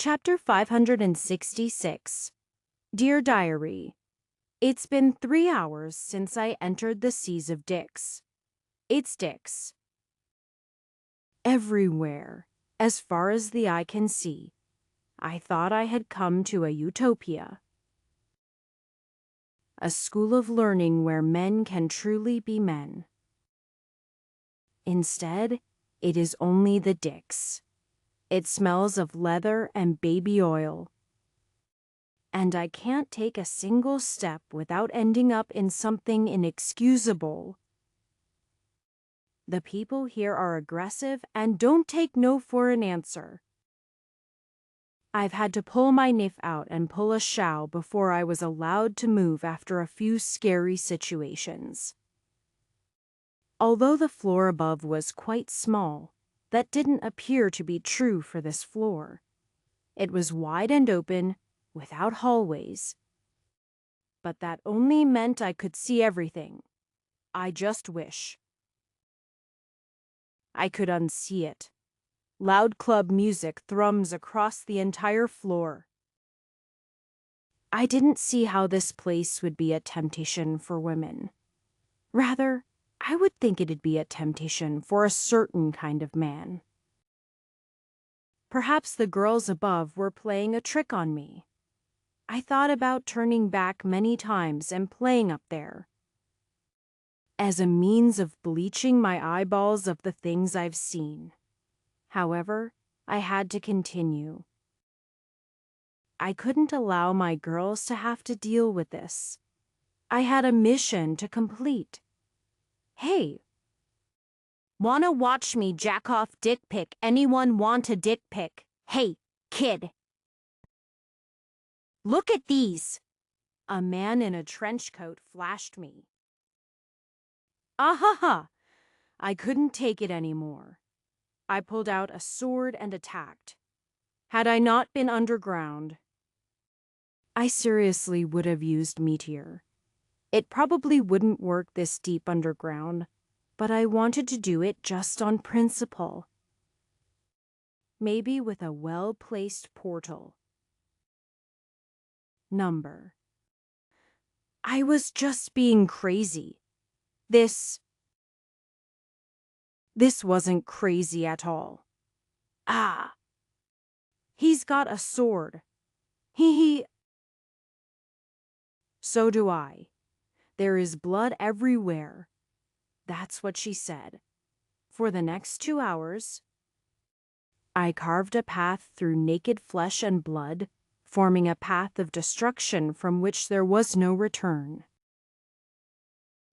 Chapter 566. Dear Diary, it's been 3 hours since I entered the seas of dicks. It's dicks. Everywhere, as far as the eye can see. I thought I had come to a utopia. A school of learning where men can truly be men. Instead, it is only the dicks. It smells of leather and baby oil. And I can't take a single step without ending up in something inexcusable. The people here are aggressive and don't take no for an answer. I've had to pull my knife out and pull a show before I was allowed to move after a few scary situations. Although the floor above was quite small, that didn't appear to be true for this floor. It was wide and open, without hallways. But that only meant I could see everything. I just wish I could unsee it. Loud club music thrums across the entire floor. I didn't see how this place would be a temptation for women. Rather, I would think it'd be a temptation for a certain kind of man. Perhaps the girls above were playing a trick on me. I thought about turning back many times and playing up there, as a means of bleaching my eyeballs of the things I've seen. However, I had to continue. I couldn't allow my girls to have to deal with this. I had a mission to complete. Hey, wanna watch me jack off dick pic? Anyone want a dick pic? Hey, kid. Look at these. A man in a trench coat flashed me. Ahaha! I couldn't take it anymore. I pulled out a sword and attacked. Had I not been underground, I seriously would have used Meteor. It probably wouldn't work this deep underground, but I wanted to do it just on principle. Maybe with a well-placed portal. Number. I was just being crazy. This wasn't crazy at all. Ah! He's got a sword. He. So do I. There is blood everywhere. That's what she said. For the next 2 hours, I carved a path through naked flesh and blood, forming a path of destruction from which there was no return.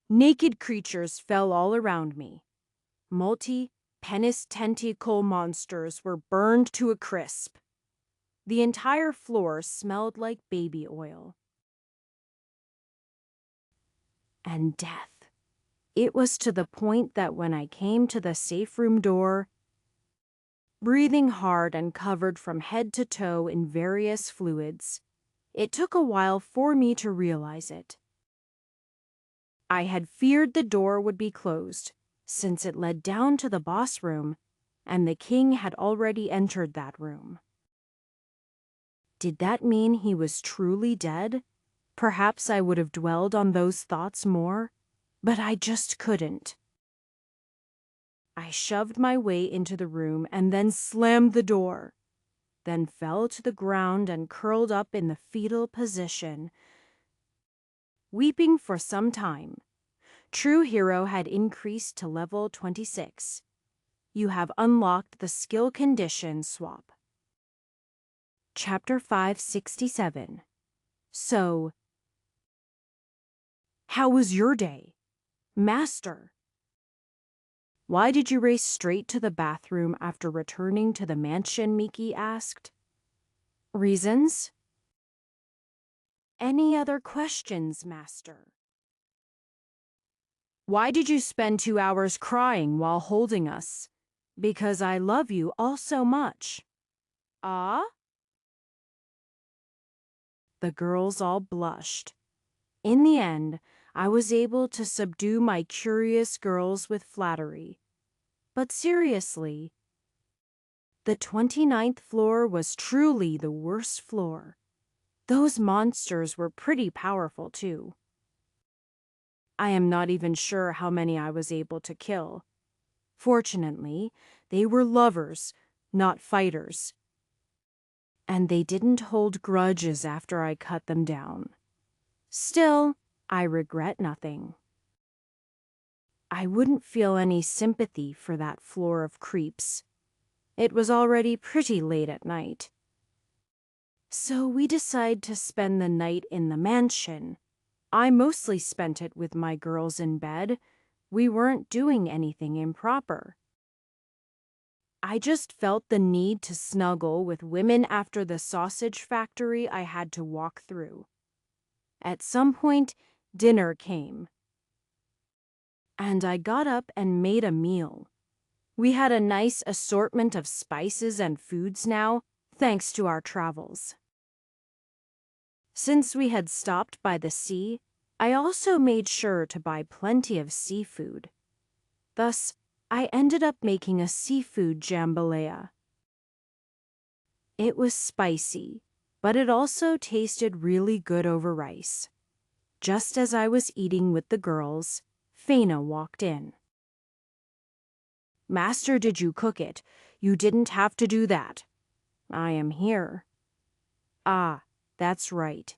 Naked creatures fell all around me. Multi-penis tentacle monsters were burned to a crisp. The entire floor smelled like baby oil. And death. It was to the point that when I came to the safe room door, breathing hard and covered from head to toe in various fluids, it took a while for me to realize it. I had feared the door would be closed, since it led down to the boss room, and the king had already entered that room. Did that mean he was truly dead? Perhaps I would have dwelled on those thoughts more, but I just couldn't. I shoved my way into the room and then slammed the door, then fell to the ground and curled up in the fetal position, weeping for some time. True Hero had increased to level 26. You have unlocked the skill condition swap. Chapter 567. So, how was your day, Master? Why did you race straight to the bathroom after returning to the mansion? Miki asked. Reasons? Any other questions, Master? Why did you spend 2 hours crying while holding us? Because I love you all so much. Ah? The girls all blushed. In the end, I was able to subdue my curious girls with flattery. But seriously, The 29th floor was truly the worst floor. Those monsters were pretty powerful, too. I am not even sure how many I was able to kill. Fortunately, they were lovers, not fighters. And they didn't hold grudges after I cut them down. Still, I regret nothing. I wouldn't feel any sympathy for that floor of creeps. It was already pretty late at night. So we decided to spend the night in the mansion. I mostly spent it with my girls in bed. We weren't doing anything improper. I just felt the need to snuggle with women after the sausage factory I had to walk through. At some point, dinner came. And I got up and made a meal. We had a nice assortment of spices and foods now, thanks to our travels. Since we had stopped by the sea, I also made sure to buy plenty of seafood. Thus, I ended up making a seafood jambalaya. It was spicy, but it also tasted really good over rice. Just as I was eating with the girls, Faina walked in. "Master, did you cook it? You didn't have to do that." "I am here." "Ah, that's right."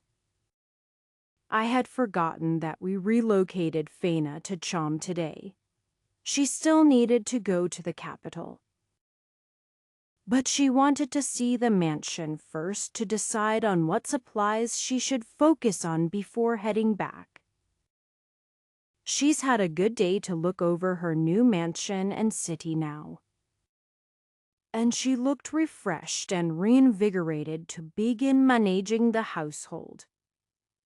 I had forgotten that we relocated Faina to Cham today. She still needed to go to the capital. But she wanted to see the mansion first to decide on what supplies she should focus on before heading back. She's had a good day to look over her new mansion and city now. And she looked refreshed and reinvigorated to begin managing the household.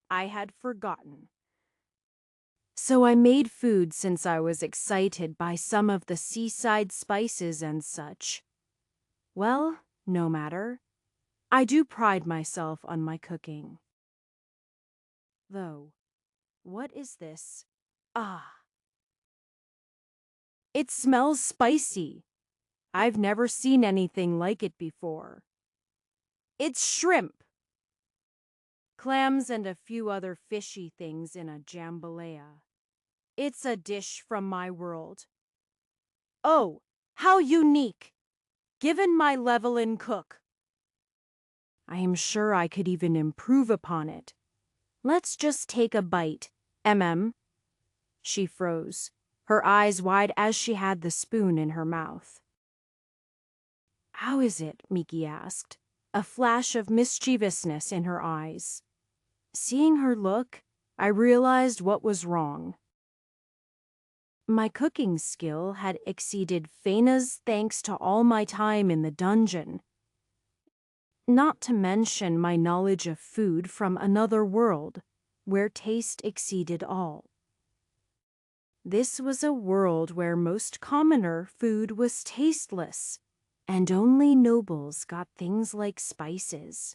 I had forgotten. So I made food since I was excited by some of the seaside spices and such. Well, no matter. I do pride myself on my cooking. Though, what is this? Ah! It smells spicy. I've never seen anything like it before. It's shrimp! Clams and a few other fishy things in a jambalaya. It's a dish from my world. Oh, how unique! Given my level in cook. I am sure I could even improve upon it. Let's just take a bite, She froze, her eyes wide as she had the spoon in her mouth. "How is it?" Miki asked, a flash of mischievousness in her eyes. Seeing her look, I realized what was wrong. My cooking skill had exceeded Faina's thanks to all my time in the dungeon. Not to mention my knowledge of food from another world, where taste exceeded all. This was a world where most commoner food was tasteless, and only nobles got things like spices.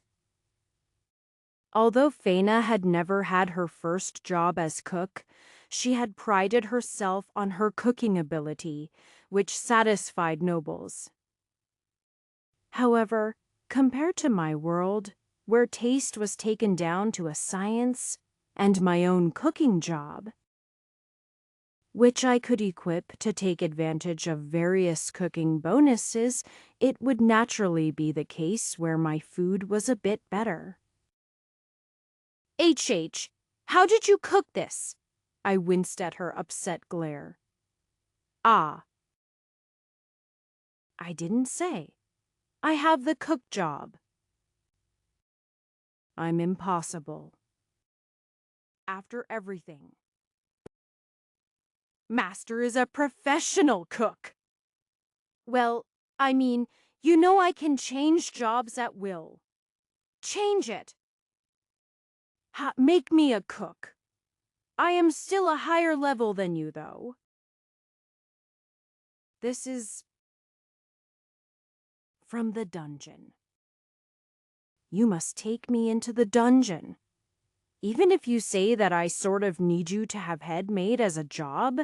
Although Faina had never had her first job as cook, she had prided herself on her cooking ability, which satisfied nobles. However, compared to my world, where taste was taken down to a science, and my own cooking job, which I could equip to take advantage of various cooking bonuses, it would naturally be the case where my food was a bit better. "HH, how did you cook this?" I winced at her upset glare. "Ah." "I didn't say. I have the cook job." "I'm impossible." "After everything. Master is a professional cook." "Well, I mean, you know I can change jobs at will." "Change it." "Make me a cook. I am still a higher level than you, though." "This is from the dungeon." "You must take me into the dungeon. Even if you say that I sort of need you to have head made as a job,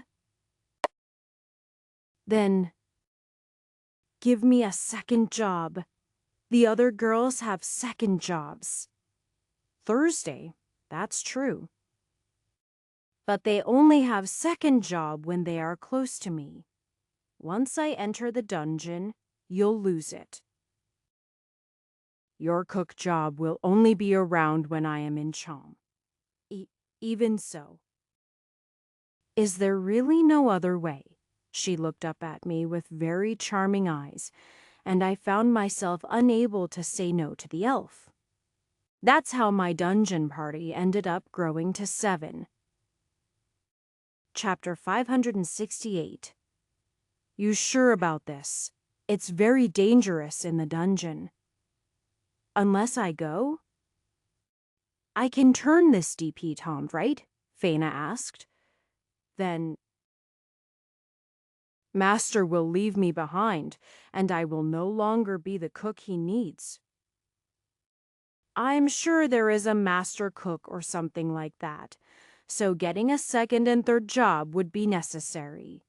then give me a second job. The other girls have second jobs. Thursday, that's true. But they only have second job when they are close to me. Once I enter the dungeon, you'll lose it. Your cook job will only be around when I am in Chom. Even so. Is there really no other way? She looked up at me with very charming eyes, and I found myself unable to say no to the elf. That's how my dungeon party ended up growing to 7. Chapter 568. You sure about this? It's very dangerous in the dungeon. Unless I go? I can turn this DP Tom, right? Faina asked. Then Master will leave me behind, and I will no longer be the cook he needs. I'm sure there is a master cook or something like that, so getting a second and third job would be necessary.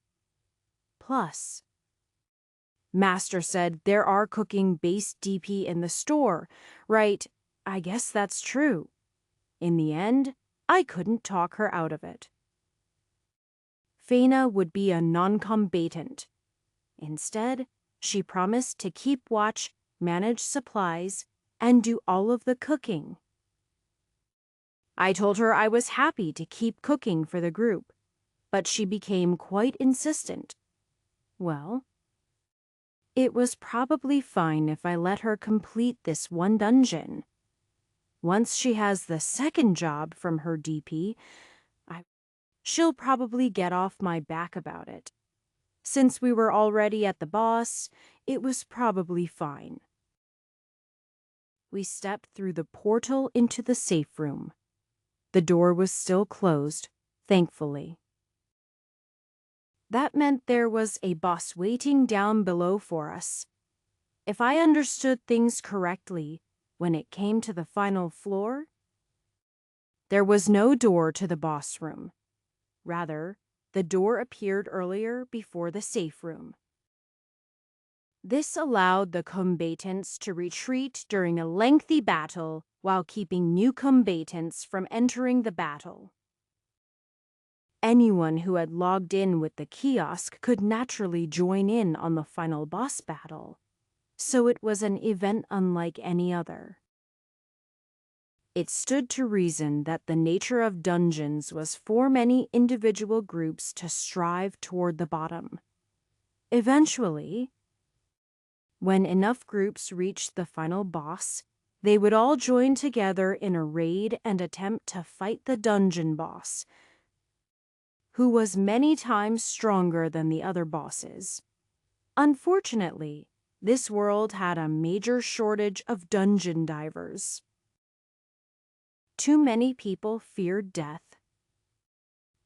Plus, Master said there are cooking-based DP in the store, right? I guess that's true. In the end, I couldn't talk her out of it. Faina would be a non-combatant. Instead, she promised to keep watch, manage supplies, and do all of the cooking. I told her I was happy to keep cooking for the group, but she became quite insistent. Well, it was probably fine if I let her complete this one dungeon. Once she has the second job from her DP, she'll probably get off my back about it. Since we were already at the boss, it was probably fine. We stepped through the portal into the safe room. The door was still closed, thankfully. That meant there was a boss waiting down below for us. If I understood things correctly, when it came to the final floor, there was no door to the boss room. Rather, the door appeared earlier before the safe room. This allowed the combatants to retreat during a lengthy battle while keeping new combatants from entering the battle. Anyone who had logged in with the kiosk could naturally join in on the final boss battle, so it was an event unlike any other. It stood to reason that the nature of dungeons was for many individual groups to strive toward the bottom. Eventually, when enough groups reached the final boss, they would all join together in a raid and attempt to fight the dungeon boss, who was many times stronger than the other bosses. Unfortunately, this world had a major shortage of dungeon divers. Too many people feared death,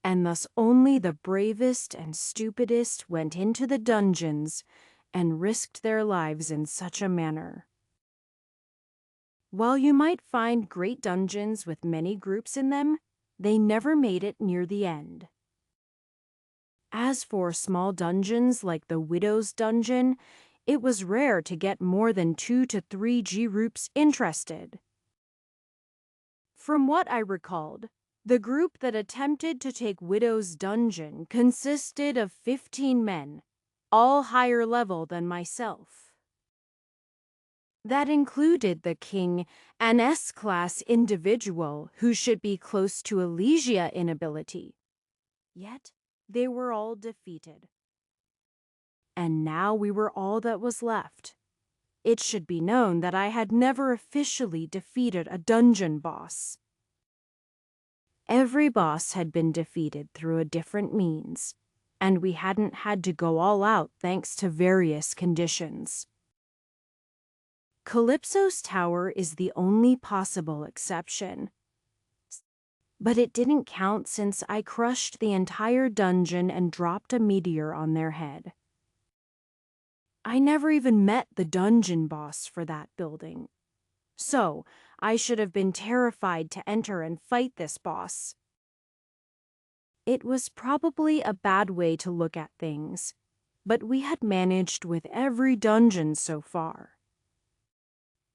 and thus only the bravest and stupidest went into the dungeons and risked their lives in such a manner. While you might find great dungeons with many groups in them, they never made it near the end. As for small dungeons like the Widow's Dungeon, it was rare to get more than 2 to 3 groups interested. From what I recalled, the group that attempted to take Widow's Dungeon consisted of 15 men, all higher level than myself. That included the king, an S-class individual who should be close to Elysia in ability. Yet, they were all defeated. And now we were all that was left. It should be known that I had never officially defeated a dungeon boss. Every boss had been defeated through a different means, and we hadn't had to go all out thanks to various conditions. Calypso's tower is the only possible exception. But it didn't count since I crushed the entire dungeon and dropped a meteor on their head. I never even met the dungeon boss for that building. So, I should have been terrified to enter and fight this boss. It was probably a bad way to look at things, but we had managed with every dungeon so far.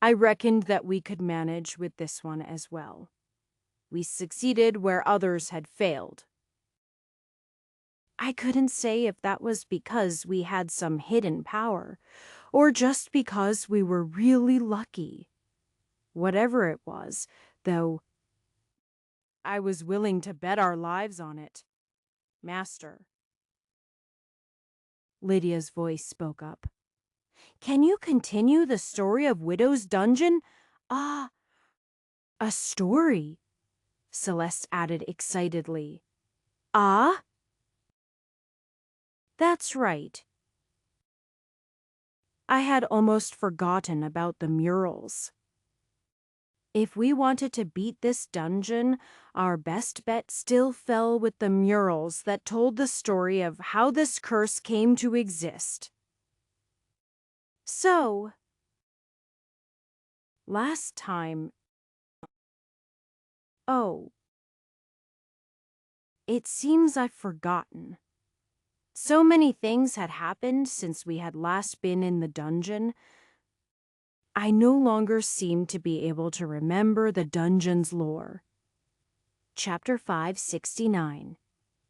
I reckoned that we could manage with this one as well. We succeeded where others had failed. I couldn't say if that was because we had some hidden power, or just because we were really lucky. Whatever it was, though, I was willing to bet our lives on it. Master. Lydia's voice spoke up. Can you continue the story of Widow's Dungeon? Ah, a story, Celeste added excitedly. Ah? That's right. I had almost forgotten about the murals. If we wanted to beat this dungeon, our best bet still fell with the murals that told the story of how this curse came to exist. So, last time... Oh, it seems I've forgotten. So many things had happened since we had last been in the dungeon. I no longer seemed to be able to remember the dungeon's lore. Chapter 569.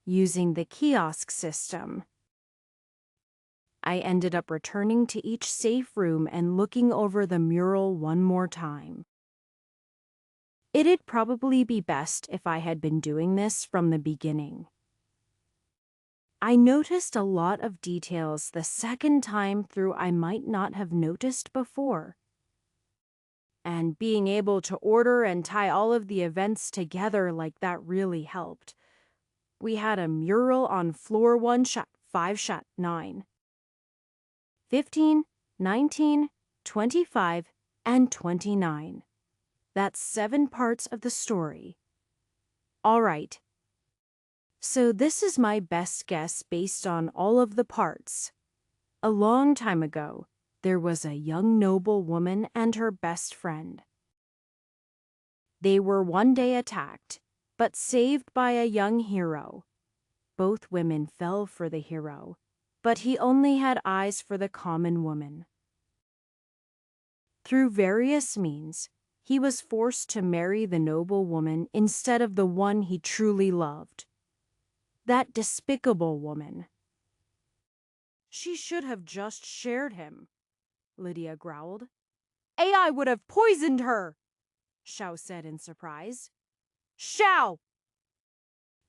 Using the kiosk system. I ended up returning to each safe room and looking over the mural one more time. It'd probably be best if I had been doing this from the beginning. I noticed a lot of details the second time through I might not have noticed before. And being able to order and tie all of the events together like that really helped. We had a mural on floor 1 shot 5 shot 9. 15, 19, 25, and 29. That's 7 parts of the story. All right. So this is my best guess based on all of the parts. A long time ago, there was a young noble woman and her best friend. They were one day attacked, but saved by a young hero. Both women fell for the hero, but he only had eyes for the common woman. Through various means, he was forced to marry the noble woman instead of the one he truly loved. That despicable woman. She should have just shared him, Lydia growled. AI would have poisoned her, Xiao said in surprise. Xiao!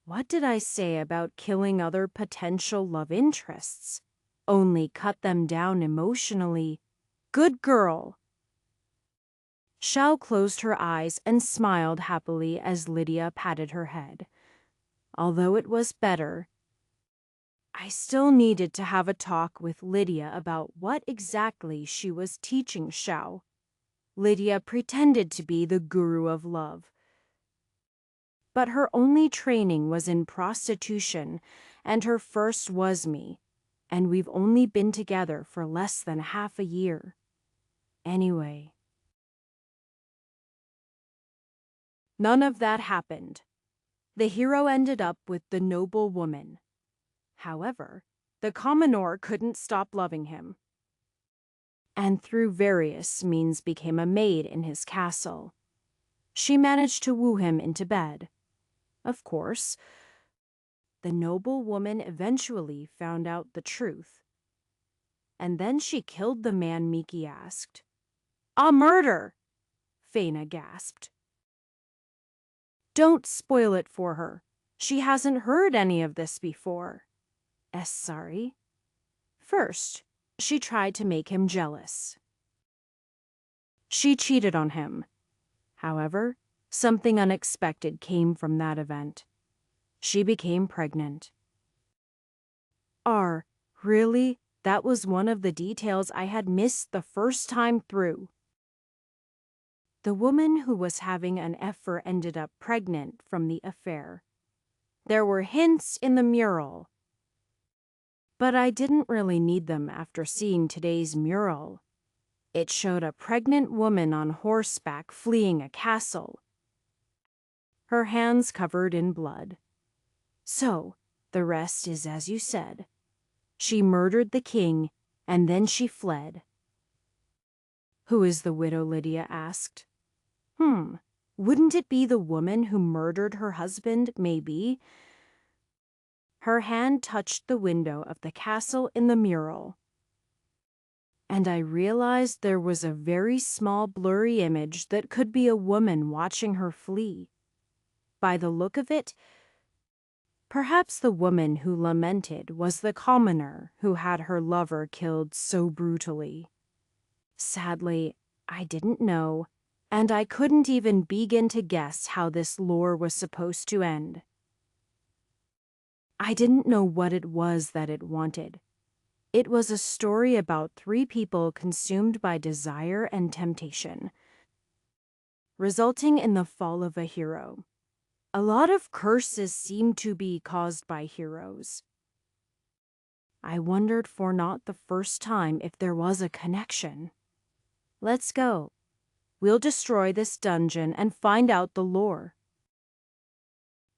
What did I say about killing other potential love interests? Only cut them down emotionally. Good girl. Xiao closed her eyes and smiled happily as Lydia patted her head. Although it was better, I still needed to have a talk with Lydia about what exactly she was teaching Xiao. Lydia pretended to be the guru of love. But her only training was in prostitution, and her first was me, and we've only been together for less than half a year. Anyway. None of that happened. The hero ended up with the noble woman. However, the commoner couldn't stop loving him, and through various means became a maid in his castle. She managed to woo him into bed. Of course, the noble woman eventually found out the truth. And then she killed the man Miki asked. A murder! Faina gasped. Don't spoil it for her. She hasn't heard any of this before. Sorry. First, she tried to make him jealous. She cheated on him. However, something unexpected came from that event. She became pregnant. Really? That was one of the details I had missed the first time through. The woman who was having an affair ended up pregnant from the affair. There were hints in the mural, but I didn't really need them after seeing today's mural. It showed a pregnant woman on horseback fleeing a castle, her hands covered in blood. So, the rest is as you said. She murdered the king, and then she fled." "Who is the widow?" Lydia asked. Wouldn't it be the woman who murdered her husband, maybe?" Her hand touched the window of the castle in the mural, and I realized there was a very small blurry image that could be a woman watching her flee. By the look of it, perhaps the woman who lamented was the commoner who had her lover killed so brutally. Sadly, I didn't know, and I couldn't even begin to guess how this lore was supposed to end. I didn't know what it was that it wanted. It was a story about 3 people consumed by desire and temptation, resulting in the fall of a hero. A lot of curses seem to be caused by heroes. I wondered for not the first time if there was a connection. Let's go. We'll destroy this dungeon and find out the lore.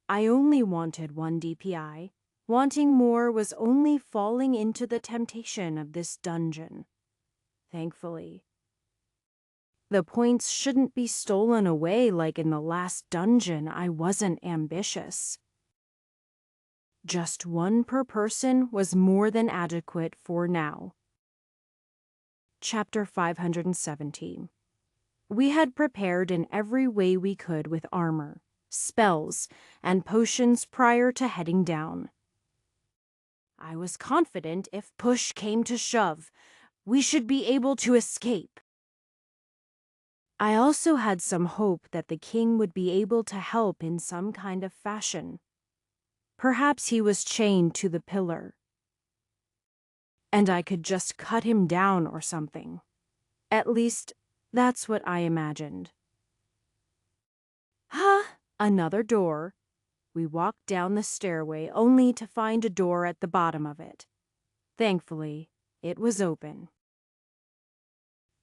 I only wanted 1 DPI. Wanting more was only falling into the temptation of this dungeon. Thankfully, the points shouldn't be stolen away like in the last dungeon. I wasn't ambitious. Just 1 per person was more than adequate for now. Chapter 517. We had prepared in every way we could with armor, spells, and potions prior to heading down. I was confident if push came to shove, we should be able to escape. I also had some hope that the king would be able to help in some kind of fashion. Perhaps he was chained to the pillar, and I could just cut him down or something. At least, that's what I imagined. Another door. We walked down the stairway only to find a door at the bottom of it. Thankfully, it was open.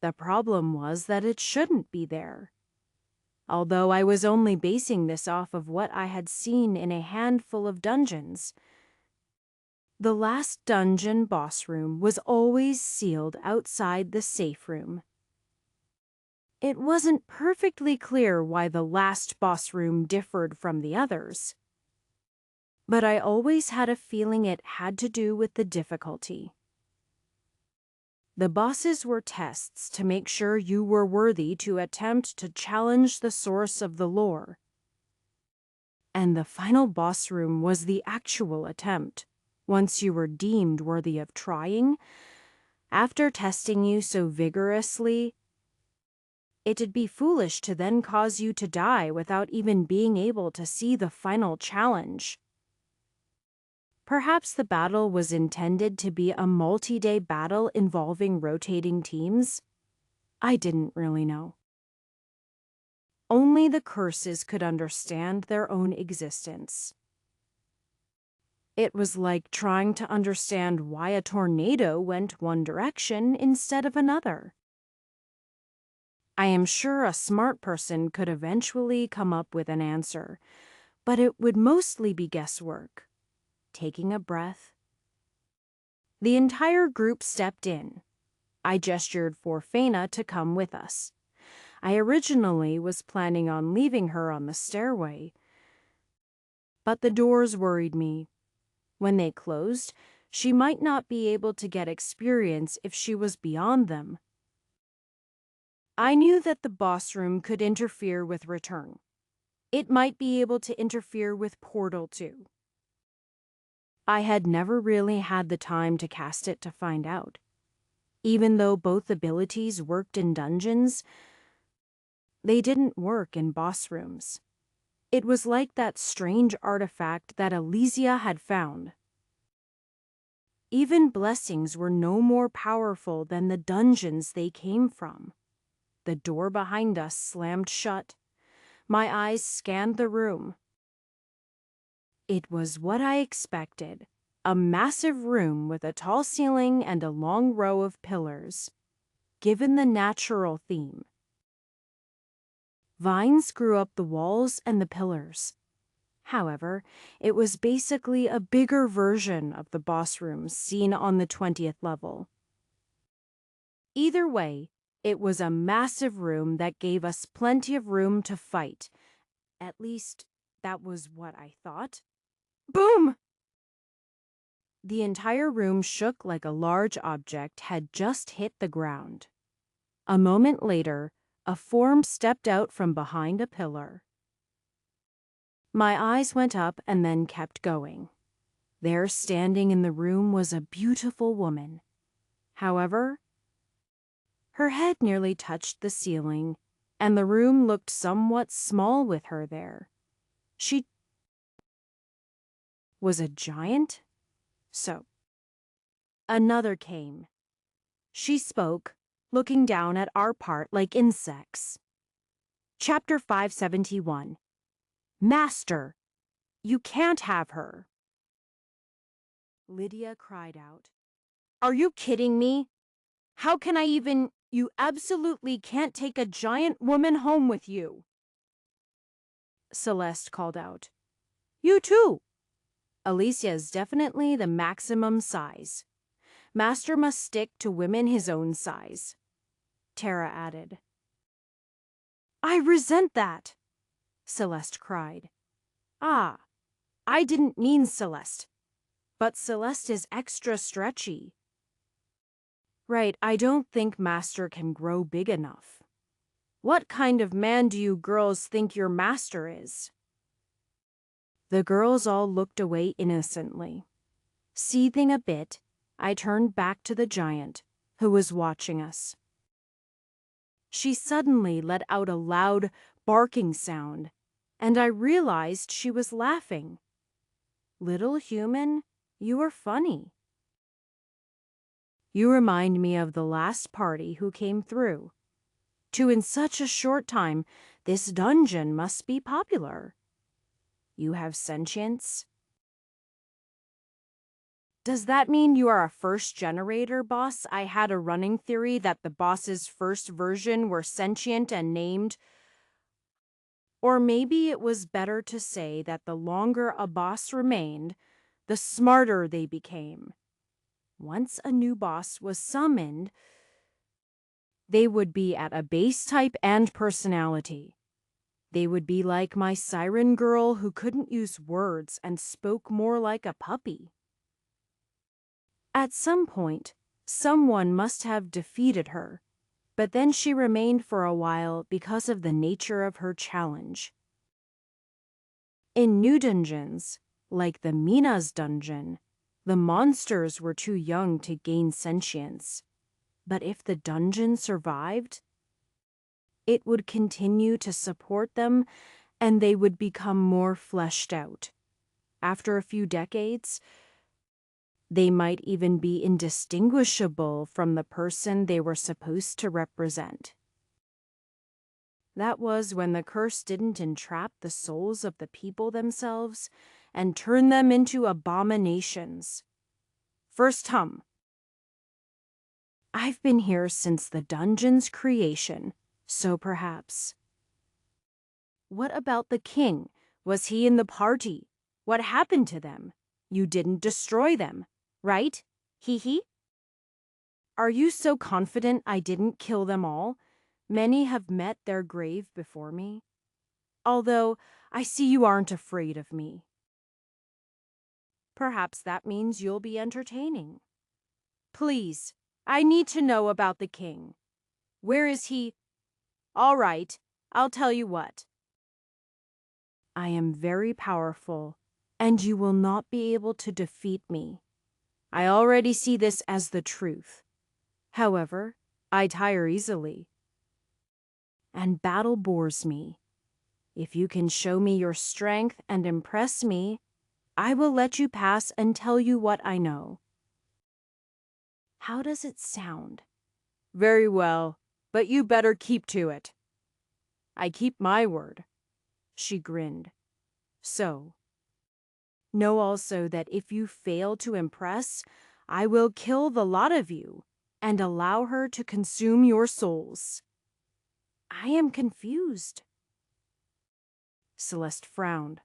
The problem was that it shouldn't be there. Although I was only basing this off of what I had seen in a handful of dungeons. The last dungeon boss room was always sealed outside the safe room. It wasn't perfectly clear why the last boss room differed from the others, but I always had a feeling it had to do with the difficulty. The bosses were tests to make sure you were worthy to attempt to challenge the source of the lore. And the final boss room was the actual attempt, once you were deemed worthy of trying. After testing you so vigorously, it'd be foolish to then cause you to die without even being able to see the final challenge. Perhaps the battle was intended to be a multi-day battle involving rotating teams? I didn't really know. Only the curses could understand their own existence. It was like trying to understand why a tornado went one direction instead of another. I am sure a smart person could eventually come up with an answer, but it would mostly be guesswork. Taking a breath. The entire group stepped in. I gestured for Faina to come with us. I originally was planning on leaving her on the stairway, but the doors worried me. When they closed, she might not be able to get experience if she was beyond them. I knew that the boss room could interfere with return. It might be able to interfere with portal too. I had never really had the time to cast it to find out. Even though both abilities worked in dungeons, they didn't work in boss rooms. It was like that strange artifact that Elysia had found. Even blessings were no more powerful than the dungeons they came from. The door behind us slammed shut. My eyes scanned the room. It was what I expected, a massive room with a tall ceiling and a long row of pillars, given the natural theme. Vines grew up the walls and the pillars, However, it was basically a bigger version of the boss rooms seen on the 20th level. Either way, it was a massive room that gave us plenty of room to fight. At least, that was what I thought. Boom! The entire room shook like a large object had just hit the ground. A moment later, a form stepped out from behind a pillar. My eyes went up and then kept going. There, standing in the room, was a beautiful woman. However, her head nearly touched the ceiling, and the room looked somewhat small with her there. She was a giant? So, another came. She spoke, looking down at our part like insects. Chapter 571. Master, you can't have her. Lydia cried out. Are you kidding me? How can I even... You absolutely can't take a giant woman home with you. Celeste called out. You too. Alicia is definitely the maximum size. Master must stick to women his own size. Tara added. I resent that, Celeste cried. Ah, I didn't mean Celeste. But Celeste is extra stretchy. Right, I don't think Master can grow big enough. What kind of man do you girls think your master is? The girls all looked away innocently. Seething a bit, I turned back to the giant, who was watching us. She suddenly let out a loud, barking sound, and I realized she was laughing. Little human, you are funny. You remind me of the last party who came through. In such a short time, this dungeon must be popular. You have sentience? Does that mean you are a first generator, boss? I had a running theory that the boss's first version were sentient and named. Or maybe it was better to say that the longer a boss remained, the smarter they became. Once a new boss was summoned, they would be at a base type and personality. They would be like my siren girl who couldn't use words and spoke more like a puppy. At some point, someone must have defeated her, but then she remained for a while because of the nature of her challenge. In new dungeons, like the Mina's dungeon, the monsters were too young to gain sentience. But if the dungeon survived, it would continue to support them and they would become more fleshed out. After a few decades, they might even be indistinguishable from the person they were supposed to represent. That was when the curse didn't entrap the souls of the people themselves and turn them into abominations. First hum. I've been here since the dungeon's creation, so perhaps. What about the king? Was he in the party? What happened to them? You didn't destroy them, right? Hee hee? Are you so confident I didn't kill them all? Many have met their grave before me. Although, I see you aren't afraid of me. Perhaps that means you'll be entertaining. Please, I need to know about the king. Where is he? All right, I'll tell you what. I am very powerful, and you will not be able to defeat me. I already see this as the truth. However, I tire easily. And battle bores me. If you can show me your strength and impress me, I will let you pass and tell you what I know. How does it sound? Very well, but you better keep to it. I keep my word. She grinned. So, know also that if you fail to impress, I will kill the lot of you and allow her to consume your souls. I am confused. Celeste frowned.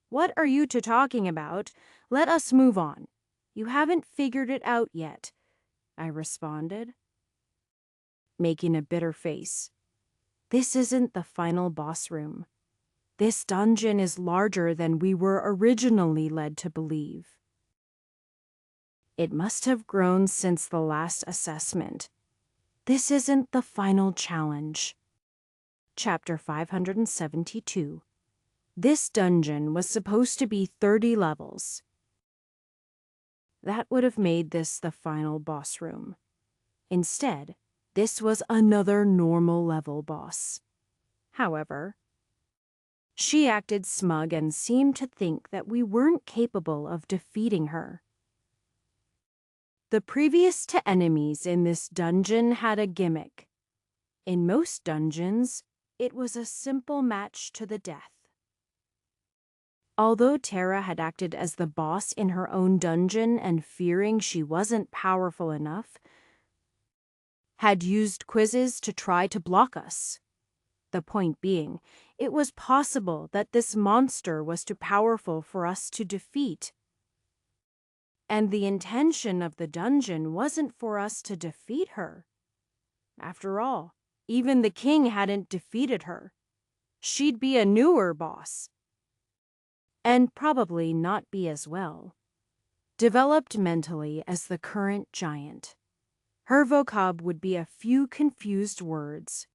What are you two talking about? Let us move on. You haven't figured it out yet, I responded, making a bitter face. This isn't the final boss room. This dungeon is larger than we were originally led to believe. It must have grown since the last assessment. This isn't the final challenge. Chapter 572. This dungeon was supposed to be 30 levels. That would have made this the final boss room. Instead, this was another normal level boss. However, she acted smug and seemed to think that we weren't capable of defeating her. The previous to enemies in this dungeon had a gimmick. In most dungeons, it was a simple match to the death. Although Tara had acted as the boss in her own dungeon and fearing she wasn't powerful enough, had used quizzes to try to block us. The point being, it was possible that this monster was too powerful for us to defeat. And the intention of the dungeon wasn't for us to defeat her. After all, even the king hadn't defeated her. She'd be a newer boss. And probably not be as well developed mentally as the current giant. Her vocab would be a few confused words.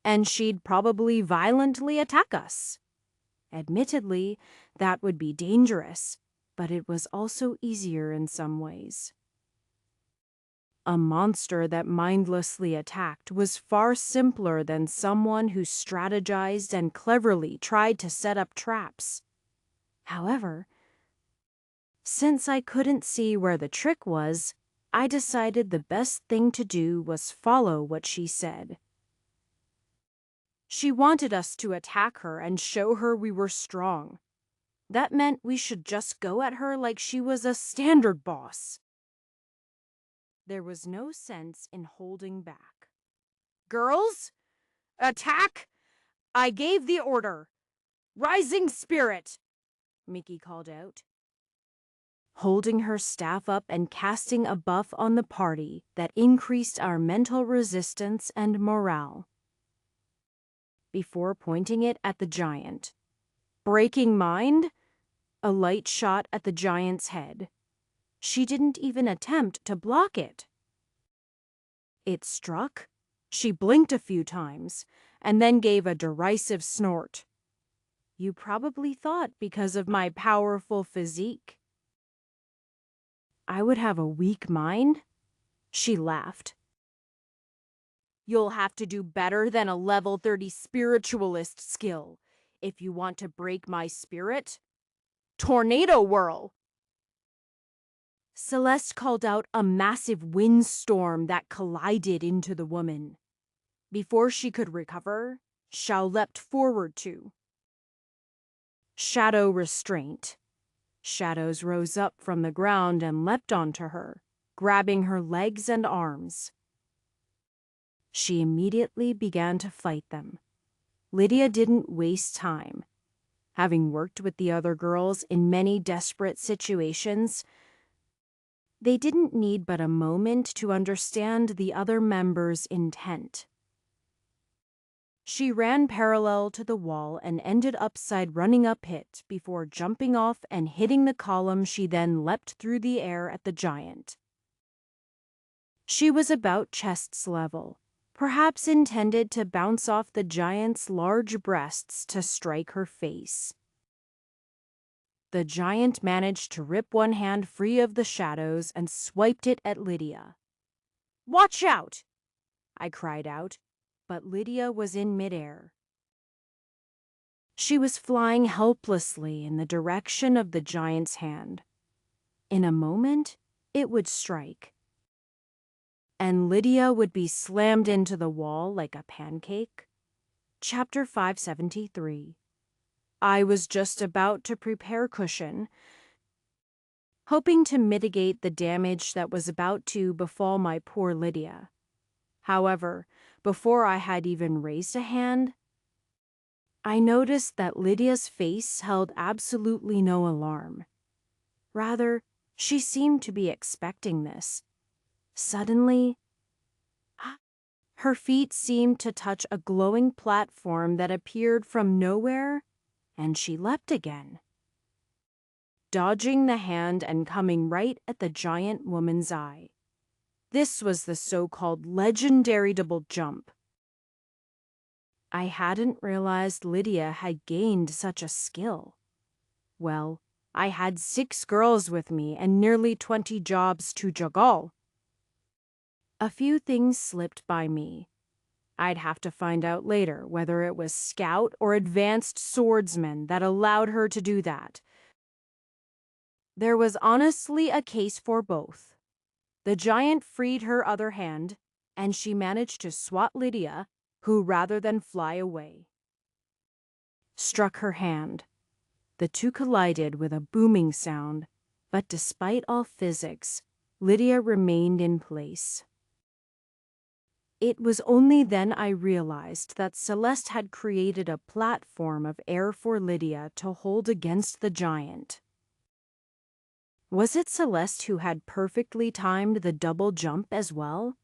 And she'd probably violently attack us. Admittedly, that would be dangerous, but it was also easier in some ways. A monster that mindlessly attacked was far simpler than someone who strategized and cleverly tried to set up traps. However, since I couldn't see where the trick was, I decided the best thing to do was follow what she said. She wanted us to attack her and show her we were strong. That meant we should just go at her like she was a standard boss. There was no sense in holding back. Girls, attack! I gave the order. Rising spirit, Mickey called out, holding her staff up and casting a buff on the party that increased our mental resistance and morale. Before pointing it at the giant. Breaking mind? A light shot at the giant's head. She didn't even attempt to block it. It struck. She blinked a few times and then gave a derisive snort. You probably thought because of my powerful physique I would have a weak mind? She laughed. You'll have to do better than a level 30 spiritualist skill if you want to break my spirit. Tornado whirl! Celeste called out a massive windstorm that collided into the woman. Before she could recover, Xiao leapt forward to shadow restraint. Shadows rose up from the ground and leapt onto her, grabbing her legs and arms. She immediately began to fight them. Lydia didn't waste time. Having worked with the other girls in many desperate situations, they didn't need but a moment to understand the other members' intent. She ran parallel to the wall and ended upside running up it before jumping off and hitting the column. She then leapt through the air at the giant. She was about chest's level, perhaps intended to bounce off the giant's large breasts to strike her face. The giant managed to rip one hand free of the shadows and swiped it at Lydia. "Watch out!" I cried out, but Lydia was in midair. She was flying helplessly in the direction of the giant's hand. In a moment, it would strike, and Lydia would be slammed into the wall like a pancake. Chapter 573. I was just about to prepare cushion, hoping to mitigate the damage that was about to befall my poor Lydia. However, before I had even raised a hand, I noticed that Lydia's face held absolutely no alarm. Rather, she seemed to be expecting this. Suddenly, her feet seemed to touch a glowing platform that appeared from nowhere, and she leapt again, dodging the hand and coming right at the giant woman's eye. This was the so-called legendary double jump. I hadn't realized Lydia had gained such a skill. Well, I had 6 girls with me and nearly 20 jobs to juggle. A few things slipped by me. I'd have to find out later whether it was scout or advanced swordsman that allowed her to do that. There was honestly a case for both. The giant freed her other hand, and she managed to swat Lydia, who, rather than fly away, struck her hand. The two collided with a booming sound, but despite all physics, Lydia remained in place. It was only then I realized that Celeste had created a platform of air for Lydia to hold against the giant. Was it Celeste who had perfectly timed the double jump as well?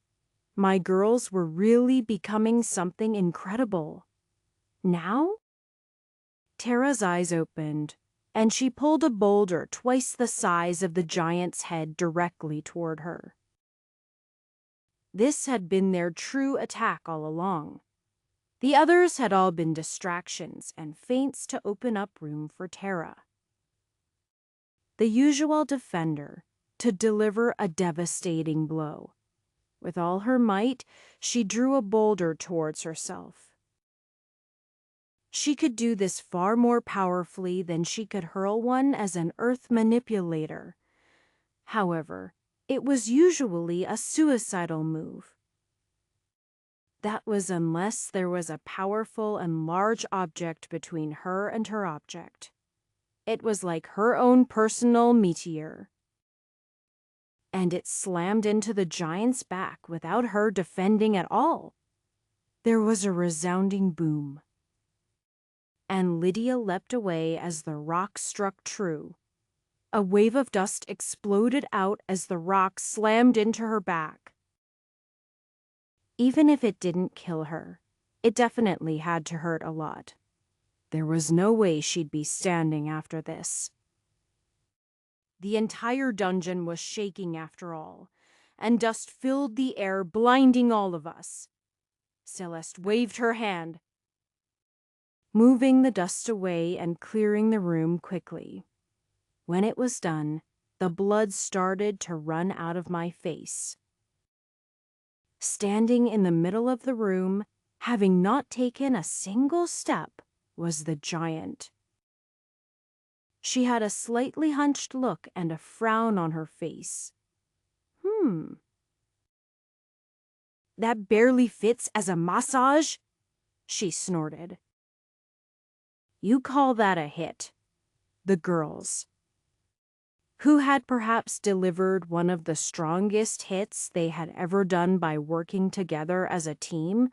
My girls were really becoming something incredible. Now? Tara's eyes opened, and she pulled a boulder twice the size of the giant's head directly toward her. This had been their true attack all along. The others had all been distractions and feints to open up room for Tara, the usual defender, to deliver a devastating blow. With all her might, she drew a boulder towards herself. She could do this far more powerfully than she could hurl one as an earth manipulator. However, it was usually a suicidal move. That was unless there was a powerful and large object between her and her object. It was like her own personal meteor. And it slammed into the giant's back without her defending at all. There was a resounding boom, and Lydia leapt away as the rock struck true. A wave of dust exploded out as the rock slammed into her back. Even if it didn't kill her, it definitely had to hurt a lot. There was no way she'd be standing after this. The entire dungeon was shaking after all, and dust filled the air, blinding all of us. Celeste waved her hand, moving the dust away and clearing the room quickly. When it was done, the blood started to run out of my face. Standing in the middle of the room, having not taken a single step, was the giant. She had a slightly hunched look and a frown on her face. That barely fits as a massage, she snorted. You call that a hit? The girls, who had perhaps delivered one of the strongest hits they had ever done by working together as a team,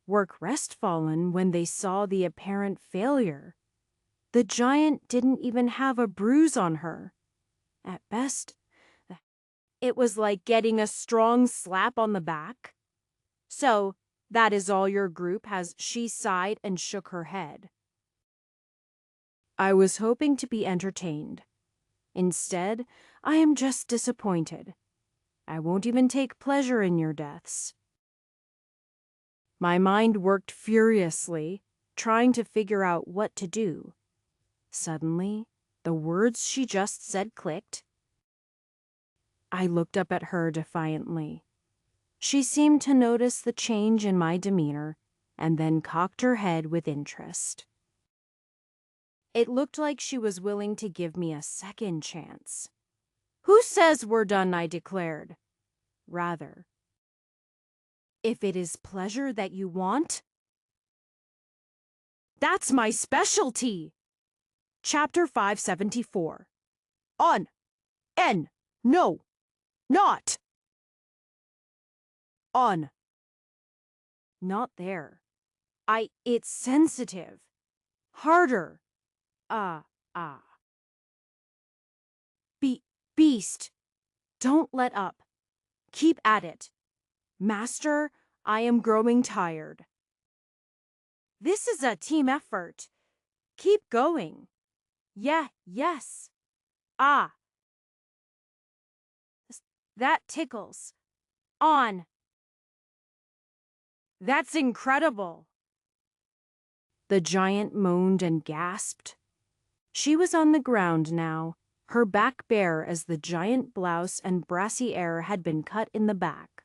were crestfallen when they saw the apparent failure. The giant didn't even have a bruise on her. At best, it was like getting a strong slap on the back. So, that is all your group has, she sighed and shook her head. I was hoping to be entertained. Instead, I am just disappointed. I won't even take pleasure in your deaths. My mind worked furiously, trying to figure out what to do. Suddenly, the words she just said clicked. I looked up at her defiantly. She seemed to notice the change in my demeanor and then cocked her head with interest. It looked like she was willing to give me a second chance. Who says we're done? I declared. Rather, if it is pleasure that you want, that's my specialty. Chapter 574. On. N. No. Not. On. Not there. It's sensitive. Harder. Ah, ah. Beast, don't let up. Keep at it. Master, I am growing tired. This is a team effort. Keep going. Yes. Ah, that tickles. On. That's incredible. The giant moaned and gasped. She was on the ground now, her back bare as the giant blouse and brassiere had been cut in the back.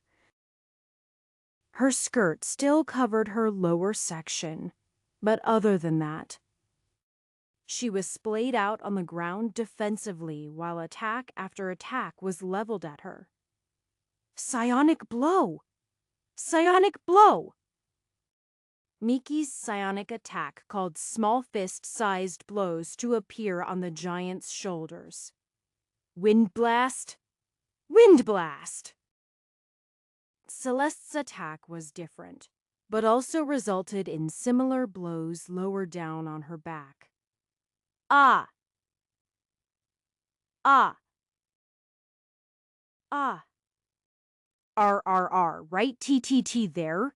Her skirt still covered her lower section, but other than that, she was splayed out on the ground defensively while attack after attack was leveled at her. Psionic blow! Psionic blow! Miki's psionic attack called small fist-sized blows to appear on the giant's shoulders. Wind blast! Wind blast! Celeste's attack was different, but also resulted in similar blows lower down on her back. Ah! Ah! Ah! RRR, right TTT there?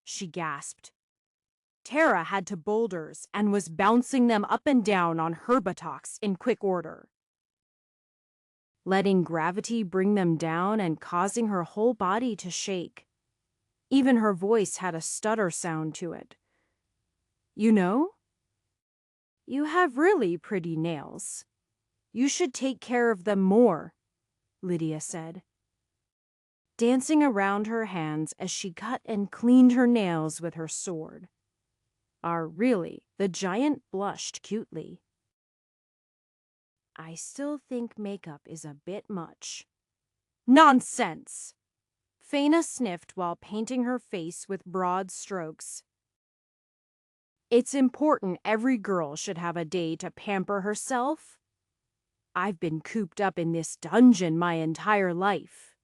She gasped. Tara had to boulders and was bouncing them up and down on her buttocks in quick order, letting gravity bring them down and causing her whole body to shake. Even her voice had a stutter sound to it. You know? You have really pretty nails. You should take care of them more, Lydia said, dancing around her hands as she cut and cleaned her nails with her sword. Really, the giant blushed cutely. I still think makeup is a bit much. Nonsense! Faina sniffed while painting her face with broad strokes. It's important every girl should have a day to pamper herself. I've been cooped up in this dungeon my entire life.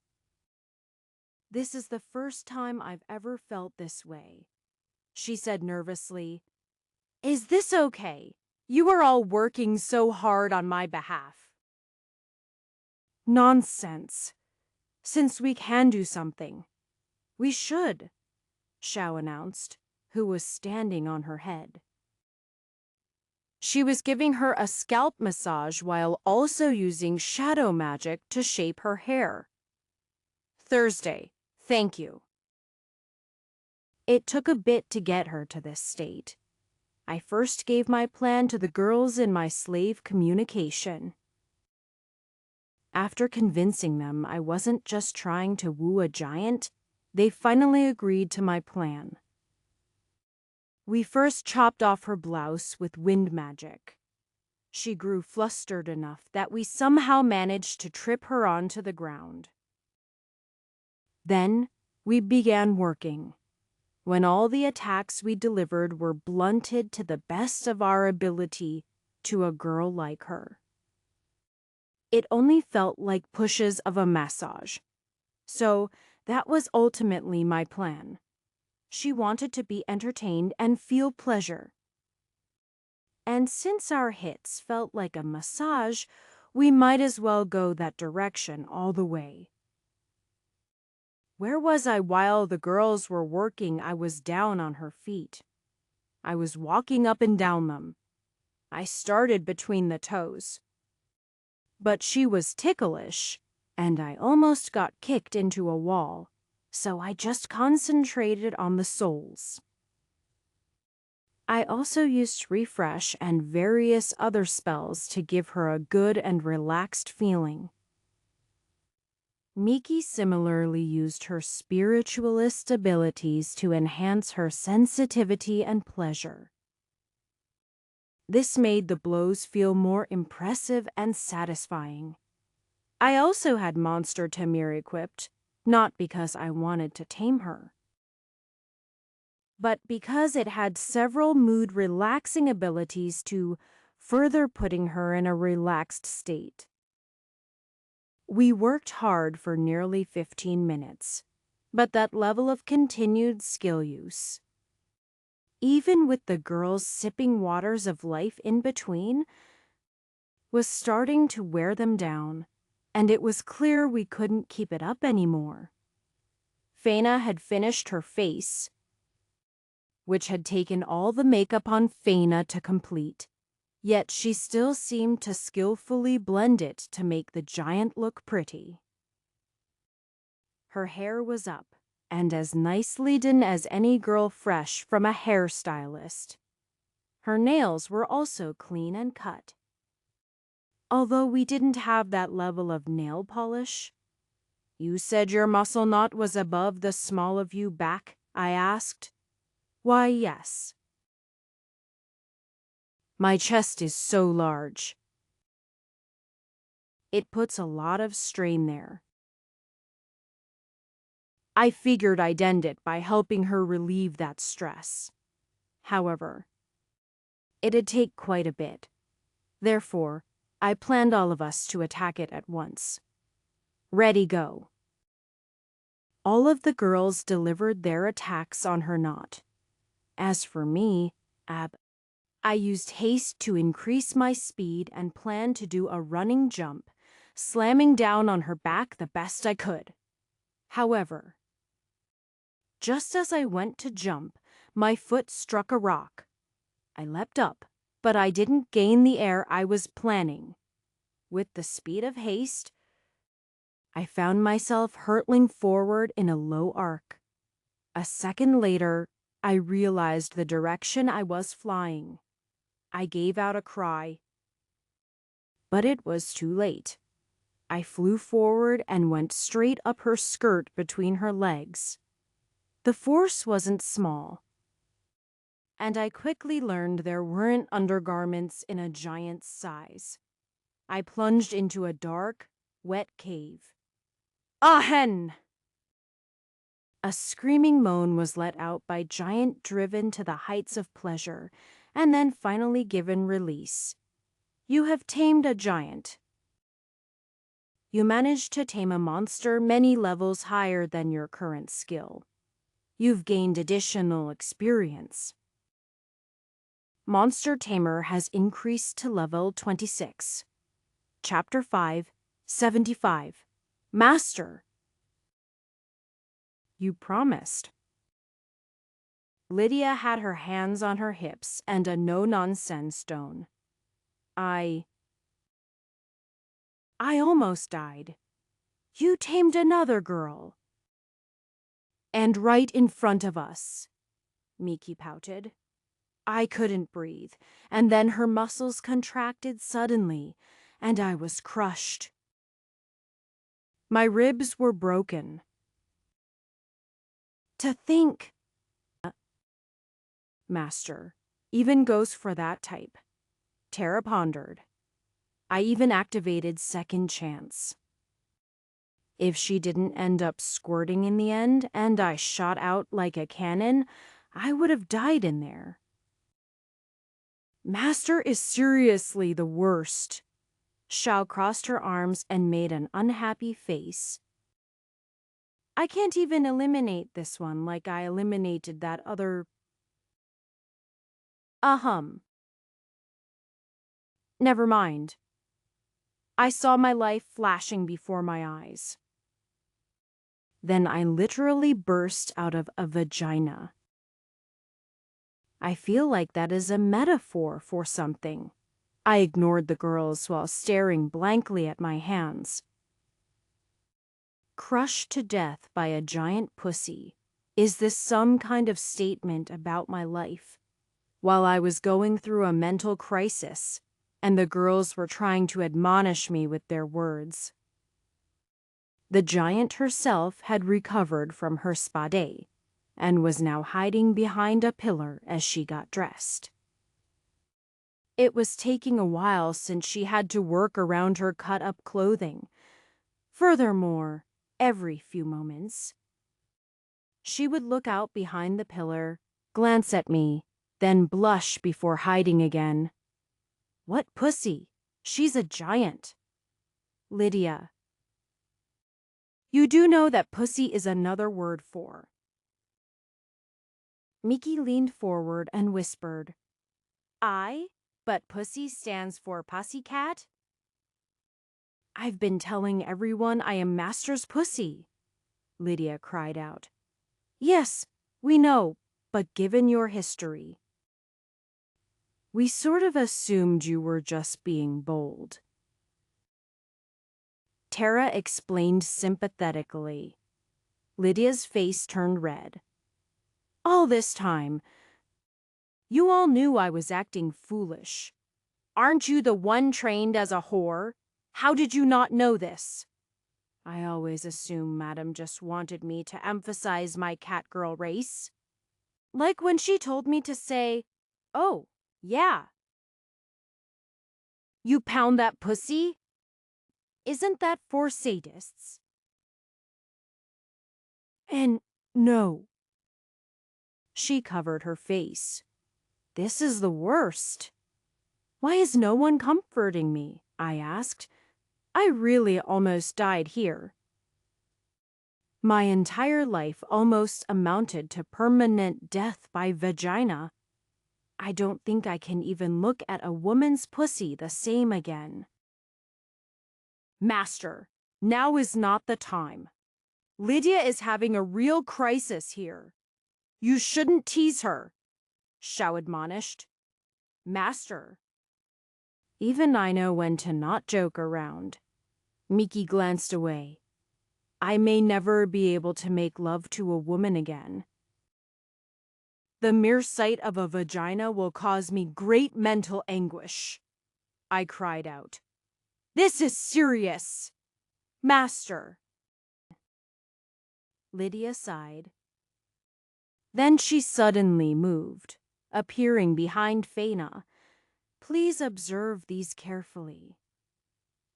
This is the first time I've ever felt this way, she said nervously. Is this okay? You are all working so hard on my behalf. Nonsense. Since we can do something, we should, Xiao announced, who was standing on her head. She was giving her a scalp massage while also using shadow magic to shape her hair. Thursday, thank you. It took a bit to get her to this state. I first gave my plan to the girls in my slave communication. After convincing them I wasn't just trying to woo a giant, they finally agreed to my plan. We first chopped off her blouse with wind magic. She grew flustered enough that we somehow managed to trip her onto the ground. Then we began working, when all the attacks we delivered were blunted to the best of our ability to a girl like her. It only felt like pushes of a massage. So that was ultimately my plan. She wanted to be entertained and feel pleasure. And since our hits felt like a massage, we might as well go that direction all the way. Where was I while the girls were working? I was down on her feet. I was walking up and down them. I started between the toes. But she was ticklish, and I almost got kicked into a wall, so I just concentrated on the soles. I also used refresh and various other spells to give her a good and relaxed feeling. Miki similarly used her spiritualist abilities to enhance her sensitivity and pleasure. This made the blows feel more impressive and satisfying. I also had Monster Tamir equipped, not because I wanted to tame her, but because it had several mood-relaxing abilities to further putting her in a relaxed state. We worked hard for nearly 15 minutes, but that level of continued skill use. even with the girls sipping waters of life in between, was starting to wear them down, and it was clear we couldn't keep it up anymore. Faina had finished her face, which had taken all the makeup on Faina to complete, yet she still seemed to skillfully blend it to make the giant look pretty. Her hair was up, and as nicely done as any girl fresh from a hairstylist. Her nails were also clean and cut. Although we didn't have that level of nail polish. "You said your muscle knot was above the small of you back?" I asked. "Why, yes. My chest is so large. It puts a lot of strain there. I figured I'd end it by helping her relieve that stress. However, it'd take quite a bit. Therefore, I planned all of us to attack it at once. Ready, go." All of the girls delivered their attacks on her knot. As for me, I used haste to increase my speed and planned to do a running jump, slamming down on her back the best I could. However, just as I went to jump, my foot struck a rock. I leapt up, but I didn't gain the air I was planning. With the speed of haste, I found myself hurtling forward in a low arc. A second later, I realized the direction I was flying. I gave out a cry, but it was too late. I flew forward and went straight up her skirt between her legs. The force wasn't small, and I quickly learned there weren't undergarments in a giant's size. I plunged into a dark, wet cave. Ahen! A screaming moan was let out by Giant, driven to the heights of pleasure, and then finally given release. You have tamed a giant. You managed to tame a monster many levels higher than your current skill. You've gained additional experience. Monster Tamer has increased to level 26. Chapter 5, 75. Master. You promised. Lydia had her hands on her hips and a no-nonsense tone. I almost died. You tamed another girl. And right in front of us. Miki pouted. I couldn't breathe, and then her muscles contracted suddenly, and I was crushed. My ribs were broken. To think, Master, even goes for that type. Tara pondered. I even activated Second Chance. If she didn't end up squirting in the end, and I shot out like a cannon, I would have died in there. Master is seriously the worst. Xiao crossed her arms and made an unhappy face. I can't even eliminate this one like I eliminated that other. Never mind. I saw my life flashing before my eyes. Then I literally burst out of a vagina. I feel like that is a metaphor for something. I ignored the girls while staring blankly at my hands. Crushed to death by a giant pussy. Is this some kind of statement about my life? While I was going through a mental crisis, and the girls were trying to admonish me with their words. The giant herself had recovered from her spade, and was now hiding behind a pillar as she got dressed. It was taking a while since she had to work around her cut-up clothing. Furthermore, every few moments, she would look out behind the pillar, glance at me, then blush before hiding again. What pussy? She's a giant. Lydia. You do know that pussy is another word for. Mickey leaned forward and whispered, I, but pussy stands for pussycat? I've been telling everyone I am Master's pussy, Lydia cried out. Yes, we know, but given your history, we sort of assumed you were just being bold. Tara explained sympathetically. Lydia's face turned red. All this time, you all knew I was acting foolish. Aren't you the one trained as a whore? How did you not know this? I always assumed Madam just wanted me to emphasize my catgirl race. Like when she told me to say, oh, yeah. You pound that pussy? Isn't that for sadists? And no. She covered her face. This is the worst. Why is no one comforting me? I asked. I really almost died here. My entire life almost amounted to permanent death by vagina. I don't think I can even look at a woman's pussy the same again. Master, now is not the time. Lydia is having a real crisis here. You shouldn't tease her, Shao admonished. Master. Even I know when to not joke around. Miki glanced away. I may never be able to make love to a woman again. The mere sight of a vagina will cause me great mental anguish, I cried out. This is serious. Master. Lydia sighed. Then she suddenly moved, appearing behind Faina. Please observe these carefully.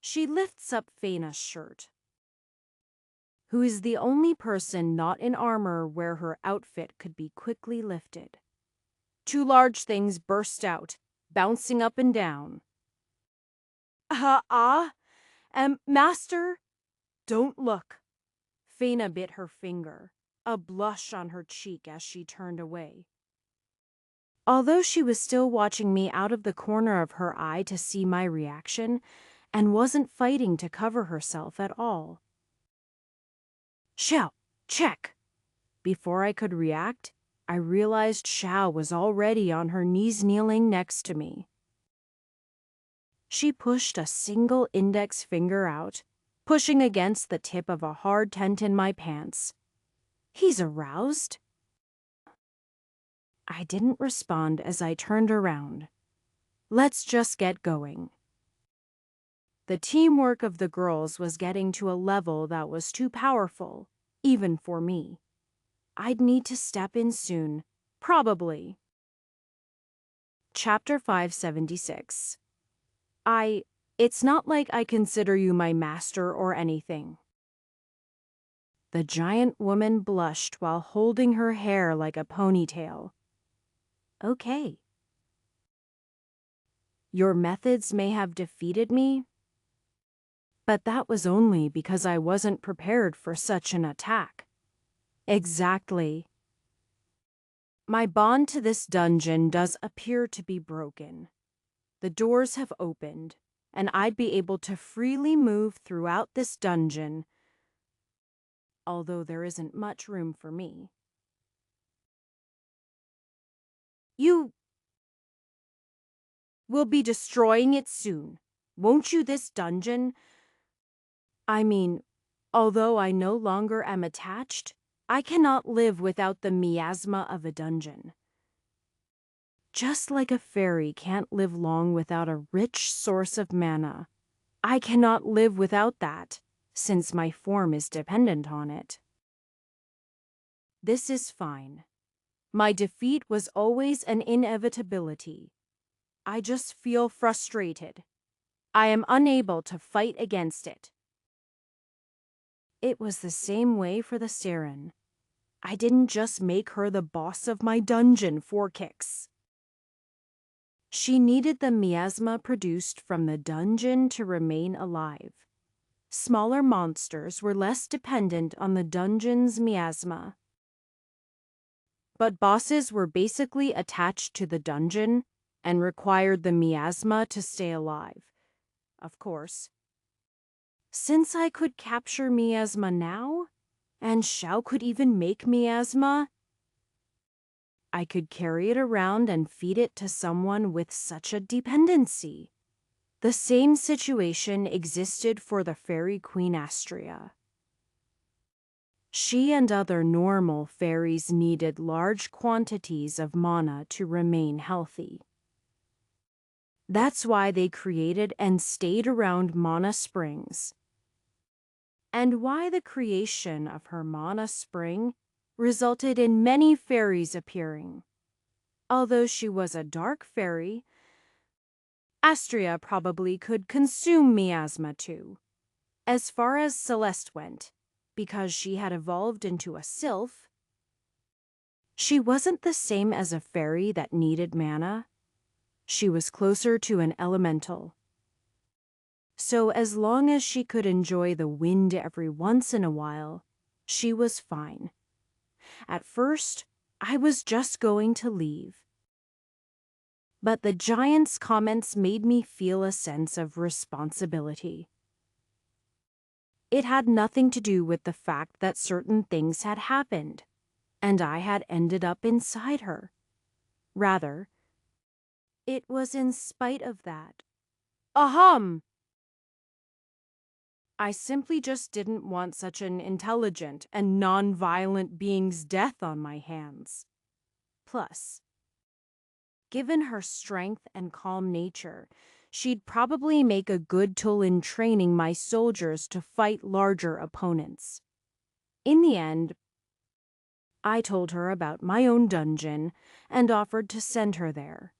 She lifts up Faina's shirt, who is the only person not in armor where her outfit could be quickly lifted. Two large things burst out, bouncing up and down. Master, don't look. Faina bit her finger, a blush on her cheek as she turned away. Although she was still watching me out of the corner of her eye to see my reaction, and wasn't fighting to cover herself at all. Shao, check! Before I could react, I realized Shao was already on her knees kneeling next to me. She pushed a single index finger out, pushing against the tip of a hard tent in my pants. He's aroused? I didn't respond as I turned around. Let's just get going. The teamwork of the girls was getting to a level that was too powerful, even for me. I'd need to step in soon, probably. Chapter 576. It's not like I consider you my master or anything. The giant woman blushed while holding her hair like a ponytail. Okay. Your methods may have defeated me, but that was only because I wasn't prepared for such an attack. Exactly. My bond to this dungeon does appear to be broken. The doors have opened, and I'd be able to freely move throughout this dungeon, although there isn't much room for me. You will be destroying it soon, won't you, this dungeon? I mean, although I no longer am attached, I cannot live without the miasma of a dungeon. Just like a fairy can't live long without a rich source of mana, I cannot live without that, since my form is dependent on it. This is fine. My defeat was always an inevitability. I just feel frustrated. I am unable to fight against it. It was the same way for the Siren. I didn't just make her the boss of my dungeon for kicks. She needed the miasma produced from the dungeon to remain alive. Smaller monsters were less dependent on the dungeon's miasma. but bosses were basically attached to the dungeon and required the miasma to stay alive. Of course, since I could capture miasma now, and Xiao could even make miasma, I could carry it around and feed it to someone with such a dependency. The same situation existed for the fairy queen Astria. She and other normal fairies needed large quantities of mana to remain healthy. That's why they created and stayed around mana springs. And why the creation of her mana spring resulted in many fairies appearing. Although she was a dark fairy, Astria probably could consume miasma too. As far as Celeste went, because she had evolved into a sylph, she wasn't the same as a fairy that needed mana. She was closer to an elemental. So as long as she could enjoy the wind every once in a while, she was fine. At first, I was just going to leave. But the giant's comments made me feel a sense of responsibility. It had nothing to do with the fact that certain things had happened, and I had ended up inside her. Rather, it was in spite of that. Ahem! I simply just didn't want such an intelligent and non-violent being's death on my hands. Plus, given her strength and calm nature, she'd probably make a good tool in training my soldiers to fight larger opponents. In the end, I told her about my own dungeon and offered to send her there.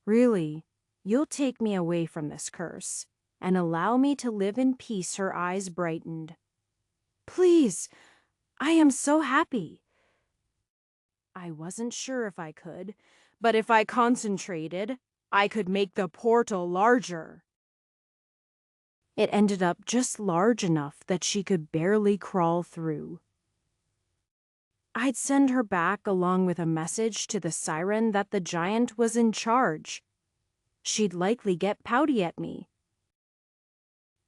Really, you'll take me away from this curse and allow me to live in peace. Her eyes brightened. Please, I am so happy. I wasn't sure if I could, but if I concentrated, I could make the portal larger. It ended up just large enough that she could barely crawl through. I'd send her back along with a message to the siren that the giant was in charge. She'd likely get pouty at me.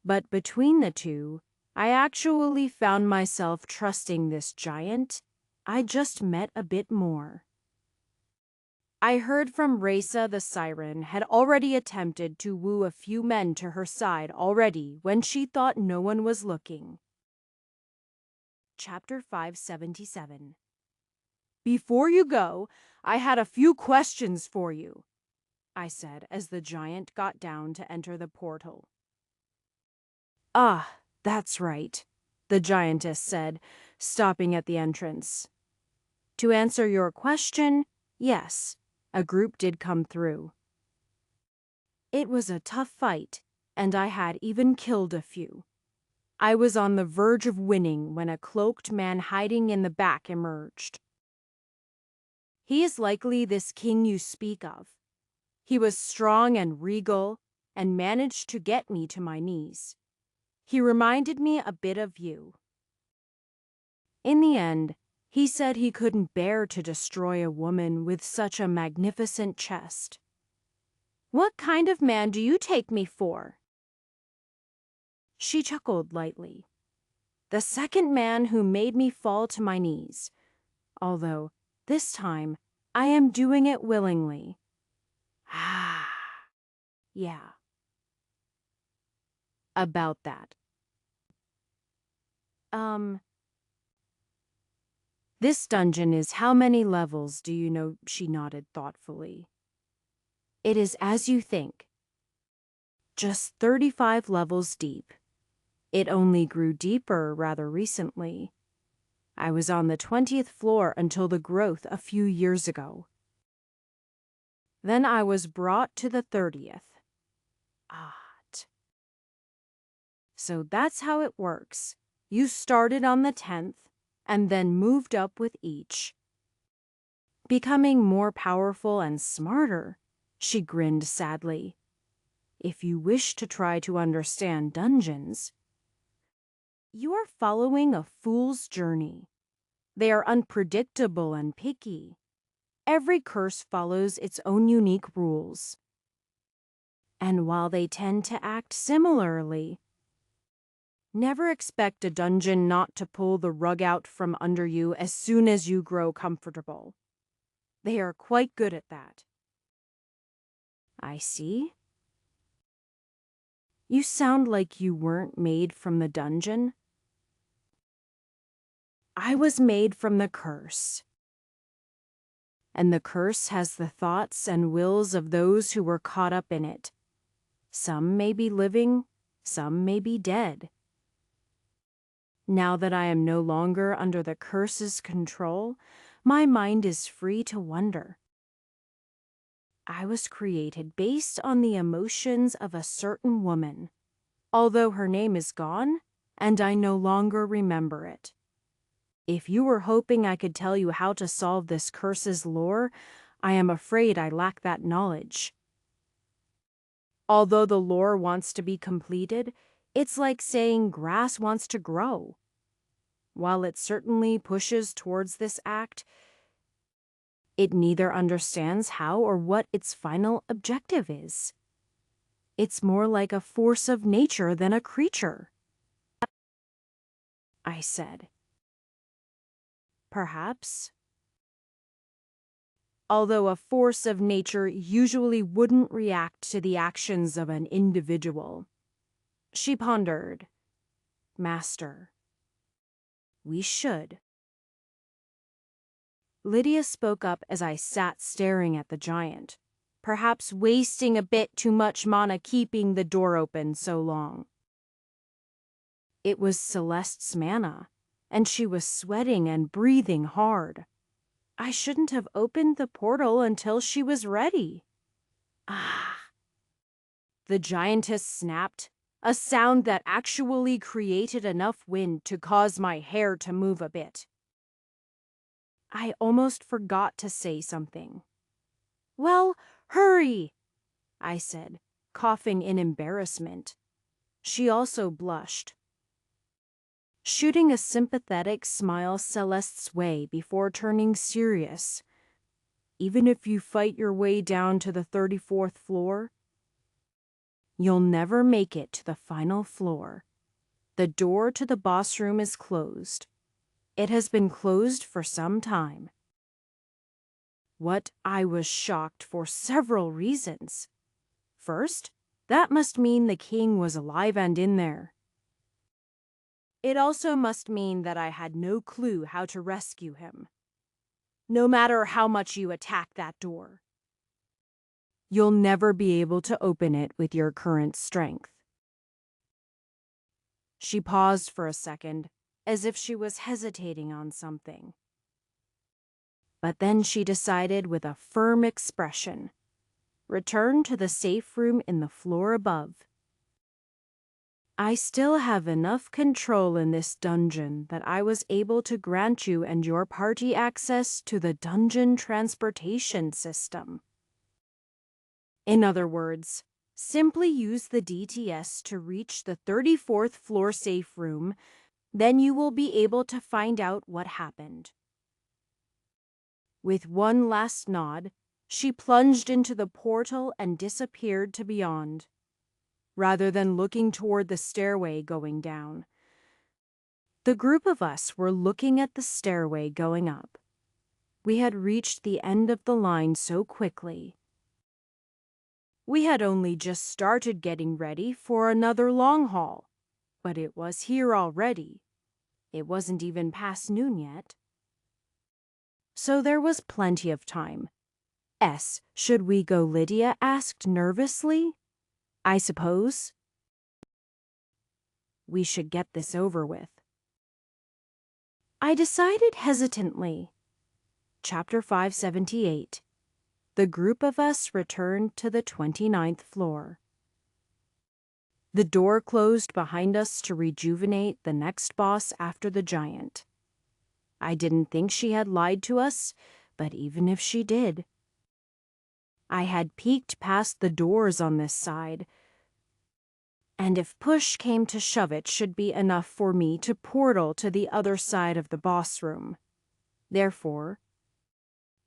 But between the two, I actually found myself trusting this giant I just met a bit more. I heard from Raisa the siren had already attempted to woo a few men to her side already when she thought no one was looking. Chapter 577. Before you go, I had a few questions for you, I said as the giant got down to enter the portal. Ah, that's right, the giantess said, stopping at the entrance. To answer your question, yes, a group did come through. It was a tough fight, and I had even killed a few. I was on the verge of winning when a cloaked man hiding in the back emerged. He is likely this king you speak of. He was strong and regal, and managed to get me to my knees. He reminded me a bit of you. In the end, he said he couldn't bear to destroy a woman with such a magnificent chest. What kind of man do you take me for? She chuckled lightly. The second man who made me fall to my knees, although this time I am doing it willingly. Ah, yeah. About that. This dungeon is how many levels do you know? She nodded thoughtfully. It is as you think. Just 35 levels deep. It only grew deeper rather recently. I was on the 20th floor until the growth a few years ago. Then I was brought to the 30th. So that's how it works. You started on the 10th and then moved up with each. Becoming more powerful and smarter, she grinned sadly. If you wish to try to understand dungeons, you are following a fool's journey. They are unpredictable and picky. Every curse follows its own unique rules. And while they tend to act similarly, never expect a dungeon not to pull the rug out from under you as soon as you grow comfortable. They are quite good at that. I see. You sound like you weren't made from the dungeon. I was made from the curse. And the curse has the thoughts and wills of those who were caught up in it. Some may be living, some may be dead. Now that I am no longer under the curse's control, my mind is free to wonder. I was created based on the emotions of a certain woman, although her name is gone, and I no longer remember it. If you were hoping I could tell you how to solve this curse's lore, I am afraid I lack that knowledge. Although the lore wants to be completed, it's like saying grass wants to grow. While it certainly pushes towards this act, it neither understands how or what its final objective is. It's more like a force of nature than a creature. I said. Perhaps. Although a force of nature usually wouldn't react to the actions of an individual. She pondered. Master. We should. Lydia spoke up as I sat staring at the giant, perhaps wasting a bit too much mana keeping the door open so long. It was Celeste's mana, and she was sweating and breathing hard. I shouldn't have opened the portal until she was ready. Ah! The giantess snapped, a sound that actually created enough wind to cause my hair to move a bit. I almost forgot to say something. Well, hurry, I said, coughing in embarrassment. She also blushed, shooting a sympathetic smile Celeste's way before turning serious. Even if you fight your way down to the 34th floor, you'll never make it to the final floor. The door to the boss room is closed. It has been closed for some time. What I was shocked for several reasons. First, that must mean the king was alive and in there. It also must mean that I had no clue how to rescue him. No matter how much you attack that door, you'll never be able to open it with your current strength. She paused for a second, as if she was hesitating on something. But then she decided with a firm expression, return to the safe room in the floor above. I still have enough control in this dungeon that I was able to grant you and your party access to the dungeon transportation system. In other words, simply use the DTS to reach the 34th floor safe room, then you will be able to find out what happened. With one last nod, she plunged into the portal and disappeared to beyond, rather than looking toward the stairway going down. The group of us were looking at the stairway going up. We had reached the end of the line so quickly. We had only just started getting ready for another long haul, but it was here already. It wasn't even past noon yet. So there was plenty of time. Should we go? Lydia asked nervously. I suppose. We should get this over with. I decided hesitantly. Chapter 578. The group of us returned to the 29th floor. The door closed behind us to rejuvenate the next boss after the giant. I didn't think she had lied to us, but even if she did, I had peeked past the doors on this side, and if push came to shove it should be enough for me to portal to the other side of the boss room. Therefore,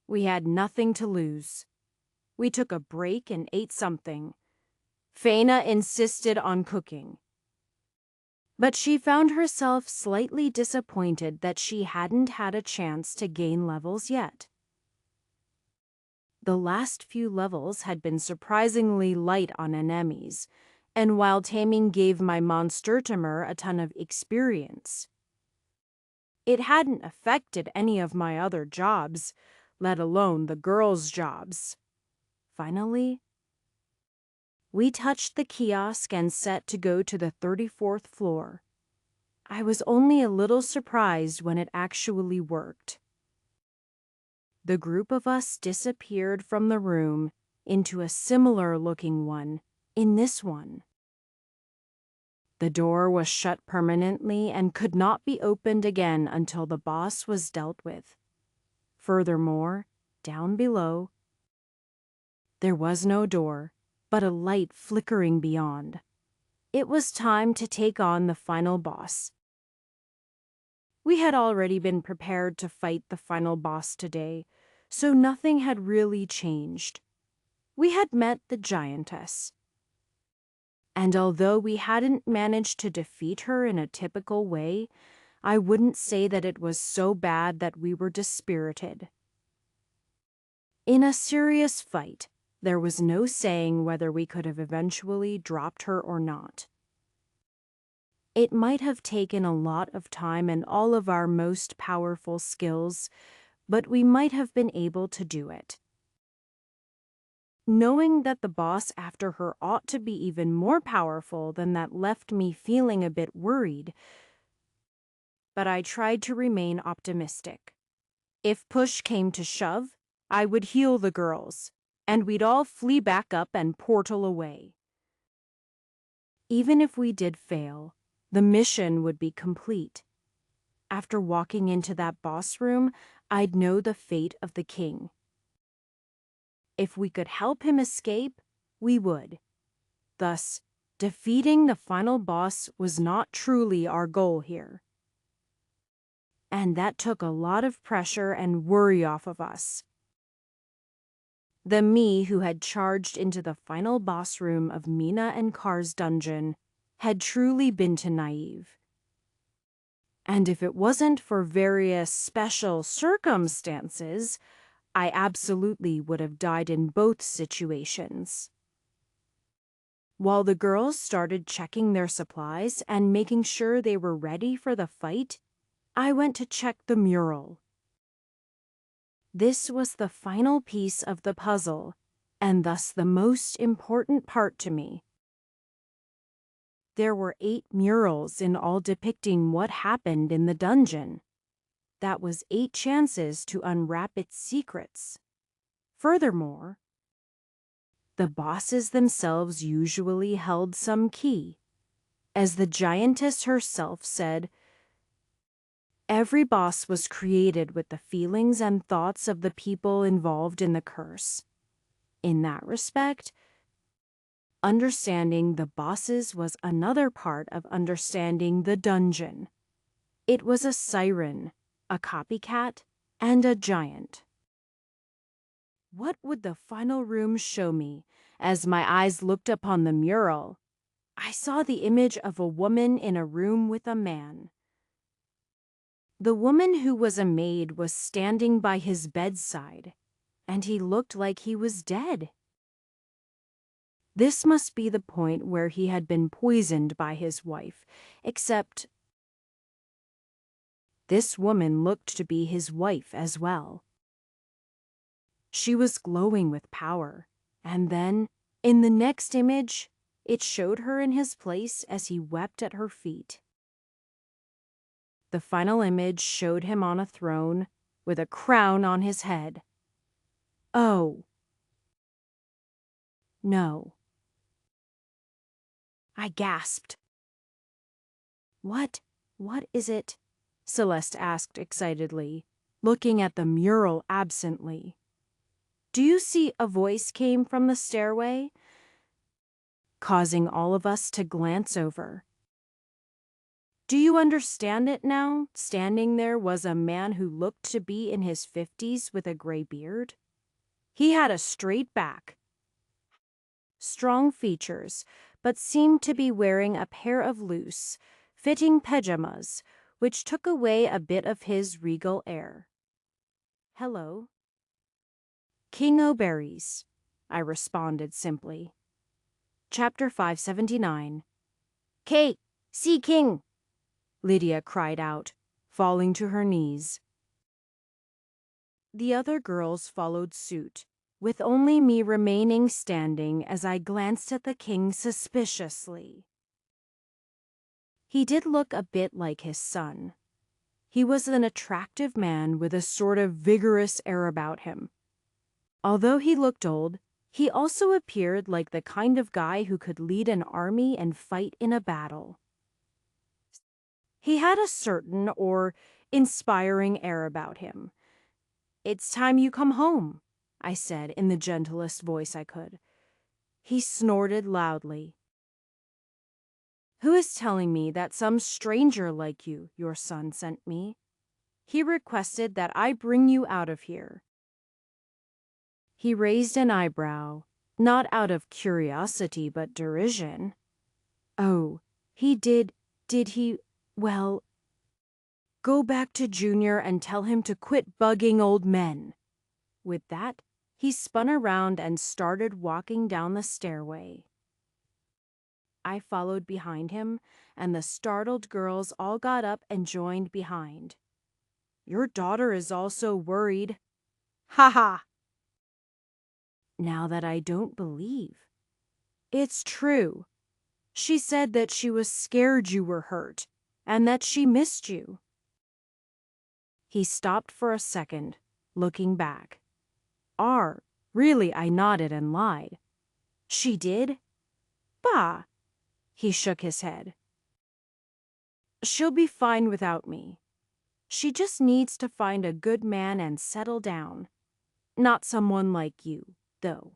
we had nothing to lose. We took a break and ate something. Faina insisted on cooking, but she found herself slightly disappointed that she hadn't had a chance to gain levels yet. The last few levels had been surprisingly light on enemies, and while taming gave my monstertimer a ton of experience, it hadn't affected any of my other jobs, let alone the girls' jobs. Finally, we touched the kiosk and set to go to the 34th floor. I was only a little surprised when it actually worked. The group of us disappeared from the room into a similar-looking one in this one. The door was shut permanently and could not be opened again until the boss was dealt with. Furthermore, down below, there was no door, but a light flickering beyond. It was time to take on the final boss. We had already been prepared to fight the final boss today, so nothing had really changed. We had met the giantess. And although we hadn't managed to defeat her in a typical way, I wouldn't say that it was so bad that we were dispirited. In a serious fight, there was no saying whether we could have eventually dropped her or not. It might have taken a lot of time and all of our most powerful skills, but we might have been able to do it. Knowing that the boss after her ought to be even more powerful than that left me feeling a bit worried, but I tried to remain optimistic. If push came to shove, I would heal the girls, and we'd all flee back up and portal away. Even if we did fail, the mission would be complete. After walking into that boss room, I'd know the fate of the king. If we could help him escape, we would. Thus, defeating the final boss was not truly our goal here. And that took a lot of pressure and worry off of us. The me who had charged into the final boss room of Mina and Kar's dungeon had truly been too naive. And if it wasn't for various special circumstances, I absolutely would have died in both situations. While the girls started checking their supplies and making sure they were ready for the fight, I went to check the mural. This was the final piece of the puzzle, and thus the most important part to me. There were 8 murals in all depicting what happened in the dungeon. That was 8 chances to unwrap its secrets. Furthermore, the bosses themselves usually held some key. As the giantess herself said, every boss was created with the feelings and thoughts of the people involved in the curse. In that respect, understanding the bosses was another part of understanding the dungeon. It was a siren, a copycat, and a giant. What would the final room show me? As my eyes looked upon the mural, I saw the image of a woman in a room with a man. The woman who was a maid was standing by his bedside, and he looked like he was dead. This must be the point where he had been poisoned by his wife, except this woman looked to be his wife as well. She was glowing with power, and then, in the next image, it showed her in his place as he wept at her feet. The final image showed him on a throne with a crown on his head. Oh. No. I gasped. What is it? Celeste asked excitedly, looking at the mural absently. Do you see a voice came from the stairway? Causing all of us to glance over. Do you understand it now? Standing there was a man who looked to be in his 50s with a gray beard. He had a straight back, strong features, but seemed to be wearing a pair of loose, fitting pajamas, which took away a bit of his regal air. "Hello." "King O'Berries," I responded simply. Chapter 579. "Kate, see King!" Lydia cried out, falling to her knees. The other girls followed suit, with only me remaining standing as I glanced at the king suspiciously. He did look a bit like his son. He was an attractive man with a sort of vigorous air about him. Although he looked old, he also appeared like the kind of guy who could lead an army and fight in a battle. He had a certain or inspiring air about him. "It's time you come home," I said in the gentlest voice I could. He snorted loudly. "Who is telling me that some stranger like you, your son, sent me? He requested that I bring you out of here." He raised an eyebrow, not out of curiosity but derision. "Oh, he did he? Well, go back to Junior and tell him to quit bugging old men." With that, he spun around and started walking down the stairway. I followed behind him, and the startled girls all got up and joined behind. "Your daughter is also worried." "Ha ha!" Now that I don't believe. It's true. She said that she was scared you were hurt, and that she missed you. He stopped for a second, looking back. Really, I nodded and lied. "She did?" "Bah!" He shook his head. "She'll be fine without me. She just needs to find a good man and settle down. Not someone like you, though."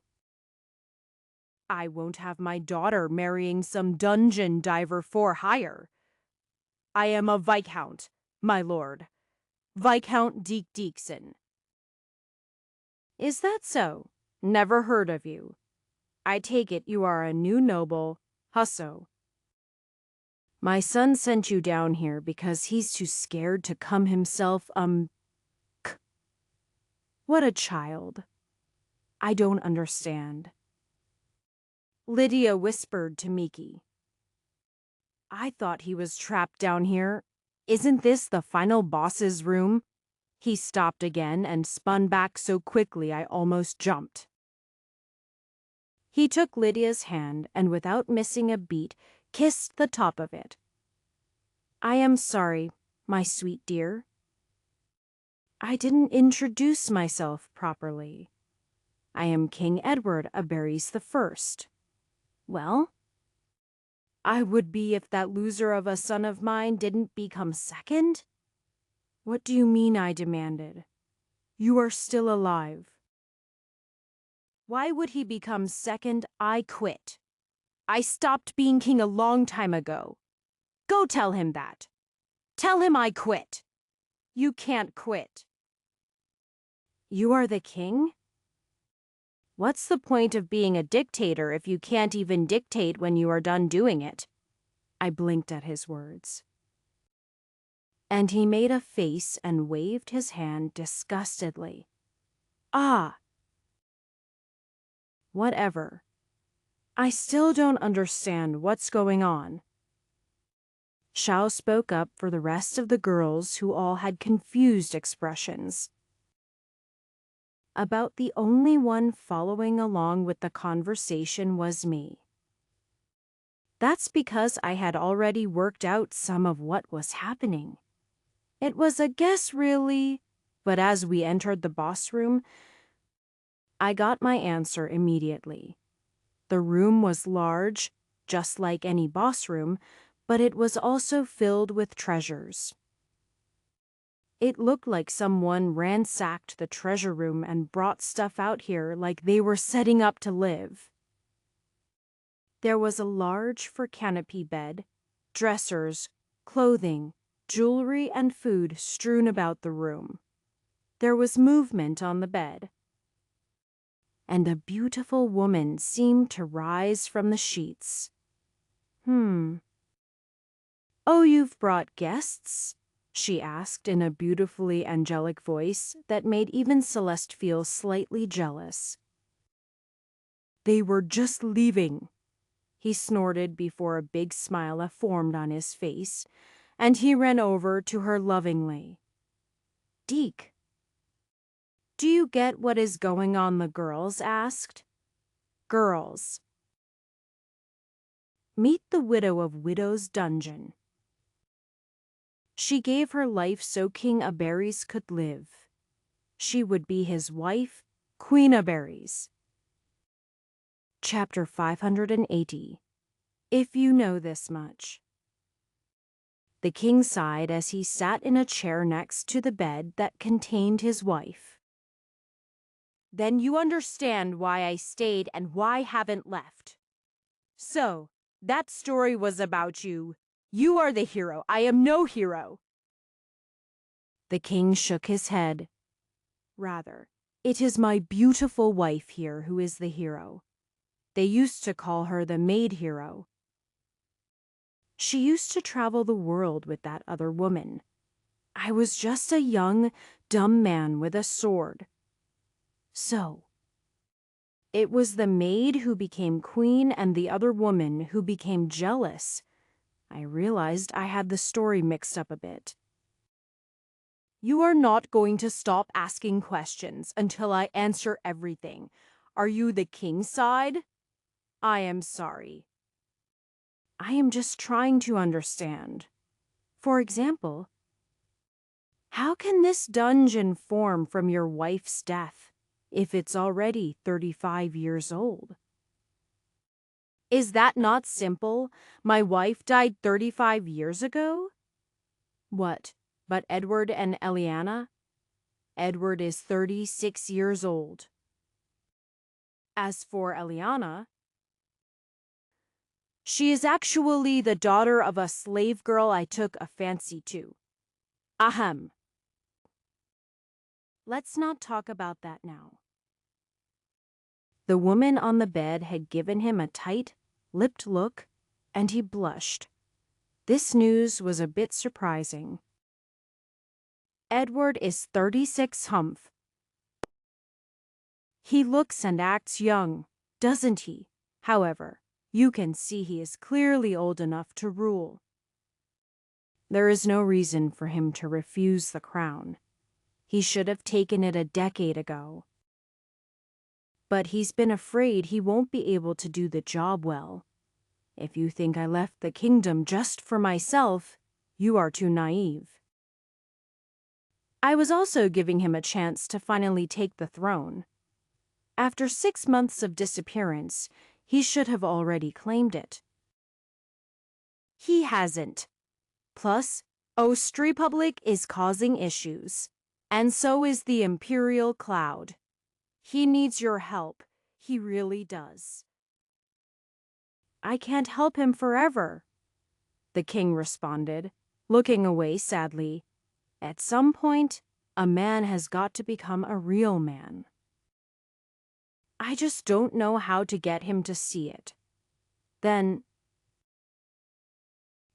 "I won't have my daughter marrying some dungeon diver for hire. I am a Viscount, my lord. Viscount Deekson." "Is that so? Never heard of you. I take it you are a new noble, husso. My son sent you down here because he's too scared to come himself, What a child. I don't understand." Lydia whispered to Miki. "I thought he was trapped down here. Isn't this the final boss's room?" He stopped again and spun back so quickly I almost jumped. He took Lydia's hand and without missing a beat, kissed the top of it. "I am sorry, my sweet dear. I didn't introduce myself properly. I am King Edward Aberries the First. Well, I would be if that loser of a son of mine didn't become second." "What do you mean?" I demanded. "You are still alive." "Why would he become second? I quit. I stopped being king a long time ago. Go tell him that. Tell him I quit." "You can't quit." "You are the king? What's the point of being a dictator if you can't even dictate when you are done doing it?" I blinked at his words. And he made a face and waved his hand disgustedly. "Ah! Whatever. I still don't understand what's going on." Xiao spoke up for the rest of the girls who all had confused expressions. About the only one following along with the conversation was me. That's because I had already worked out some of what was happening. It was a guess, really, but as we entered the boss room, I got my answer immediately. The room was large, just like any boss room, but it was also filled with treasures. It looked like someone ransacked the treasure room and brought stuff out here like they were setting up to live. There was a large fur canopy bed, dressers, clothing, jewelry, and food strewn about the room. There was movement on the bed, and a beautiful woman seemed to rise from the sheets. Oh, you've brought guests? She asked in a beautifully angelic voice that made even Celeste feel slightly jealous. They were just leaving, he snorted before a big smile formed on his face, and he ran over to her lovingly. Deke, do you get what is going on? The girls asked. Girls. Meet the widow of Widow's Dungeon. She gave her life so King Aberys could live. She would be his wife, Queen Aberys. Chapter 580. If you know this much. The king sighed as he sat in a chair next to the bed that contained his wife. Then you understand why I stayed and why I haven't left. So, that story was about you. You are the hero. I am no hero. The king shook his head. Rather, it is my beautiful wife here who is the hero. They used to call her the maid hero. She used to travel the world with that other woman. I was just a young, dumb man with a sword. So, it was the maid who became queen and the other woman who became jealous. I realized I had the story mixed up a bit. You are not going to stop asking questions until I answer everything. Are you the king's side? I am sorry. I am just trying to understand. For example, how can this dungeon form from your wife's death if it's already 35 years old? Is that not simple? My wife died 35 years ago? What, but Edward and Eliana? Edward is 36 years old. As for Eliana, she is actually the daughter of a slave girl I took a fancy to. Ahem. Let's not talk about that now. The woman on the bed had given him a tight-lipped look, and he blushed. This news was a bit surprising. Edward is 36 humph. He looks and acts young, doesn't he? However, you can see he is clearly old enough to rule. There is no reason for him to refuse the crown. He should have taken it a decade ago. But he's been afraid he won't be able to do the job well. If you think I left the kingdom just for myself, you are too naive. I was also giving him a chance to finally take the throne. After 6 months of disappearance, he should have already claimed it. He hasn't. Plus, Ostrepublic is causing issues, and so is the Imperial Cloud. He needs your help. He really does. I can't help him forever, the king responded, looking away sadly. At some point, a man has got to become a real man. I just don't know how to get him to see it. Then,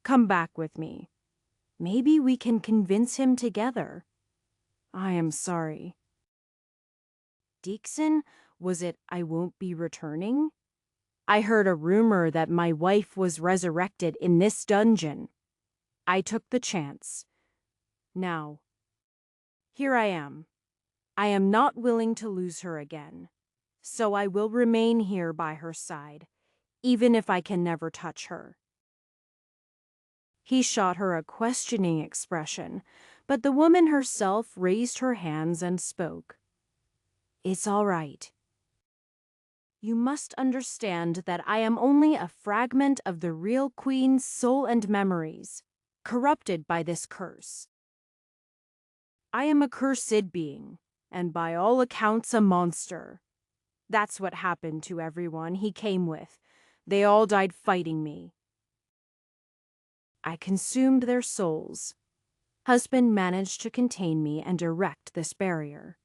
come back with me. Maybe we can convince him together. I am sorry. Dixon, was it I won't be returning? I heard a rumor that my wife was resurrected in this dungeon. I took the chance. Now, here I am. I am not willing to lose her again, so I will remain here by her side, even if I can never touch her. He shot her a questioning expression, but the woman herself raised her hands and spoke. It's all right. You must understand that I am only a fragment of the real queen's soul and memories, corrupted by this curse. I am a cursed being, and by all accounts a monster. That's what happened to everyone he came with. They all died fighting me. I consumed their souls. Husband managed to contain me and erect this barrier.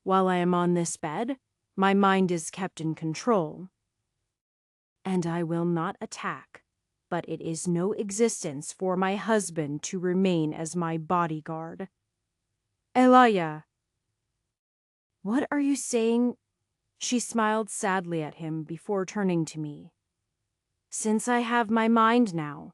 While I am on this bed, my mind is kept in control. And I will not attack, but it is no existence for my husband to remain as my bodyguard. Elia! What are you saying? She smiled sadly at him before turning to me. Since I have my mind now,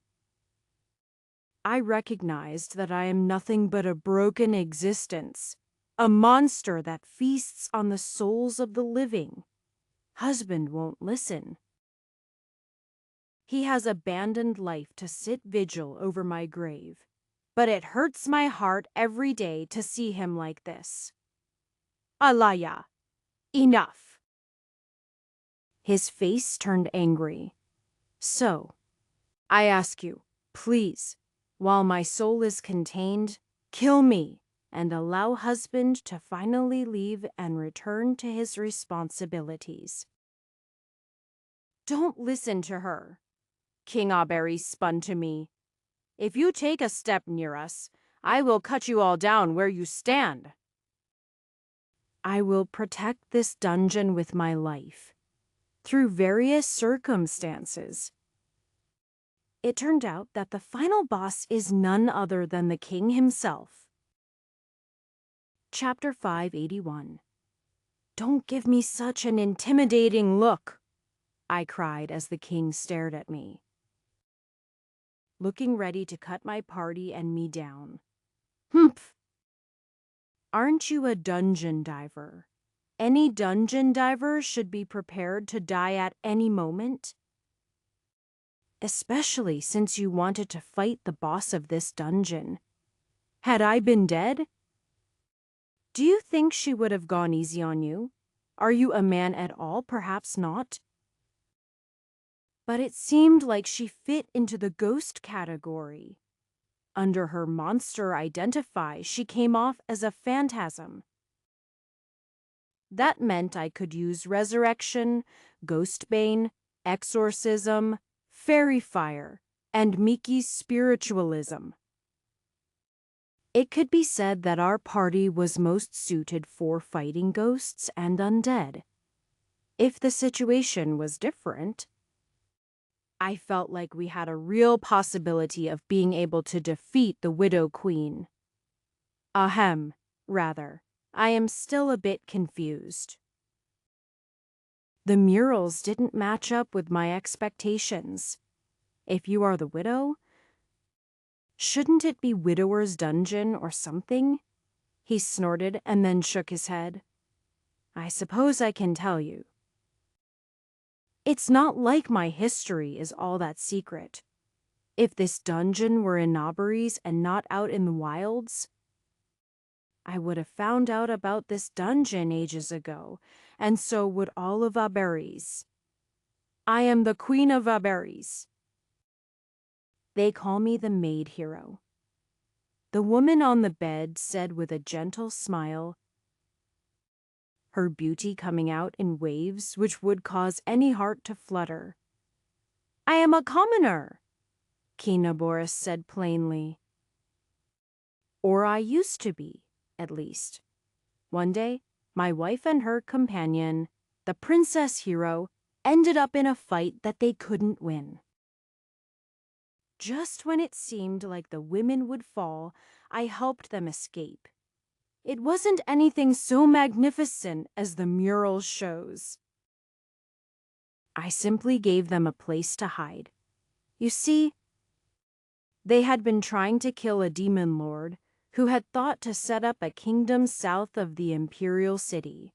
I recognized that I am nothing but a broken existence, a monster that feasts on the souls of the living. Husband won't listen. He has abandoned life to sit vigil over my grave, but it hurts my heart every day to see him like this. Alaya, enough. His face turned angry. So, I ask you, please, while my soul is contained, kill me and allow husband to finally leave and return to his responsibilities. Don't listen to her. King Auberry spun to me. If you take a step near us, I will cut you all down where you stand. I will protect this dungeon with my life, through various circumstances. It turned out that the final boss is none other than the king himself. Chapter 581. Don't give me such an intimidating look, I cried as the king stared at me, looking ready to cut my party and me down. Humph! Aren't you a dungeon diver? Any dungeon diver should be prepared to die at any moment, especially since you wanted to fight the boss of this dungeon. Had I been dead? Do you think she would have gone easy on you? Are you a man at all? Perhaps not. But it seemed like she fit into the ghost category. Under her monster identify, she came off as a phantasm. That meant I could use resurrection, ghostbane, exorcism, fairy fire, and Miki's spiritualism. It could be said that our party was most suited for fighting ghosts and undead. If the situation was different, I felt like we had a real possibility of being able to defeat the Widow Queen. Ahem, rather. I am still a bit confused. The murals didn't match up with my expectations. If you are the widow, shouldn't it be Widower's Dungeon or something? He snorted and then shook his head. I suppose I can tell you. It's not like my history is all that secret. If this dungeon were in Auberry's and not out in the wilds, I would have found out about this dungeon ages ago, and so would all of Auberry's. I am the Queen of Auberry's. They call me the maid hero. The woman on the bed said with a gentle smile, her beauty coming out in waves which would cause any heart to flutter. I am a commoner, Kina Boris said plainly. Or I used to be, at least. One day, my wife and her companion, the princess hero, ended up in a fight that they couldn't win. Just when it seemed like the women would fall, I helped them escape. It wasn't anything so magnificent as the mural shows. I simply gave them a place to hide. You see, they had been trying to kill a demon lord who had thought to set up a kingdom south of the imperial city.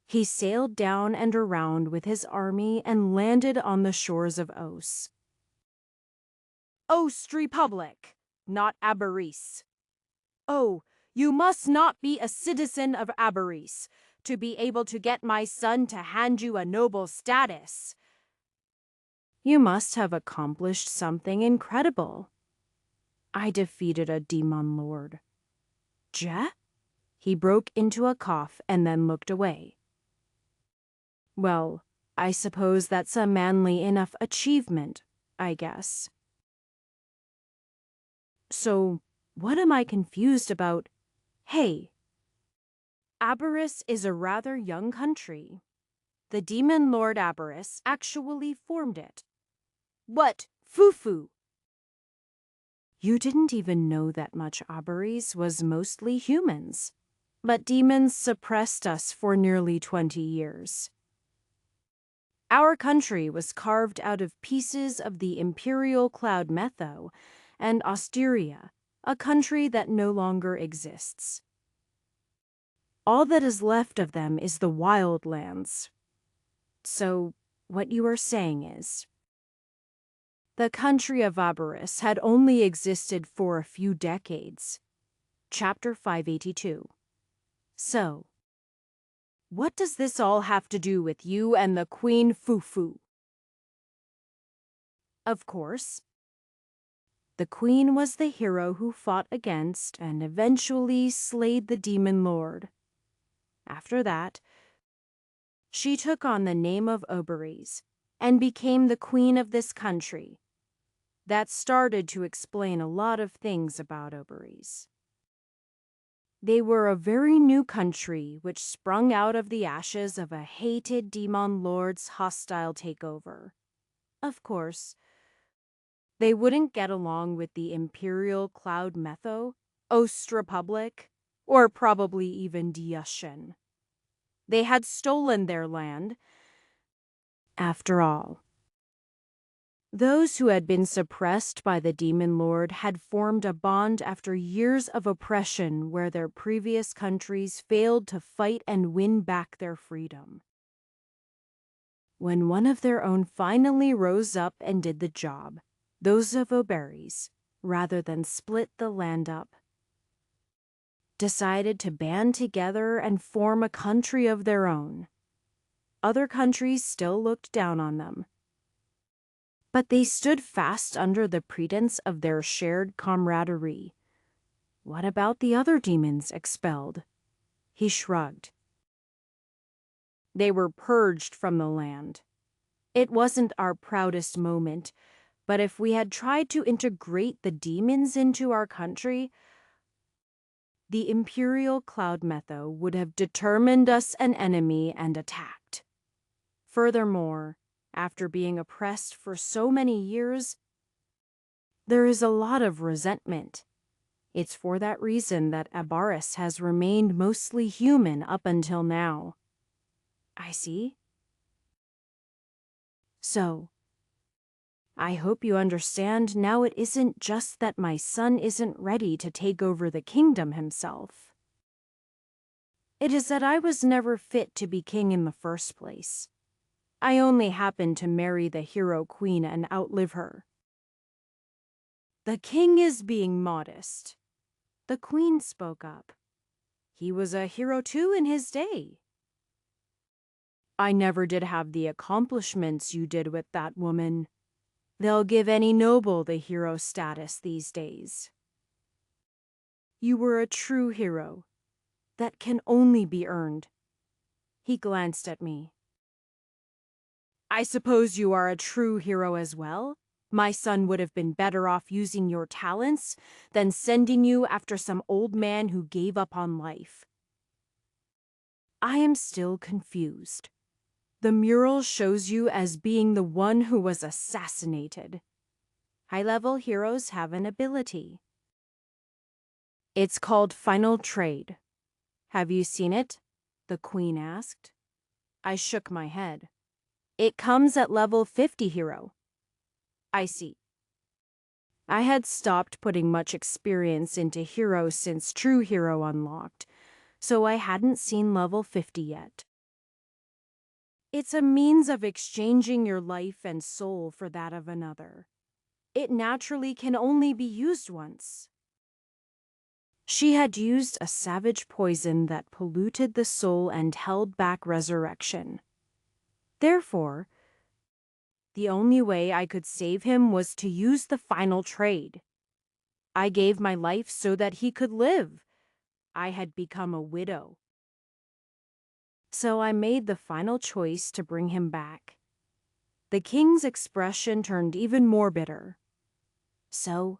He sailed down and around with his army and landed on the shores of Os. Ost Republic, not Aberys. Oh, you must not be a citizen of Aberys to be able to get my son to hand you a noble status. You must have accomplished something incredible. I defeated a demon lord. Ja? He broke into a cough and then looked away. Well, I suppose that's a manly enough achievement, I guess. So, what am I confused about? Hey, Abaris is a rather young country. The demon lord Abaris actually formed it. What? Foo-foo! You didn't even know that much. Abaris was mostly humans. But demons suppressed us for nearly 20 years. Our country was carved out of pieces of the imperial cloud Metho and Osteria, a country that no longer exists. All that is left of them is the wildlands. So, what you are saying is, the country of Abaris had only existed for a few decades. Chapter 582. So, what does this all have to do with you and the Queen Foo-foo? Of course, the Queen was the hero who fought against and eventually slayed the demon lord. After that, she took on the name of Oberes and became the queen of this country. That started to explain a lot of things about Oberes. They were a very new country which sprung out of the ashes of a hated demon lord's hostile takeover. Of course, they wouldn't get along with the Imperial Cloud Metho, Ost Republic, or probably even Diushin. They had stolen their land. After all, those who had been suppressed by the Demon Lord had formed a bond after years of oppression where their previous countries failed to fight and win back their freedom. When one of their own finally rose up and did the job, those of Oberes, rather than split the land up, decided to band together and form a country of their own. Other countries still looked down on them, but they stood fast under the pretense of their shared camaraderie. What about the other demons expelled? He shrugged. They were purged from the land. It wasn't our proudest moment, but if we had tried to integrate the demons into our country, the Imperial Cloud Metho would have determined us an enemy and attacked. Furthermore, after being oppressed for so many years, there is a lot of resentment. It's for that reason that Abaris has remained mostly human up until now. I see. So, I hope you understand now it isn't just that my son isn't ready to take over the kingdom himself. It is that I was never fit to be king in the first place. I only happened to marry the hero queen and outlive her. The king is being modest. The queen spoke up. He was a hero too in his day. I never did have the accomplishments you did with that woman. They'll give any noble the hero status these days. You were a true hero. That can only be earned. He glanced at me. I suppose you are a true hero as well? My son would have been better off using your talents than sending you after some old man who gave up on life. I am still confused. The mural shows you as being the one who was assassinated. High-level heroes have an ability. It's called Final Trade. Have you seen it? The queen asked. I shook my head. It comes at level 50 hero. I see. I had stopped putting much experience into Hero since True Hero unlocked, so I hadn't seen level 50 yet. It's a means of exchanging your life and soul for that of another. It naturally can only be used once. She had used a savage poison that polluted the soul and held back resurrection. Therefore, the only way I could save him was to use the final trade. I gave my life so that he could live. I had become a widow. So I made the final choice to bring him back. The king's expression turned even more bitter. So,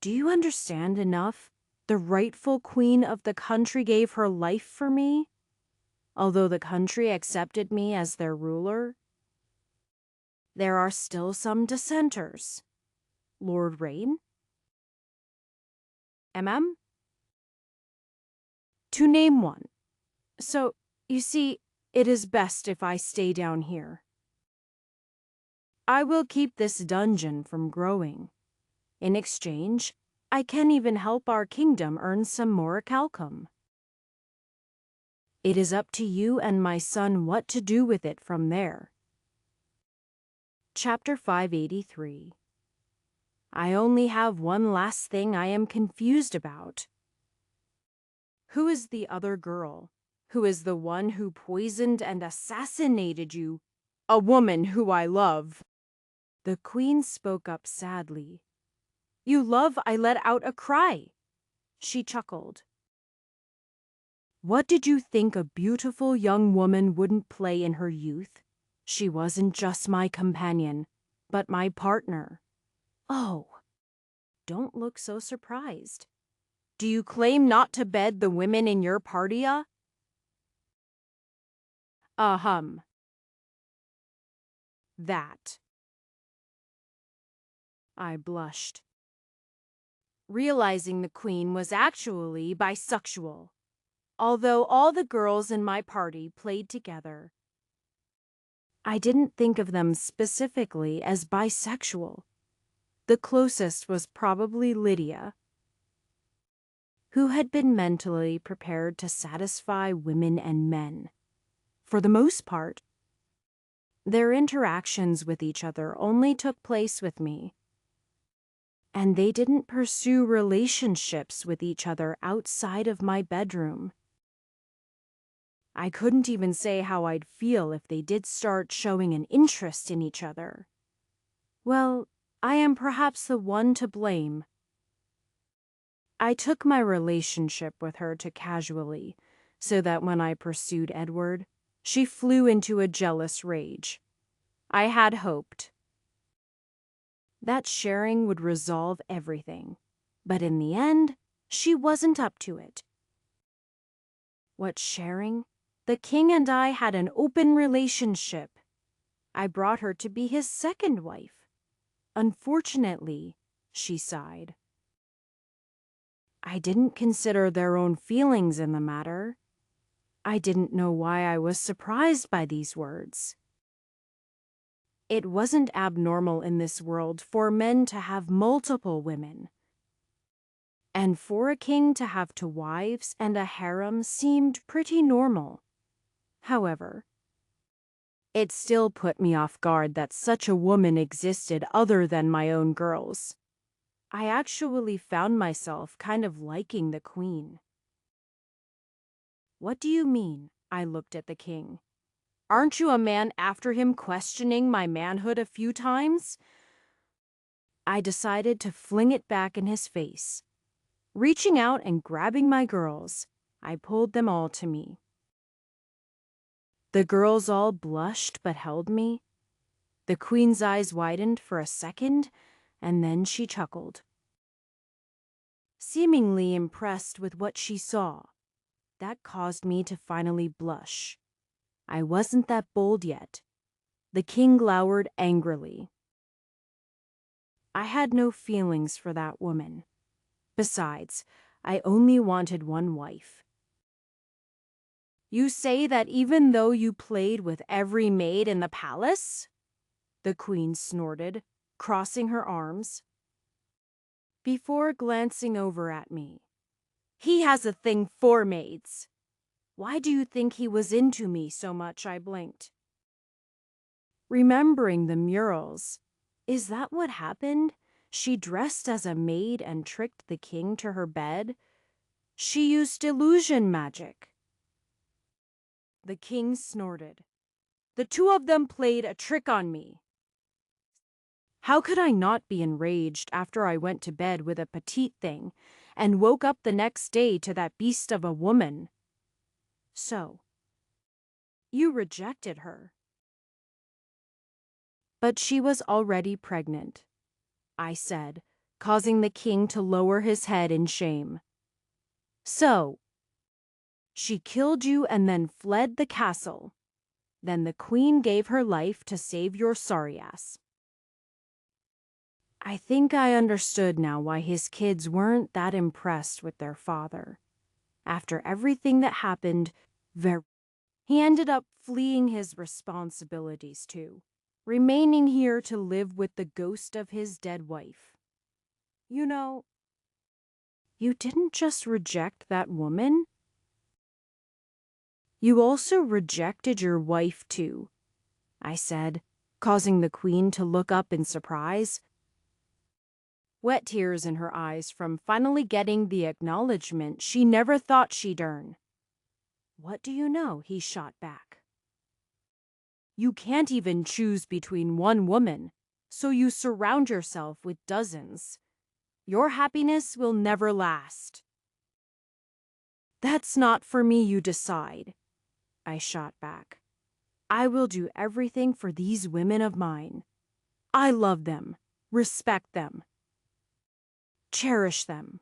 Do you understand enough? The rightful queen of the country gave her life for me, although the country accepted me as their ruler. There are still some dissenters. Lord Rain? MM? To name one. So, you see, it is best if I stay down here. I will keep this dungeon from growing. In exchange, I can even help our kingdom earn some more calcum. It is up to you and my son what to do with it from there. Chapter 583. I only have one last thing I am confused about. Who is the other girl? Who is the one who poisoned and assassinated you? A woman who I love. The queen spoke up sadly. You love? I let out a cry. She chuckled. What did you think a beautiful young woman wouldn't play in her youth? She wasn't just my companion, but my partner. Oh, don't look so surprised. Do you claim not to bed the women in your party? That. I blushed, realizing the queen was actually bisexual. Although all the girls in my party played together, I didn't think of them specifically as bisexual. The closest was probably Lydia, who had been mentally prepared to satisfy women and men. For the most part, their interactions with each other only took place with me, and they didn't pursue relationships with each other outside of my bedroom. I couldn't even say how I'd feel if they did start showing an interest in each other. Well, I am perhaps the one to blame. I took my relationship with her too casually, so that when I pursued Edward, she flew into a jealous rage. I had hoped that sharing would resolve everything, but in the end, she wasn't up to it. What sharing? The king and I had an open relationship. I brought her to be his second wife. Unfortunately, she sighed, I didn't consider their own feelings in the matter. I didn't know why I was surprised by these words. It wasn't abnormal in this world for men to have multiple women, and for a king to have two wives and a harem seemed pretty normal. However, it still put me off guard that such a woman existed other than my own girls. I actually found myself kind of liking the queen. What do you mean? I looked at the king. Aren't you a man after him questioning my manhood a few times? I decided to fling it back in his face. Reaching out and grabbing my girls, I pulled them all to me. The girls all blushed but held me. The queen's eyes widened for a second, and then she chuckled, seemingly impressed with what she saw. That caused me to finally blush. I wasn't that bold yet. The king glowered angrily. I had no feelings for that woman. Besides, I only wanted one wife. You say that even though you played with every maid in the palace? The queen snorted, crossing her arms, before glancing over at me. He has a thing for maids. Why do you think he was into me so much? I blinked. Remembering the murals, is that what happened? She dressed as a maid and tricked the king to her bed? She used illusion magic. The king snorted. The two of them played a trick on me. How could I not be enraged after I went to bed with a petite thing and woke up the next day to that beast of a woman? So, you rejected her. But she was already pregnant, I said, causing the king to lower his head in shame. So, she killed you and then fled the castle. Then the queen gave her life to save your sorry ass. I think I understood now why his kids weren't that impressed with their father. After everything that happened, he ended up fleeing his responsibilities too, remaining here to live with the ghost of his dead wife. You know, you didn't just reject that woman. You also rejected your wife too, I said, causing the queen to look up in surprise. Wet tears in her eyes from finally getting the acknowledgement she never thought she'd earn. What do you know? He shot back. You can't even choose between one woman, so you surround yourself with dozens. Your happiness will never last. That's not for me, you decide, I shot back. I will do everything for these women of mine. I love them, respect them, cherish them.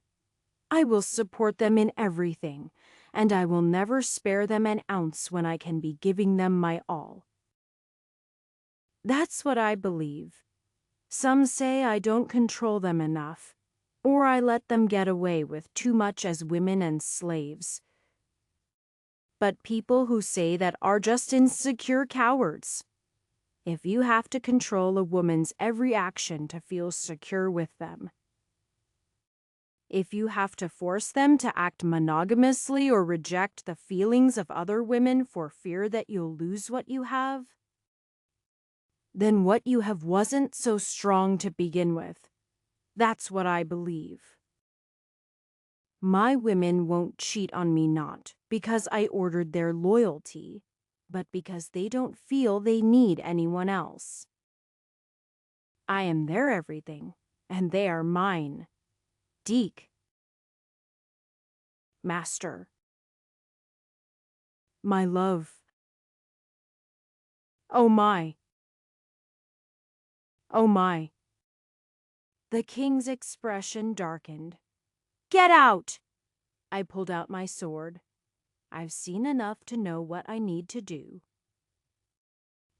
I will support them in everything, and I will never spare them an ounce when I can be giving them my all. That's what I believe. Some say I don't control them enough, or I let them get away with too much as women and slaves. But people who say that are just insecure cowards. If you have to control a woman's every action to feel secure with them, if you have to force them to act monogamously or reject the feelings of other women for fear that you'll lose what you have, then what you have wasn't so strong to begin with. That's what I believe. My women won't cheat on me not because I ordered their loyalty, but because they don't feel they need anyone else. I am their everything, and they are mine. Deke. Master. My love. Oh my. Oh my. The king's expression darkened. Get out! I pulled out my sword. I've seen enough to know what I need to do.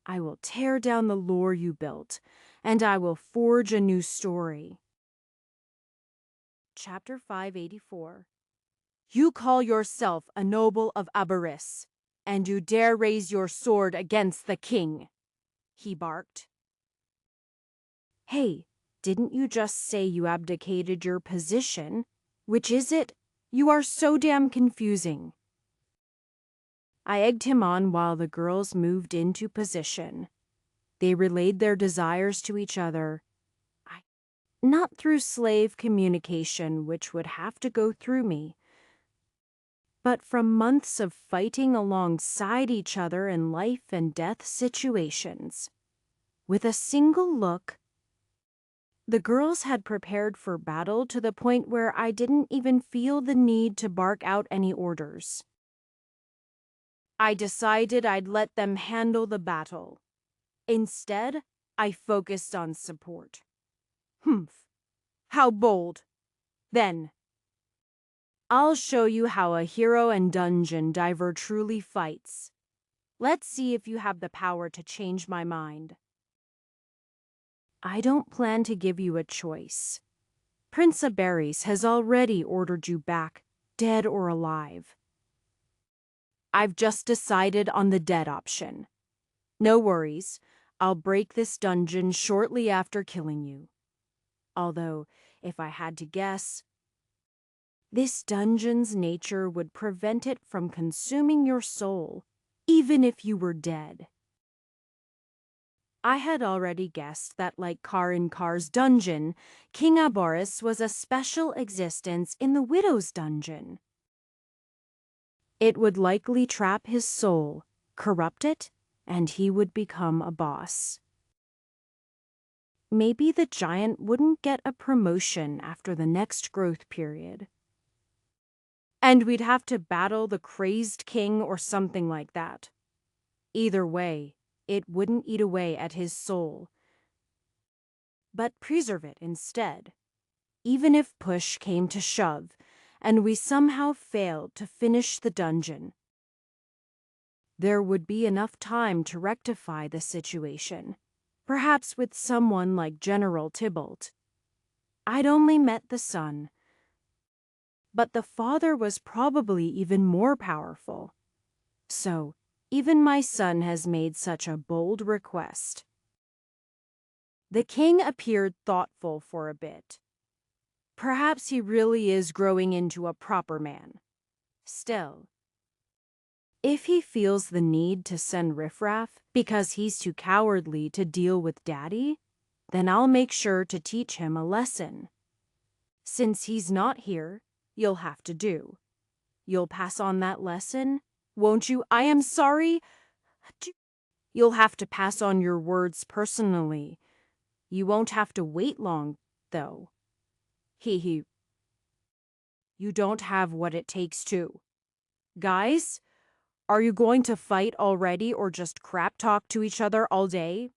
I will tear down the lore you built, and I will forge a new story. Chapter 584. You call yourself a noble of Abaris, and you dare raise your sword against the king, he barked. Hey, didn't you just say you abdicated your position? Which is it? You are so damn confusing. I egged him on while the girls moved into position. They relayed their desires to each other. Not through slave communication, which would have to go through me, but from months of fighting alongside each other in life and death situations. With a single look, the girls had prepared for battle to the point where I didn't even feel the need to bark out any orders. I decided I'd let them handle the battle. Instead, I focused on support. Humph. How bold. Then, I'll show you how a hero and dungeon diver truly fights. Let's see if you have the power to change my mind. I don't plan to give you a choice. Prince Abaris has already ordered you back, dead or alive. I've just decided on the dead option. No worries, I'll break this dungeon shortly after killing you. Although, if I had to guess, this dungeon's nature would prevent it from consuming your soul, even if you were dead. I had already guessed that, like Karin Kar's dungeon, King Abaris was a special existence in the Widow's dungeon. It would likely trap his soul, corrupt it, and he would become a boss. Maybe the giant wouldn't get a promotion after the next growth period. And we'd have to battle the crazed king or something like that. Either way, it wouldn't eat away at his soul, but preserve it instead. even if push came to shove, and we somehow failed to finish the dungeon. There would be enough time to rectify the situation, perhaps with someone like General Tybalt. I'd only met the son, but the father was probably even more powerful. So, even my son has made such a bold request. The king appeared thoughtful for a bit. Perhaps he really is growing into a proper man. Still, if he feels the need to send riffraff because he's too cowardly to deal with Daddy, then I'll make sure to teach him a lesson. Since he's not here, you'll have to do. You'll pass on that lesson, won't you? I am sorry. You'll have to pass on your words personally. You won't have to wait long, though. Hee. You don't have what it takes to. Guys, are you going to fight already or just crap talk to each other all day?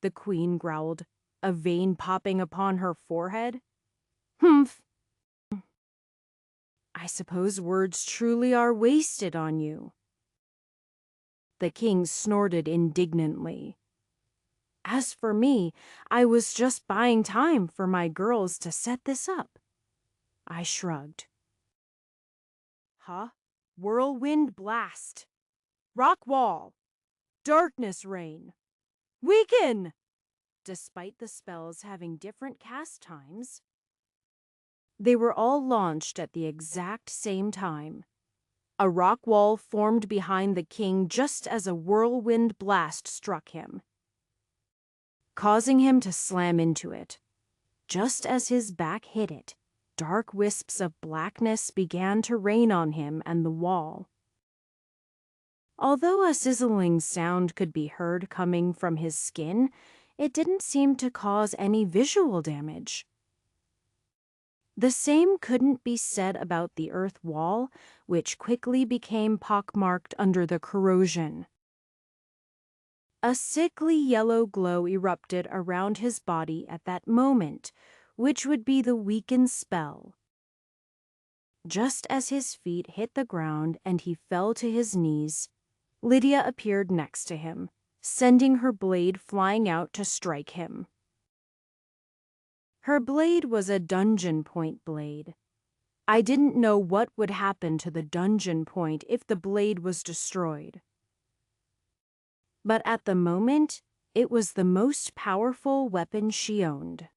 The queen growled, a vein popping upon her forehead. Humph. I suppose words truly are wasted on you. The king snorted indignantly. As for me, I was just buying time for my girls to set this up. I shrugged. Huh? Whirlwind blast. Rock wall. Darkness rain. Weaken! Despite the spells having different cast times, they were all launched at the exact same time. A rock wall formed behind the king just as a whirlwind blast struck him, causing him to slam into it. Just as his back hit it, dark wisps of blackness began to rain on him and the wall. Although a sizzling sound could be heard coming from his skin, it didn't seem to cause any visual damage. The same couldn't be said about the earth wall, which quickly became pockmarked under the corrosion. A sickly yellow glow erupted around his body at that moment, which would be the weakened spell. Just as his feet hit the ground and he fell to his knees, Lydia appeared next to him, sending her blade flying out to strike him. Her blade was a dungeon point blade. I didn't know what would happen to the dungeon point if the blade was destroyed. But at the moment, it was the most powerful weapon she owned.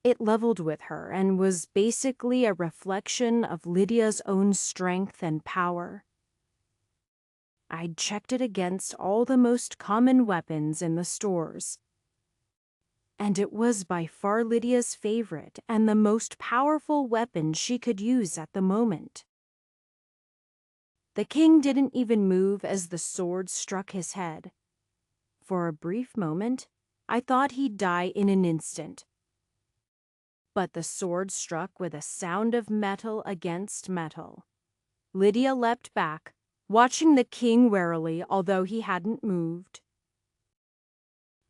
It leveled with her and was basically a reflection of Lydia's own strength and power. I'd checked it against all the most common weapons in the stores, and it was by far Lydia's favorite and the most powerful weapon she could use at the moment. The king didn't even move as the sword struck his head. For a brief moment, I thought he'd die in an instant. But the sword struck with a sound of metal against metal. Lydia leapt back, watching the king warily, although he hadn't moved.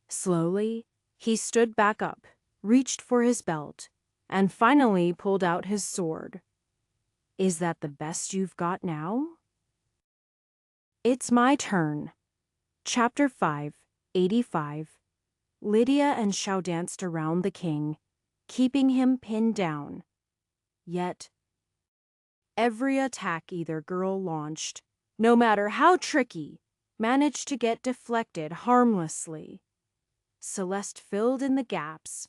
Slowly, he stood back up, reached for his belt, and finally pulled out his sword. Is that the best you've got now? It's my turn. Chapter 5, 85. Lydia and Xiao danced around the king, keeping him pinned down. Yet, every attack either girl launched, no matter how tricky, managed to get deflected harmlessly. Celeste filled in the gaps,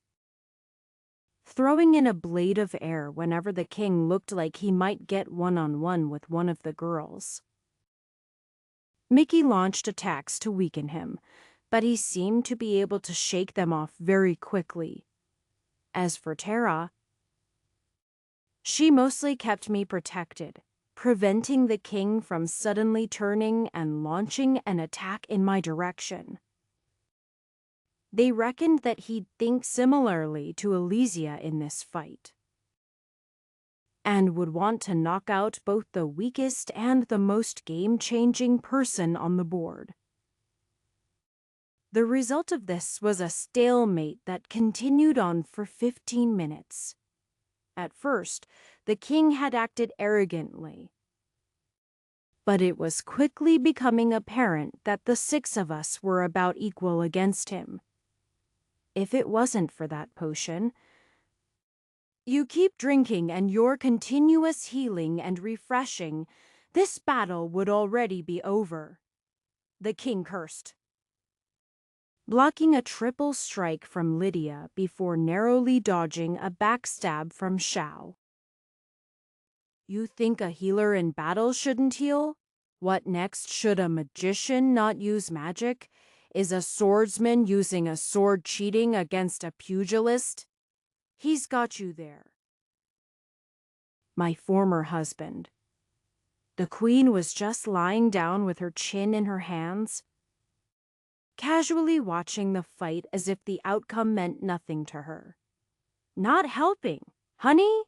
throwing in a blade of air whenever the king looked like he might get one-on-one with one of the girls. Mickey launched attacks to weaken him, but he seemed to be able to shake them off very quickly. As for Tara, she mostly kept me protected, preventing the king from suddenly turning and launching an attack in my direction. They reckoned that he'd think similarly to Elysia in this fight, and would want to knock out both the weakest and the most game-changing person on the board. The result of this was a stalemate that continued on for 15 minutes. At first, the king had acted arrogantly, but it was quickly becoming apparent that the 6 of us were about equal against him. If it wasn't for that potion, you keep drinking and your continuous healing and refreshing, this battle would already be over. The king cursed, blocking a triple strike from Lydia before narrowly dodging a backstab from Shao. You think a healer in battle shouldn't heal? What next? Should a magician not use magic? Is a swordsman using a sword cheating against a pugilist? He's got you there. My former husband. The queen was just lying down with her chin in her hands, casually watching the fight as if the outcome meant nothing to her. Not helping, honey?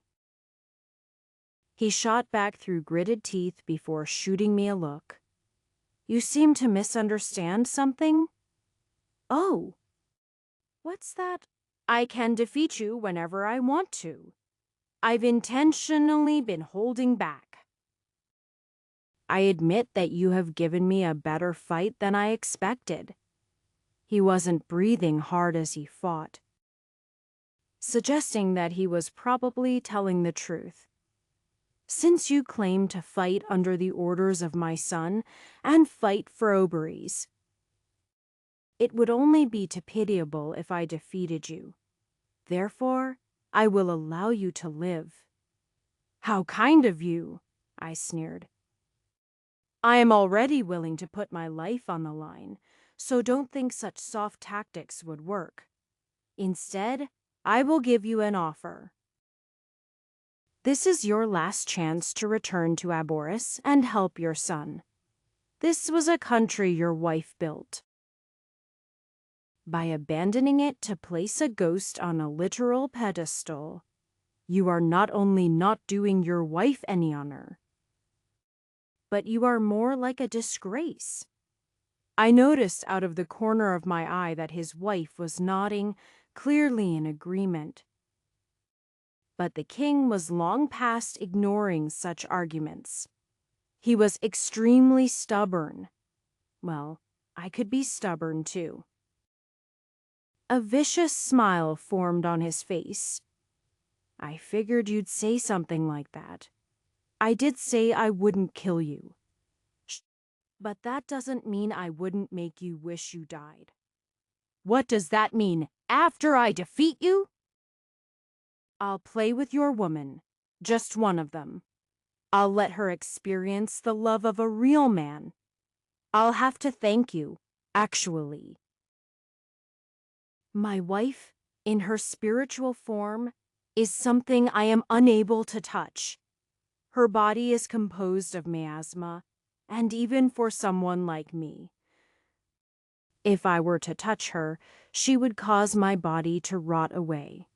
He shot back through gritted teeth before shooting me a look. You seem to misunderstand something? Oh, what's that? I can defeat you whenever I want to. I've intentionally been holding back. I admit that you have given me a better fight than I expected. He wasn't breathing hard as he fought, suggesting that he was probably telling the truth. Since you claim to fight under the orders of my son and fight for oberies, it would only be too pitiable if I defeated you. Therefore, I will allow you to live. How kind of you, I sneered. I am already willing to put my life on the line, so don't think such soft tactics would work. Instead, I will give you an offer. This is your last chance to return to Aboris and help your son. This was a country your wife built. By abandoning it to place a ghost on a literal pedestal, you are not only not doing your wife any honor, but you are more like a disgrace. I noticed out of the corner of my eye that his wife was nodding, clearly in agreement. But the king was long past ignoring such arguments. He was extremely stubborn. Well, I could be stubborn too. A vicious smile formed on his face. I figured you'd say something like that. I did say I wouldn't kill you. But that doesn't mean I wouldn't make you wish you died. What does that mean? After I defeat you? I'll play with your woman, just one of them. I'll let her experience the love of a real man. I'll have to thank you, actually. My wife, in her spiritual form, is something I am unable to touch. Her body is composed of miasma, and even for someone like me, if I were to touch her, she would cause my body to rot away.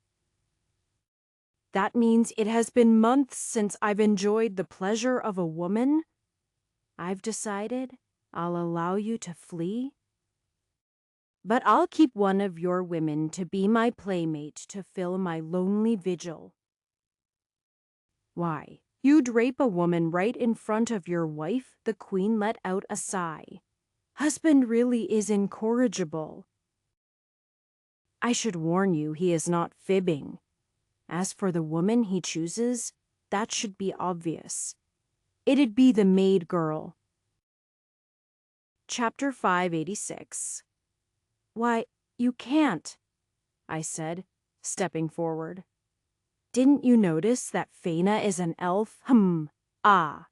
That means it has been months since I've enjoyed the pleasure of a woman. I've decided I'll allow you to flee. But I'll keep one of your women to be my playmate to fill my lonely vigil. Why, you'd rape a woman right in front of your wife? The queen let out a sigh. Husband really is incorrigible. I should warn you, he is not fibbing. As for the woman he chooses, that should be obvious. It'd be the maid girl. Chapter 586. Why, you can't, I said, stepping forward. Didn't you notice that Faina is an elf? Ah.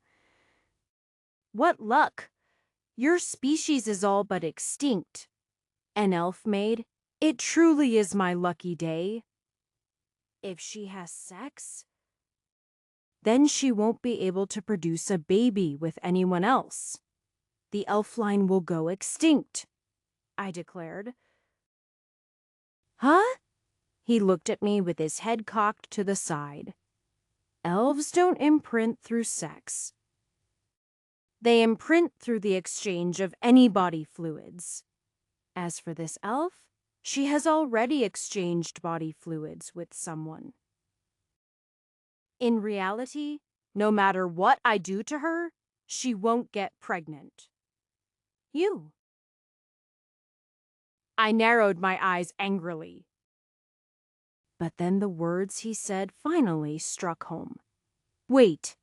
What luck! Your species is all but extinct. An elf maid? It truly is my lucky day. If she has sex, then she won't be able to produce a baby with anyone else. The elf line will go extinct, I declared. Huh? He looked at me with his head cocked to the side. Elves don't imprint through sex. They imprint through the exchange of any body fluids. As for this elf, she has already exchanged body fluids with someone. In reality, no matter what I do to her, she won't get pregnant. You. I narrowed my eyes angrily. But then the words he said finally struck home. Wait,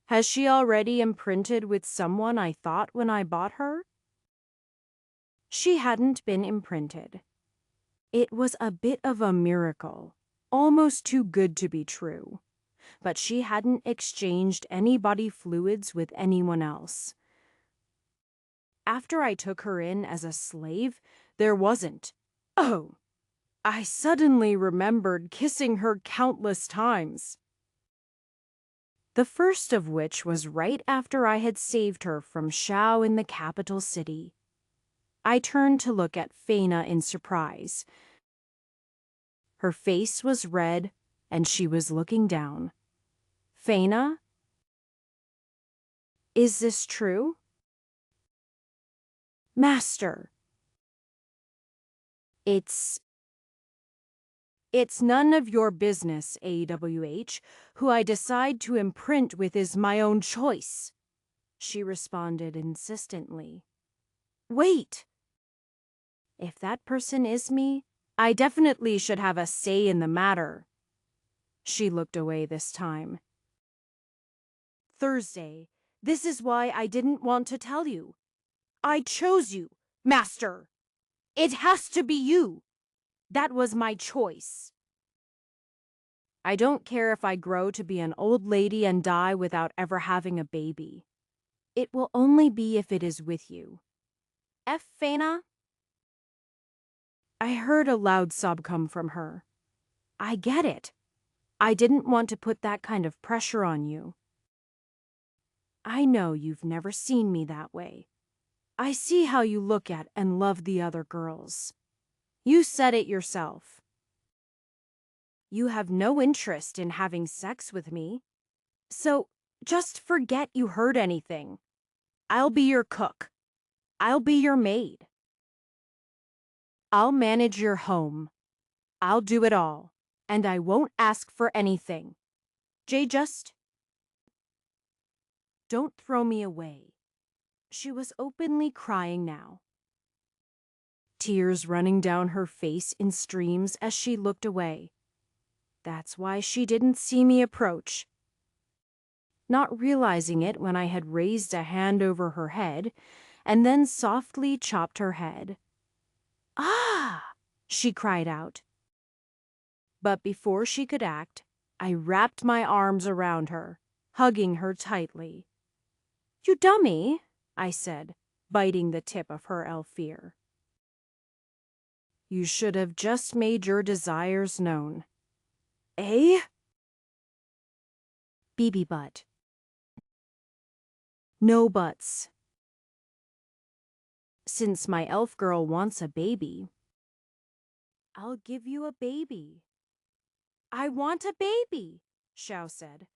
has she already imprinted with someone I thought when I bought her? She hadn't been imprinted. It was a bit of a miracle, almost too good to be true. But she hadn't exchanged any body fluids with anyone else. After I took her in as a slave, there wasn't. Oh, I suddenly remembered kissing her countless times. The first of which was right after I had saved her from Shao in the capital city. I turned to look at Faina in surprise. Her face was red, and she was looking down. Faina? Is this true? Master. It's none of your business, AWH. Who I decide to imprint with is my own choice, she responded insistently. Wait! If that person is me, I definitely should have a say in the matter. She looked away this time. Thursday. This is why I didn't want to tell you. I chose you, Master. It has to be you. That was my choice. I don't care if I grow to be an old lady and die without ever having a baby. It will only be if it is with you. F. Faina? I heard a loud sob come from her. I get it. I didn't want to put that kind of pressure on you. I know you've never seen me that way. I see how you look at and love the other girls. You said it yourself. You have no interest in having sex with me. So just forget you heard anything. I'll be your cook. I'll be your maid. I'll manage your home. I'll do it all. And I won't ask for anything. Just don't throw me away. She was openly crying now. Tears running down her face in streams as she looked away. That's why she didn't see me approach. Not realizing it when I had raised a hand over her head and then softly chopped her head. Ah! She cried out. But before she could act, I wrapped my arms around her, hugging her tightly. You dummy, I said, biting the tip of her elf ear. You should have just made your desires known. Eh? BB butt. No buts. Since my elf girl wants a baby, I'll give you a baby. I want a baby, Shao said.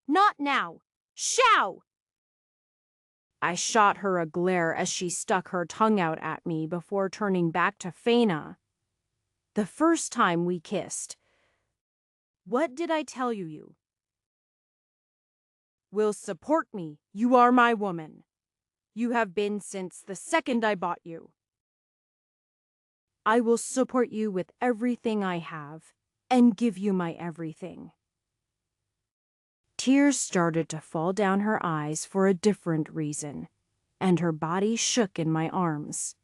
Not now! Shao! I shot her a glare as she stuck her tongue out at me before turning back to Faina. The first time we kissed. What did I tell you? Will support me. You are my woman. You have been since the second I bought you. I will support you with everything I have and give you my everything. Tears started to fall down her eyes for a different reason, and her body shook in my arms.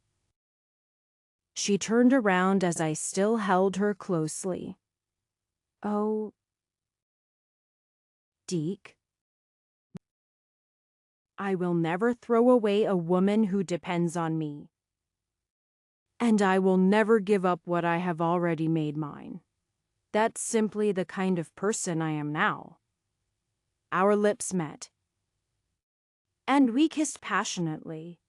She turned around as I still held her closely. Oh, Deke, I will never throw away a woman who depends on me. And I will never give up what I have already made mine. That's simply the kind of person I am now. Our lips met. And we kissed passionately.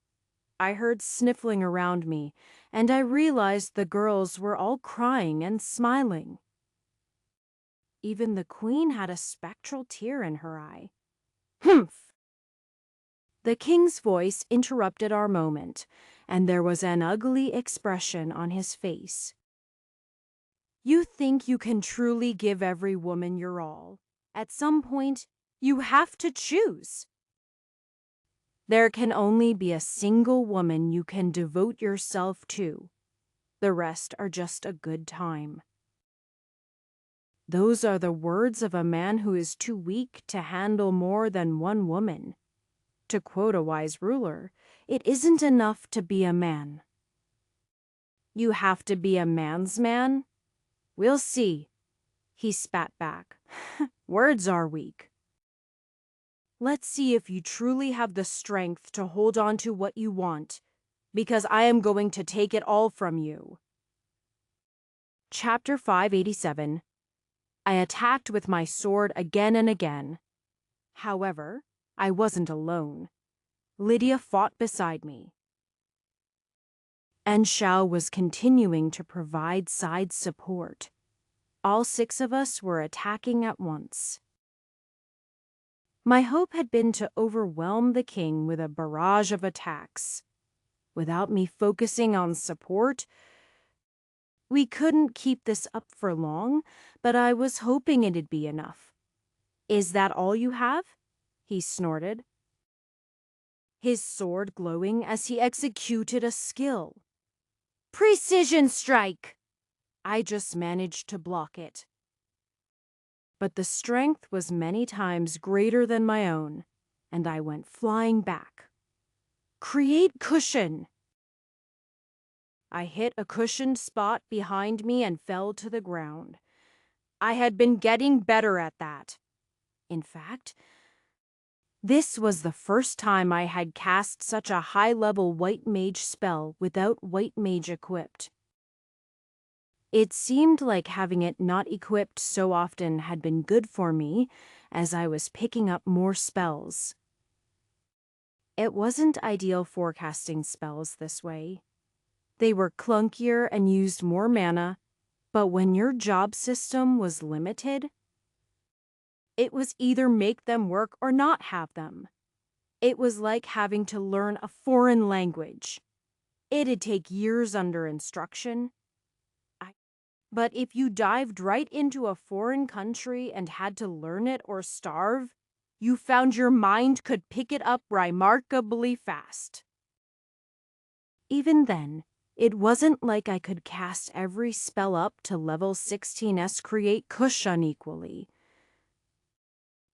I heard sniffling around me, and I realized the girls were all crying and smiling. Even the queen had a spectral tear in her eye. Humph! The king's voice interrupted our moment, and there was an ugly expression on his face. You think you can truly give every woman your all. At some point, you have to choose. There can only be a single woman you can devote yourself to. The rest are just a good time. Those are the words of a man who is too weak to handle more than one woman. To quote a wise ruler, it isn't enough to be a man. You have to be a man's man? We'll see. He spat back. Words are weak. Let's see if you truly have the strength to hold on to what you want, because I am going to take it all from you. Chapter 587. I attacked with my sword again and again. However, I wasn't alone. Lydia fought beside me. And Xiao was continuing to provide side support. All 6 of us were attacking at once. My hope had been to overwhelm the king with a barrage of attacks. Without me focusing on support, we couldn't keep this up for long, but I was hoping it'd be enough. Is that all you have? He snorted, his sword glowing as he executed a skill. Precision strike! I just managed to block it. But the strength was many times greater than my own, and I went flying back. Create cushion! I hit a cushioned spot behind me and fell to the ground. I had been getting better at that. In fact, this was the first time I had cast such a high-level white mage spell without white mage equipped. It seemed like having it not equipped so often had been good for me, as I was picking up more spells. It wasn't ideal forecasting spells this way. They were clunkier and used more mana, but when your job system was limited, it was either make them work or not have them. It was like having to learn a foreign language. It'd take years under instruction. But if you dived right into a foreign country and had to learn it or starve, you found your mind could pick it up remarkably fast. Even then, it wasn't like I could cast every spell up to level 16s create Kush unequally.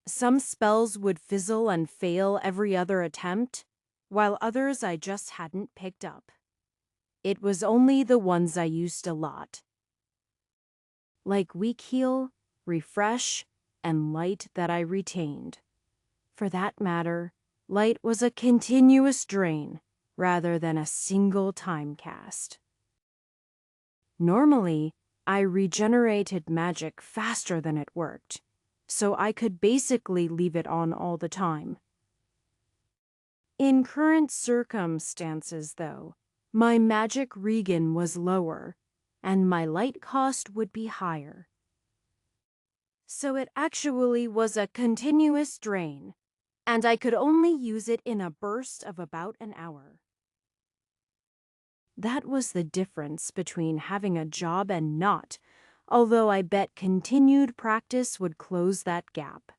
Some spells would fizzle and fail every other attempt, while others I just hadn't picked up. It was only the ones I used a lot, like Weak Heal, Refresh, and Light that I retained. For that matter, Light was a continuous drain rather than a single time cast. Normally, I regenerated magic faster than it worked, so I could basically leave it on all the time. In current circumstances, though, my magic regen was lower, and my light cost would be higher. So it actually was a continuous drain, and I could only use it in a burst of about an hour. That was the difference between having a job and not, although I bet continued practice would close that gap.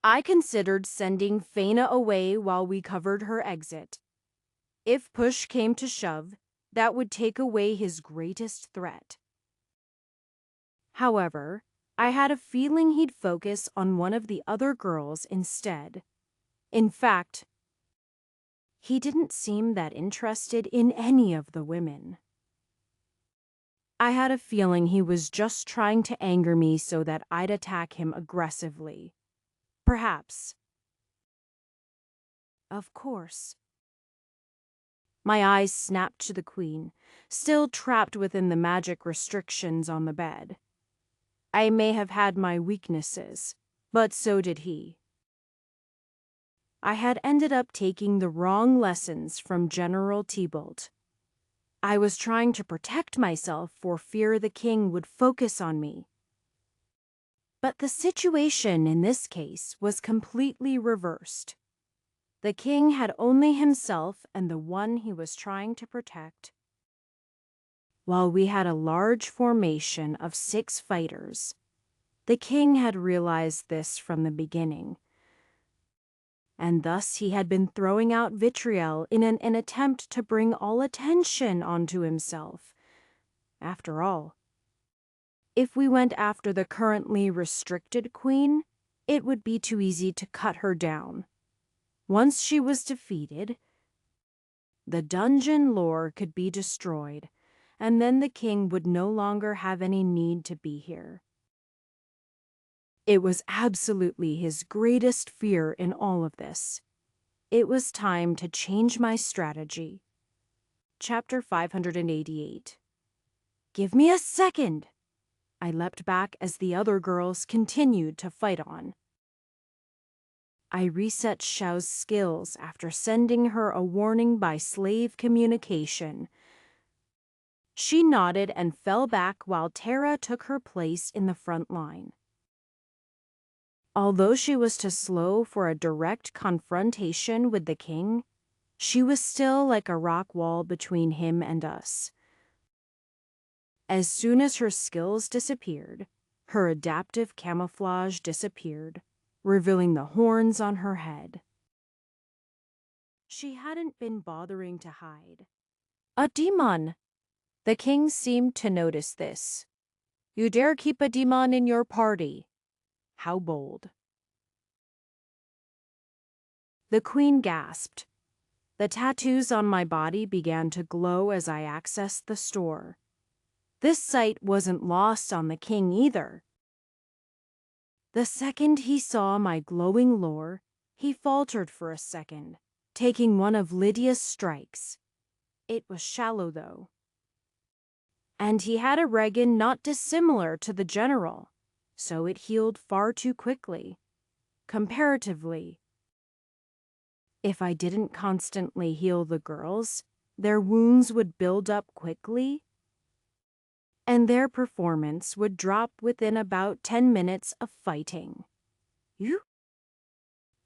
I considered sending Faina away while we covered her exit. If push came to shove, that would take away his greatest threat. However, I had a feeling he'd focus on one of the other girls instead. In fact, he didn't seem that interested in any of the women. I had a feeling he was just trying to anger me so that I'd attack him aggressively. Perhaps. Of course. My eyes snapped to the queen, still trapped within the magic restrictions on the bed. I may have had my weaknesses, but so did he. I had ended up taking the wrong lessons from General Tybalt. I was trying to protect myself for fear the king would focus on me. But the situation in this case was completely reversed. The king had only himself and the one he was trying to protect, while we had a large formation of 6 fighters. The king had realized this from the beginning, and thus he had been throwing out vitriol in an attempt to bring all attention onto himself. After all, if we went after the currently restricted queen, it would be too easy to cut her down. Once she was defeated, the dungeon lore could be destroyed, and then the king would no longer have any need to be here. It was absolutely his greatest fear in all of this. It was time to change my strategy. Chapter 588. Give me a second! I leapt back as the other girls continued to fight on. I reset Xiao's skills after sending her a warning by slave communication. She nodded and fell back while Tara took her place in the front line. Although she was too slow for a direct confrontation with the king, she was still like a rock wall between him and us. As soon as her skills disappeared, her adaptive camouflage disappeared, revealing the horns on her head. She hadn't been bothering to hide. A demon! The king seemed to notice this. You dare keep a demon in your party? How bold. The queen gasped. The tattoos on my body began to glow as I accessed the store. This sight wasn't lost on the king either. The second he saw my glowing lore, he faltered for a second, taking one of Lydia's strikes. It was shallow, though. And he had a Regan not dissimilar to the general, so it healed far too quickly. Comparatively. If I didn't constantly heal the girls, their wounds would build up quickly, and their performance would drop within about 10 minutes of fighting. You?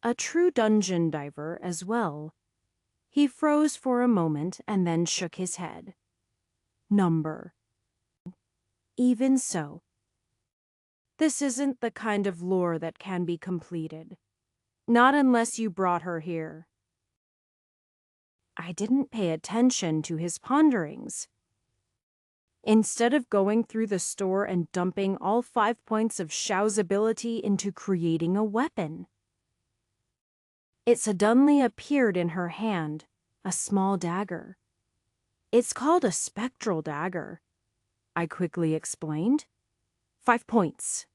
A true dungeon diver as well. He froze for a moment and then shook his head. Number. Even so. This isn't the kind of lore that can be completed. Not unless you brought her here. I didn't pay attention to his ponderings. Instead of going through the store and dumping all 5 points of Xiao's ability into creating a weapon, it suddenly appeared in her hand, a small dagger. It's called a spectral dagger, I quickly explained. 5 points.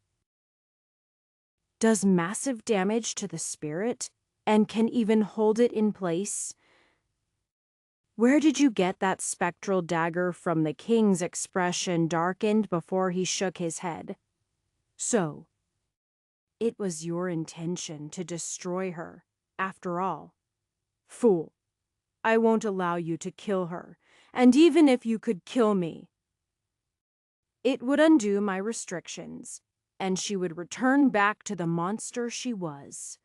Does massive damage to the spirit and can even hold it in place. Where did you get that spectral dagger from? The king's expression darkened before he shook his head. So, it was your intention to destroy her, after all. Fool, I won't allow you to kill her, and even if you could kill me, it would undo my restrictions, and she would return back to the monster she was.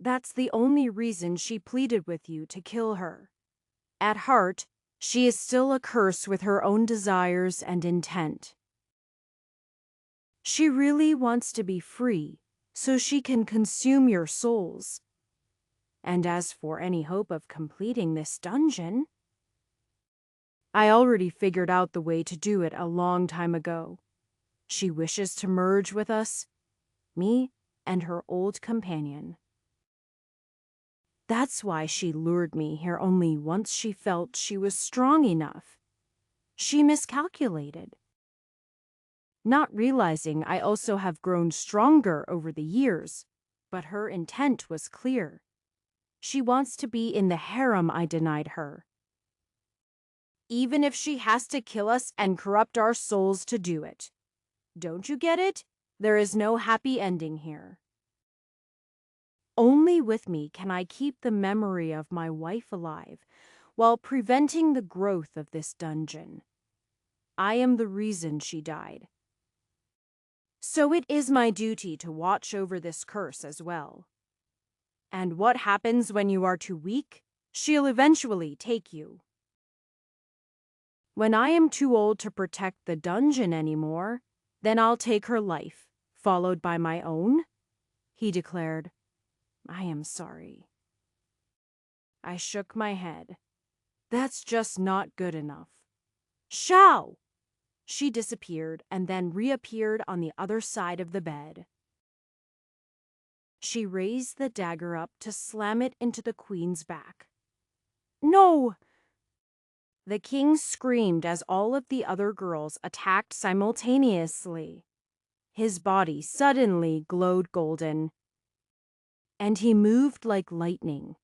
That's the only reason she pleaded with you to kill her. At heart, she is still a curse with her own desires and intent. She really wants to be free, so she can consume your souls. And as for any hope of completing this dungeon, I already figured out the way to do it a long time ago. She wishes to merge with us, me and her old companion. That's why she lured me here only once she felt she was strong enough. She miscalculated. Not realizing I also have grown stronger over the years, but her intent was clear. She wants to be in the harem I denied her. Even if she has to kill us and corrupt our souls to do it. Don't you get it? There is no happy ending here. Only with me can I keep the memory of my wife alive, while preventing the growth of this dungeon. I am the reason she died. So it is my duty to watch over this curse as well. And what happens when you are too weak? She'll eventually take you. When I am too old to protect the dungeon anymore, then I'll take her life, followed by my own, he declared. I am sorry. I shook my head. That's just not good enough. Shao! She disappeared and then reappeared on the other side of the bed. She raised the dagger up to slam it into the queen's back. No! The king screamed as all of the other girls attacked simultaneously. His body suddenly glowed golden, and he moved like lightning.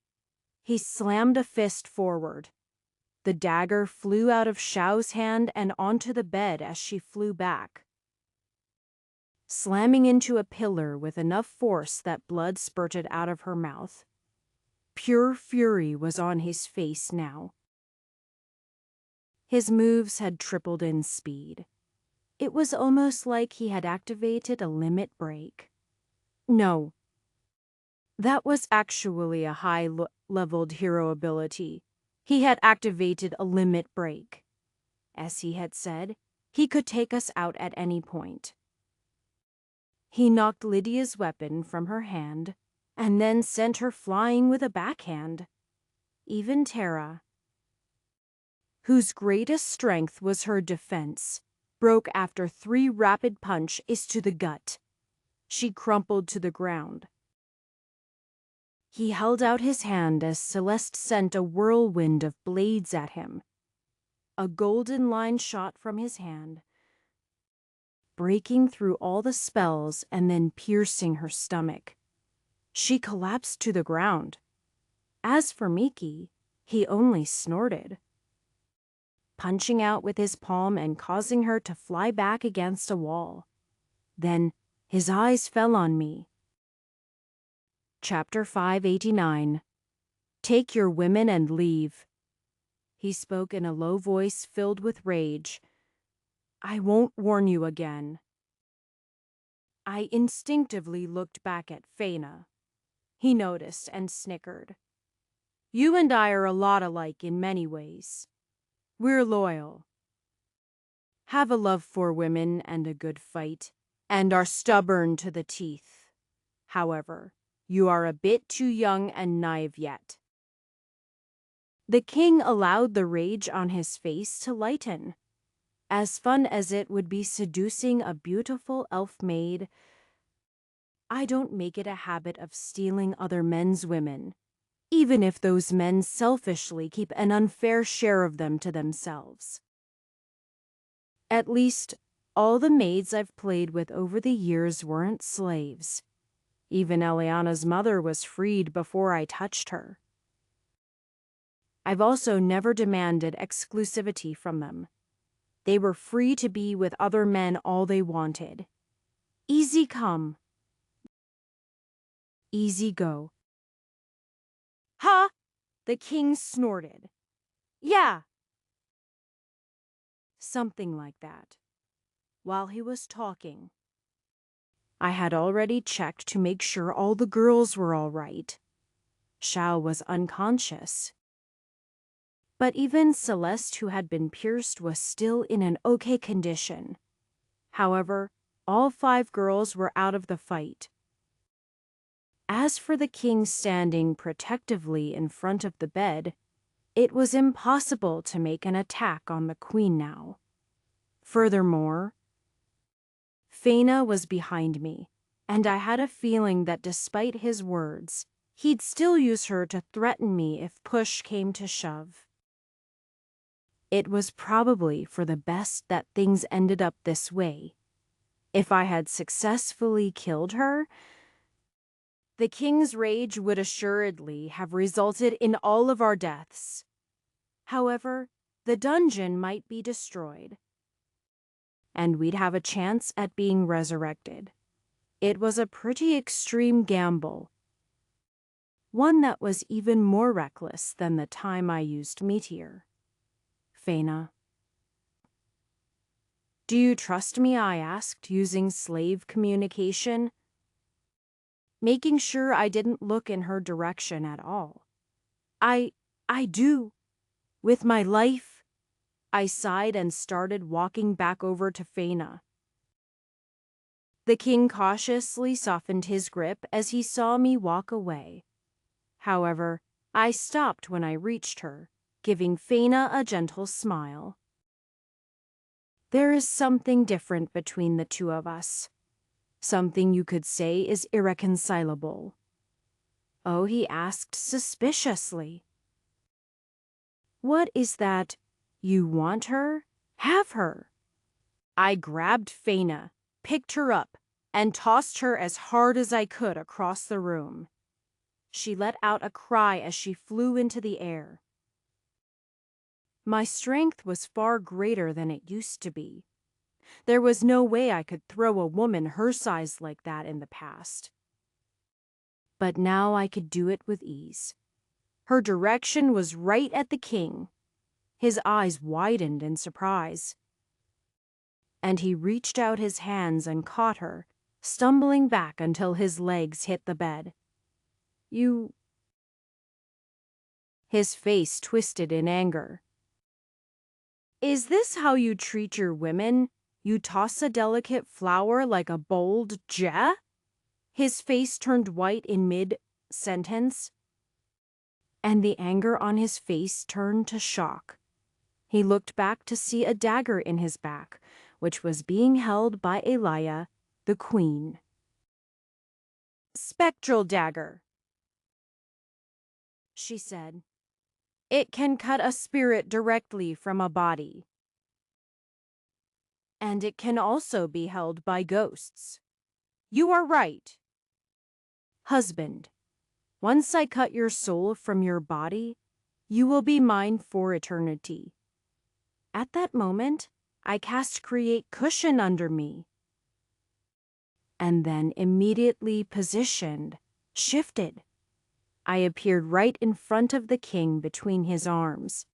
He slammed a fist forward. The dagger flew out of Shao's hand and onto the bed as she flew back, slamming into a pillar with enough force that blood spurted out of her mouth. Pure fury was on his face now. His moves had tripled in speed. It was almost like he had activated a limit break. No, that was actually a high-leveled hero ability. He had activated a limit break. As he had said, he could take us out at any point. He knocked Lydia's weapon from her hand and then sent her flying with a backhand. Even Tara, whose greatest strength was her defense, broke after 3 rapid punches to the gut. She crumpled to the ground. He held out his hand as Celeste sent a whirlwind of blades at him. A golden line shot from his hand, breaking through all the spells and then piercing her stomach. She collapsed to the ground. As for Miki, he only snorted, punching out with his palm and causing her to fly back against a wall. Then his eyes fell on me. Chapter 589. Take your women and leave. He spoke in a low voice filled with rage. I won't warn you again. I instinctively looked back at Faina. He noticed and snickered. You and I are a lot alike in many ways. We're loyal, have a love for women and a good fight, and are stubborn to the teeth. However, you are a bit too young and naive yet. The king allowed the rage on his face to lighten. As fun as it would be seducing a beautiful elf maid, I don't make it a habit of stealing other men's women, even if those men selfishly keep an unfair share of them to themselves. At least, all the maids I've played with over the years weren't slaves. Even Eliana's mother was freed before I touched her. I've also never demanded exclusivity from them. They were free to be with other men all they wanted. Easy come, easy go. Ha! The king snorted. Yeah. Something like that. While he was talking, I had already checked to make sure all the girls were all right. Shao was unconscious. But even Celeste, who had been pierced, was still in an okay condition. However, all 5 girls were out of the fight. As for the king standing protectively in front of the bed, it was impossible to make an attack on the queen now. Furthermore, Faina was behind me, and I had a feeling that despite his words, he'd still use her to threaten me if push came to shove. It was probably for the best that things ended up this way. If I had successfully killed her, the king's rage would assuredly have resulted in all of our deaths. However, the dungeon might be destroyed, and we'd have a chance at being resurrected. It was a pretty extreme gamble, one that was even more reckless than the time I used Meteor. Faina. Do you trust me? I asked, using slave communication. making sure I didn't look in her direction at all. I do. With my life. I sighed and started walking back over to Faina. The king cautiously softened his grip as he saw me walk away. However, I stopped when I reached her, giving Faina a gentle smile. There is something different between the two of us. Something you could say is irreconcilable. Oh, he asked suspiciously. What is that? You want her? Have her. I grabbed Faina, picked her up, and tossed her as hard as I could across the room. She let out a cry as she flew into the air. My strength was far greater than it used to be. There was no way I could throw a woman her size like that in the past. But now I could do it with ease. Her direction was right at the king. His eyes widened in surprise. And he reached out his hands and caught her, stumbling back until his legs hit the bed. You... His face twisted in anger. Is this how you treat your women? You toss a delicate flower like a bold ja? His face turned white in mid-sentence, and the anger on his face turned to shock. He looked back to see a dagger in his back, which was being held by Elia, the queen. Spectral dagger, she said. It can cut a spirit directly from a body. And it can also be held by ghosts. You are right. Husband, once I cut your soul from your body, you will be mine for eternity. At that moment, I cast Create Cushion under me, and then immediately positioned, shifted. I appeared right in front of the king between his arms,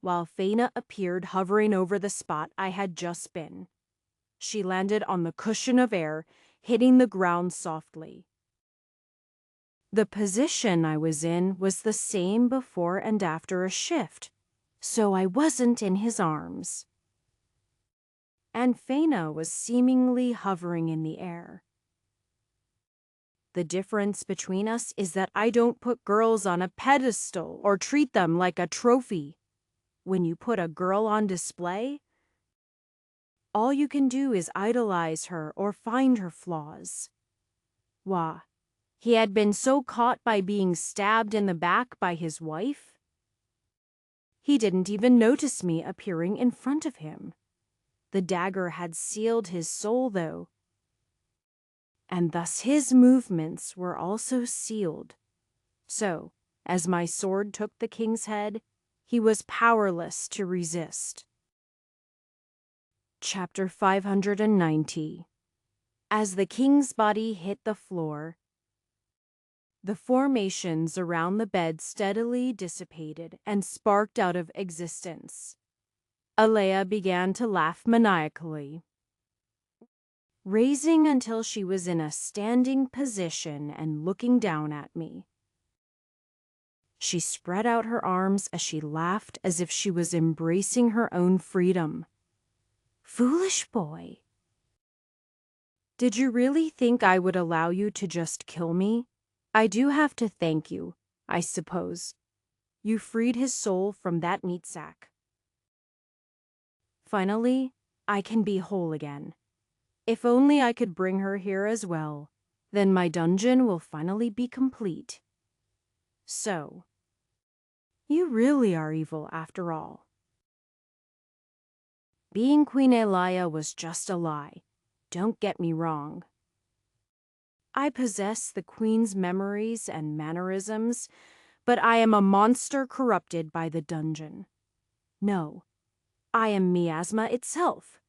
while Faina appeared hovering over the spot I had just been. She landed on the cushion of air, hitting the ground softly. The position I was in was the same before and after a shift, so I wasn't in his arms. And Faina was seemingly hovering in the air. The difference between us is that I don't put girls on a pedestal or treat them like a trophy. When you put a girl on display, all you can do is idolize her or find her flaws. Wah, he had been so caught by being stabbed in the back by his wife. He didn't even notice me appearing in front of him. The dagger had sealed his soul, though, and thus his movements were also sealed. So, as my sword took the king's head, he was powerless to resist. Chapter 590. As the king's body hit the floor, the formations around the bed steadily dissipated and sparked out of existence. Alea began to laugh maniacally, raising until she was in a standing position and looking down at me. She spread out her arms as she laughed as if she was embracing her own freedom. Foolish boy. Did you really think I would allow you to just kill me? I do have to thank you, I suppose. You freed his soul from that meat sack. Finally, I can be whole again. If only I could bring her here as well, then my dungeon will finally be complete. So, you really are evil after all. Being Queen Elia was just a lie. Don't get me wrong. I possess the queen's memories and mannerisms, but I am a monster corrupted by the dungeon. No, I am miasma itself.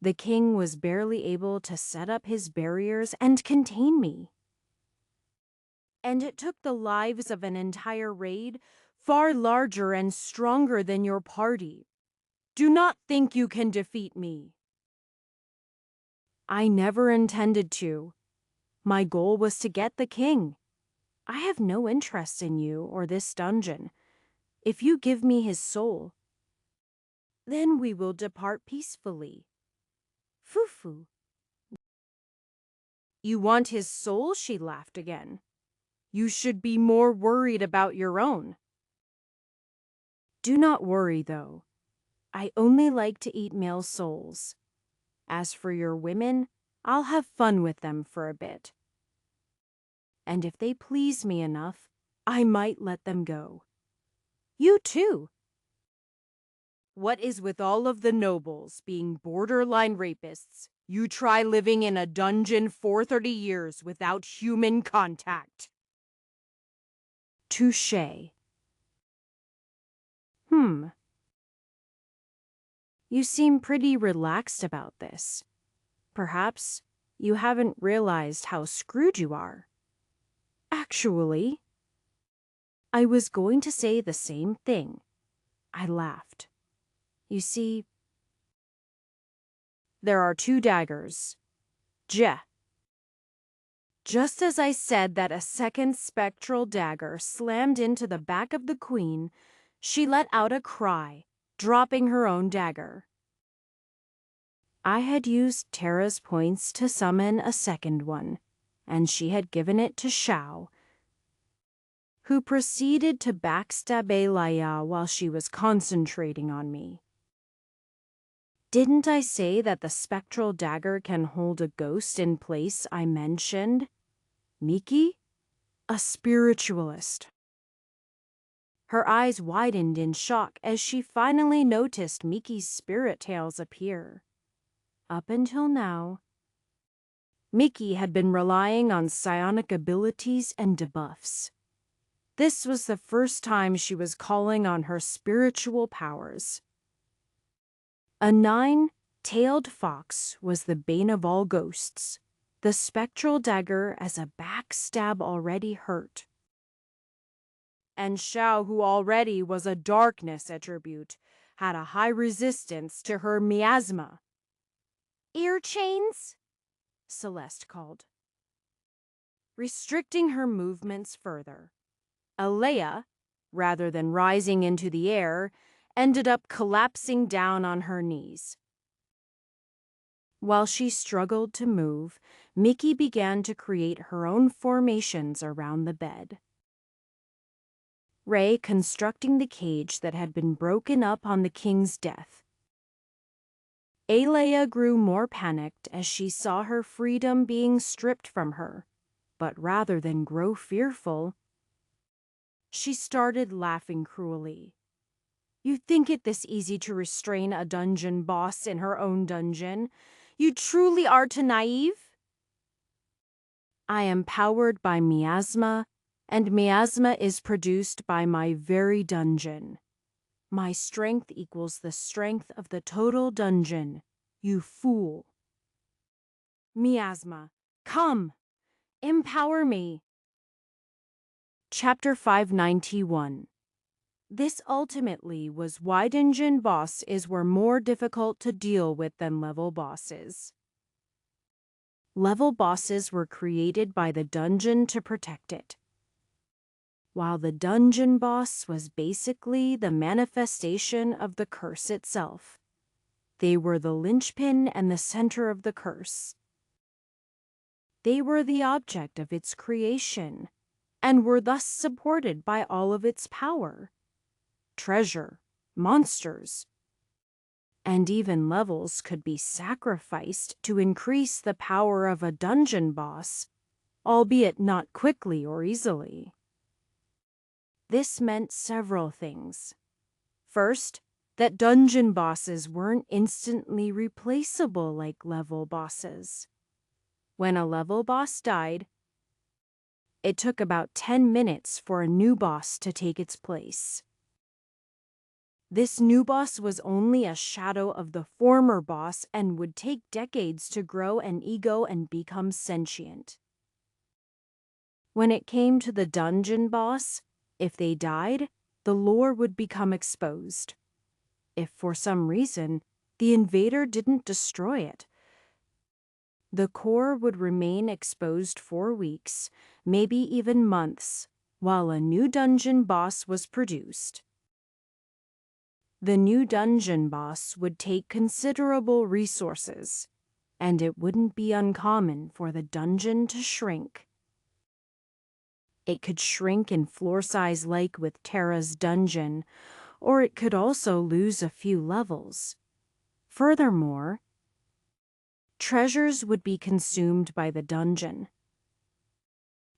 The king was barely able to set up his barriers and contain me. And it took the lives of an entire raid, far larger and stronger than your party. Do not think you can defeat me. I never intended to. My goal was to get the king. I have no interest in you or this dungeon. If you give me his soul, then we will depart peacefully. Fufu. You want his soul? She laughed again. You should be more worried about your own. Do not worry, though. I only like to eat male souls. As for your women, I'll have fun with them for a bit. And if they please me enough, I might let them go. You too. What is with all of the nobles being borderline rapists? You try living in a dungeon for 30 years without human contact. Touché. You seem pretty relaxed about this. Perhaps you haven't realized how screwed you are. Actually, I was going to say the same thing. I laughed. You see, there are 2 daggers. Just as I said that, a second spectral dagger slammed into the back of the queen, she let out a cry, dropping her own dagger. I had used Tara's points to summon a second one, and she had given it to Xiao, who proceeded to backstab Elia while she was concentrating on me. Didn't I say that the spectral dagger can hold a ghost in place I mentioned? Miki? A spiritualist. Her eyes widened in shock as she finally noticed Miki's spirit tails appear. Up until now, Miki had been relying on psionic abilities and debuffs. This was the first time she was calling on her spiritual powers. A 9-tailed fox was the bane of all ghosts. The spectral dagger as a backstab already hurt. And Xiao, who already was a darkness attribute, had a high resistance to her miasma. Ear chains? Celeste called, restricting her movements further. Alea, rather than rising into the air, ended up collapsing down on her knees. While she struggled to move, Miki began to create her own formations around the bed. Ray constructing the cage that had been broken up on the king's death. Alea grew more panicked as she saw her freedom being stripped from her, but rather than grow fearful, she started laughing cruelly. You think it this easy to restrain a dungeon boss in her own dungeon? You truly are too naive? I am powered by miasma, and miasma is produced by my very dungeon. My strength equals the strength of the total dungeon, you fool. Miasma, come, empower me. Chapter 591. This ultimately was why dungeon bosses were more difficult to deal with than level bosses. Level bosses were created by the dungeon to protect it, while the dungeon boss was basically the manifestation of the curse itself. They were the linchpin and the center of the curse. They were the object of its creation, and were thus supported by all of its power, treasure, monsters, and even levels could be sacrificed to increase the power of a dungeon boss, albeit not quickly or easily. This meant several things. First, that dungeon bosses weren't instantly replaceable like level bosses. When a level boss died, it took about 10 minutes for a new boss to take its place. This new boss was only a shadow of the former boss and would take decades to grow an ego and become sentient. When it came to the dungeon boss, if they died, the lore would become exposed. If for some reason the invader didn't destroy it, The core would remain exposed for weeks, maybe even months, while a new dungeon boss was produced. The new dungeon boss would take considerable resources, and it wouldn't be uncommon for the dungeon to shrink. It could shrink in floor size like with Terra's dungeon, or it could also lose a few levels. Furthermore, treasures would be consumed by the dungeon.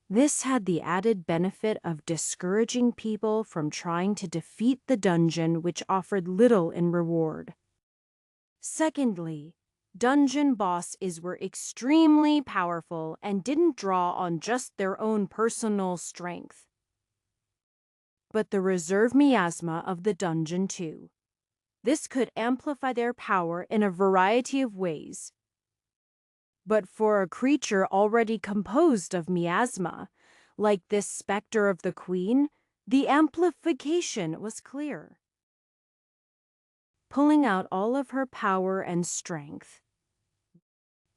This had the added benefit of discouraging people from trying to defeat the dungeon, which offered little in reward. Secondly, dungeon bosses were extremely powerful and didn't draw on just their own personal strength, but the reserve miasma of the dungeon too. This could amplify their power in a variety of ways. But for a creature already composed of miasma, like this specter of the queen, the amplification was clear. Pulling out all of her power and strength,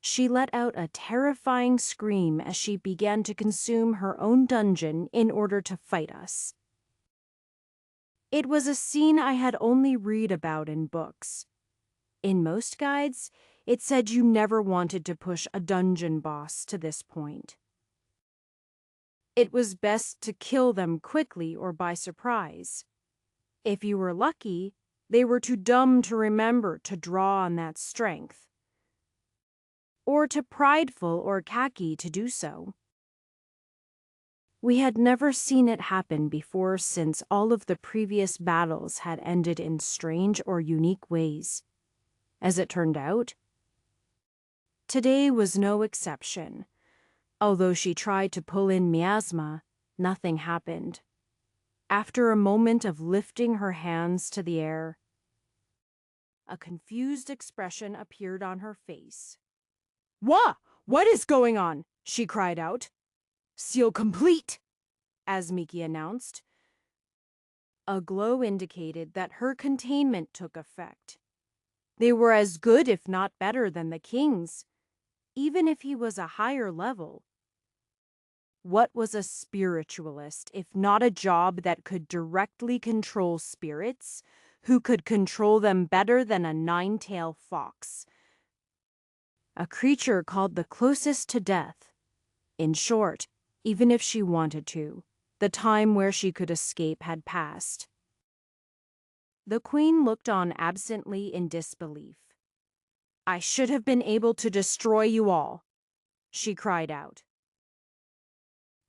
she let out a terrifying scream as she began to consume her own dungeon in order to fight us. It was a scene I had only read about in books. In most guides, it said you never wanted to push a dungeon boss to this point. It was best to kill them quickly or by surprise. If you were lucky, they were too dumb to remember to draw on that strength, or too prideful or cocky to do so. We had never seen it happen before, since all of the previous battles had ended in strange or unique ways. As it turned out, today was no exception. Although she tried to pull in miasma, nothing happened. After a moment of lifting her hands to the air, a confused expression appeared on her face. What is going on?" she cried out. "Seal complete," as Miki announced. A glow indicated that her containment took effect. They were as good, if not better, than the king's, even if he was a higher level. What was a spiritualist if not a job that could directly control spirits, who could control them better than a nine-tailed fox? A creature called the closest to death. In short, even if she wanted to, the time where she could escape had passed. The queen looked on absently in disbelief. "I should have been able to destroy you all," she cried out.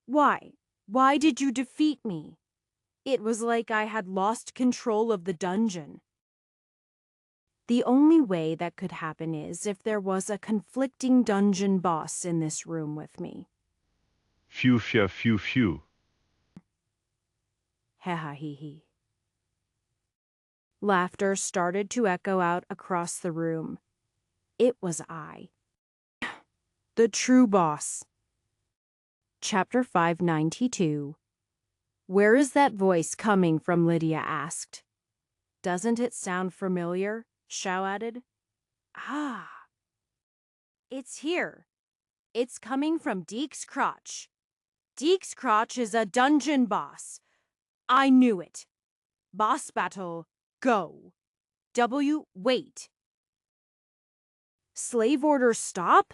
"Why? Why did you defeat me? It was like I had lost control of the dungeon." The only way that could happen is if there was a conflicting dungeon boss in this room with me. Phew, phew, phew, phew. Ha-ha-hee-hee. Laughter started to echo out across the room. It was I, the true boss. Chapter 592. "Where is that voice coming from?" Lydia asked. "Doesn't it sound familiar?" Shao added. "Ah, it's here. It's coming from Deek's crotch. Deek's crotch is a dungeon boss. I knew it. Boss battle, go. Wait. Slave order, stop?"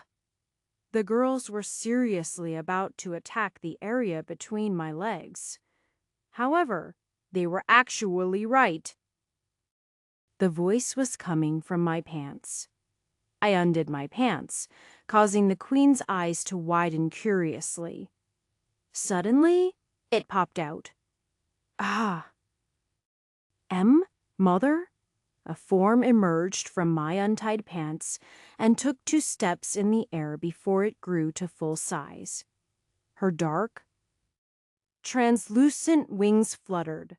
The girls were seriously about to attack the area between my legs. However, they were actually right. The voice was coming from my pants. I undid my pants, causing the queen's eyes to widen curiously. Suddenly, it popped out. "Ah. Mother?" A form emerged from my untied pants and took 2 steps in the air before it grew to full size. Her dark, translucent wings fluttered.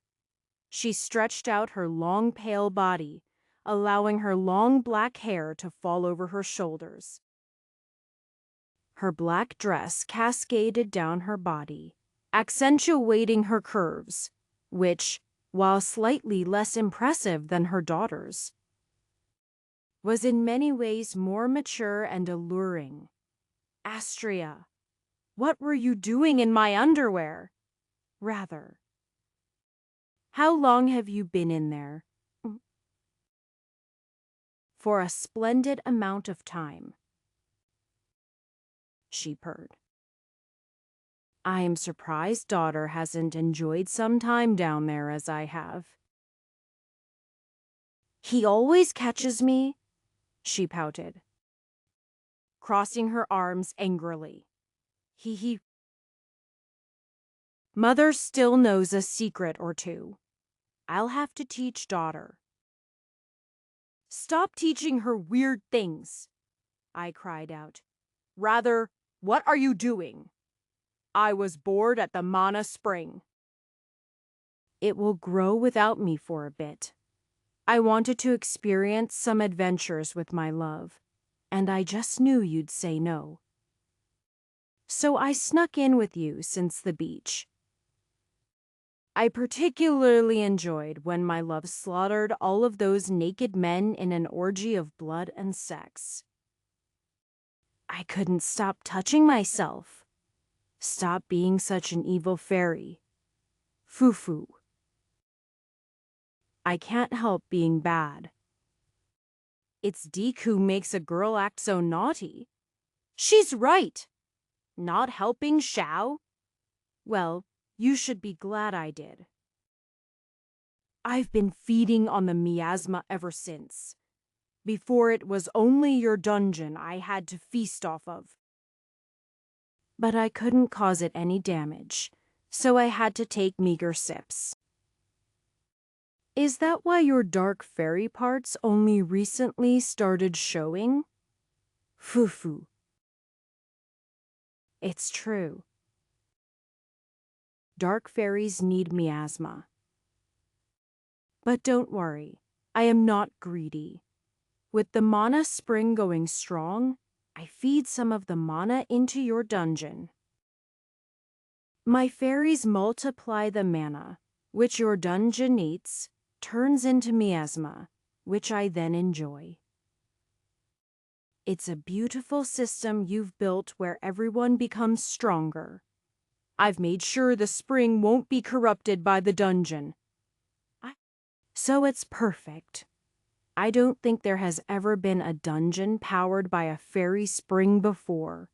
She stretched out her long, pale body, allowing her long black hair to fall over her shoulders. Her black dress cascaded down her body, accentuating her curves, which, while slightly less impressive than her daughter's, was in many ways more mature and alluring. Astria, what were you doing in my underwear? Rather, how long have you been in there? For a splendid amount of time, she purred. I am surprised daughter hasn't enjoyed some time down there as I have. He always catches me, she pouted, crossing her arms angrily. He. Mother still knows a secret or two. I'll have to teach daughter. Stop teaching her weird things, I cried out. Rather, what are you doing? I was bored at the Mana Spring. It will grow without me for a bit. I wanted to experience some adventures with my love, and I just knew you'd say no. So I snuck in with you since the beach. I particularly enjoyed when my love slaughtered all of those naked men in an orgy of blood and sex. I couldn't stop touching myself. Stop being such an evil fairy. Foo-foo. I can't help being bad. It's Deke who makes a girl act so naughty. She's right. Not helping Shao? Well, you should be glad I did. I've been feeding on the miasma ever since. Before it was only your dungeon I had to feast off of. But I couldn't cause it any damage, so I had to take meager sips. Is that why your dark fairy parts only recently started showing? Foo-foo. It's true. Dark fairies need miasma. But don't worry, I am not greedy. With the mana spring going strong, I feed some of the mana into your dungeon. My fairies multiply the mana, which your dungeon eats, turns into miasma, which I then enjoy. It's a beautiful system you've built where everyone becomes stronger. I've made sure the spring won't be corrupted by the dungeon. So it's perfect. I don't think there has ever been a dungeon powered by a fairy spring before.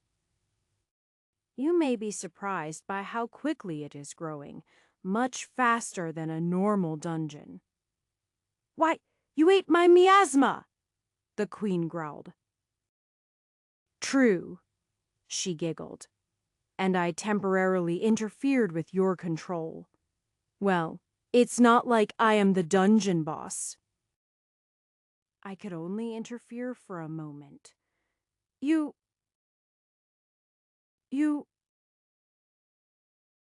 You may be surprised by how quickly it is growing, much faster than a normal dungeon. Why, you ate my miasma, the queen growled. True, she giggled, and I temporarily interfered with your control. Well, it's not like I am the dungeon boss. I could only interfere for a moment. You...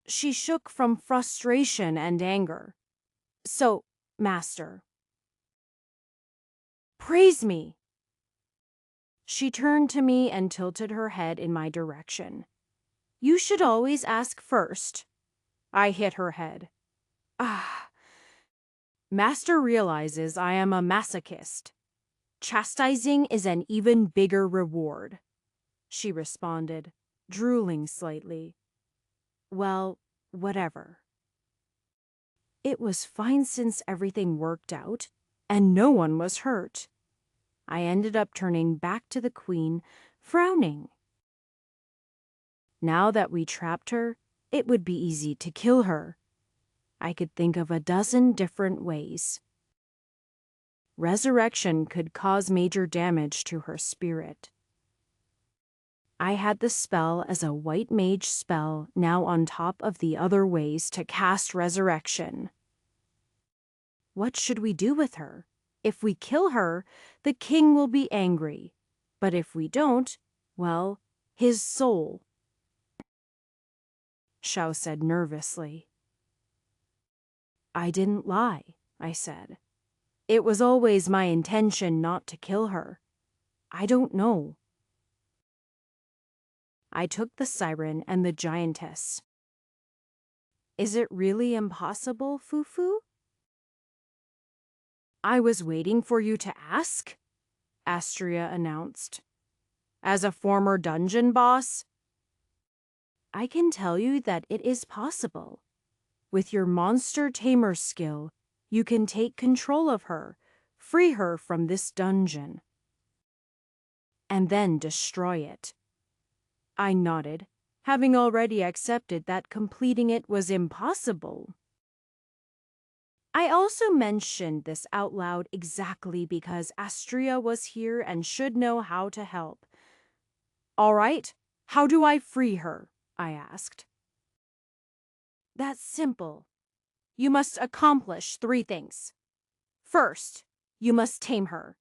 She shook from frustration and anger. So, master. Praise me. She turned to me and tilted her head in my direction. You should always ask first. I hit her head. Ah. Master realizes I am a masochist. Chastising is an even bigger reward, she responded, drooling slightly. Well, whatever. It was fine since everything worked out, and no one was hurt. I ended up turning back to the queen, frowning. Now that we trapped her, it would be easy to kill her. I could think of a dozen different ways. Resurrection could cause major damage to her spirit. I had the spell as a white mage spell now on top of the other ways to cast resurrection. What should we do with her? If we kill her, the king will be angry. But if we don't, well, his soul. Shao said nervously. I didn't lie, I said. It was always my intention not to kill her. I don't know. I took the siren and the giantess. Is it really impossible, Foo-foo? I was waiting for you to ask, Astria announced. as a former dungeon boss? I can tell you that it is possible. With your monster tamer skill, you can take control of her, free her from this dungeon, and then destroy it. I nodded, having already accepted that completing it was impossible. I also mentioned this out loud exactly because Astria was here and should know how to help. All right, how do I free her? I asked. That's simple. You must accomplish 3 things. First, you must tame her.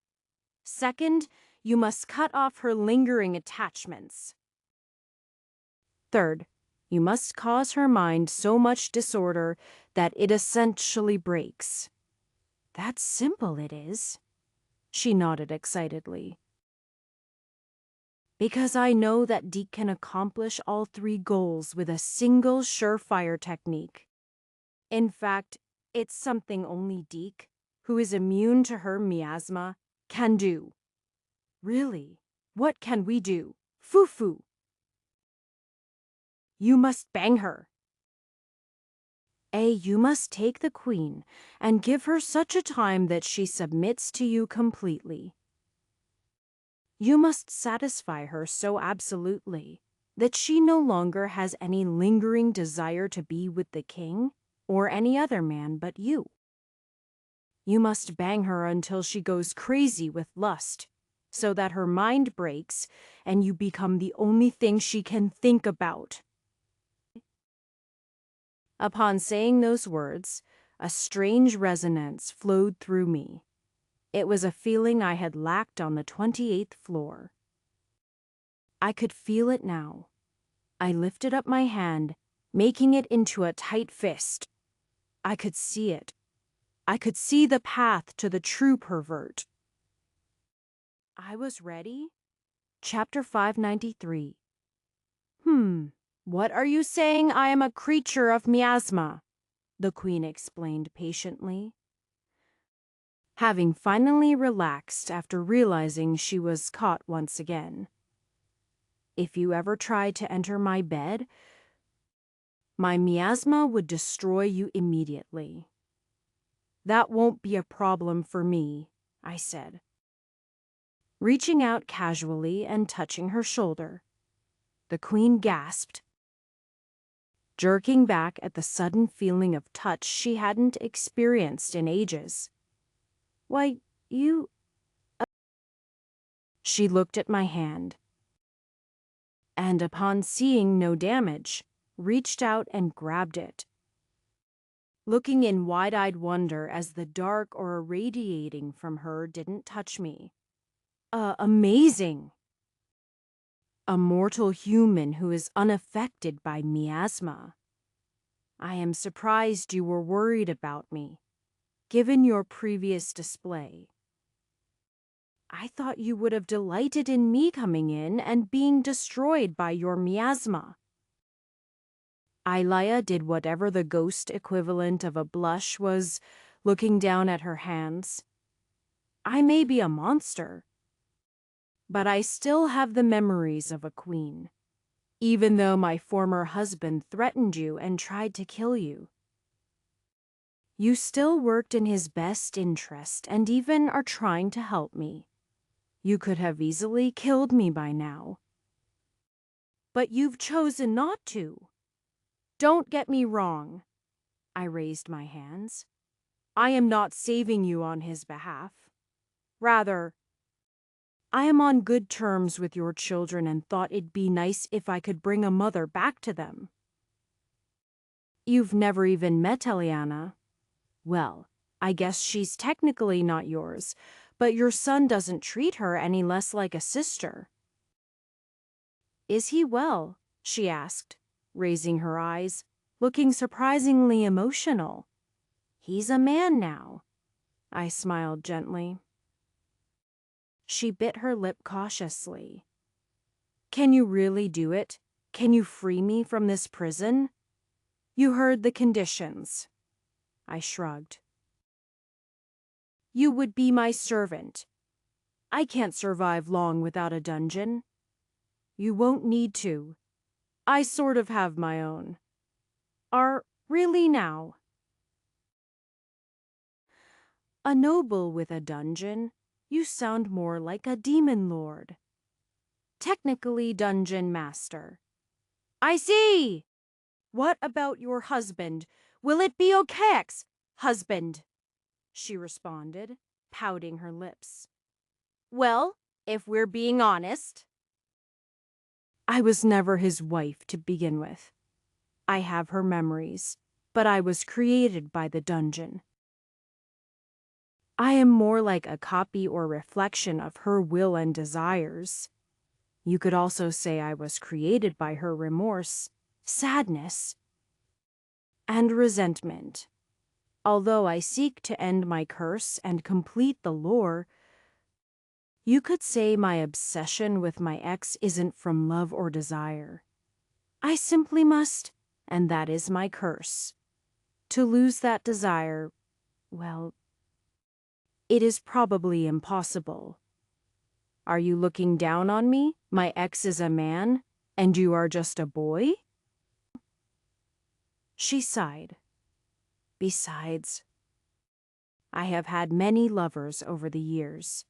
Second, you must cut off her lingering attachments. Third, you must cause her mind so much disorder that it essentially breaks. That's simple, it is. She nodded excitedly. Because I know that Deke can accomplish all 3 goals with a single surefire technique. In fact, it's something only Deke, who is immune to her miasma, can do. Really? What can we do? Foo-foo. You must bang her. You must take the queen and give her such a time that she submits to you completely. You must satisfy her so absolutely that she no longer has any lingering desire to be with the king or any other man but you. You must bang her until she goes crazy with lust, so that her mind breaks and you become the only thing she can think about. Upon saying those words, a strange resonance flowed through me. It was a feeling I had lacked on the 28th floor. I could feel it now. I lifted up my hand, making it into a tight fist. I could see it. I could see the path to the true pervert. I was ready. Chapter 593. What are you saying? I am a creature of miasma, the queen explained patiently. Having finally relaxed after realizing she was caught once again. If you ever tried to enter my bed, my miasma would destroy you immediately. That won't be a problem for me, I said, reaching out casually and touching her shoulder. The queen gasped, jerking back at the sudden feeling of touch she hadn't experienced in ages. Why, you... She looked at my hand, and upon seeing no damage, reached out and grabbed it, looking in wide-eyed wonder as the dark aura radiating from her didn't touch me. Amazing! A mortal human who is unaffected by miasma. I am surprised you were worried about me, given your previous display. I thought you would have delighted in me coming in and being destroyed by your miasma. Ilaya did whatever the ghost equivalent of a blush was, looking down at her hands. I may be a monster, but I still have the memories of a queen, even though my former husband threatened you and tried to kill you. You still worked in his best interest and even are trying to help me. You could have easily killed me by now. But you've chosen not to. Don't get me wrong. I raised my hands. I am not saving you on his behalf. Rather, I am on good terms with your children and thought it'd be nice if I could bring a mother back to them. You've never even met Eliana. Well, I guess she's technically not yours, but your son doesn't treat her any less like a sister. Is he well? She asked, raising her eyes, looking surprisingly emotional. He's a man now. I smiled gently. She bit her lip cautiously. Can you really do it? Can you free me from this prison? You heard the conditions. I shrugged. You would be my servant. I can't survive long without a dungeon. You won't need to. I sort of have my own. Really now? A noble with a dungeon? You sound more like a demon lord. Technically dungeon master. I see! What about your husband? Will it be okay, husband? She responded, pouting her lips. Well, if we're being honest. I was never his wife to begin with. I have her memories, but I was created by the dungeon. I am more like a copy or reflection of her will and desires. You could also say I was created by her remorse, sadness, and resentment. Although I seek to end my curse and complete the lore, you could say my obsession with my ex isn't from love or desire. I simply must, and that is my curse. To lose that desire, well, it is probably impossible. Are you looking down on me? My ex is a man, and you are just a boy? She sighed. Besides, I have had many lovers over the years.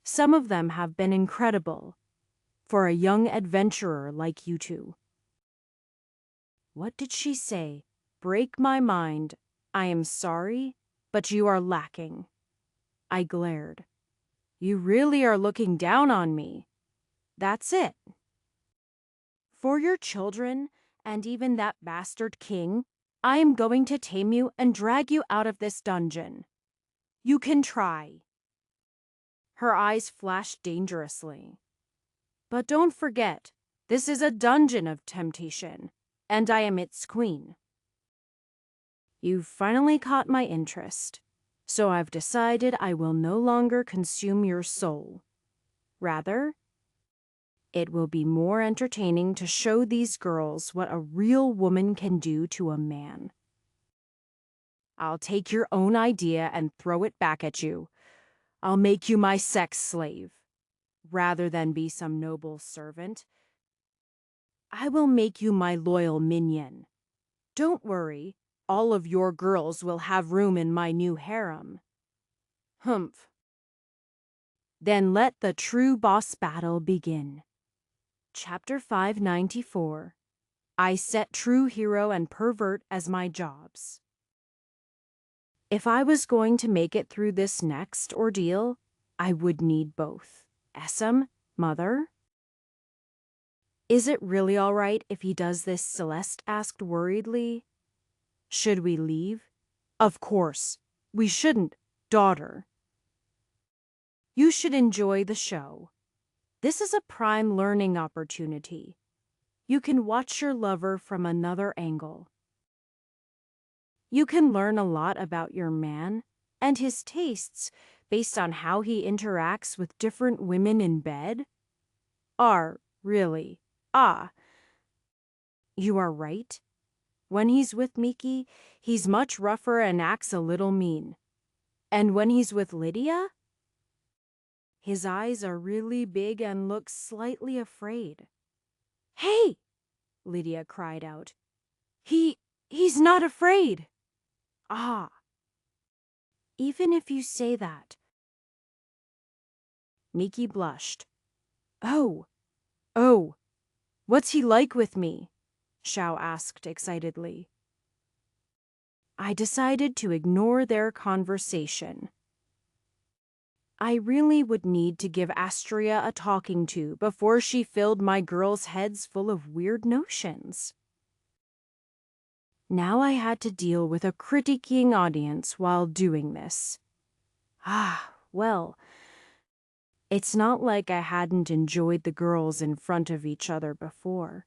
Some of them have been incredible, for a young adventurer like you two. What did she say? Break my mind. I am sorry, but you are lacking. I glared. You really are looking down on me. That's it. For your children, and even that bastard king, I am going to tame you and drag you out of this dungeon. You can try. Her eyes flashed dangerously. But don't forget, this is a dungeon of temptation, and I am its queen. You've finally caught my interest, so I've decided I will no longer consume your soul. Rather, it will be more entertaining to show these girls what a real woman can do to a man. I'll take your own idea and throw it back at you. I'll make you my sex slave. Rather than be some noble servant, I will make you my loyal minion. Don't worry, all of your girls will have room in my new harem. Humph. Then let the true boss battle begin. Chapter 594. I set true hero and pervert as my jobs. If I was going to make it through this next ordeal, I would need both. Essam, mother? Is it really all right if he does this? Celeste asked worriedly. Should we leave? Of course. We shouldn't, daughter. You should enjoy the show. This is a prime learning opportunity. You can watch your lover from another angle. You can learn a lot about your man and his tastes based on how he interacts with different women in bed. Really? You are right. When he's with Miki, he's much rougher and acts a little mean. And when he's with Lydia, his eyes are really big and looks slightly afraid. Hey! Lydia cried out. He's not afraid. Even if you say that. Miki blushed. Oh, what's he like with me? Xiao asked excitedly. I decided to ignore their conversation. I really would need to give Astria a talking to before she filled my girls' heads full of weird notions. Now I had to deal with a critiquing audience while doing this. Well, it's not like I hadn't enjoyed the girls in front of each other before.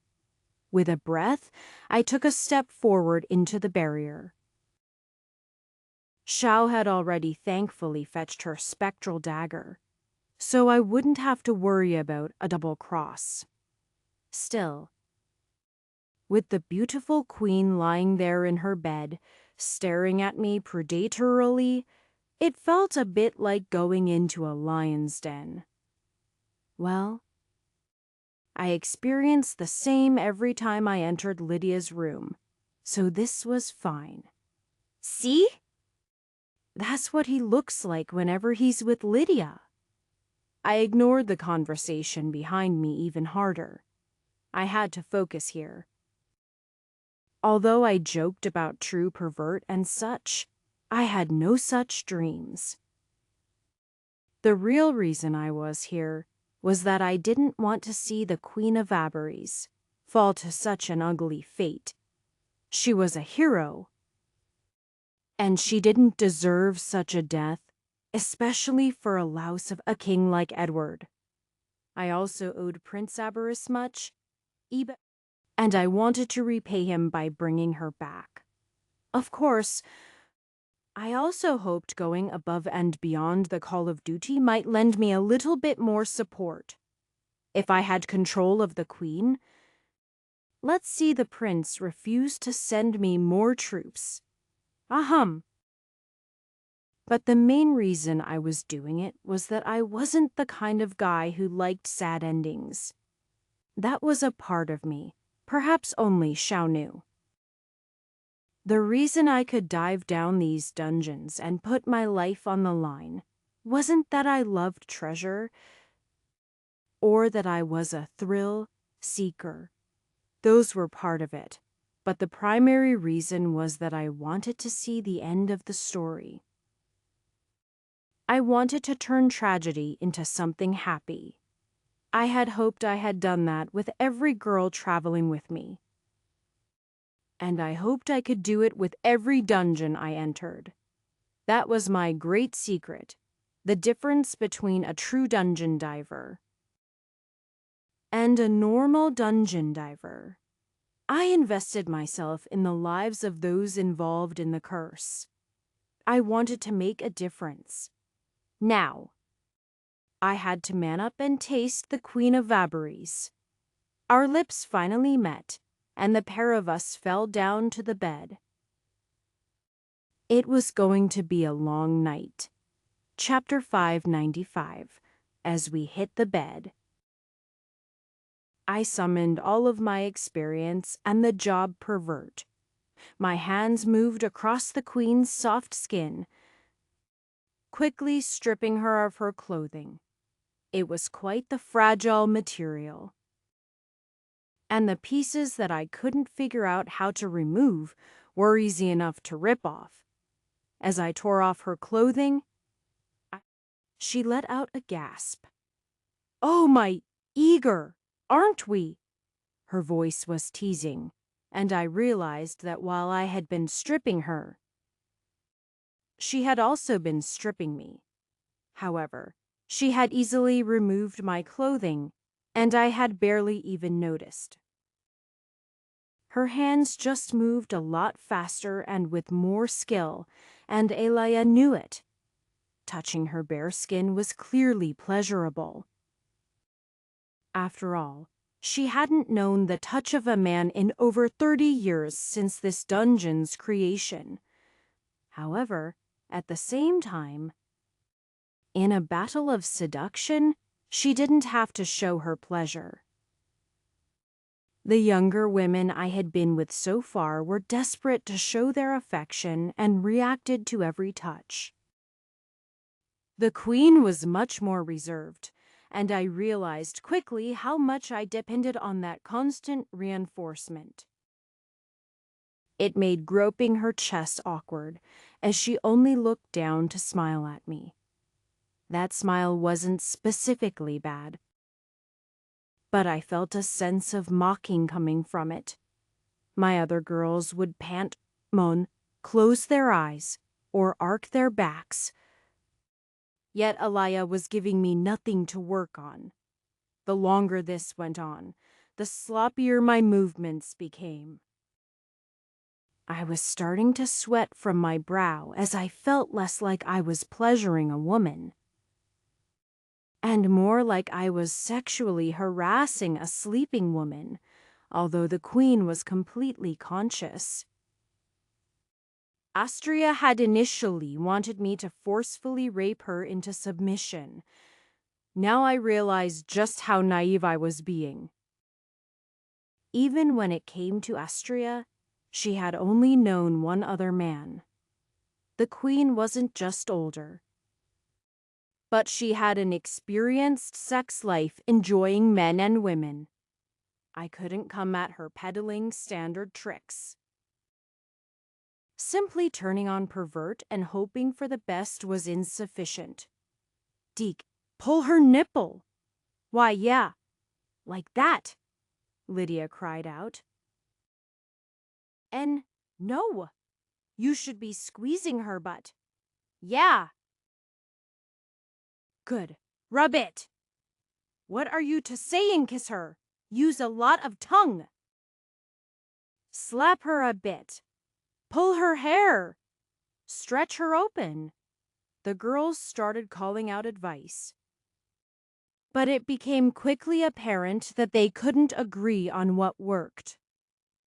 With a breath, I took a step forward into the barrier. Xiao had already thankfully fetched her spectral dagger, so I wouldn't have to worry about a double cross. Still, with the beautiful queen lying there in her bed, staring at me predatorily, it felt a bit like going into a lion's den. Well, I experienced the same every time I entered Lydia's room, so this was fine. See? That's what he looks like whenever he's with Lydia. I ignored the conversation behind me even harder. I had to focus here. Although I joked about true pervert and such, I had no such dreams. The real reason I was here was that I didn't want to see the Queen of Aberries fall to such an ugly fate. She was a hero, and she didn't deserve such a death, especially for a louse of a king like Edward. I also owed Prince Aberys much, and I wanted to repay him by bringing her back. Of course, I also hoped going above and beyond the call of duty might lend me a little bit more support. If I had control of the Queen, let's see the prince refuse to send me more troops. Ahem. But the main reason I was doing it was that I wasn't the kind of guy who liked sad endings. That was a part of me, perhaps only Xiao knew. The reason I could dive down these dungeons and put my life on the line wasn't that I loved treasure or that I was a thrill seeker. Those were part of it, but the primary reason was that I wanted to see the end of the story. I wanted to turn tragedy into something happy. I had hoped I had done that with every girl traveling with me. And I hoped I could do it with every dungeon I entered. That was my great secret, the difference between a true dungeon diver and a normal dungeon diver. I invested myself in the lives of those involved in the curse. I wanted to make a difference. Now, I had to man up and taste the Queen of Aberries. Our lips finally met, and the pair of us fell down to the bed. It was going to be a long night. Chapter 595. As we hit the bed. I summoned all of my experience and the job pervert. My hands moved across the Queen's soft skin, quickly stripping her of her clothing. It was quite the fragile material. And the pieces that I couldn't figure out how to remove were easy enough to rip off. As I tore off her clothing, she let out a gasp. "Oh, my eager, aren't we?" Her voice was teasing, and I realized that while I had been stripping her, she had also been stripping me. However, she had easily removed my clothing, and I had barely even noticed. Her hands just moved a lot faster and with more skill, and Elia knew it. Touching her bare skin was clearly pleasurable. After all, she hadn't known the touch of a man in over 30 years since this dungeon's creation. However, at the same time, in a battle of seduction, she didn't have to show her pleasure. The younger women I had been with so far were desperate to show their affection and reacted to every touch. The Queen was much more reserved, and I realized quickly how much I depended on that constant reinforcement. It made groping her chest awkward, as she only looked down to smile at me. That smile wasn't specifically bad, but I felt a sense of mocking coming from it. My other girls would pant, moan, close their eyes, or arch their backs. Yet Elia was giving me nothing to work on. The longer this went on, the sloppier my movements became. I was starting to sweat from my brow as I felt less like I was pleasuring a woman, and more like I was sexually harassing a sleeping woman, although the Queen was completely conscious. Astria had initially wanted me to forcefully rape her into submission. Now I realized just how naive I was being. Even when it came to Astria, she had only known one other man. The queen wasn't just older, but she had an experienced sex life enjoying men and women. I couldn't come at her peddling standard tricks. Simply turning on pervert and hoping for the best was insufficient. Deke, pull her nipple. Why, yeah, like that, Lydia cried out. And no, you should be squeezing her butt. Yeah. Good. Rub it. What are you to say and kiss her? Use a lot of tongue. Slap her a bit. Pull her hair. Stretch her open. The girls started calling out advice. But it became quickly apparent that they couldn't agree on what worked.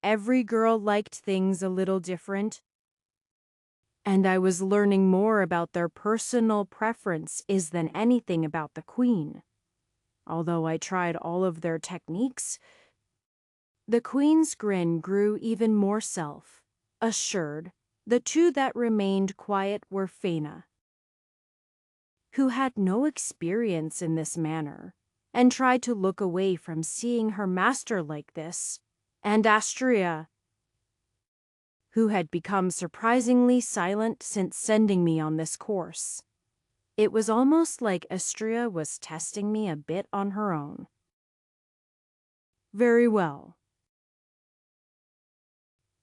Every girl liked things a little different, and I was learning more about their personal preferences than anything about the queen. Although I tried all of their techniques, the queen's grin grew even more self-assured. The two that remained quiet were Faina, who had no experience in this manner, and tried to look away from seeing her master like this, and Astria, who had become surprisingly silent since sending me on this course. It was almost like Astria was testing me a bit on her own. Very well.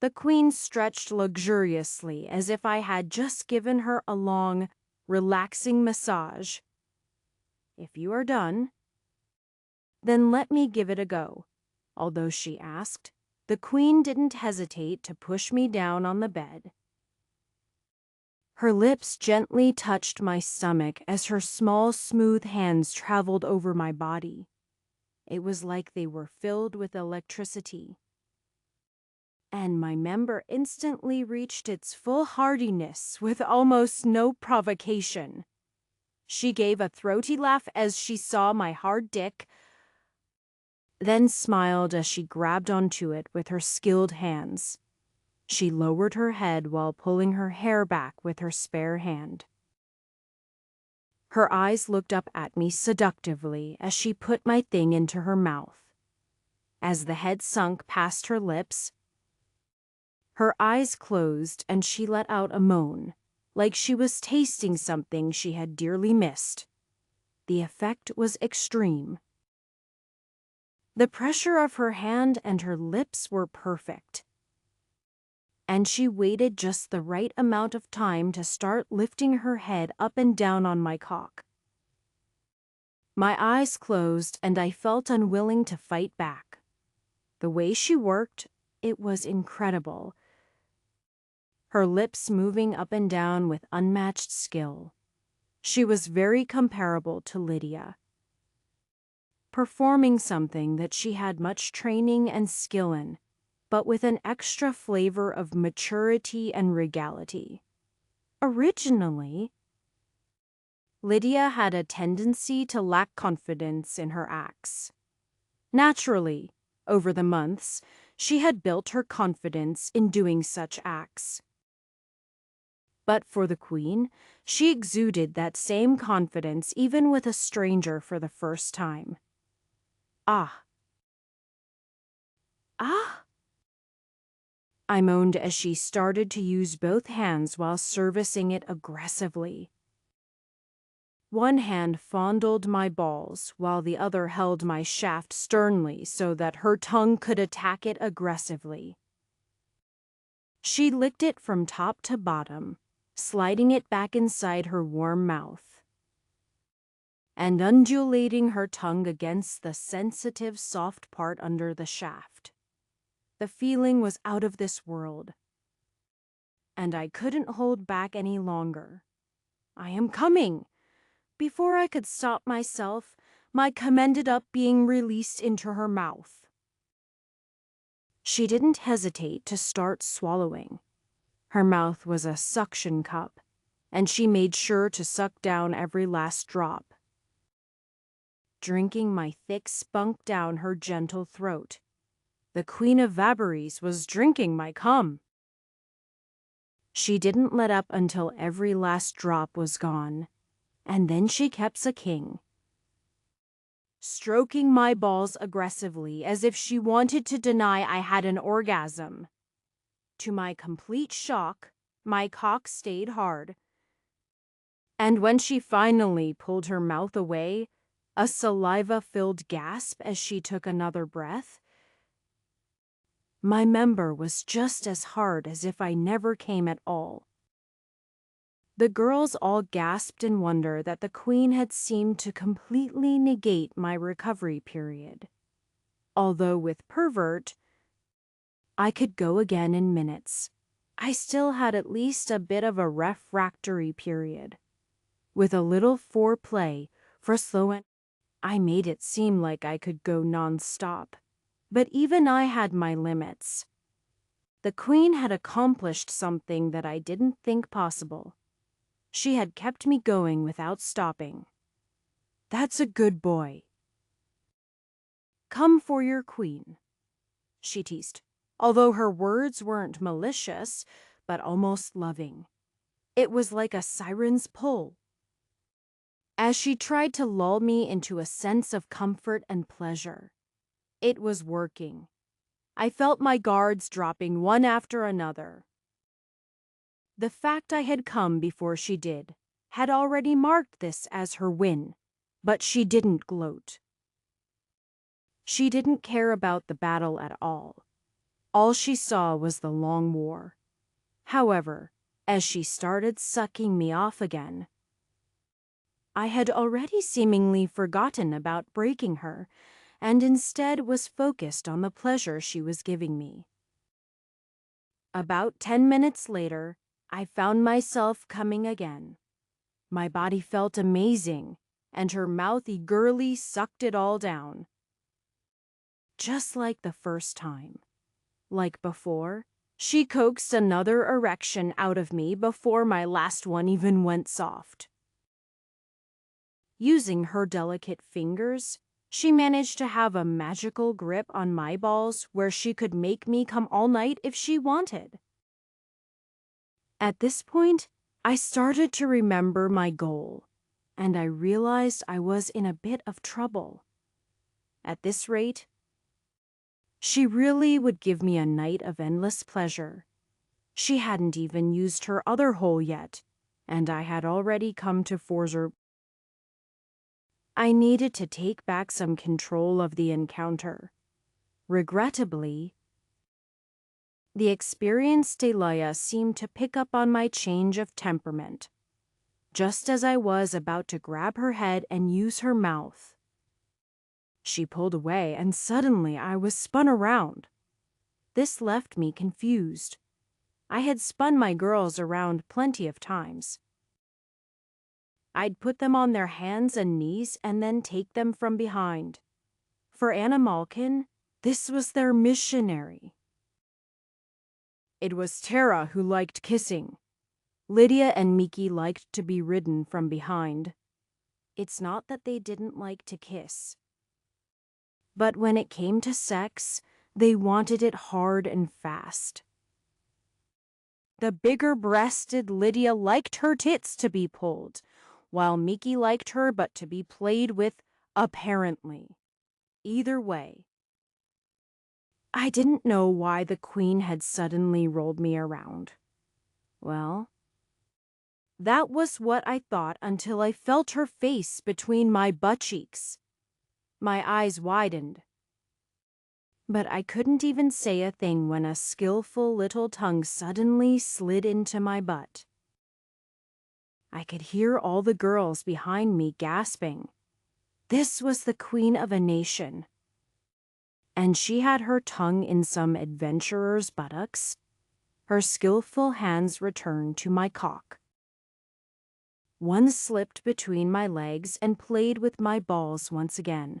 The queen stretched luxuriously as if I had just given her a long, relaxing massage. If you are done, then let me give it a go. Although she asked, the queen didn't hesitate to push me down on the bed. Her lips gently touched my stomach as her small, smooth hands traveled over my body. It was like they were filled with electricity. And my member instantly reached its full hardiness with almost no provocation. She gave a throaty laugh as she saw my hard dick, then smiled as she grabbed onto it with her skilled hands. She lowered her head while pulling her hair back with her spare hand. Her eyes looked up at me seductively as she put my thing into her mouth. As the head sunk past her lips, her eyes closed and she let out a moan, like she was tasting something she had dearly missed. The effect was extreme. The pressure of her hand and her lips were perfect. And she waited just the right amount of time to start lifting her head up and down on my cock. My eyes closed and I felt unwilling to fight back. The way she worked, it was incredible. Her lips moving up and down with unmatched skill. She was very comparable to Lydia, performing something that she had much training and skill in, but with an extra flavor of maturity and regality. Originally, Lydia had a tendency to lack confidence in her acts. Naturally, over the months, she had built her confidence in doing such acts. But for the queen, she exuded that same confidence even with a stranger for the first time. Ah. Ah. I moaned as she started to use both hands while servicing it aggressively. One hand fondled my balls while the other held my shaft sternly so that her tongue could attack it aggressively. She licked it from top to bottom, sliding it back inside her warm mouth, and undulating her tongue against the sensitive, soft part under the shaft. The feeling was out of this world, and I couldn't hold back any longer. I am coming! Before I could stop myself, my cum ended up being released into her mouth. She didn't hesitate to start swallowing. Her mouth was a suction cup, and she made sure to suck down every last drop, drinking my thick spunk down her gentle throat. The Queen of Vabaries was drinking my cum. She didn't let up until every last drop was gone, and then she kept sucking, stroking my balls aggressively as if she wanted to deny I had an orgasm. To my complete shock, my cock stayed hard, and when she finally pulled her mouth away, a saliva-filled gasp as she took another breath, my member was just as hard as if I never came at all. The girls all gasped in wonder that the Queen had seemed to completely negate my recovery period. Although with Pervert, I could go again in minutes, I still had at least a bit of a refractory period. With a little foreplay for slow, I made it seem like I could go non-stop. But even I had my limits. The Queen had accomplished something that I didn't think possible. She had kept me going without stopping. "That's a good boy. Come for your queen," she teased, although her words weren't malicious, but almost loving. It was like a siren's pull. As she tried to lull me into a sense of comfort and pleasure. It was working. I felt my guards dropping one after another. The fact I had come before she did had already marked this as her win, but she didn't gloat. She didn't care about the battle at all. All she saw was the long war. However, as she started sucking me off again, I had already seemingly forgotten about breaking her, and instead was focused on the pleasure she was giving me. About 10 minutes later, I found myself coming again. My body felt amazing, and her mouth eagerly sucked it all down. Just like the first time. Like before, she coaxed another erection out of me before my last one even went soft. Using her delicate fingers, she managed to have a magical grip on my balls where she could make me come all night if she wanted. At this point, I started to remember my goal, and I realized I was in a bit of trouble. At this rate, she really would give me a night of endless pleasure. She hadn't even used her other hole yet, and I had already come to Forzer. I needed to take back some control of the encounter. Regrettably, the experienced Delia seemed to pick up on my change of temperament. Just as I was about to grab her head and use her mouth, she pulled away, and suddenly I was spun around. This left me confused. I had spun my girls around plenty of times. I'd put them on their hands and knees and then take them from behind. For Anna Malkin, this was their missionary. It was Tara who liked kissing. Lydia and Miki liked to be ridden from behind. It's not that they didn't like to kiss. But when it came to sex, they wanted it hard and fast. The bigger-breasted Lydia liked her tits to be pulled, while Miki liked her but to be played with, apparently. Either way, I didn't know why the Queen had suddenly rolled me around. Well, that was what I thought until I felt her face between my butt cheeks. My eyes widened. But I couldn't even say a thing when a skillful little tongue suddenly slid into my butt. I could hear all the girls behind me gasping. This was the Queen of a nation. And she had her tongue in some adventurer's buttocks. Her skillful hands returned to my cock. One slipped between my legs and played with my balls once again,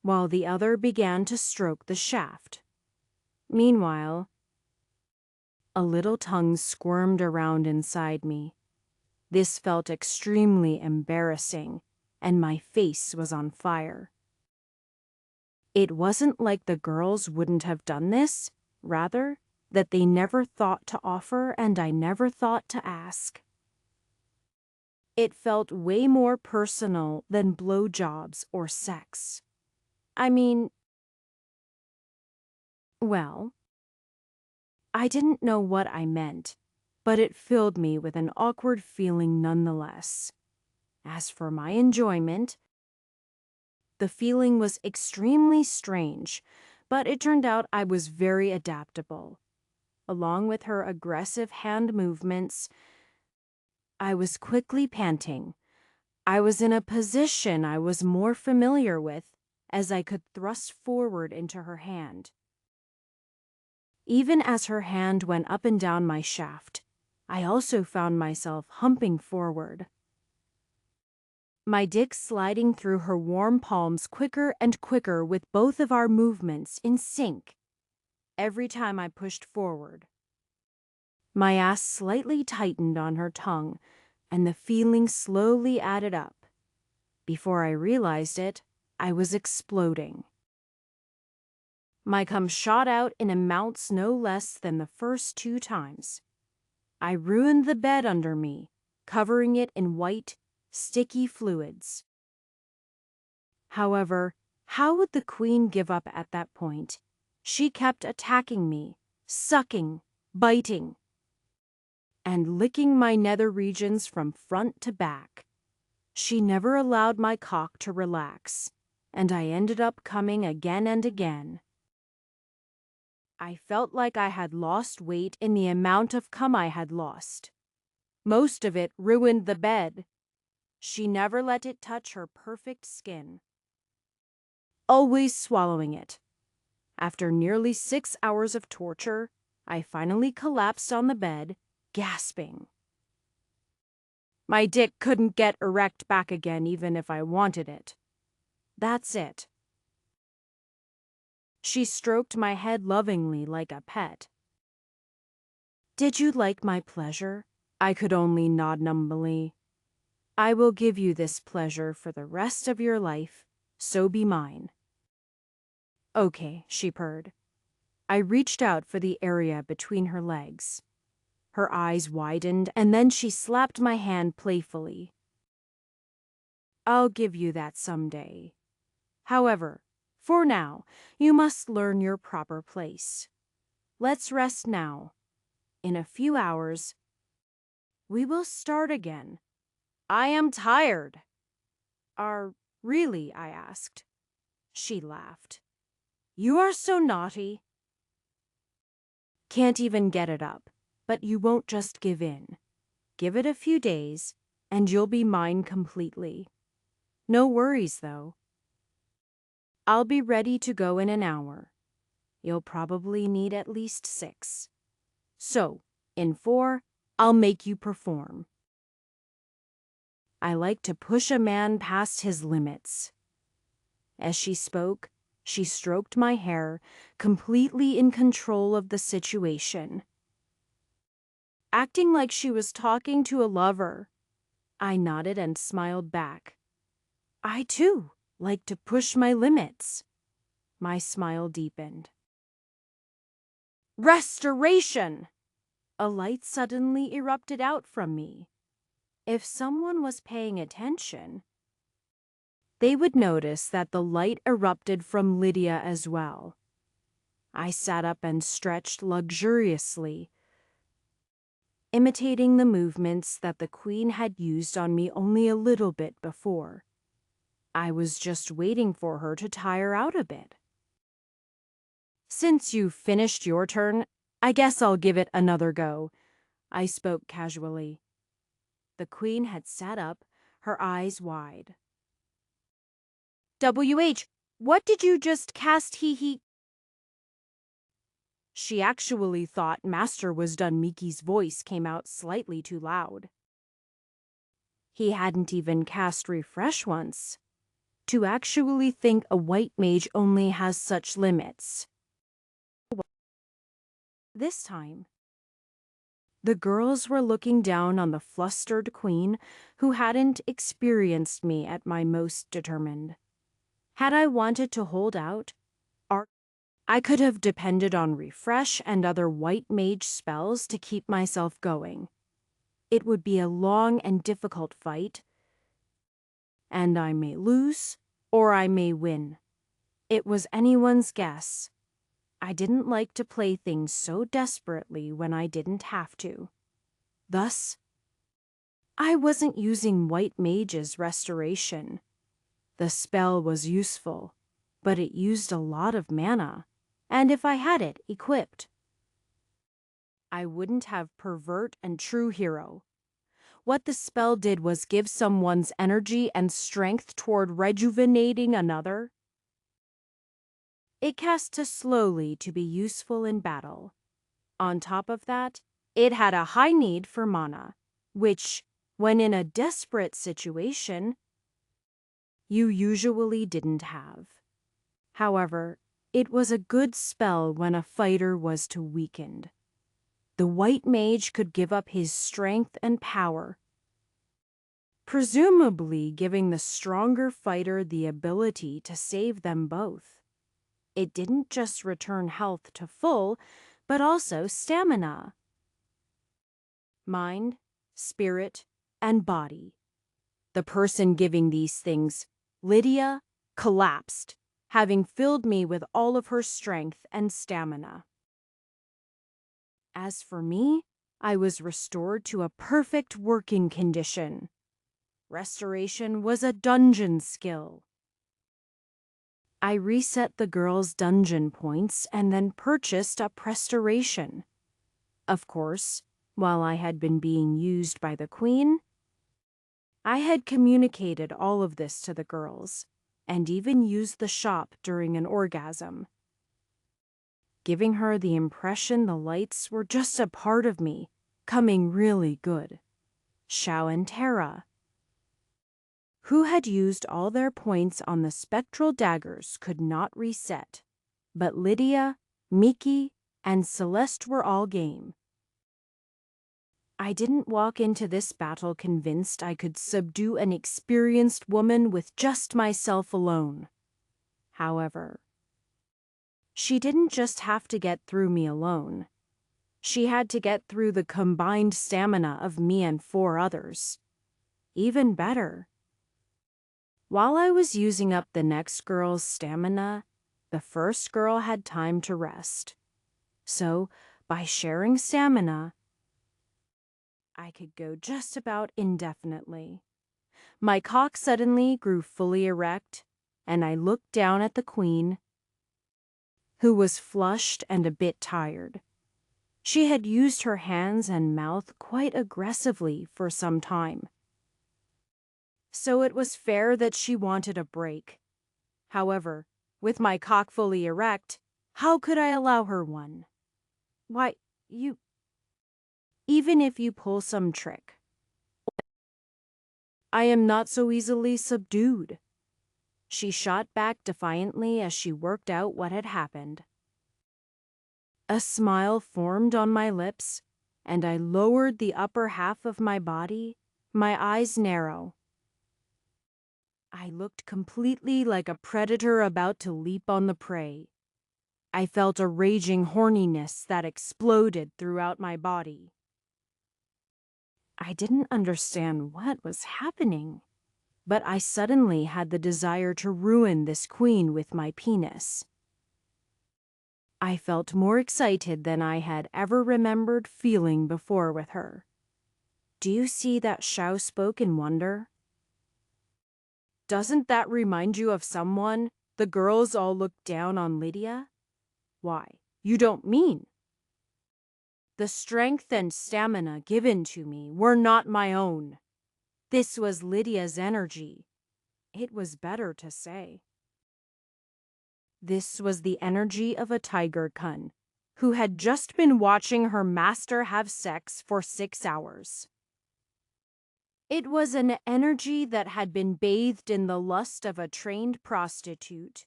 while the other began to stroke the shaft. Meanwhile, a little tongue squirmed around inside me. This felt extremely embarrassing, and my face was on fire. It wasn't like the girls wouldn't have done this, rather, that they never thought to offer and I never thought to ask. It felt way more personal than blowjobs or sex. I mean, well, I didn't know what I meant, but it filled me with an awkward feeling nonetheless. As for my enjoyment, the feeling was extremely strange, but it turned out I was very adaptable. Along with her aggressive hand movements, I was quickly panting. I was in a position I was more familiar with as I could thrust forward into her hand. Even as her hand went up and down my shaft, I also found myself humping forward, my dick sliding through her warm palms quicker and quicker with both of our movements in sync every time I pushed forward. My ass slightly tightened on her tongue, and the feeling slowly added up. Before I realized it, I was exploding. My cum shot out in amounts no less than the first 2 times. I ruined the bed under me, covering it in white, sticky fluids. However, how would the queen give up at that point? She kept attacking me, sucking, biting, and licking my nether regions from front to back. She never allowed my cock to relax, and I ended up coming again and again. I felt like I had lost weight in the amount of cum I had lost. Most of it ruined the bed. She never let it touch her perfect skin, always swallowing it. After nearly 6 hours of torture, I finally collapsed on the bed, gasping. My dick couldn't get erect back again even if I wanted it. That's it. She stroked my head lovingly like a pet. Did you like my pleasure? I could only nod numbly. I will give you this pleasure for the rest of your life, so be mine. Okay, she purred. I reached out for the area between her legs. Her eyes widened, and then she slapped my hand playfully. I'll give you that someday. However, for now, you must learn your proper place. Let's rest now. In a few hours, we will start again. I am tired. Really? I asked. She laughed. You are so naughty. Can't even get it up, but you won't just give in. Give it a few days, and you'll be mine completely. No worries, though. I'll be ready to go in an hour. You'll probably need at least 6. So, in 4, I'll make you perform. I like to push a man past his limits. As she spoke, she stroked my hair, completely in control of the situation. Acting like she was talking to a lover, I nodded and smiled back. I, too, like to push my limits. My smile deepened. Restoration! A light suddenly erupted out from me. If someone was paying attention, they would notice that the light erupted from Lydia as well. I sat up and stretched luxuriously, imitating the movements that the queen had used on me only a little bit before. I was just waiting for her to tire out a bit. Since you've finished your turn, I guess I'll give it another go, I spoke casually. The queen had sat up, her eyes wide. WH, what did you just cast he? She actually thought Master was done. Miki's voice came out slightly too loud. He hadn't even cast refresh once. To actually think a white mage only has such limits. This time, the girls were looking down on the flustered queen who hadn't experienced me at my most determined. Had I wanted to hold out, I could have depended on refresh and other white mage spells to keep myself going. It would be a long and difficult fight, and I may lose or I may win. It was anyone's guess. I didn't like to play things so desperately when I didn't have to. Thus, I wasn't using White Mage's restoration. The spell was useful, but it used a lot of mana, and if I had it equipped, I wouldn't have Pervert and True Hero. What the spell did was give someone's energy and strength toward rejuvenating another. It cast too slowly to be useful in battle. On top of that, it had a high need for mana, which, when in a desperate situation, you usually didn't have. However, it was a good spell when a fighter was too weakened. The White Mage could give up his strength and power, presumably giving the stronger fighter the ability to save them both. It didn't just return health to full, but also stamina. Mind, spirit, and body. The person giving these things, Lydia, collapsed, having filled me with all of her strength and stamina. As for me, I was restored to a perfect working condition. Restoration was a dungeon skill. I reset the girl's dungeon points and then purchased a Prestoration. Of course, while I had been being used by the queen, I had communicated all of this to the girls, and even used the shop during an orgasm, giving her the impression the lights were just a part of me, coming really good. Xiao and Tara, who had used all their points on the spectral daggers, could not reset, but Lydia, Miki, and Celeste were all game. I didn't walk into this battle convinced I could subdue an experienced woman with just myself alone. However, she didn't just have to get through me alone. She had to get through the combined stamina of me and 4 others. Even better, while I was using up the next girl's stamina, the first girl had time to rest. So, by sharing stamina, I could go just about indefinitely. My cock suddenly grew fully erect, and I looked down at the queen, who was flushed and a bit tired. She had used her hands and mouth quite aggressively for some time, so it was fair that she wanted a break. However, with my cock fully erect, how could I allow her one? Why, even if you pull some trick, I am not so easily subdued. She shot back defiantly as she worked out what had happened. A smile formed on my lips, and I lowered the upper half of my body, my eyes narrow. I looked completely like a predator about to leap on the prey. I felt a raging horniness that exploded throughout my body. I didn't understand what was happening, but I suddenly had the desire to ruin this queen with my penis. I felt more excited than I had ever remembered feeling before with her. Do you see that Xiao spoke in wonder? Doesn't that remind you of someone? The girls all looked down on Lydia. Why, you don't mean? The strength and stamina given to me were not my own. This was Lydia's energy. It was better to say. This was the energy of a tiger cun, who had just been watching her master have sex for 6 hours. It was an energy that had been bathed in the lust of a trained prostitute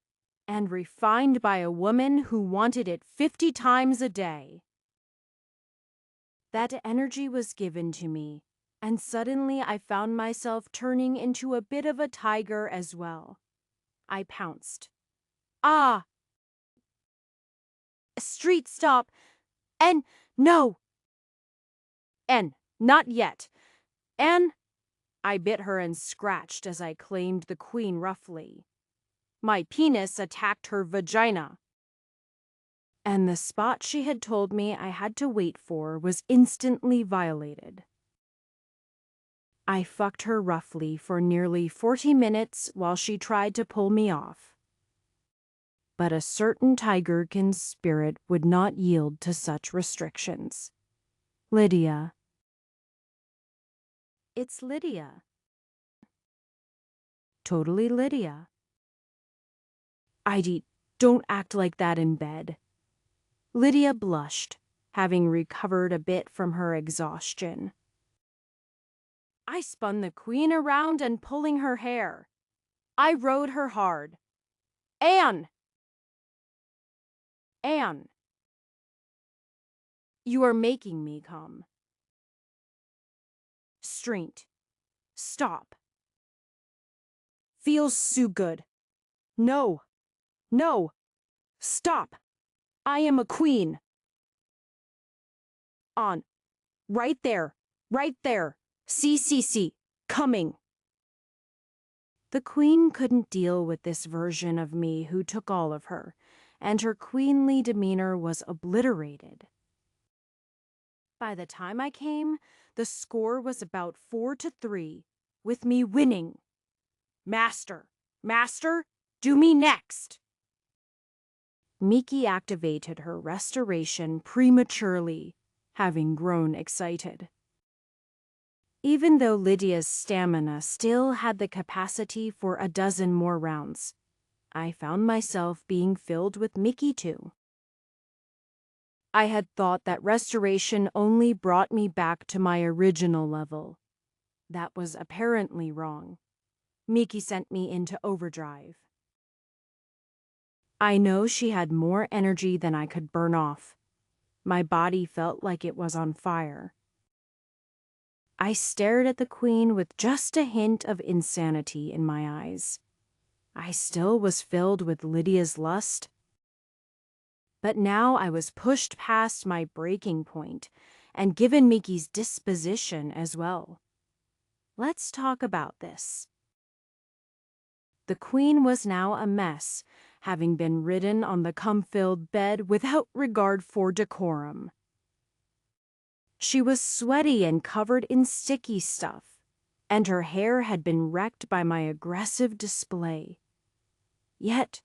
and refined by a woman who wanted it 50 times a day. That energy was given to me, and suddenly I found myself turning into a bit of a tiger as well. I pounced. Ah! street stop. And no. And not yet. And I bit her and scratched as I claimed the queen roughly. My penis attacked her vagina. And the spot she had told me I had to wait for was instantly violated. I fucked her roughly for nearly 40 minutes while she tried to pull me off. But a certain tigerkin spirit would not yield to such restrictions. Lydia. It's Lydia. Totally Lydia. Heidi, don't act like that in bed. Lydia blushed, having recovered a bit from her exhaustion. I spun the queen around and pulling her hair. I rode her hard. Anne! Anne! You are making me come. Street. Stop. Feels so good. No. No. Stop. I am a queen. On. Right there. Right there. See. Coming. The queen couldn't deal with this version of me who took all of her, and her queenly demeanor was obliterated. By the time I came, the score was about 4-3, with me winning. Master, do me next. Miki activated her restoration prematurely, having grown excited. Even though Lydia's stamina still had the capacity for a dozen more rounds, I found myself being filled with Miki too. I had thought that restoration only brought me back to my original level. That was apparently wrong. Miki sent me into overdrive. I know she had more energy than I could burn off. My body felt like it was on fire. I stared at the queen with just a hint of insanity in my eyes. I still was filled with Lydia's lust. But now I was pushed past my breaking point and given Miki's disposition as well. Let's talk about this. The queen was now a mess, having been ridden on the cum-filled bed without regard for decorum. She was sweaty and covered in sticky stuff, and her hair had been wrecked by my aggressive display. Yet,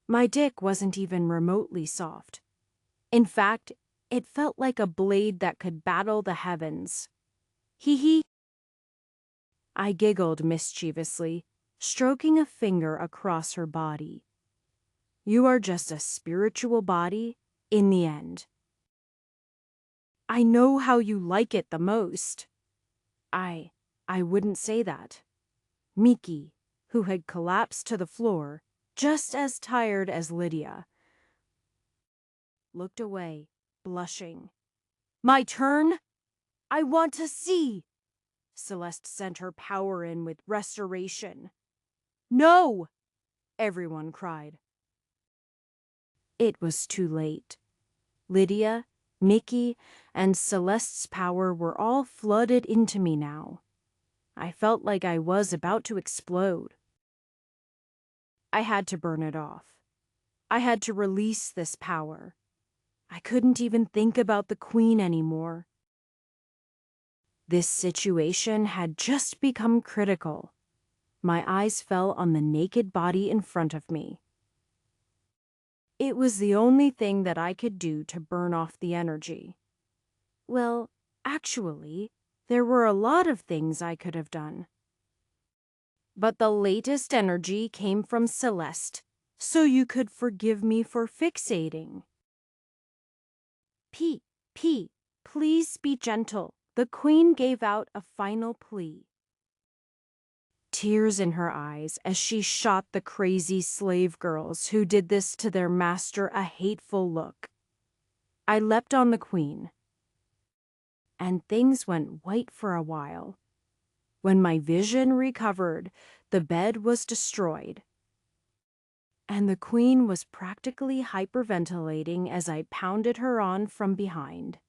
my dick wasn't even remotely soft. In fact, it felt like a blade that could battle the heavens. Hee hee. I giggled mischievously, stroking a finger across her body. You are just a spiritual body in the end. I know how you like it the most. I wouldn't say that. Miki, who had collapsed to the floor, just as tired as Lydia, looked away, blushing. My turn? I want to see. Celeste sent her power in with restoration. No! Everyone cried. It was too late. Lydia, Miki, and Celeste's power were all flooded into me now. I felt like I was about to explode. I had to burn it off. I had to release this power. I couldn't even think about the queen anymore. This situation had just become critical. My eyes fell on the naked body in front of me. It was the only thing that I could do to burn off the energy. Well, actually, there were a lot of things I could have done. But the latest energy came from Celeste, so you could forgive me for fixating. P, please be gentle. The queen gave out a final plea. Tears in her eyes as she shot the crazy slave girls who did this to their master a hateful look. I leapt on the queen, and things went white for a while. When my vision recovered, the bed was destroyed. and the queen was practically hyperventilating as I pounded her on from behind.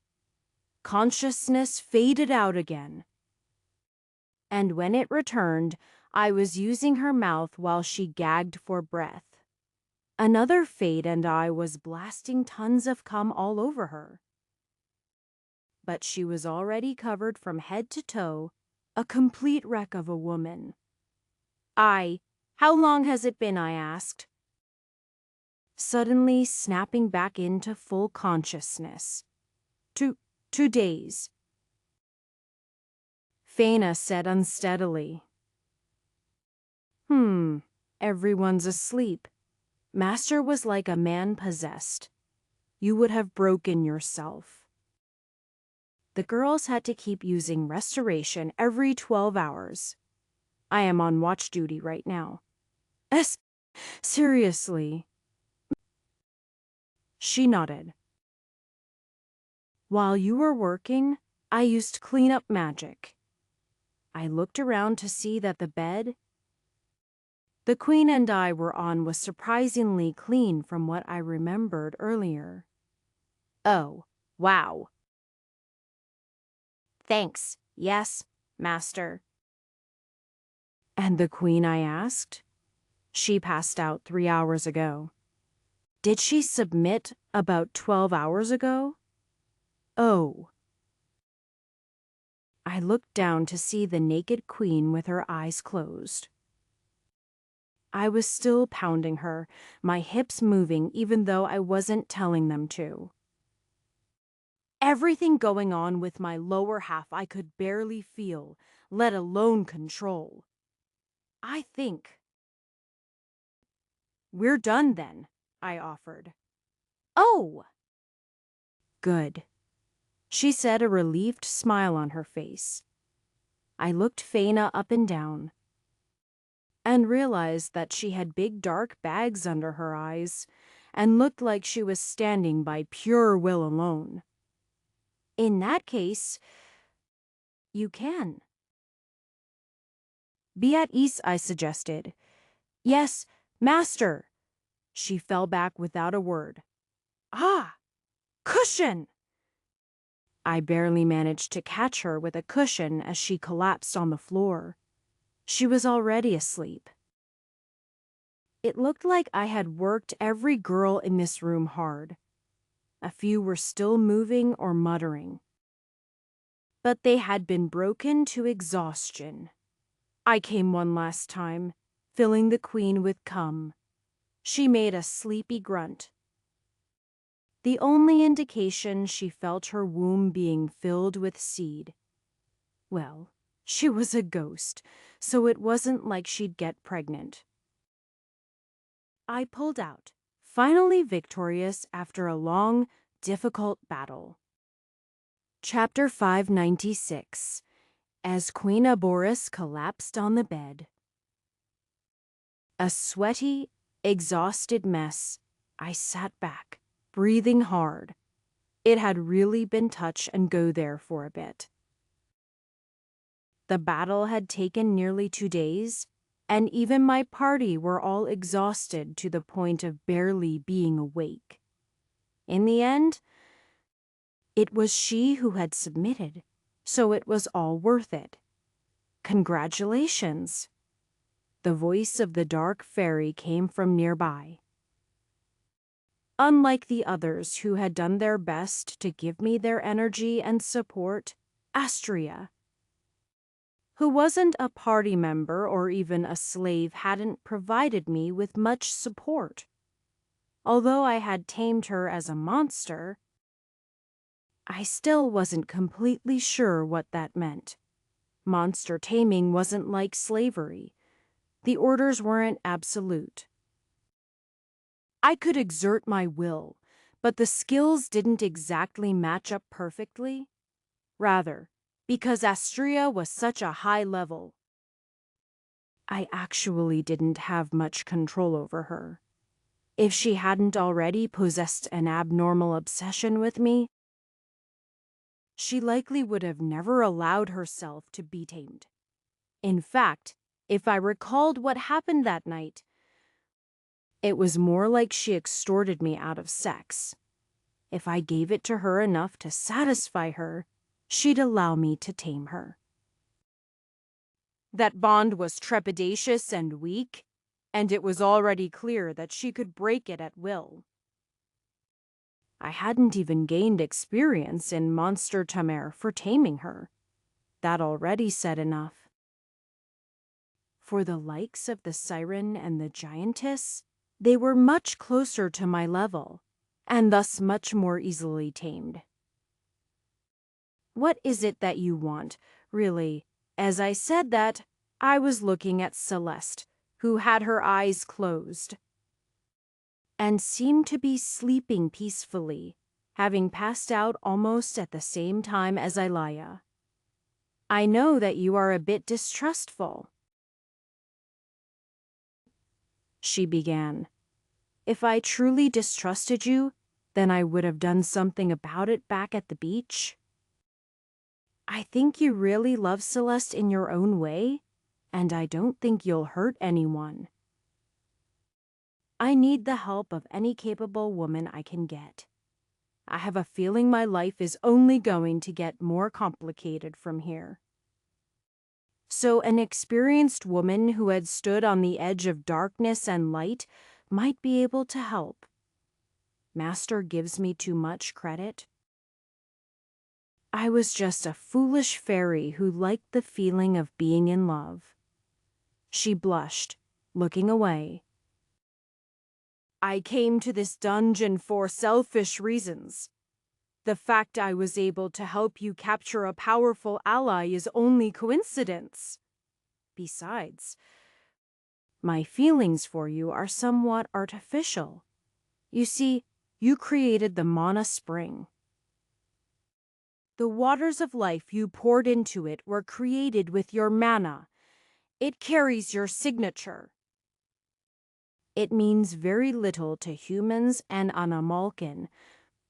Consciousness faded out again, and when it returned, I was using her mouth while she gagged for breath. Another fade and I was blasting tons of cum all over her. But she was already covered from head to toe, a complete wreck of a woman. How long has it been?" I asked, suddenly snapping back into full consciousness. Two days," Faina said unsteadily. Everyone's asleep. Master was like a man possessed. You would have broken yourself. The girls had to keep using restoration every 12 hours. I am on watch duty right now. Seriously? She nodded. While you were working, I used cleanup magic. I looked around to see that the bed the queen and I were on was surprisingly clean from what I remembered earlier. Oh, wow. Thanks. Yes, master. And the queen, I asked? She passed out 3 hours ago. Did she submit about 12 hours ago? Oh. I looked down to see the naked queen with her eyes closed. I was still pounding her, my hips moving even though I wasn't telling them to. Everything going on with my lower half I could barely feel, let alone control. I think. We're done then, I offered. Oh! Good, she said, a relieved smile on her face. I looked Faina up and down and realized that she had big dark bags under her eyes and looked like she was standing by pure will alone. In that case, you can. Be at ease, I suggested. Yes, master. She fell back without a word. Ah, cushion! I barely managed to catch her with a cushion as she collapsed on the floor. She was already asleep. It looked like I had worked every girl in this room hard. A few were still moving or muttering. But they had been broken to exhaustion. I came one last time, filling the queen with cum. She made a sleepy grunt. The only indication she felt her womb being filled with seed. Well, she was a ghost, so it wasn't like she'd get pregnant. I pulled out, finally victorious after a long, difficult battle. Chapter 596. As Queen Aboris collapsed on the bed. A sweaty, exhausted mess, I sat back, breathing hard. It had really been touch and go there for a bit. The battle had taken nearly 2 days, and even my party were all exhausted to the point of barely being awake. In the end, it was she who had submitted, so it was all worth it. Congratulations! The voice of the dark fairy came from nearby. Unlike the others who had done their best to give me their energy and support, Astria, who wasn't a party member or even a slave, hadn't provided me with much support. Although I had tamed her as a monster, I still wasn't completely sure what that meant. Monster taming wasn't like slavery. The orders weren't absolute. I could exert my will, but the skills didn't exactly match up perfectly. Rather, because Astria was such a high level, I actually didn't have much control over her. If she hadn't already possessed an abnormal obsession with me, she likely would have never allowed herself to be tamed. In fact, if I recalled what happened that night, It was more like she extorted me out of sex. If I gave it to her enough to satisfy her, she'd allow me to tame her. That bond was trepidatious and weak, and it was already clear that she could break it at will. I hadn't even gained experience in Monster Tamer for taming her. That already said enough. For the likes of the siren and the giantess, they were much closer to my level, and thus much more easily tamed. What is it that you want, really? As I said that, I was looking at Celeste, who had her eyes closed and seemed to be sleeping peacefully, having passed out almost at the same time as Ilaya. I know that you are a bit distrustful, she began. If I truly distrusted you, then I would have done something about it back at the beach. I think you really love Celeste in your own way, and I don't think you'll hurt anyone. I need the help of any capable woman I can get. I have a feeling my life is only going to get more complicated from here. So an experienced woman who had stood on the edge of darkness and light might be able to help. Master gives me too much credit. I was just a foolish fairy who liked the feeling of being in love. She blushed, looking away. I came to this dungeon for selfish reasons. The fact I was able to help you capture a powerful ally is only coincidence. Besides, my feelings for you are somewhat artificial. You see, you created the Mana Spring. The waters of life you poured into it were created with your mana. It carries your signature. It means very little to humans and Anamalkin,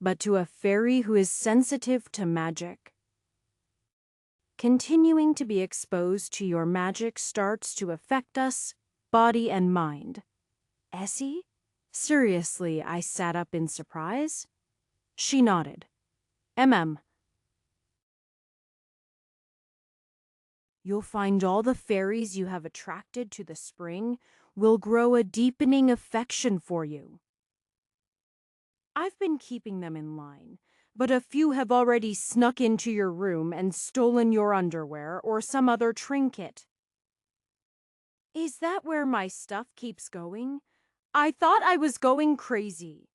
but to a fairy who is sensitive to magic. Continuing to be exposed to your magic starts to affect us, body and mind. Essie? Seriously, I sat up in surprise. She nodded. You'll find all the fairies you have attracted to the spring will grow a deepening affection for you. I've been keeping them in line, but a few have already snuck into your room and stolen your underwear or some other trinket. Is that where my stuff keeps going? I thought I was going crazy.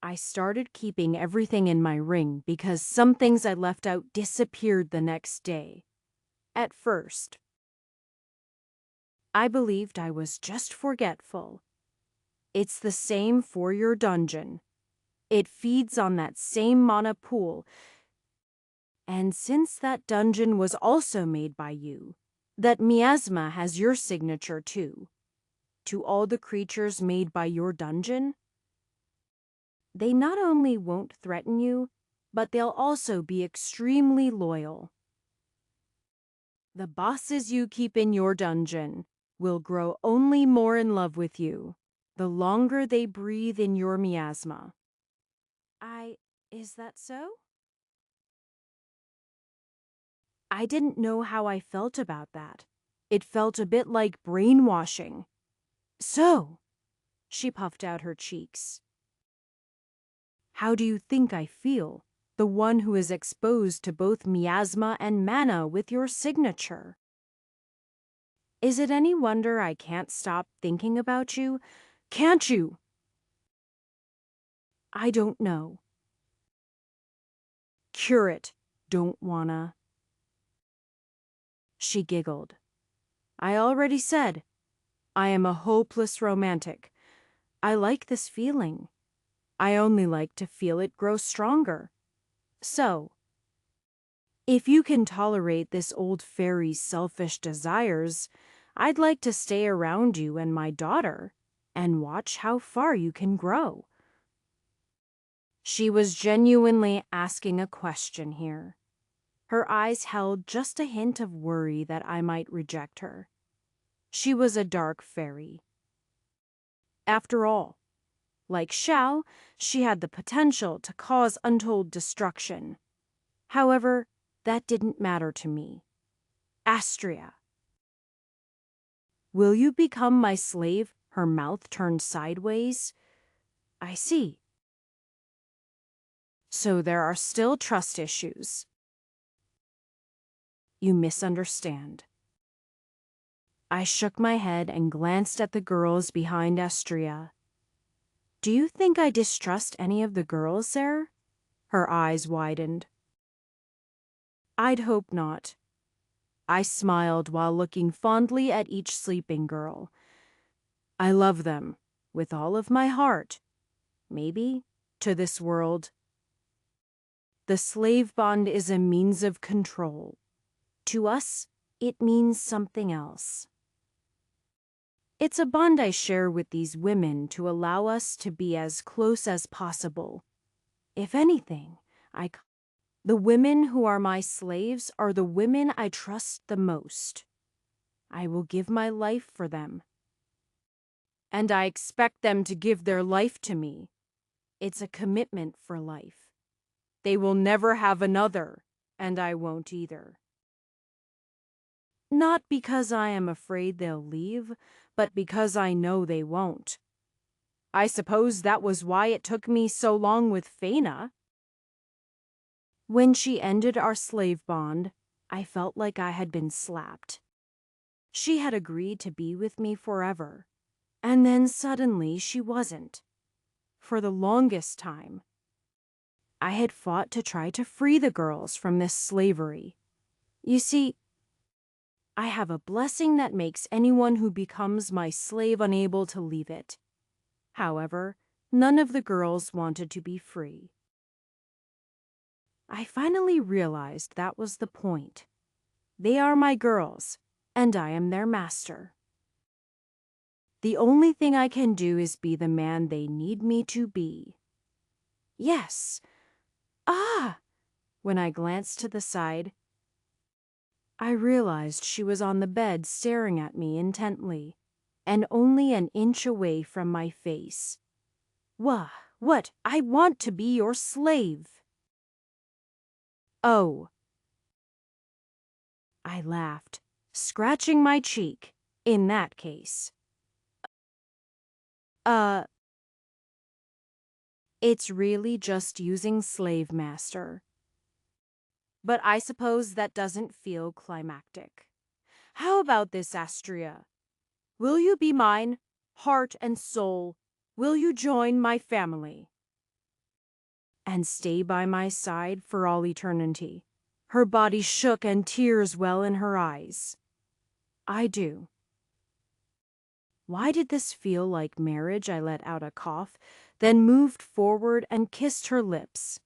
I started keeping everything in my ring because some things I left out disappeared the next day. At first, I believed I was just forgetful. It's the same for your dungeon. It feeds on that same mana pool. And since that dungeon was also made by you, that miasma has your signature too. To all the creatures made by your dungeon, they not only won't threaten you, but they'll also be extremely loyal. The bosses you keep in your dungeon will grow only more in love with you the longer they breathe in your miasma. Is that so? I didn't know how I felt about that. It felt a bit like brainwashing. So, she puffed out her cheeks. How do you think I feel, the one who is exposed to both miasma and mana with your signature? Is it any wonder I can't stop thinking about you? Can't you? I don't know. Cure it. Don't wanna. She giggled. I already said, I am a hopeless romantic. I like this feeling. I only like to feel it grow stronger. So, if you can tolerate this old fairy's selfish desires, I'd like to stay around you and my daughter and watch how far you can grow. She was genuinely asking a question here. Her eyes held just a hint of worry that I might reject her. She was a dark fairy. After all, like Xiao, she had the potential to cause untold destruction. However, that didn't matter to me. Astria. Will you become my slave? Her mouth turned sideways. I see. So there are still trust issues. You misunderstand. I shook my head and glanced at the girls behind Astria. Do you think I distrust any of the girls there? Her eyes widened. I'd hope not. I smiled while looking fondly at each sleeping girl. I love them, with all of my heart. Maybe, to this world. The slave bond is a means of control. To us, it means something else. It's a bond I share with these women to allow us to be as close as possible. If anything, the women who are my slaves are the women I trust the most. I will give my life for them. And I expect them to give their life to me. It's a commitment for life. They will never have another, and I won't either. Not because I am afraid they'll leave, but because I know they won't. I suppose that was why it took me so long with Faina. When she ended our slave bond, I felt like I had been slapped. She had agreed to be with me forever, and then suddenly she wasn't. For the longest time, I had fought to try to free the girls from this slavery. You see, I have a blessing that makes anyone who becomes my slave unable to leave it. However, none of the girls wanted to be free. I finally realized that was the point. They are my girls, and I am their master. The only thing I can do is be the man they need me to be. Yes. Ah! When I glanced to the side, I realized she was on the bed staring at me intently, and only an inch away from my face. What? I want to be your slave. Oh. I laughed, scratching my cheek. In that case. It's really just using slave master. But I suppose that doesn't feel climactic. How about this, Astria? Will you be mine, heart and soul? Will you join my family? And stay by my side for all eternity? Her body shook and tears well in her eyes. I do. Why did this feel like marriage? I let out a cough, then moved forward and kissed her lips.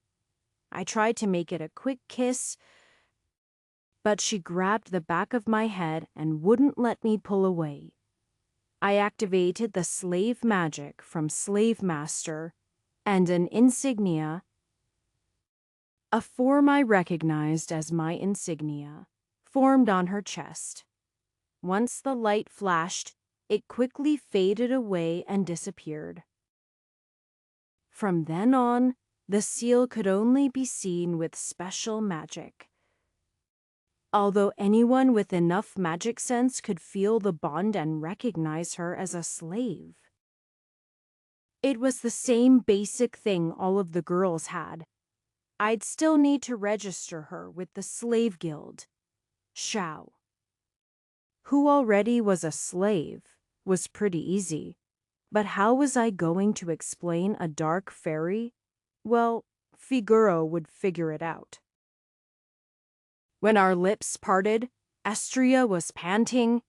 I tried to make it a quick kiss, but she grabbed the back of my head and wouldn't let me pull away. I activated the slave magic from Slave Master, and an insignia, a form I recognized as my insignia, formed on her chest. Once the light flashed, it quickly faded away and disappeared. From then on, the seal could only be seen with special magic. Although anyone with enough magic sense could feel the bond and recognize her as a slave. It was the same basic thing all of the girls had. I'd still need to register her with the slave guild, Xiao. Who already was a slave was pretty easy. But how was I going to explain a dark fairy? Well, Figuro would figure it out. When our lips parted, Astria was panting,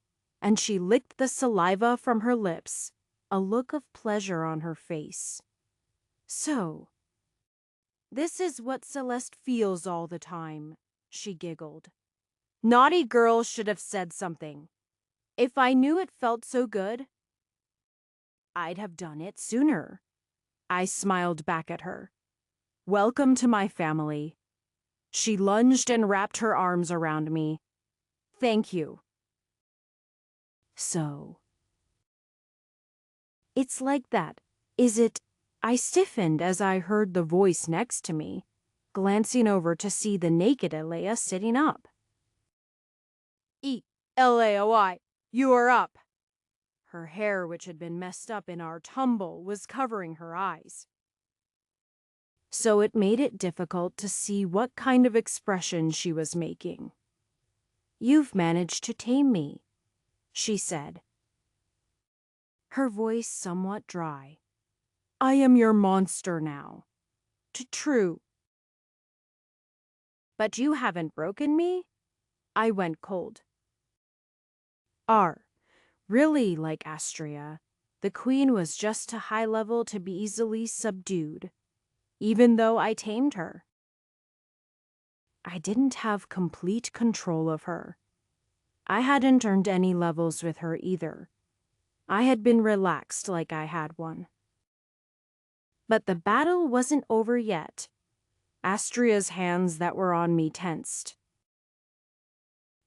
and she licked the saliva from her lips, a look of pleasure on her face. So, this is what Celeste feels all the time, she giggled. Naughty girl should have said something. If I knew it felt so good, I'd have done it sooner. I smiled back at her. Welcome to my family. She lunged and wrapped her arms around me. Thank you. So, It's like that. Is it? I stiffened as I heard the voice next to me, glancing over to see the naked Alea sitting up. Laoi, you are up. Her hair, which had been messed up in our tumble, was covering her eyes, so it made it difficult to see what kind of expression she was making. You've managed to tame me, she said, her voice somewhat dry. I am your monster now. True. But you haven't broken me? I went cold. Really, like Astria, the queen was just too high level to be easily subdued, even though I tamed her. I didn't have complete control of her. I hadn't earned any levels with her either. I had been relaxed like I had one. But the battle wasn't over yet. Astria's hands that were on me tensed.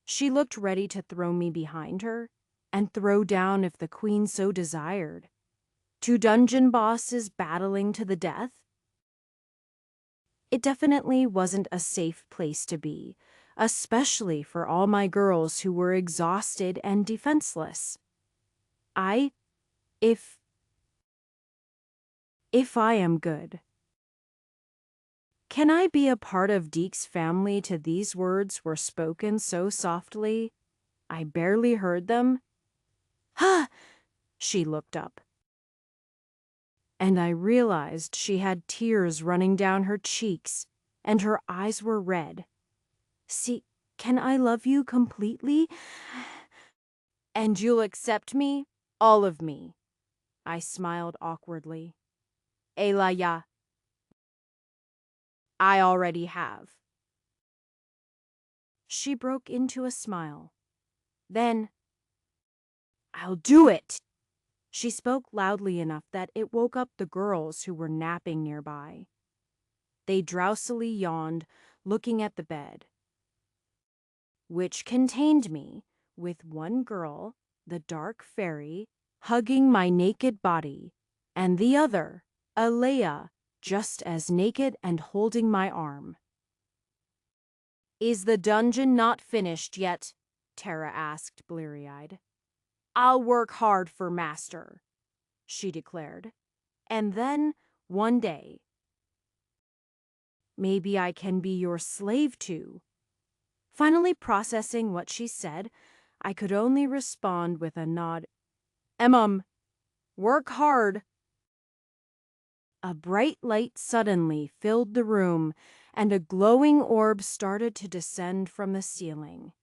She looked ready to throw me behind her and throw down if the queen so desired. 2 dungeon bosses battling to the death? It definitely wasn't a safe place to be, especially for all my girls who were exhausted and defenseless. If I am good. Can I be a part of Deke's family till these words were spoken so softly? I barely heard them. Ha! She looked up. And I realized she had tears running down her cheeks, and her eyes were red. See, can I love you completely? And you'll accept me? All of me. I smiled awkwardly. Elaya. I already have. She broke into a smile. Then, I'll do it. She spoke loudly enough that it woke up the girls who were napping nearby. They drowsily yawned, looking at the bed, which contained me, with one girl, the dark fairy, hugging my naked body, and the other, Alea, just as naked and holding my arm. Is the dungeon not finished yet? Tara asked, bleary-eyed. I'll work hard for Master, she declared. And then, one day, maybe I can be your slave too. Finally processing what she said, I could only respond with a nod. Work hard. A bright light suddenly filled the room, and a glowing orb started to descend from the ceiling.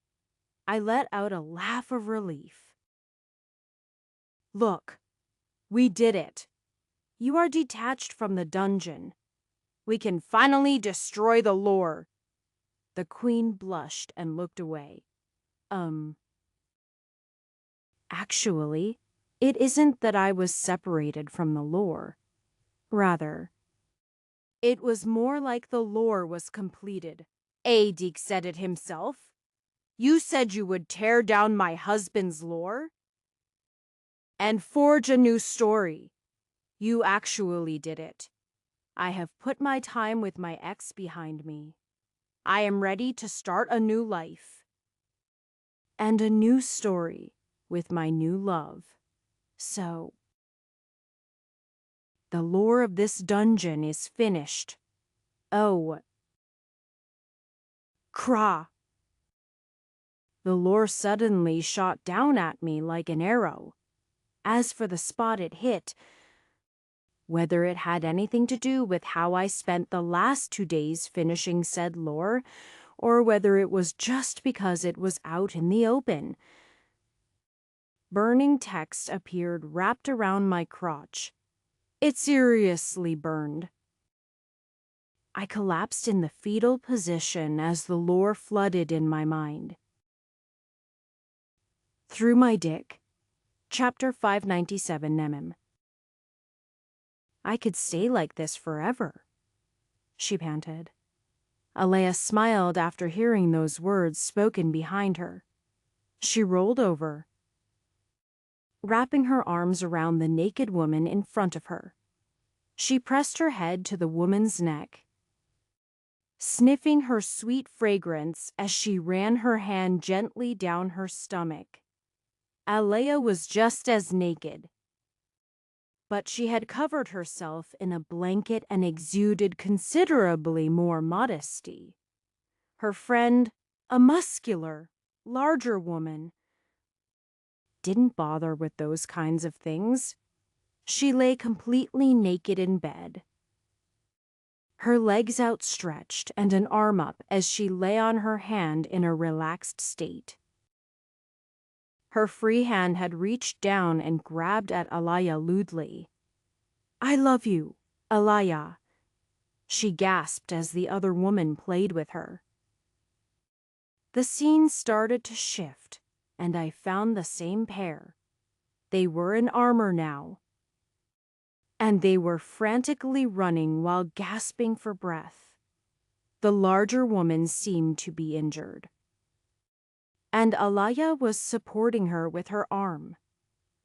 I let out a laugh of relief. Look, we did it. You are detached from the dungeon. We can finally destroy the lore. The queen blushed and looked away. Actually, it isn't that I was separated from the lore. Rather, it was more like the lore was completed. Deke said it himself. You said you would tear down my husband's lore and forge a new story. You actually did it. I have put my time with my ex behind me. I am ready to start a new life and a new story with my new love. So, the lore of this dungeon is finished. Oh, Kra! The lore suddenly shot down at me like an arrow. As for the spot it hit, whether it had anything to do with how I spent the last 2 days finishing said lore, or whether it was just because it was out in the open, burning text appeared wrapped around my crotch. It seriously burned. I collapsed in the fetal position as the lore flooded in my mind. Through my dick. Chapter 597 Nemim. I could stay like this forever, she panted. Alea smiled after hearing those words spoken behind her. She rolled over. wrapping her arms around the naked woman in front of her. She pressed her head to the woman's neck, sniffing her sweet fragrance as she ran her hand gently down her stomach. Alea was just as naked, but she had covered herself in a blanket and exuded considerably more modesty. Her friend, a muscular, larger woman, didn't bother with those kinds of things. She lay completely naked in bed, her legs outstretched and an arm up as she lay on her hand in a relaxed state. Her free hand had reached down and grabbed at Alaya lewdly. "I love you, Alaya," she gasped as the other woman played with her. The scene started to shift, and I found the same pair. They were in armor now, and they were frantically running while gasping for breath. The larger woman seemed to be injured, and Alaya was supporting her with her arm.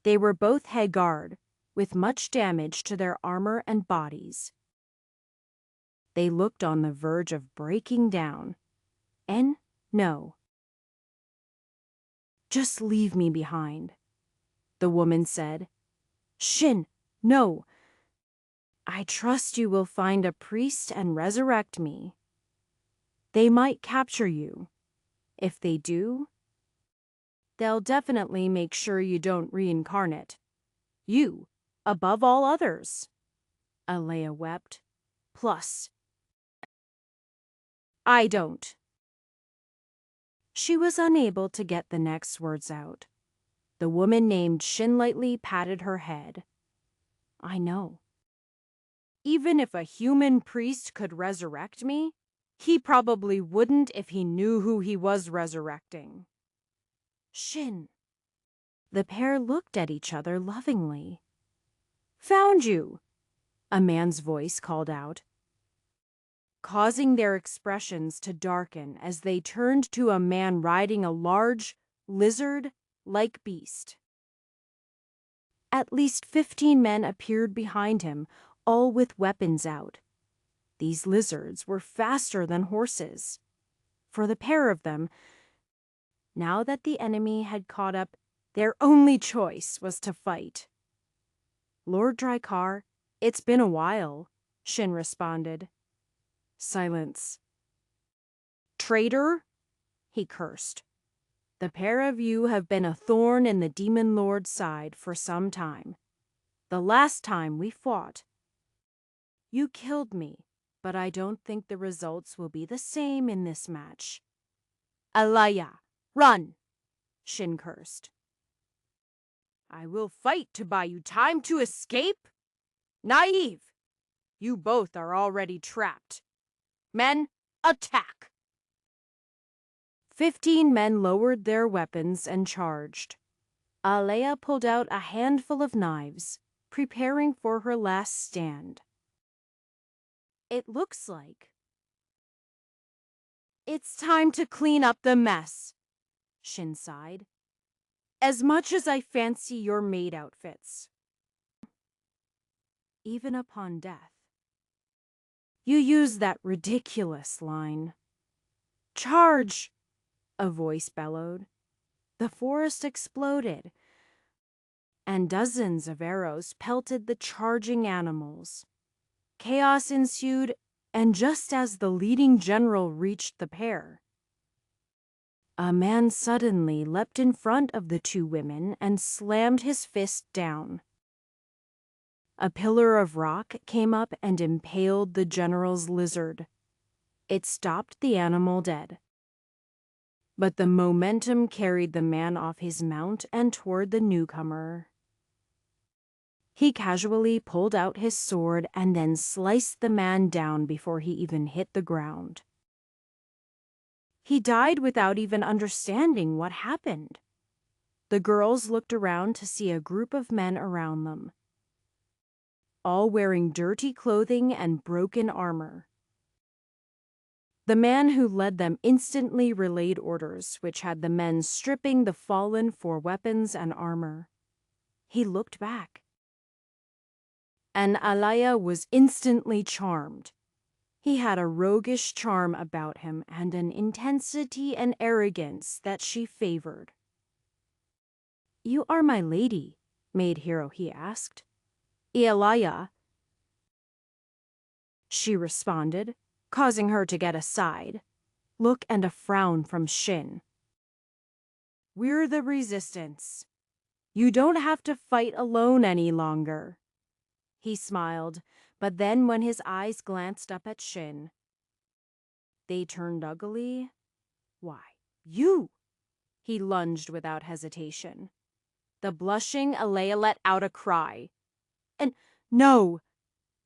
They were both haggard, with much damage to their armor and bodies. They looked on the verge of breaking down. No. "Just leave me behind," the woman said. "Shin, no. I trust you will find a priest and resurrect me. They might capture you. If they do, they'll definitely make sure you don't reincarnate. You, above all others." Alea wept. "Plus, I don't." She was unable to get the next words out. The woman named Shin lightly patted her head. "I know. Even if a human priest could resurrect me, he probably wouldn't if he knew who he was resurrecting." "Shin." The pair looked at each other lovingly. "Found you," a man's voice called out, causing their expressions to darken as they turned to a man riding a large, lizard-like beast. At least 15 men appeared behind him, all with weapons out. These lizards were faster than horses. For the pair of them, now that the enemy had caught up, their only choice was to fight. "Lord Drykar, it's been a while," Shin responded. Silence. "Traitor," he cursed. "The pair of you have been a thorn in the demon lord's side for some time. The last time we fought, you killed me, but I don't think the results will be the same in this match." "Alaya, run," Shin cursed. "I will fight to buy you time to escape? Naive! You both are already trapped. Men, attack!" 15 men lowered their weapons and charged. Alea pulled out a handful of knives, preparing for her last stand. "It looks like it's time to clean up the mess," Shin sighed. "As much as I fancy your maid outfits, even upon death." "You use that ridiculous line." "Charge!" a voice bellowed. The forest exploded, and dozens of arrows pelted the charging animals. Chaos ensued, and just as the leading general reached the pair, a man suddenly leapt in front of the two women and slammed his fist down. A pillar of rock came up and impaled the general's lizard. It stopped the animal dead. But the momentum carried the man off his mount and toward the newcomer. He casually pulled out his sword and then sliced the man down before he even hit the ground. He died without even understanding what happened. The girls looked around to see a group of men around them, all wearing dirty clothing and broken armor. The man who led them instantly relayed orders, which had the men stripping the fallen for weapons and armor. He looked back. And Alaya was instantly charmed. He had a roguish charm about him and an intensity and arrogance that she favored. "You are my lady, maid hero," he asked. "Alaya," she responded, causing her to get aside, look and a frown from Shin. "We're the resistance. You don't have to fight alone any longer." He smiled, but then when his eyes glanced up at Shin, they turned ugly. "Why, you!" He lunged without hesitation. The blushing Alea let out a cry. "And no!"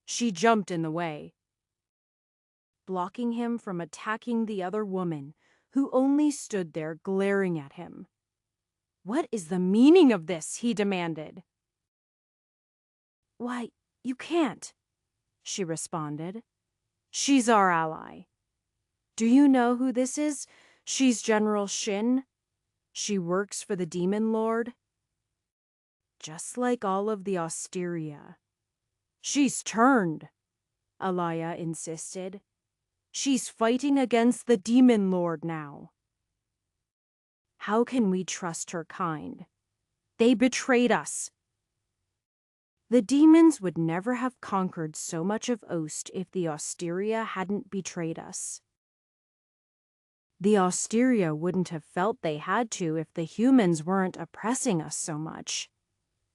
She jumped in the way, blocking him from attacking the other woman, who only stood there glaring at him. "What is the meaning of this?" he demanded. "Why, you can't," she responded. "She's our ally. Do you know who this is? She's General Shin. She works for the Demon Lord. Just like all of the Osteria." "She's turned," Alaya insisted. "She's fighting against the Demon Lord now." "How can we trust her kind? They betrayed us." The demons would never have conquered so much of Ost if the Osteria hadn't betrayed us. The Osteria wouldn't have felt they had to if the humans weren't oppressing us so much.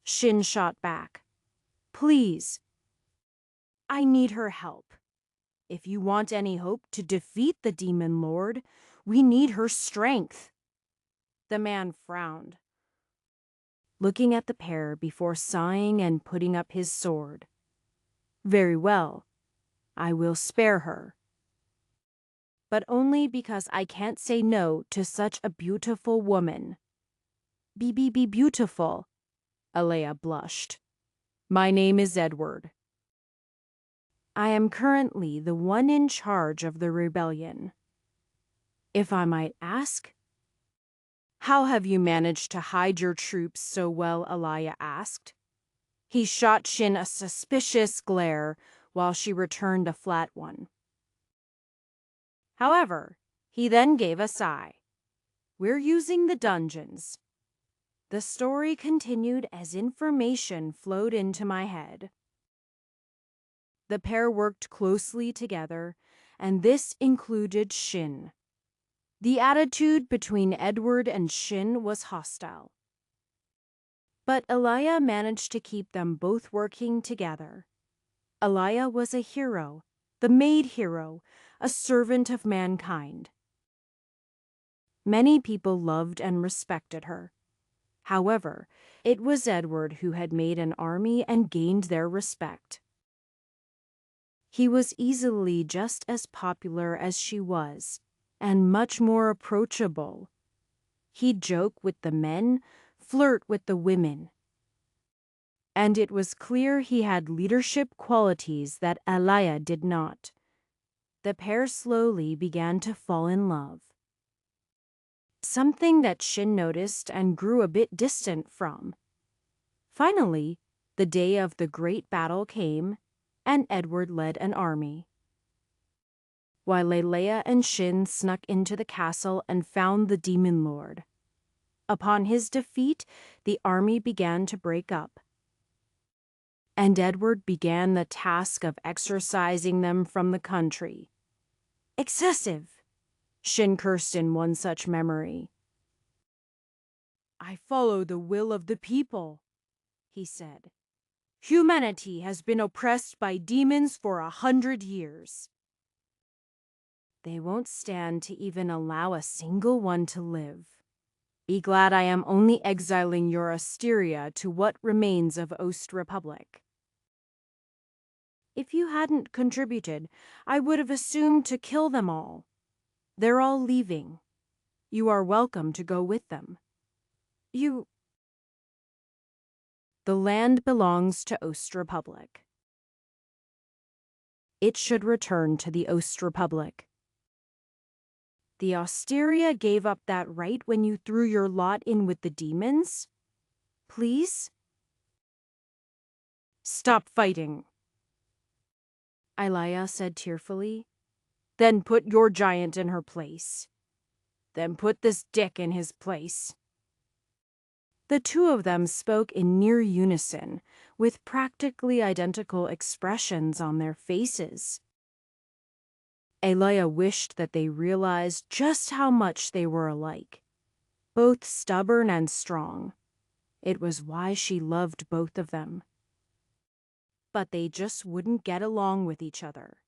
Shin shot back. "Please. I need her help. If you want any hope to defeat the Demon Lord, we need her strength." The man frowned, looking at the pair before sighing and putting up his sword. "Very well. I will spare her. But only because I can't say no to such a beautiful woman." Be beautiful," Alea blushed. "My name is Edward. I am currently the one in charge of the rebellion. If I might ask?" "How have you managed to hide your troops so well?" Alaya asked. He shot Shin a suspicious glare while she returned a flat one. However, he then gave a sigh. "We're using the dungeons." The story continued as information flowed into my head. The pair worked closely together, and this included Shin. The attitude between Edward and Shin was hostile. But Alaya managed to keep them both working together. Alaya was a hero, the maid hero, a servant of mankind. Many people loved and respected her. However, it was Edward who had made an army and gained their respect. He was easily just as popular as she was, and much more approachable. He'd joke with the men, flirt with the women. And it was clear he had leadership qualities that Alaya did not. The pair slowly began to fall in love. Something that Shin noticed and grew a bit distant from. Finally, the day of the great battle came, and Edward led an army. While Leia and Shin snuck into the castle and found the Demon Lord. Upon his defeat, the army began to break up. And Edward began the task of exorcising them from the country. "Excessive," Shin cursed in one such memory. "I follow the will of the people," he said. "Humanity has been oppressed by demons for 100 years. They won't stand to even allow a single one to live. Be glad I am only exiling your Asteria to what remains of Ost Republic. If you hadn't contributed, I would have assumed to kill them all. They're all leaving. You are welcome to go with them. The land belongs to Ost Republic. It should return to the Ost Republic. The Osteria gave up that right when you threw your lot in with the demons? Please? Stop fighting, Elia said tearfully. Then put your giant in her place. Then put this dick in his place. The two of them spoke in near unison, with practically identical expressions on their faces. Elia wished that they realized just how much they were alike, both stubborn and strong. It was why she loved both of them. But they just wouldn't get along with each other.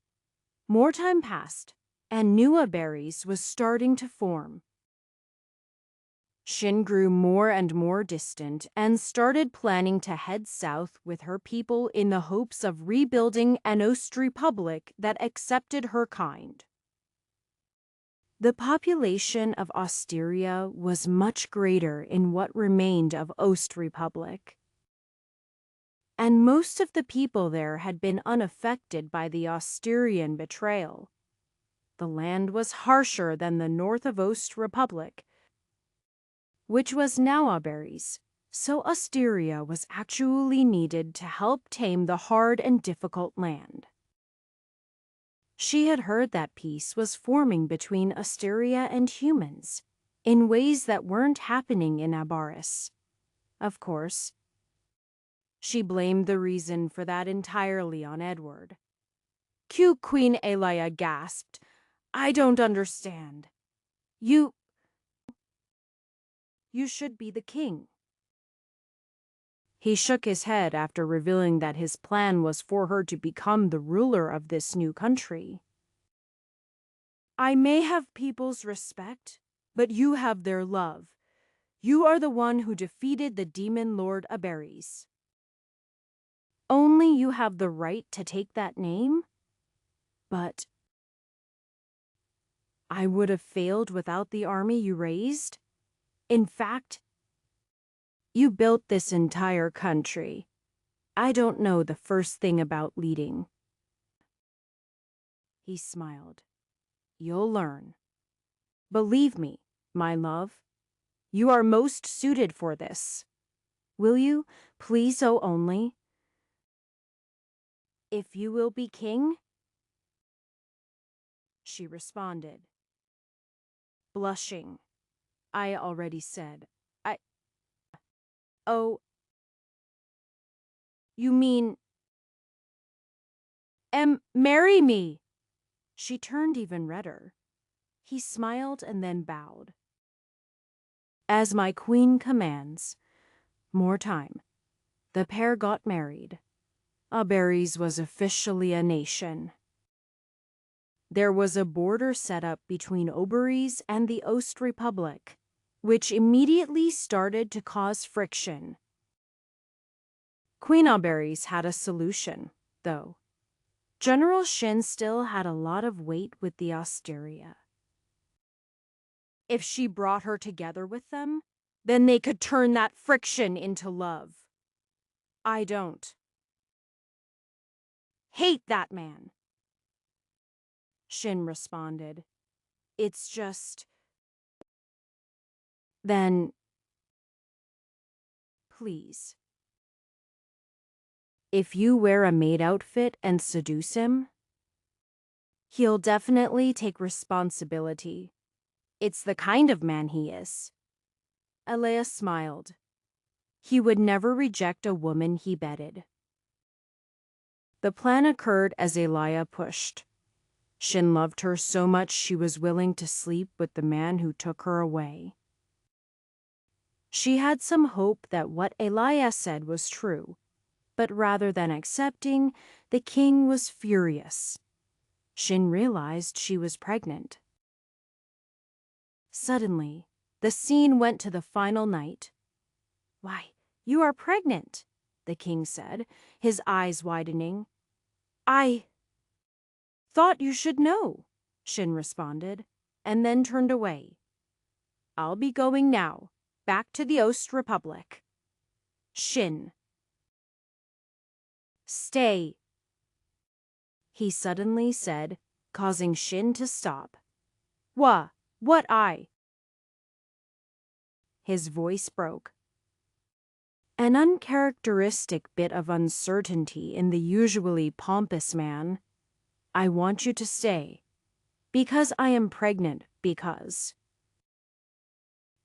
More time passed, and new berries was starting to form. Shin grew more and more distant and started planning to head south with her people in the hopes of rebuilding an Ostrepublik that accepted her kind. The population of Osteria was much greater in what remained of Ostrepublik, and most of the people there had been unaffected by the Osterian betrayal. The land was harsher than the north of Ostrepublik, which was now Auberry's, so Osteria was actually needed to help tame the hard and difficult land. She had heard that peace was forming between Osteria and humans, in ways that weren't happening in Abaris. Of course, she blamed the reason for that entirely on Edward. Queen Elia gasped. I don't understand. You should be the king. He shook his head after revealing that his plan was for her to become the ruler of this new country. I may have people's respect, but you have their love. You are the one who defeated the demon lord Aberys. Only you have the right to take that name? But I would have failed without the army you raised. In fact, you built this entire country. I don't know the first thing about leading. He smiled. You'll learn. Believe me, my love, you are most suited for this. Will you, please, oh only? If you will be king? She responded, blushing. I already said, Oh, you mean, marry me. She turned even redder. He smiled and then bowed. As my queen commands. More time. The pair got married. Aberys was officially a nation. There was a border set up between Oberys and the Ostrepublik, which immediately started to cause friction. Queen Aberys had a solution, though. General Shin still had a lot of weight with the Osteria. If she brought her together with them, then they could turn that friction into love. I don't. Hate that man. Shin responded. It's just... Then... Please. If you wear a maid outfit and seduce him, he'll definitely take responsibility. It's the kind of man he is. Alea smiled. He would never reject a woman he bedded. The plan occurred as Elia pushed. Shin loved her so much she was willing to sleep with the man who took her away. She had some hope that what Elia said was true, but rather than accepting, the king was furious. Shin realized she was pregnant. Suddenly, the scene went to the final night. Why, you are pregnant, the king said, his eyes widening. I thought you should know, Shin responded, and then turned away. I'll be going now, back to the Ostrepublik. Shin. Stay, he suddenly said, causing Shin to stop. What I? His voice broke. An uncharacteristic bit of uncertainty in the usually pompous man. I want you to stay. Because I am pregnant, because.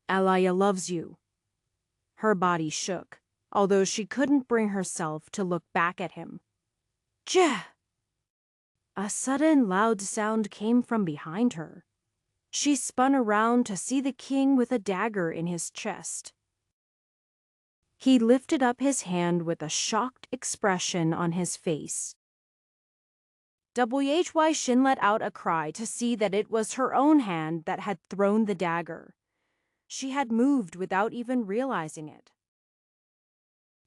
Alaya loves you. Her body shook, although she couldn't bring herself to look back at him. Jah! A sudden loud sound came from behind her. She spun around to see the king with a dagger in his chest. He lifted up his hand with a shocked expression on his face. Why Shin let out a cry to see that it was her own hand that had thrown the dagger. She had moved without even realizing it.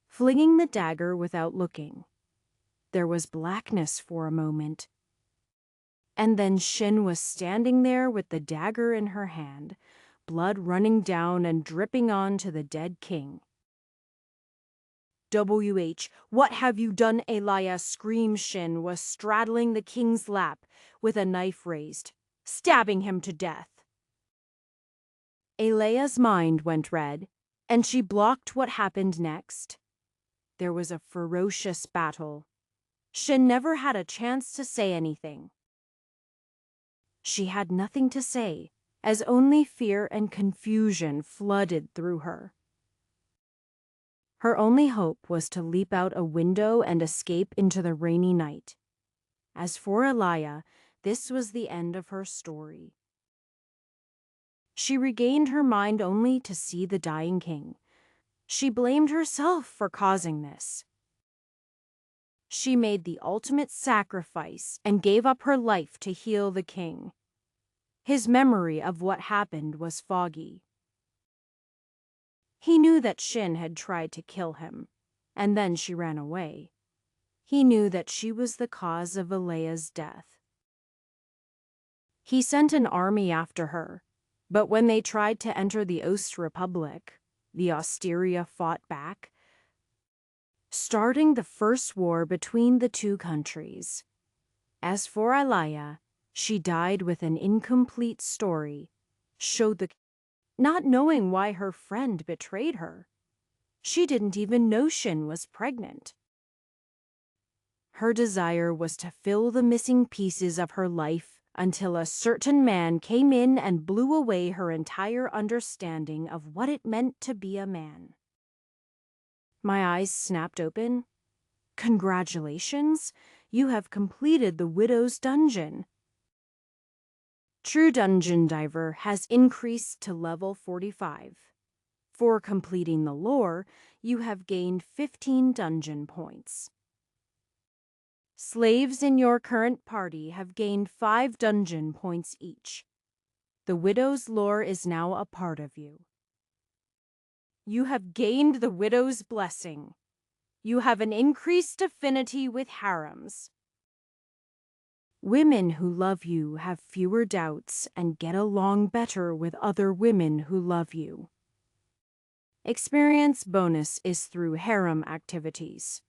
Flinging the dagger without looking, there was blackness for a moment. And then Shin was standing there with the dagger in her hand, blood running down and dripping onto the dead king. What have you done, Elia? Screamed Shin, was straddling the king's lap with a knife raised, stabbing him to death. Elia's mind went red, and she blocked what happened next. There was a ferocious battle. Shin never had a chance to say anything. She had nothing to say, as only fear and confusion flooded through her. Her only hope was to leap out a window and escape into the rainy night. As for Elia, this was the end of her story. She regained her mind only to see the dying king. She blamed herself for causing this. She made the ultimate sacrifice and gave up her life to heal the king. His memory of what happened was foggy. He knew that Shin had tried to kill him, and then she ran away. He knew that she was the cause of Alea's death. He sent an army after her, but when they tried to enter the Ost Republic, the Osteria fought back, starting the first war between the two countries. As for Alaya, she died with an incomplete story, showed the not knowing why her friend betrayed her. She didn't even know Shin was pregnant. Her desire was to fill the missing pieces of her life until a certain man came in and blew away her entire understanding of what it meant to be a man. My eyes snapped open. Congratulations, you have completed the widow's dungeon. True Dungeon Diver has increased to level 45. For completing the lore, you have gained 15 dungeon points. Slaves in your current party have gained 5 dungeon points each. The widow's lore is now a part of you. You have gained the widow's blessing. You have an increased affinity with harems. Women who love you have fewer doubts and get along better with other women who love you. Experience bonus is through harem activities.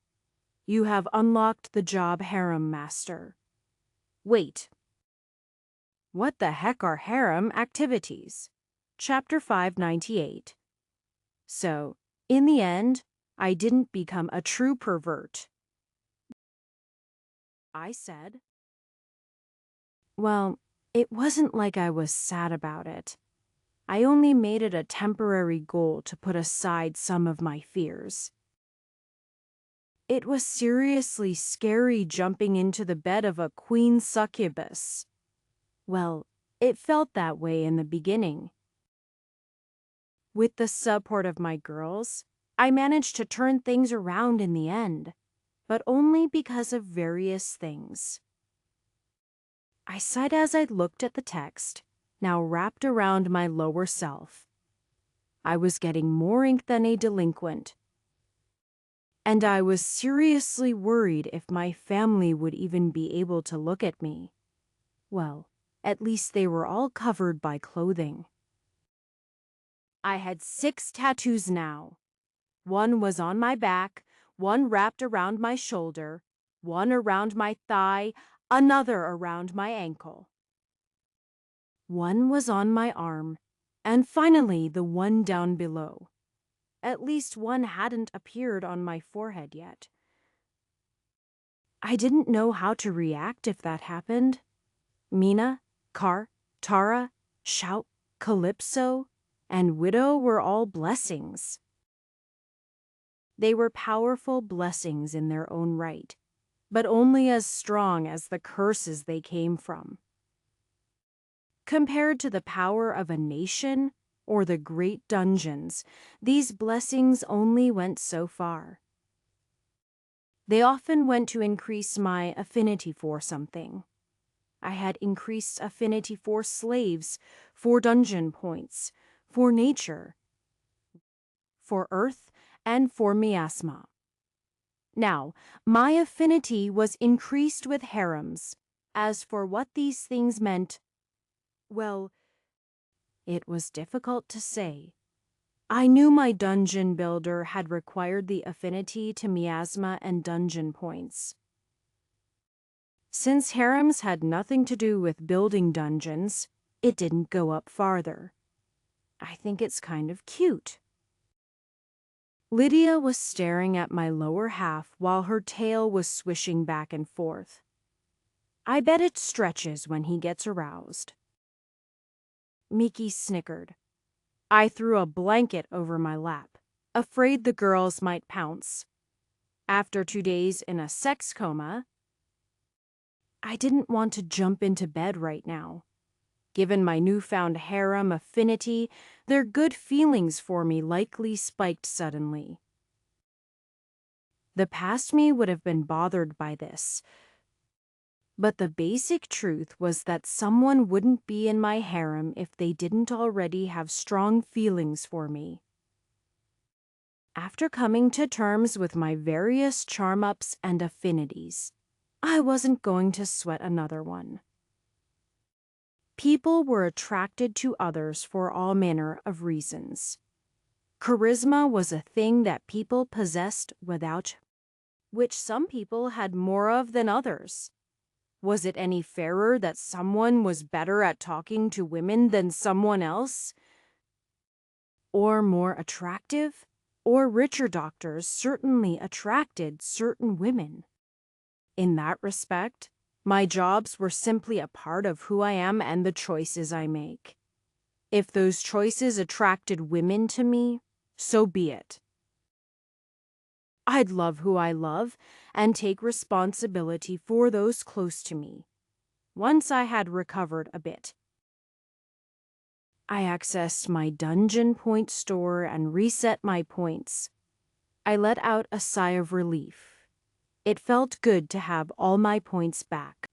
You have unlocked the job Harem Master. Wait. What the heck are harem activities? Chapter 598. So, in the end, I didn't become a true pervert. I said. Well, it wasn't like I was sad about it. I only made it a temporary goal to put aside some of my fears. It was seriously scary jumping into the bed of a queen succubus. Well, it felt that way in the beginning. With the support of my girls, I managed to turn things around in the end, but only because of various things. I sighed as I looked at the text, now wrapped around my lower self. I was getting more ink than a delinquent. And I was seriously worried if my family would even be able to look at me. Well, at least they were all covered by clothing. I had 6 tattoos now. One was on my back, one wrapped around my shoulder, one around my thigh, another around my ankle. One was on my arm, and finally the one down below. At least one hadn't appeared on my forehead yet. I didn't know how to react if that happened. Mina, Car, Tara, Shout, Calypso, and Widow were all blessings. They were powerful blessings in their own right, but only as strong as the curses they came from. Compared to the power of a nation or the great dungeons, these blessings only went so far. They often went to increase my affinity for something. I had increased affinity for slaves, for dungeon points, for nature, for earth, and for miasma. Now, my affinity was increased with harems. As for what these things meant, well, it was difficult to say. I knew my dungeon builder had required the affinity to miasma and dungeon points. Since harems had nothing to do with building dungeons, it didn't go up farther. I think it's kind of cute. Lydia was staring at my lower half while her tail was swishing back and forth. I bet it stretches when he gets aroused. Miki snickered. I threw a blanket over my lap, afraid the girls might pounce. After 2 days in a sex coma, I didn't want to jump into bed right now. Given my newfound harem affinity, their good feelings for me likely spiked suddenly. The past me would have been bothered by this, but the basic truth was that someone wouldn't be in my harem if they didn't already have strong feelings for me. After coming to terms with my various charm-ups and affinities, I wasn't going to sweat another one. People were attracted to others for all manner of reasons. Charisma was a thing that people possessed without which some people had more of than others. Was it any fairer that someone was better at talking to women than someone else? Or more attractive? Or richer doctors certainly attracted certain women. In that respect, my jobs were simply a part of who I am and the choices I make. If those choices attracted women to me, so be it. I'd love who I love and take responsibility for those close to me, once I had recovered a bit. I accessed my dungeon point store and reset my points. I let out a sigh of relief. It felt good to have all my points back.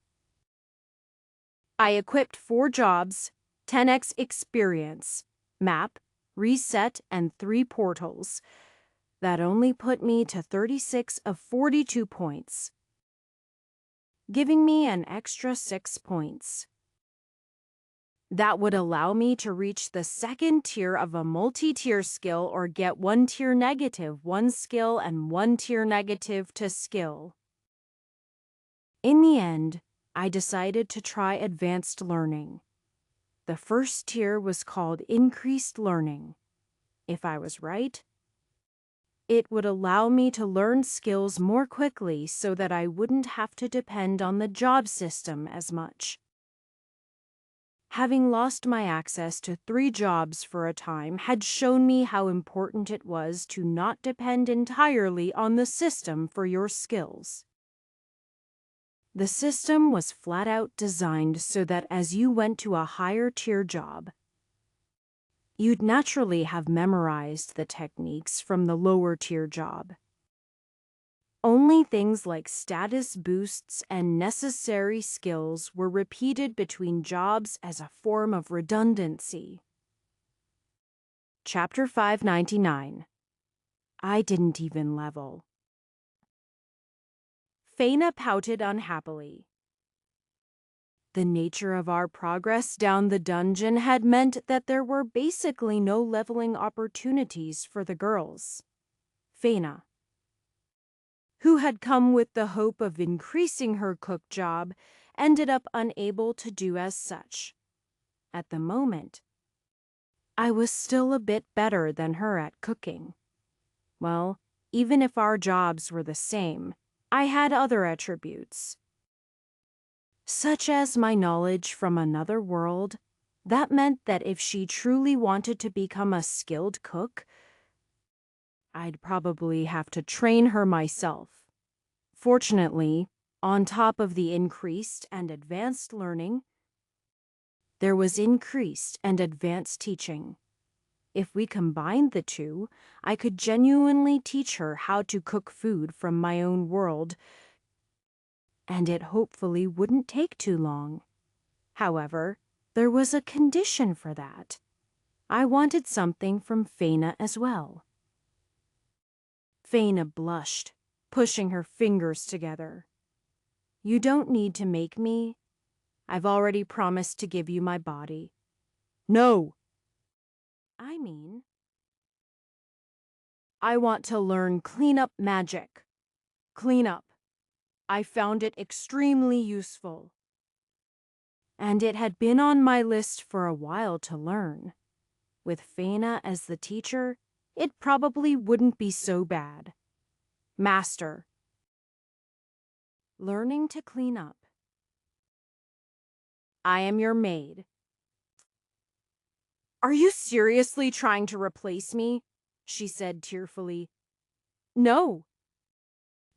I equipped 4 jobs, 10x experience, map, reset, and 3 portals. That only put me to 36 of 42 points, giving me an extra 6 points. That would allow me to reach the second tier of a multi-tier skill or get 1 tier negative 1 skill and 1 tier negative to skill. In the end, I decided to try advanced learning. The first tier was called increased learning. If I was right, it would allow me to learn skills more quickly so that I wouldn't have to depend on the job system as much. Having lost my access to 3 jobs for a time had shown me how important it was to not depend entirely on the system for your skills. The system was flat out designed so that as you went to a higher tier job, you'd naturally have memorized the techniques from the lower tier job. Only things like status boosts and necessary skills were repeated between jobs as a form of redundancy. Chapter 599. I didn't even level. Faina pouted unhappily. The nature of our progress down the dungeon had meant that there were basically no leveling opportunities for the girls. Faina, who had come with the hope of increasing her cook job, ended up unable to do as such. At the moment, I was still a bit better than her at cooking. Well, even if our jobs were the same, I had other attributes, such as my knowledge from another world. That meant that if she truly wanted to become a skilled cook, I'd probably have to train her myself. Fortunately, on top of the increased and advanced learning, there was increased and advanced teaching. If we combined the two, I could genuinely teach her how to cook food from my own world, and it hopefully wouldn't take too long. However, there was a condition for that. I wanted something from Faina as well. Faina blushed, pushing her fingers together. You don't need to make me. I've already promised to give you my body. No! I mean, I want to learn cleanup magic. Cleanup. I found it extremely useful. And it had been on my list for a while to learn. With Faina as the teacher, it probably wouldn't be so bad. Master. Learning to clean up. I am your maid. Are you seriously trying to replace me? She said tearfully. No.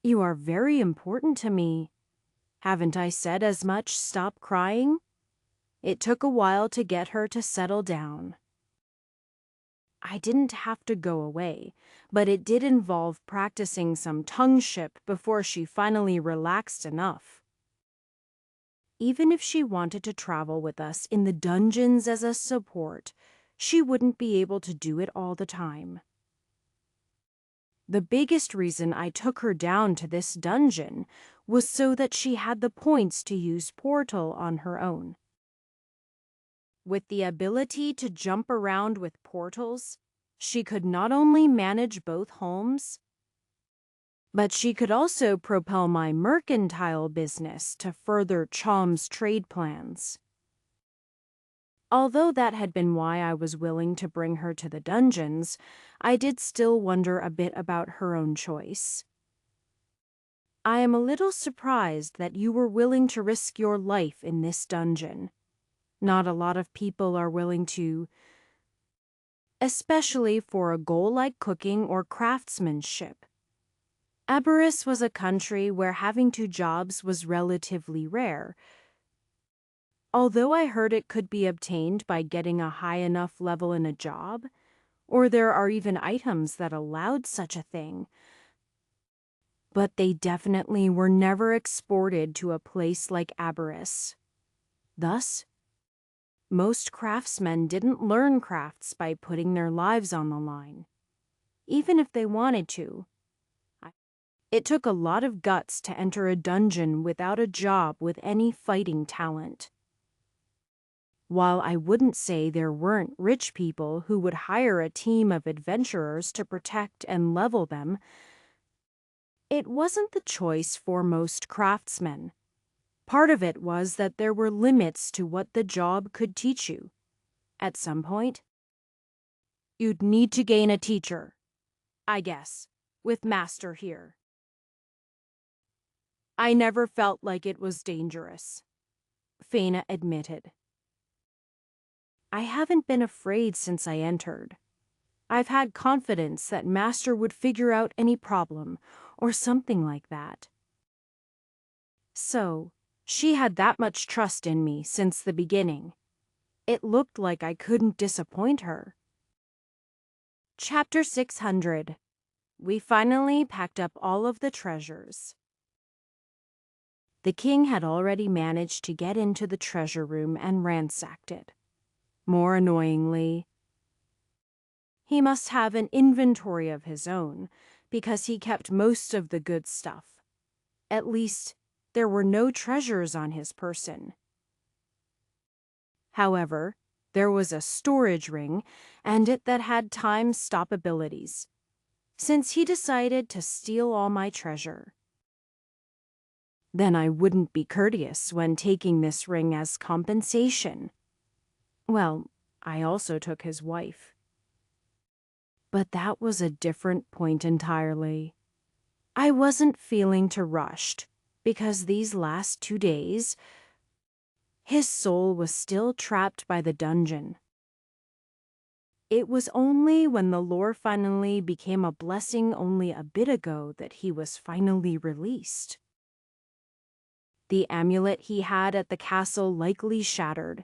You are very important to me. Haven't I said as much? Stop crying? It took a while to get her to settle down. I didn't have to go away, but it did involve practicing some tongueship before she finally relaxed enough. Even if she wanted to travel with us in the dungeons as a support, she wouldn't be able to do it all the time. The biggest reason I took her down to this dungeon was so that she had the points to use Portal on her own. With the ability to jump around with portals, she could not only manage both homes, but she could also propel my mercantile business to further Chom's trade plans. Although that had been why I was willing to bring her to the dungeons, I did still wonder a bit about her own choice. I am a little surprised that you were willing to risk your life in this dungeon. Not a lot of people are willing to, especially for a goal like cooking or craftsmanship. Aberys was a country where having two jobs was relatively rare, although I heard it could be obtained by getting a high enough level in a job, or there are even items that allowed such a thing. But they definitely were never exported to a place like Aberys. Thus, most craftsmen didn't learn crafts by putting their lives on the line, even if they wanted to. It took a lot of guts to enter a dungeon without a job with any fighting talent. While I wouldn't say there weren't rich people who would hire a team of adventurers to protect and level them, it wasn't the choice for most craftsmen. Part of it was that there were limits to what the job could teach you. At some point, you'd need to gain a teacher, I guess, with Master here. I never felt like it was dangerous, Faina admitted. I haven't been afraid since I entered. I've had confidence that Master would figure out any problem, or something like that. So, she had that much trust in me since the beginning. It looked like I couldn't disappoint her. Chapter 600. We finally packed up all of the treasures. The king had already managed to get into the treasure room and ransacked it. More annoyingly, he must have an inventory of his own, because he kept most of the good stuff. At least, there were no treasures on his person. However, there was a storage ring, and it that had time-stop abilities, since he decided to steal all my treasure. Then I wouldn't be courteous when taking this ring as compensation. Well, I also took his wife. But that was a different point entirely. I wasn't feeling too rushed, because these last 2 days, his soul was still trapped by the dungeon. It was only when the lore finally became a blessing only a bit ago that he was finally released. The amulet he had at the castle likely shattered,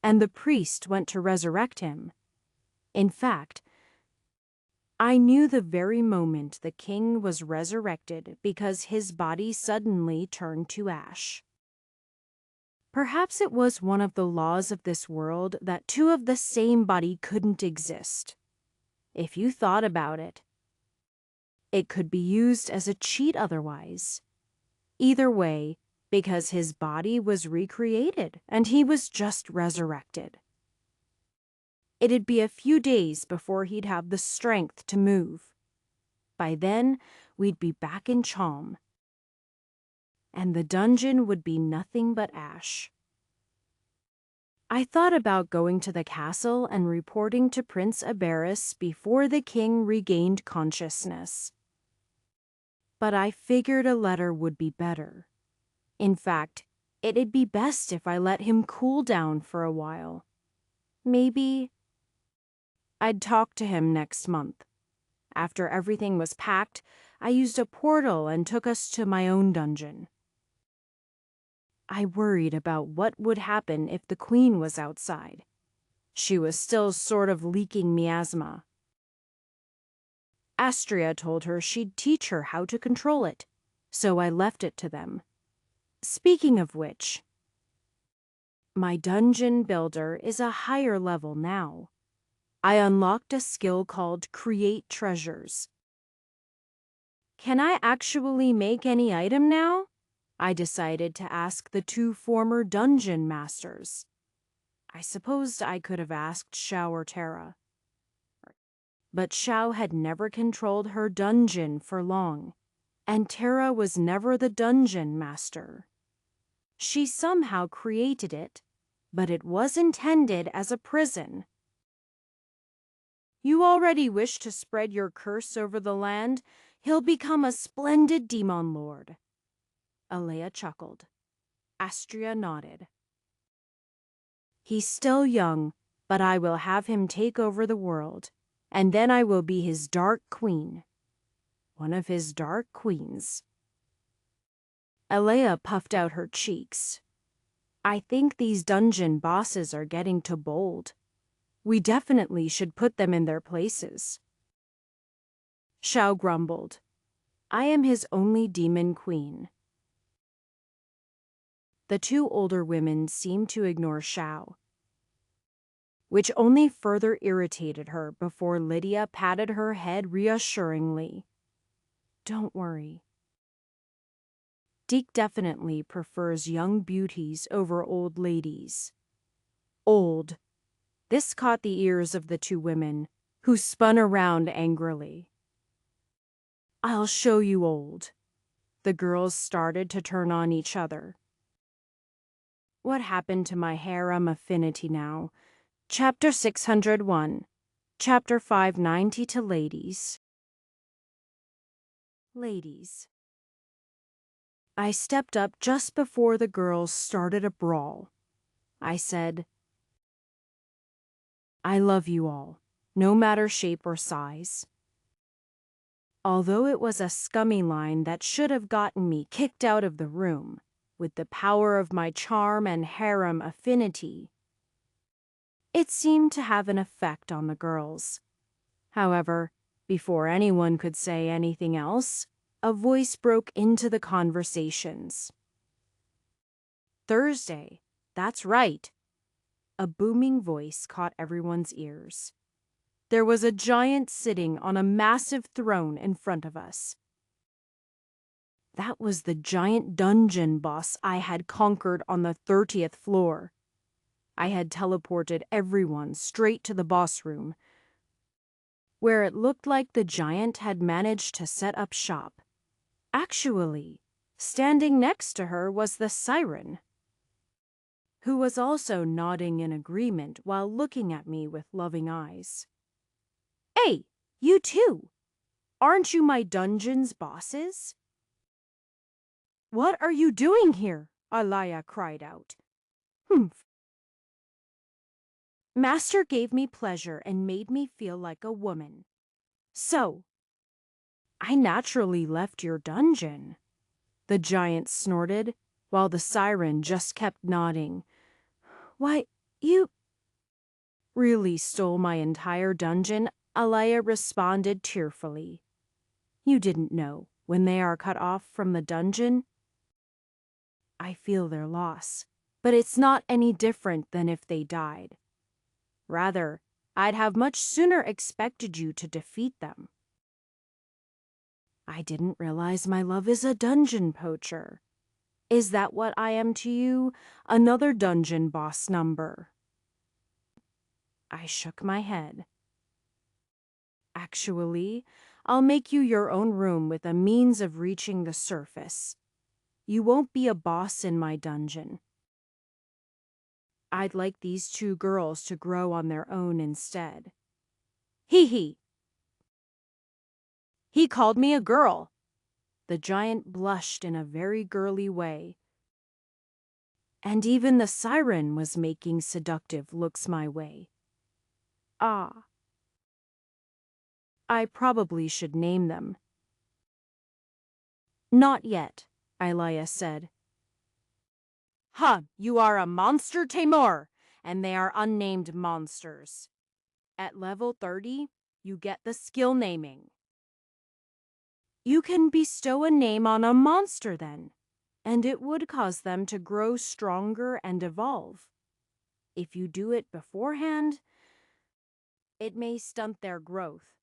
and the priest went to resurrect him. In fact, I knew the very moment the king was resurrected because his body suddenly turned to ash. Perhaps it was one of the laws of this world that two of the same body couldn't exist. If you thought about it, it could be used as a cheat otherwise. Either way, because his body was recreated and he was just resurrected. It'd be a few days before he'd have the strength to move. By then, we'd be back in Chom, and the dungeon would be nothing but ash. I thought about going to the castle and reporting to Prince Abaris before the king regained consciousness. But I figured a letter would be better. In fact, it'd be best if I let him cool down for a while. Maybe I'd talk to him next month. After everything was packed, I used a portal and took us to my own dungeon. I worried about what would happen if the queen was outside. She was still sort of leaking miasma. Astria told her she'd teach her how to control it, so I left it to them. Speaking of which, my dungeon builder is a higher level now. I unlocked a skill called Create Treasures. Can I actually make any item now? I decided to ask the two former dungeon masters. I supposed I could have asked Xiao or Terra. But Xiao had never controlled her dungeon for long, and Terra was never the dungeon master. She somehow created it, but it was intended as a prison. You already wish to spread your curse over the land? He'll become a splendid demon lord. Alea chuckled. Astria nodded. He's still young, but I will have him take over the world, and then I will be his dark queen. One of his dark queens. Alea puffed out her cheeks. I think these dungeon bosses are getting too bold. We definitely should put them in their places. Xiao grumbled. I am his only demon queen. The two older women seemed to ignore Xiao, which only further irritated her before Lydia patted her head reassuringly. Don't worry. Deke definitely prefers young beauties over old ladies. Old. This caught the ears of the two women, who spun around angrily. I'll show you old. The girls started to turn on each other. What happened to my harem affinity now? Chapter 601. Chapter 590 to Ladies. Ladies. I stepped up just before the girls started a brawl. I said, I love you all, no matter shape or size. Although it was a scummy line that should have gotten me kicked out of the room, with the power of my charm and harem affinity, it seemed to have an effect on the girls. However, before anyone could say anything else, a voice broke into the conversations. Thursday, that's right. A booming voice caught everyone's ears. There was a giant sitting on a massive throne in front of us. That was the giant dungeon boss I had conquered on the 30th floor. I had teleported everyone straight to the boss room, where it looked like the giant had managed to set up shop. Actually, standing next to her was the siren, who was also nodding in agreement while looking at me with loving eyes. Hey, You too. Aren't you my dungeon's bosses? What are you doing here? Alaya cried out. Humph. Master gave me pleasure and made me feel like a woman. So, I naturally left your dungeon. The giant snorted, while the siren just kept nodding. Why, you really stole my entire dungeon, Alaya responded tearfully. You didn't know, when they are cut off from the dungeon, I feel their loss, but it's not any different than if they died. Rather, I'd have much sooner expected you to defeat them. I didn't realize my love is a dungeon poacher. Is that what I am to you? Another dungeon boss number? I shook my head. Actually, I'll make you your own room with a means of reaching the surface. You won't be a boss in my dungeon. I'd like these two girls to grow on their own instead. Hee. He called me a girl. The giant blushed in a very girly way. And even the siren was making seductive looks my way. Ah. I probably should name them. Not yet, Ilaya said. You are a monster, Tamor, and they are unnamed monsters. At level 30, you get the skill naming. You can bestow a name on a monster then, and it would cause them to grow stronger and evolve. If you do it beforehand, it may stunt their growth.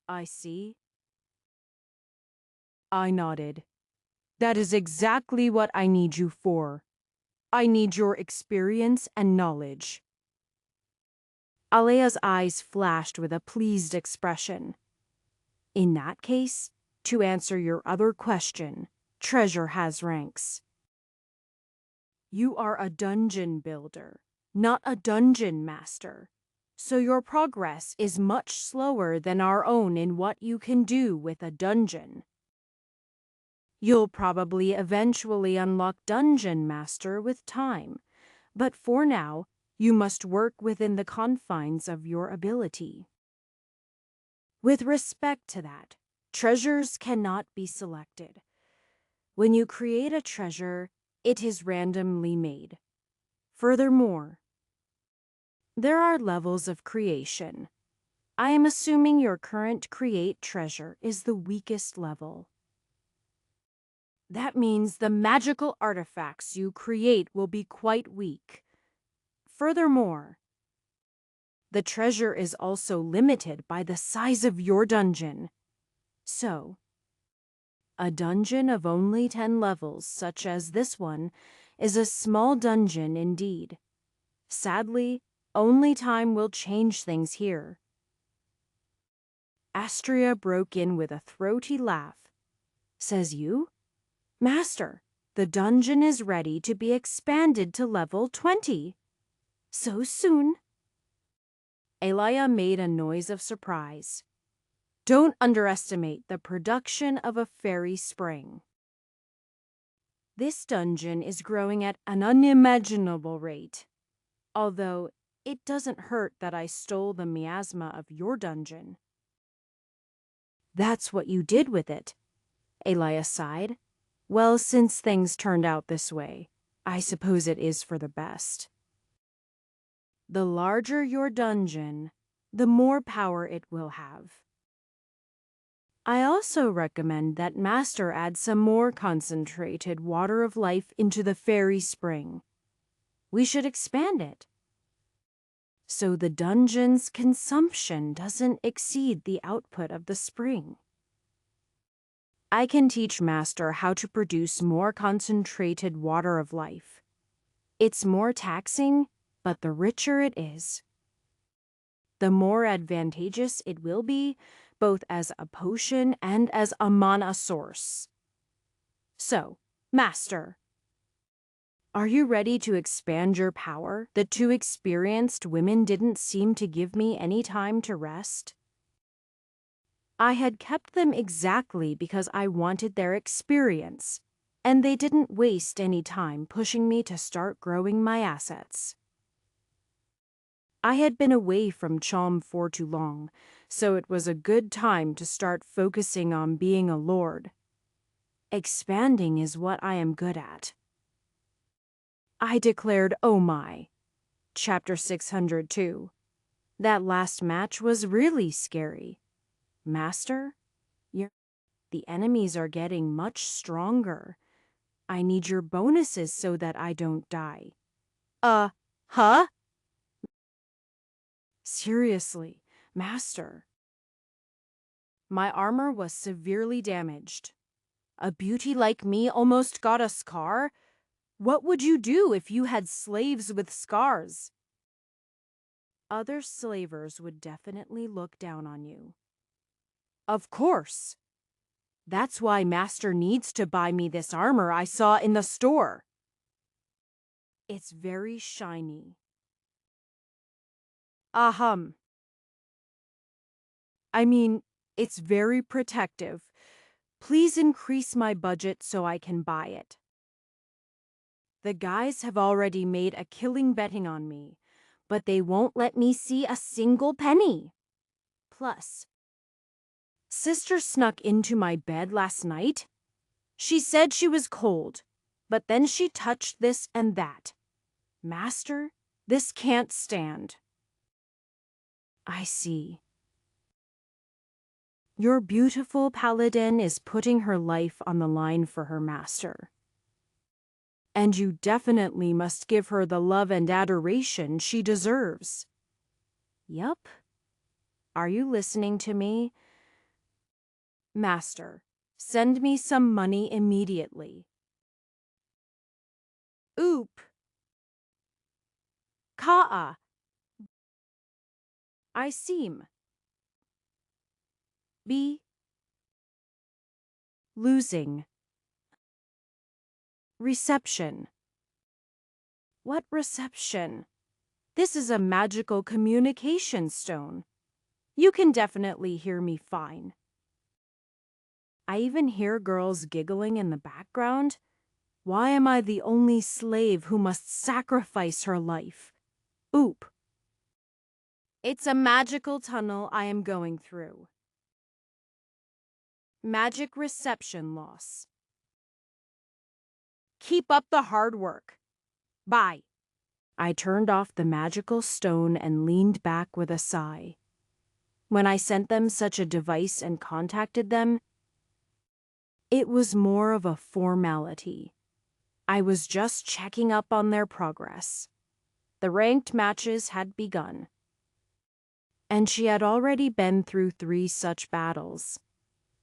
I see. I nodded. That is exactly what I need you for. I need your experience and knowledge. Alea's eyes flashed with a pleased expression. In that case, to answer your other question, treasure has ranks. You are a dungeon builder, not a dungeon master, so your progress is much slower than our own in what you can do with a dungeon. You'll probably eventually unlock Dungeon Master with time, but for now, you must work within the confines of your ability. With respect to that, treasures cannot be selected. When you create a treasure, it is randomly made. Furthermore, there are levels of creation. I am assuming your current create treasure is the weakest level. That means the magical artifacts you create will be quite weak. Furthermore, the treasure is also limited by the size of your dungeon. So, a dungeon of only 10 levels, such as this one, is a small dungeon indeed. Sadly, only time will change things here. Astria broke in with a throaty laugh. Says you? Master, the dungeon is ready to be expanded to level 20. So soon? Elia made a noise of surprise. Don't underestimate the production of a fairy spring. This dungeon is growing at an unimaginable rate. Although, it doesn't hurt that I stole the miasma of your dungeon. That's what you did with it, Elia sighed. Well, since things turned out this way, I suppose it is for the best. The larger your dungeon, the more power it will have. I also recommend that Master add some more concentrated water of life into the fairy spring. We should expand it, so the dungeon's consumption doesn't exceed the output of the spring. I can teach Master how to produce more concentrated water of life. It's more taxing, but the richer it is, the more advantageous it will be, both as a potion and as a mana source. So, Master, are you ready to expand your power? The two experienced women didn't seem to give me any time to rest. I had kept them exactly because I wanted their experience, and they didn't waste any time pushing me to start growing my assets. I had been away from Chom for too long, so it was a good time to start focusing on being a lord. Expanding is what I am good at. I declared, oh my. Chapter 602. That last match was really scary. Master, the enemies are getting much stronger. I need your bonuses so that I don't die. Huh? Seriously, Master. My armor was severely damaged. A beauty like me almost got a scar? What would you do if you had slaves with scars? Other slavers would definitely look down on you. Of course. That's why Master needs to buy me this armor I saw in the store. It's very shiny. Ahem. I mean, it's very protective. Please increase my budget so I can buy it. The guys have already made a killing betting on me, but they won't let me see a single penny. Plus, Sister snuck into my bed last night. She said she was cold, but then she touched this and that. Master, this can't stand. I see. Your beautiful paladin is putting her life on the line for her master. And you definitely must give her the love and adoration she deserves. Yup. Are you listening to me? Master, send me some money immediately. Oop. Ka'a. I seem. Be. Losing. Reception. What reception? This is a magical communication stone. You can definitely hear me fine. I even hear girls giggling in the background. Why am I the only slave who must sacrifice her life? Oop. It's a magical tunnel I am going through. Magic reception loss. Keep up the hard work. Bye. I turned off the magical stone and leaned back with a sigh. When I sent them such a device and contacted them, it was more of a formality. I was just checking up on their progress. The ranked matches had begun, and she had already been through 3 such battles.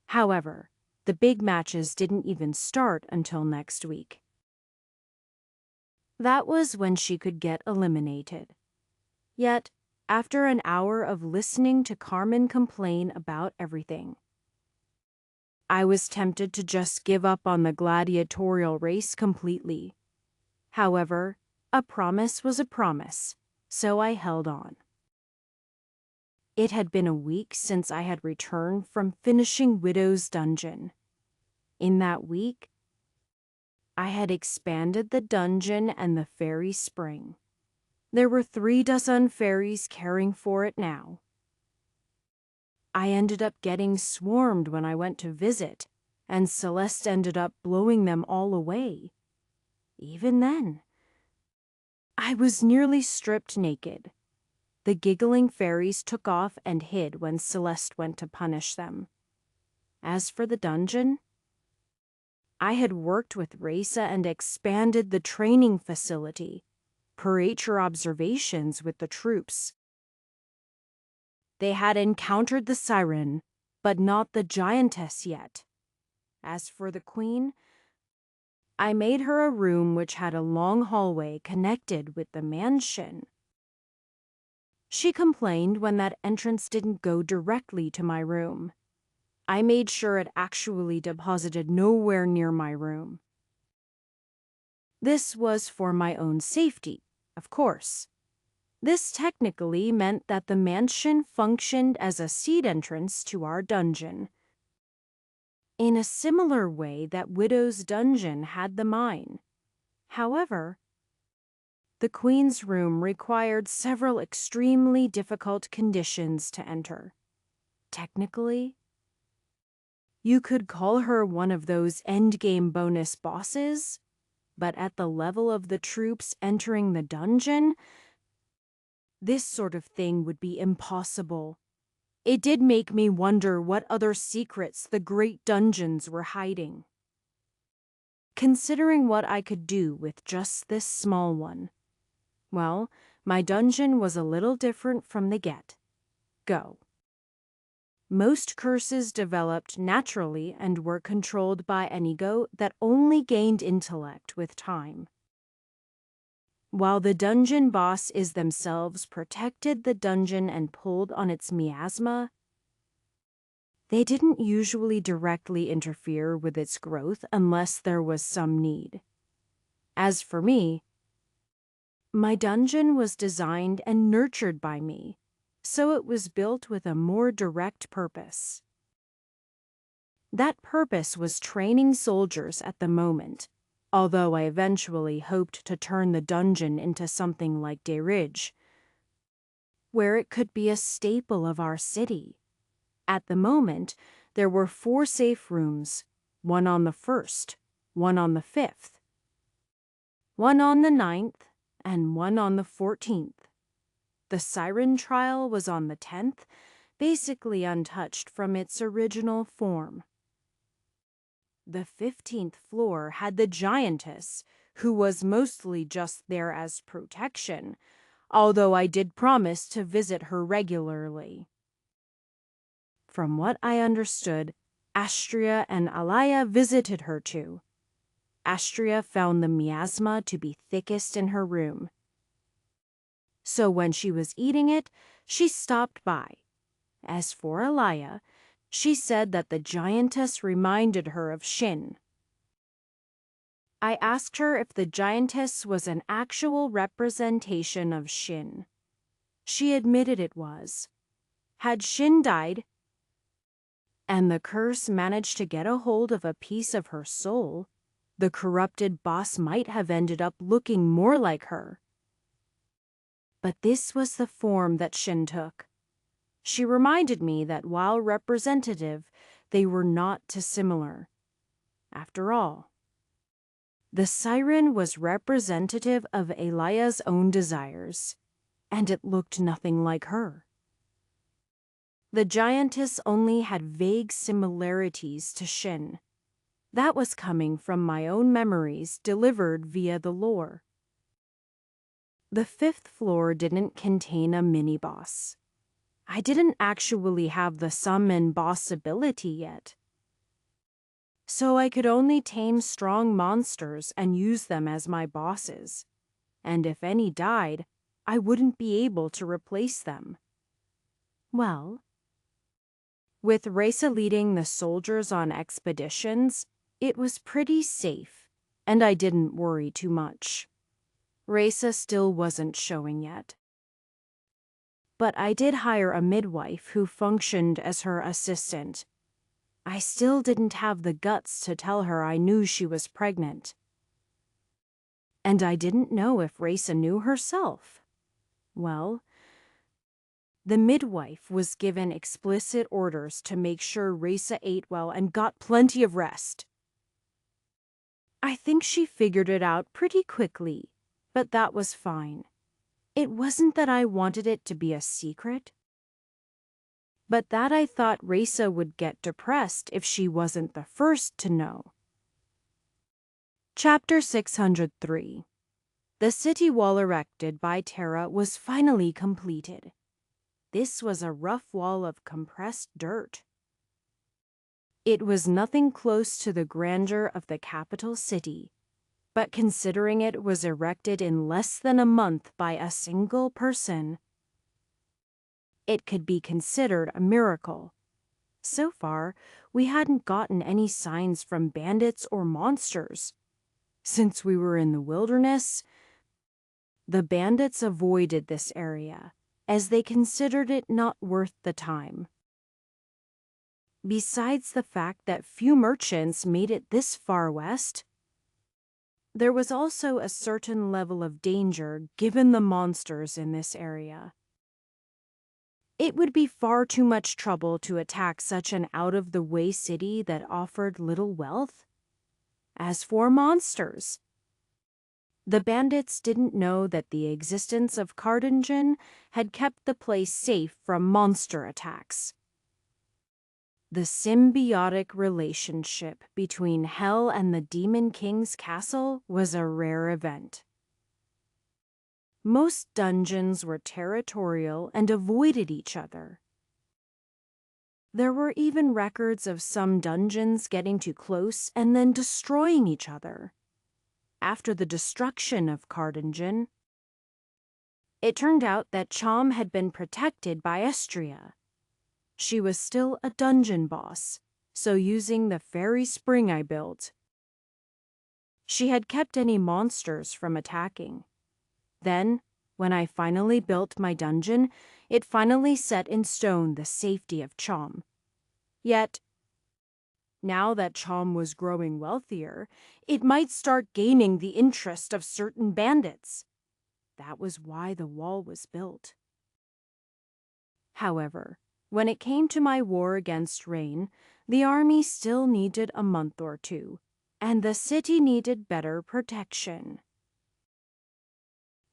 However, the big matches didn't even start until next week. That was when she could get eliminated. Yet, after an hour of listening to Carmen complain about everything, I was tempted to just give up on the gladiatorial race completely. However, a promise was a promise, so I held on. It had been a week since I had returned from finishing Widow's Dungeon. In that week, I had expanded the dungeon and the fairy spring. There were 36 fairies caring for it now. I ended up getting swarmed when I went to visit, and Celeste ended up blowing them all away. Even then, I was nearly stripped naked. The giggling fairies took off and hid when Celeste went to punish them. As for the dungeon, I had worked with Raisa and expanded the training facility, per your observations with the troops. They had encountered the siren, but not the giantess yet. As for the queen, I made her a room which had a long hallway connected with the mansion. She complained when that entrance didn't go directly to my room. I made sure it actually deposited nowhere near my room. This was for my own safety, of course. This technically meant that the mansion functioned as a seed entrance to our dungeon, in a similar way that Widow's dungeon had the mine. However, the Queen's room required several extremely difficult conditions to enter. Technically, you could call her one of those endgame bonus bosses, but at the level of the troops entering the dungeon, this sort of thing would be impossible. It did make me wonder what other secrets the great dungeons were hiding. Considering what I could do with just this small one, well, my dungeon was a little different from the get-go. Most curses developed naturally and were controlled by an ego that only gained intellect with time. While the dungeon bosses themselves protected the dungeon and pulled on its miasma, they didn't usually directly interfere with its growth unless there was some need. As for me, my dungeon was designed and nurtured by me, so it was built with a more direct purpose. That purpose was training soldiers at the moment, although I eventually hoped to turn the dungeon into something like Ridge, where it could be a staple of our city. At the moment, there were 4 safe rooms, one on the 1st, one on the 5th, one on the 9th, and one on the 14th. The siren trial was on the 10th, basically untouched from its original form. The 15th floor had the giantess, who was mostly just there as protection, although I did promise to visit her regularly. From what I understood, Astria and Alaya visited her too. Astria found the miasma to be thickest in her room, so when she was eating it, she stopped by. As for Alaya, she said that the giantess reminded her of Shin. I asked her if the giantess was an actual representation of Shin. She admitted it was. Had Shin died, and the curse managed to get a hold of a piece of her soul, the corrupted boss might have ended up looking more like her. But this was the form that Shin took. She reminded me that while representative, they were not dissimilar. After all, the siren was representative of Elia's own desires, and it looked nothing like her. The giantess only had vague similarities to Shin. That was coming from my own memories delivered via the lore. The 5th floor didn't contain a mini-boss. I didn't actually have the summon boss ability yet, so I could only tame strong monsters and use them as my bosses, and if any died, I wouldn't be able to replace them. Well, with Reza leading the soldiers on expeditions, it was pretty safe, and I didn't worry too much. Reza still wasn't showing yet, but I did hire a midwife who functioned as her assistant. I still didn't have the guts to tell her I knew she was pregnant. And I didn't know if Reza knew herself. Well, the midwife was given explicit orders to make sure Reza ate well and got plenty of rest. I think she figured it out pretty quickly, but that was fine. It wasn't that I wanted it to be a secret, but that I thought Reza would get depressed if she wasn't the first to know. Chapter 603. The city wall erected by Terra was finally completed. This was a rough wall of compressed dirt. It was nothing close to the grandeur of the capital city, but considering it was erected in less than a month by a single person, it could be considered a miracle. So far, we hadn't gotten any signs from bandits or monsters. Since we were in the wilderness, The bandits avoided this area, as they considered it not worth the time. Besides the fact that few merchants made it this far west, there was also a certain level of danger given the monsters in this area. It would be far too much trouble to attack such an out-of-the-way city that offered little wealth. As for monsters, the bandits didn't know that the existence of Cardingen had kept the place safe from monster attacks. The symbiotic relationship between Hell and the Demon King's castle was a rare event. Most dungeons were territorial and avoided each other. There were even records of some dungeons getting too close and then destroying each other. After the destruction of Cardingen, it turned out that Chom had been protected by Estria. She was still a dungeon boss, so using the fairy spring I built, she had kept any monsters from attacking. Then, when I finally built my dungeon, it finally set in stone the safety of Chom. Yet, now that Chom was growing wealthier, it might start gaining the interest of certain bandits. That was why the wall was built. However, when it came to my war against Rain, the army still needed a month or two, and the city needed better protection.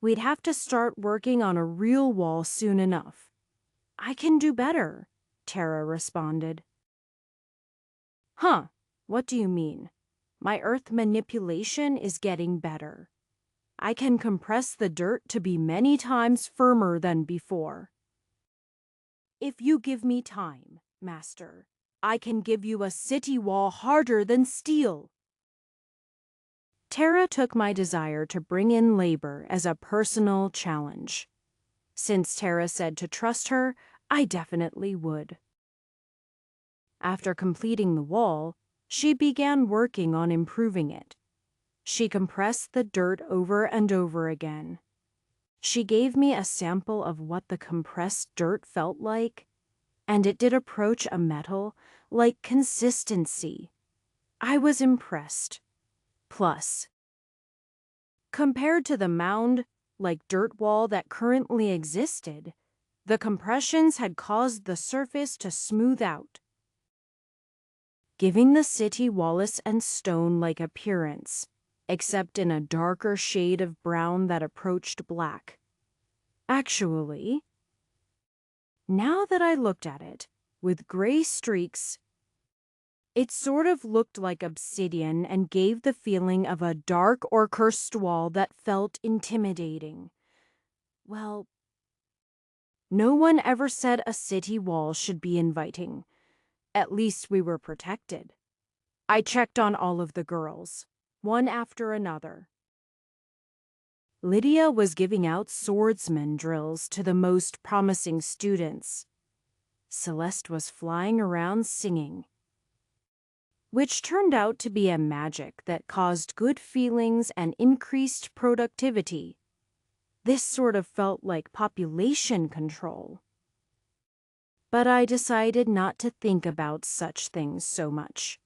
We'd have to start working on a real wall soon enough. I can do better, Tara responded. Huh, what do you mean? My earth manipulation is getting better. I can compress the dirt to be many times firmer than before. If you give me time, Master, I can give you a city wall harder than steel. Tara took my desire to bring in labor as a personal challenge. Since Tara said to trust her, I definitely would. After completing the wall, she began working on improving it. She compressed the dirt over and over again. She gave me a sample of what the compressed dirt felt like, and it did approach a metal like consistency. I was impressed. Plus, compared to the mound-like dirt wall that currently existed, the compressions had caused the surface to smooth out, giving the city Wallace and stone-like appearance, except in a darker shade of brown that approached black. Actually, now that I looked at it, with gray streaks, it sort of looked like obsidian and gave the feeling of a dark or cursed wall that felt intimidating. Well, no one ever said a city wall should be inviting. At least we were protected. I checked on all of the girls, one after another. Lydia was giving out swordsman drills to the most promising students. Celeste was flying around singing, which turned out to be a magic that caused good feelings and increased productivity. This sort of felt like population control. But I decided not to think about such things so much.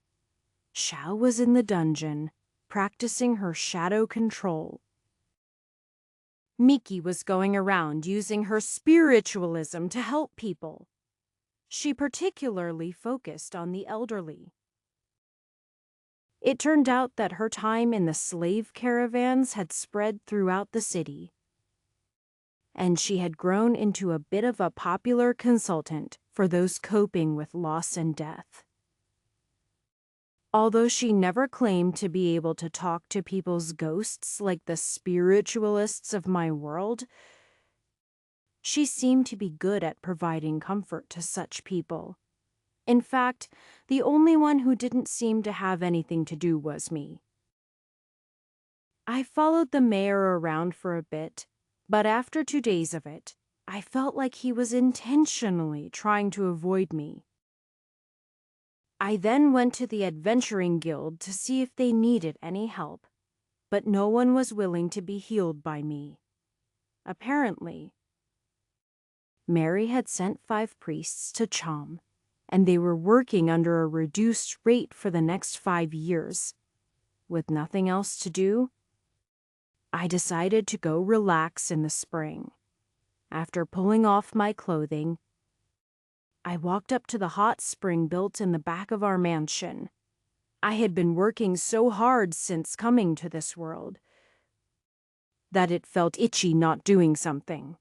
Xiao was in the dungeon, practicing her shadow control. Miki was going around using her spiritualism to help people. She particularly focused on the elderly. It turned out that her time in the slave caravans had spread throughout the city, and she had grown into a bit of a popular consultant for those coping with loss and death. Although she never claimed to be able to talk to people's ghosts like the spiritualists of my world, she seemed to be good at providing comfort to such people. In fact, the only one who didn't seem to have anything to do was me. I followed the mayor around for a bit, but after 2 days of it, I felt like he was intentionally trying to avoid me. I then went to the adventuring guild to see if they needed any help, but no one was willing to be healed by me. apparently. Mary had sent 5 priests to Cham, and they were working under a reduced rate for the next 5 years. With nothing else to do, I decided to go relax in the spring. After pulling off my clothing, I walked up to the hot spring built in the back of our mansion. I had been working so hard since coming to this world that it felt itchy not doing something.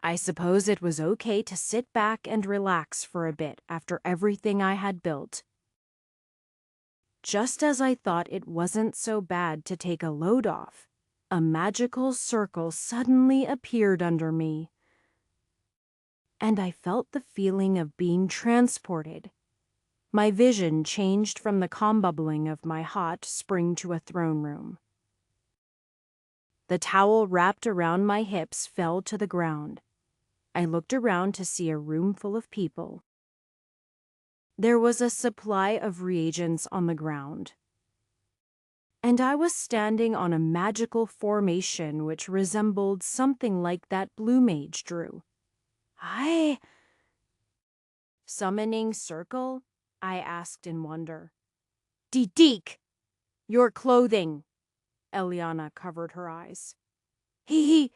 I suppose it was okay to sit back and relax for a bit after everything I had built. Just as I thought it wasn't so bad to take a load off, a magical circle suddenly appeared under me, and I felt the feeling of being transported. My vision changed from the calm bubbling of my hot spring to a throne room. The towel wrapped around my hips fell to the ground. I looked around to see a room full of people. There was a supply of reagents on the ground, and I was standing on a magical formation which resembled something like that blue mage drew. "Hi, summoning circle?" I asked in wonder. "Deek, your clothing." Eliana covered her eyes. He's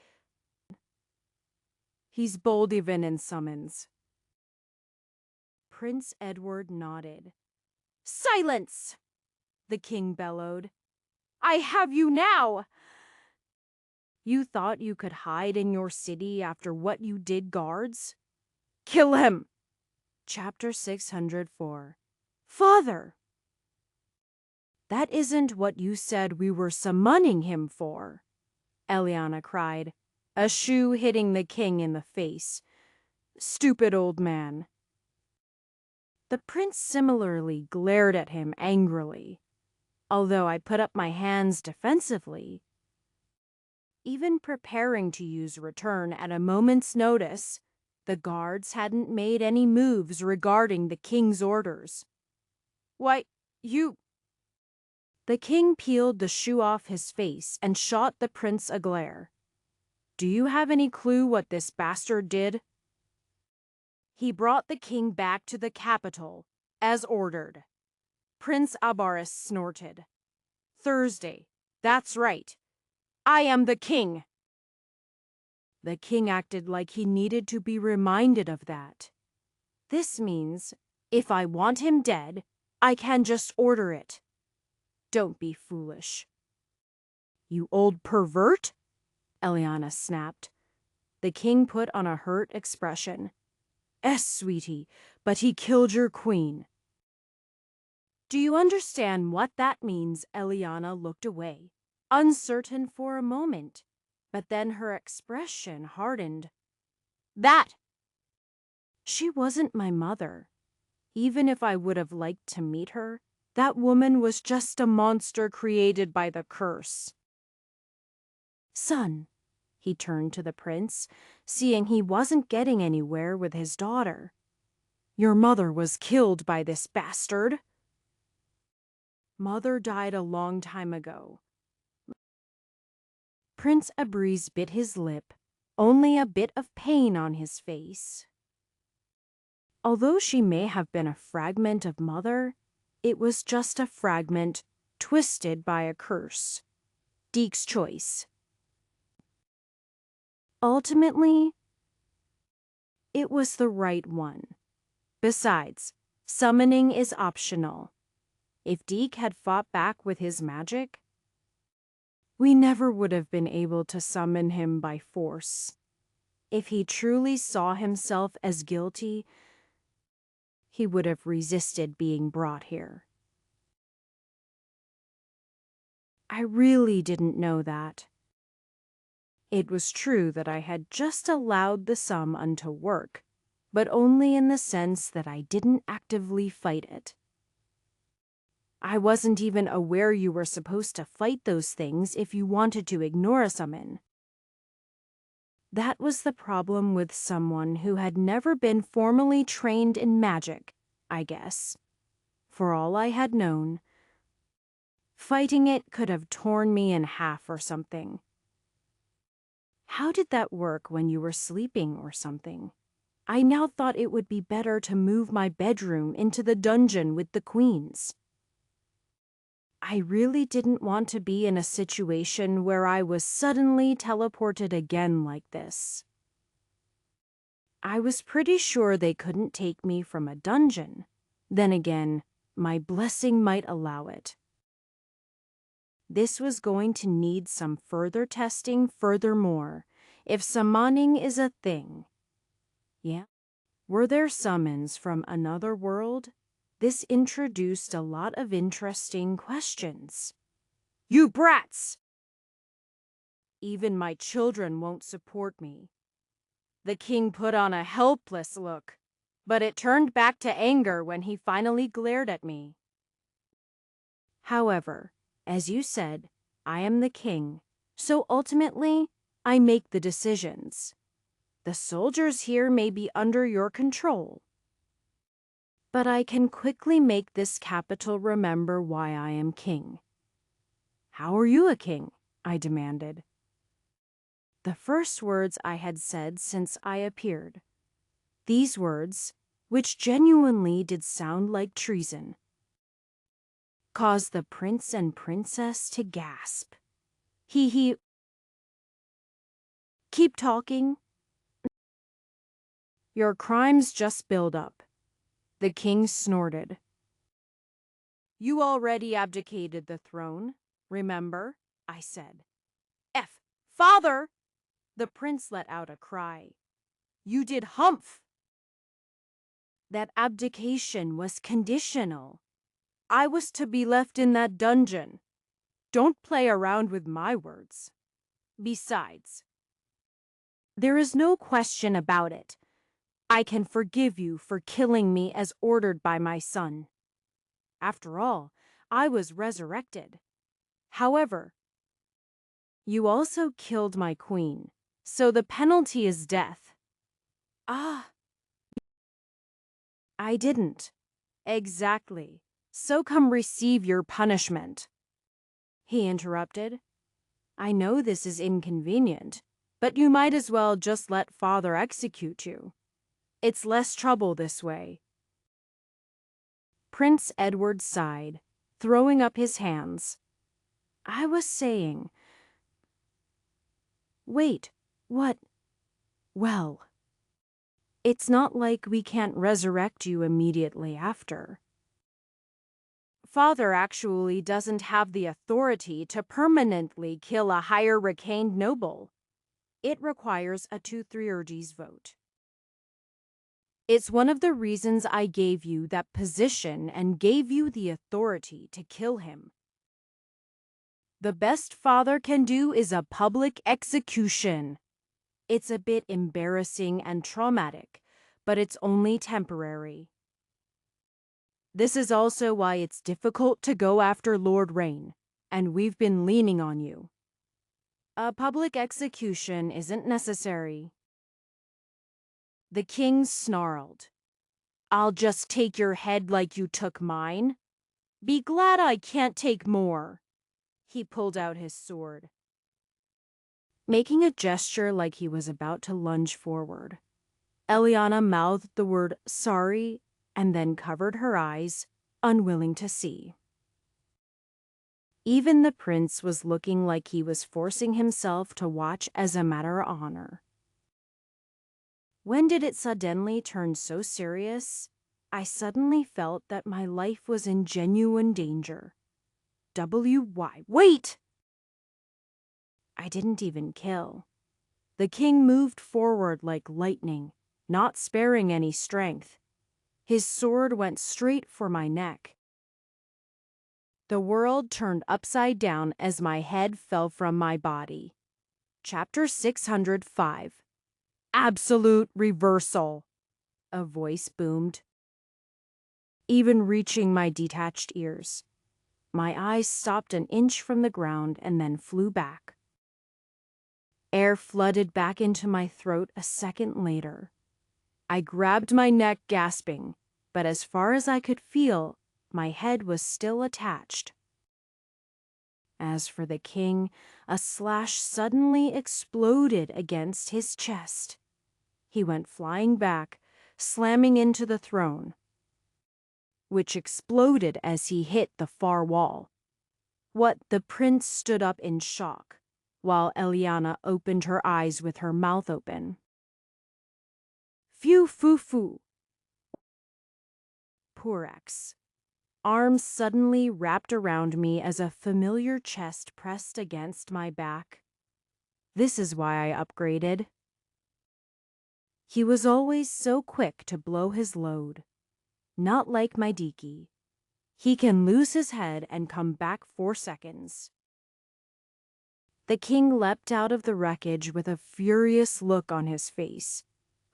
bold even in summons." Prince Edward nodded. "Silence!" the king bellowed. "I have you now!" "You thought you could hide in your city after what you did, guards? Kill him!" Chapter 604. "Father! That isn't what you said we were summoning him for," Eliana cried, a shoe hitting the king in the face. "Stupid old man." The prince similarly glared at him angrily, although I put up my hands defensively, even preparing to use return at a moment's notice. The guards hadn't made any moves regarding the king's orders. "Why, you—" The king peeled the shoe off his face and shot the prince a glare. "Do you have any clue what this bastard did?" "He brought the king back to the capital, as ordered." Prince Abaris snorted. "Thursday. That's right. I am the king." The king acted like he needed to be reminded of that. "This means, if I want him dead, I can just order it." "Don't be foolish." "You old pervert!" Eliana snapped. The king put on a hurt expression. Sweetie, but he killed your queen." "Do you understand what that means?" Eliana looked away, uncertain for a moment, but then her expression hardened. "That!" She wasn't my mother. Even if I would have liked to meet her, that woman was just a monster created by the curse. "Son," he turned to the prince, seeing he wasn't getting anywhere with his daughter. "Your mother was killed by this bastard." "Mother died a long time ago." Prince Abriz bit his lip, only a bit of pain on his face. Although she may have been a fragment of mother, it was just a fragment twisted by a curse. Deke's choice. Ultimately, it was the right one. Besides, summoning is optional. If Deke had fought back with his magic, we never would have been able to summon him by force. If he truly saw himself as guilty, he would have resisted being brought here. I really didn't know that. It was true that I had just allowed the summon to work, but only in the sense that I didn't actively fight it. I wasn't even aware you were supposed to fight those things if you wanted to ignore a summon. That was the problem with someone who had never been formally trained in magic, I guess. For all I had known, fighting it could have torn me in half or something. How did that work when you were sleeping or something? I now thought it would be better to move my bedroom into the dungeon with the queens. I really didn't want to be in a situation where I was suddenly teleported again like this. I was pretty sure they couldn't take me from a dungeon. Then again, my blessing might allow it. This was going to need some further testing furthermore, if summoning is a thing. Yeah? Were there summons from another world? This introduced a lot of interesting questions. You brats! Even my children won't support me. The king put on a helpless look, but it turned back to anger when he finally glared at me. However, as you said, I am the king, so ultimately, I make the decisions. The soldiers here may be under your control, but I can quickly make this capital remember why I am king. How are you a king? I demanded. The first words I had said since I appeared. These words, which genuinely did sound like treason, caused the prince and princess to gasp. He. Keep talking. Your crimes just build up. The king snorted. You already abdicated the throne, remember? I said. Father! The prince let out a cry. You did humph! That abdication was conditional. I was to be left in that dungeon. Don't play around with my words. Besides, there is no question about it. I can forgive you for killing me as ordered by my son. After all, I was resurrected. However, you also killed my queen, so the penalty is death. Ah, I didn't. Exactly. So come receive your punishment. He interrupted. I know this is inconvenient, but you might as well just let father execute you. It's less trouble this way. Prince Edward sighed, throwing up his hands. I was saying... Wait, what? Well, it's not like we can't resurrect you immediately after. Father actually doesn't have the authority to permanently kill a higher retained noble. It requires a 2/3 vote. It's one of the reasons I gave you that position and gave you the authority to kill him. The best father can do is a public execution. It's a bit embarrassing and traumatic, but it's only temporary. This is also why it's difficult to go after Lord Rain, and we've been leaning on you. A public execution isn't necessary. The king snarled. I'll just take your head like you took mine. Be glad I can't take more. He pulled out his sword, making a gesture like he was about to lunge forward. Eliana mouthed the word sorry and then covered her eyes, unwilling to see. Even the prince was looking like he was forcing himself to watch as a matter of honor. When did it suddenly turn so serious? I suddenly felt that my life was in genuine danger. W.Y. Wait! I didn't even kill. The king moved forward like lightning, not sparing any strength. His sword went straight for my neck. The world turned upside down as my head fell from my body. Chapter 605. Absolute reversal. A voice boomed, even reaching my detached ears. My eyes stopped an inch from the ground and then flew back. Air flooded back into my throat a second later. I grabbed my neck, gasping, but as far as I could feel, my head was still attached. As for the king, a slash suddenly exploded against his chest. He went flying back, slamming into the throne, which exploded as he hit the far wall. The prince stood up in shock, while Eliana opened her eyes with her mouth open. Phew, foo, foo. Purex. Arms suddenly wrapped around me as a familiar chest pressed against my back. This is why I upgraded. He was always so quick to blow his load. Not like my Diki. He can lose his head and come back 4 seconds. The king leapt out of the wreckage with a furious look on his face,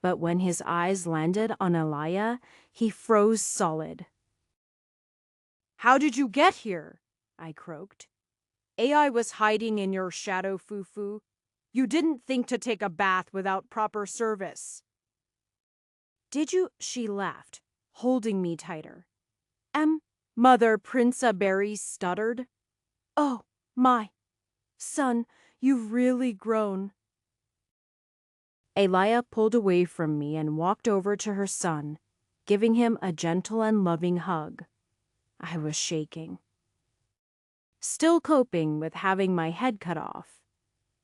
but when his eyes landed on Elia, he froze solid. "How did you get here?" I croaked. "AI was hiding in your shadow, Fufu. You didn't think to take a bath without proper service." "Did you?" She laughed, holding me tighter. Mother Prince Berry stuttered. "Oh, my son, you've really grown." Elia pulled away from me and walked over to her son, giving him a gentle and loving hug. I was shaking, still coping with having my head cut off.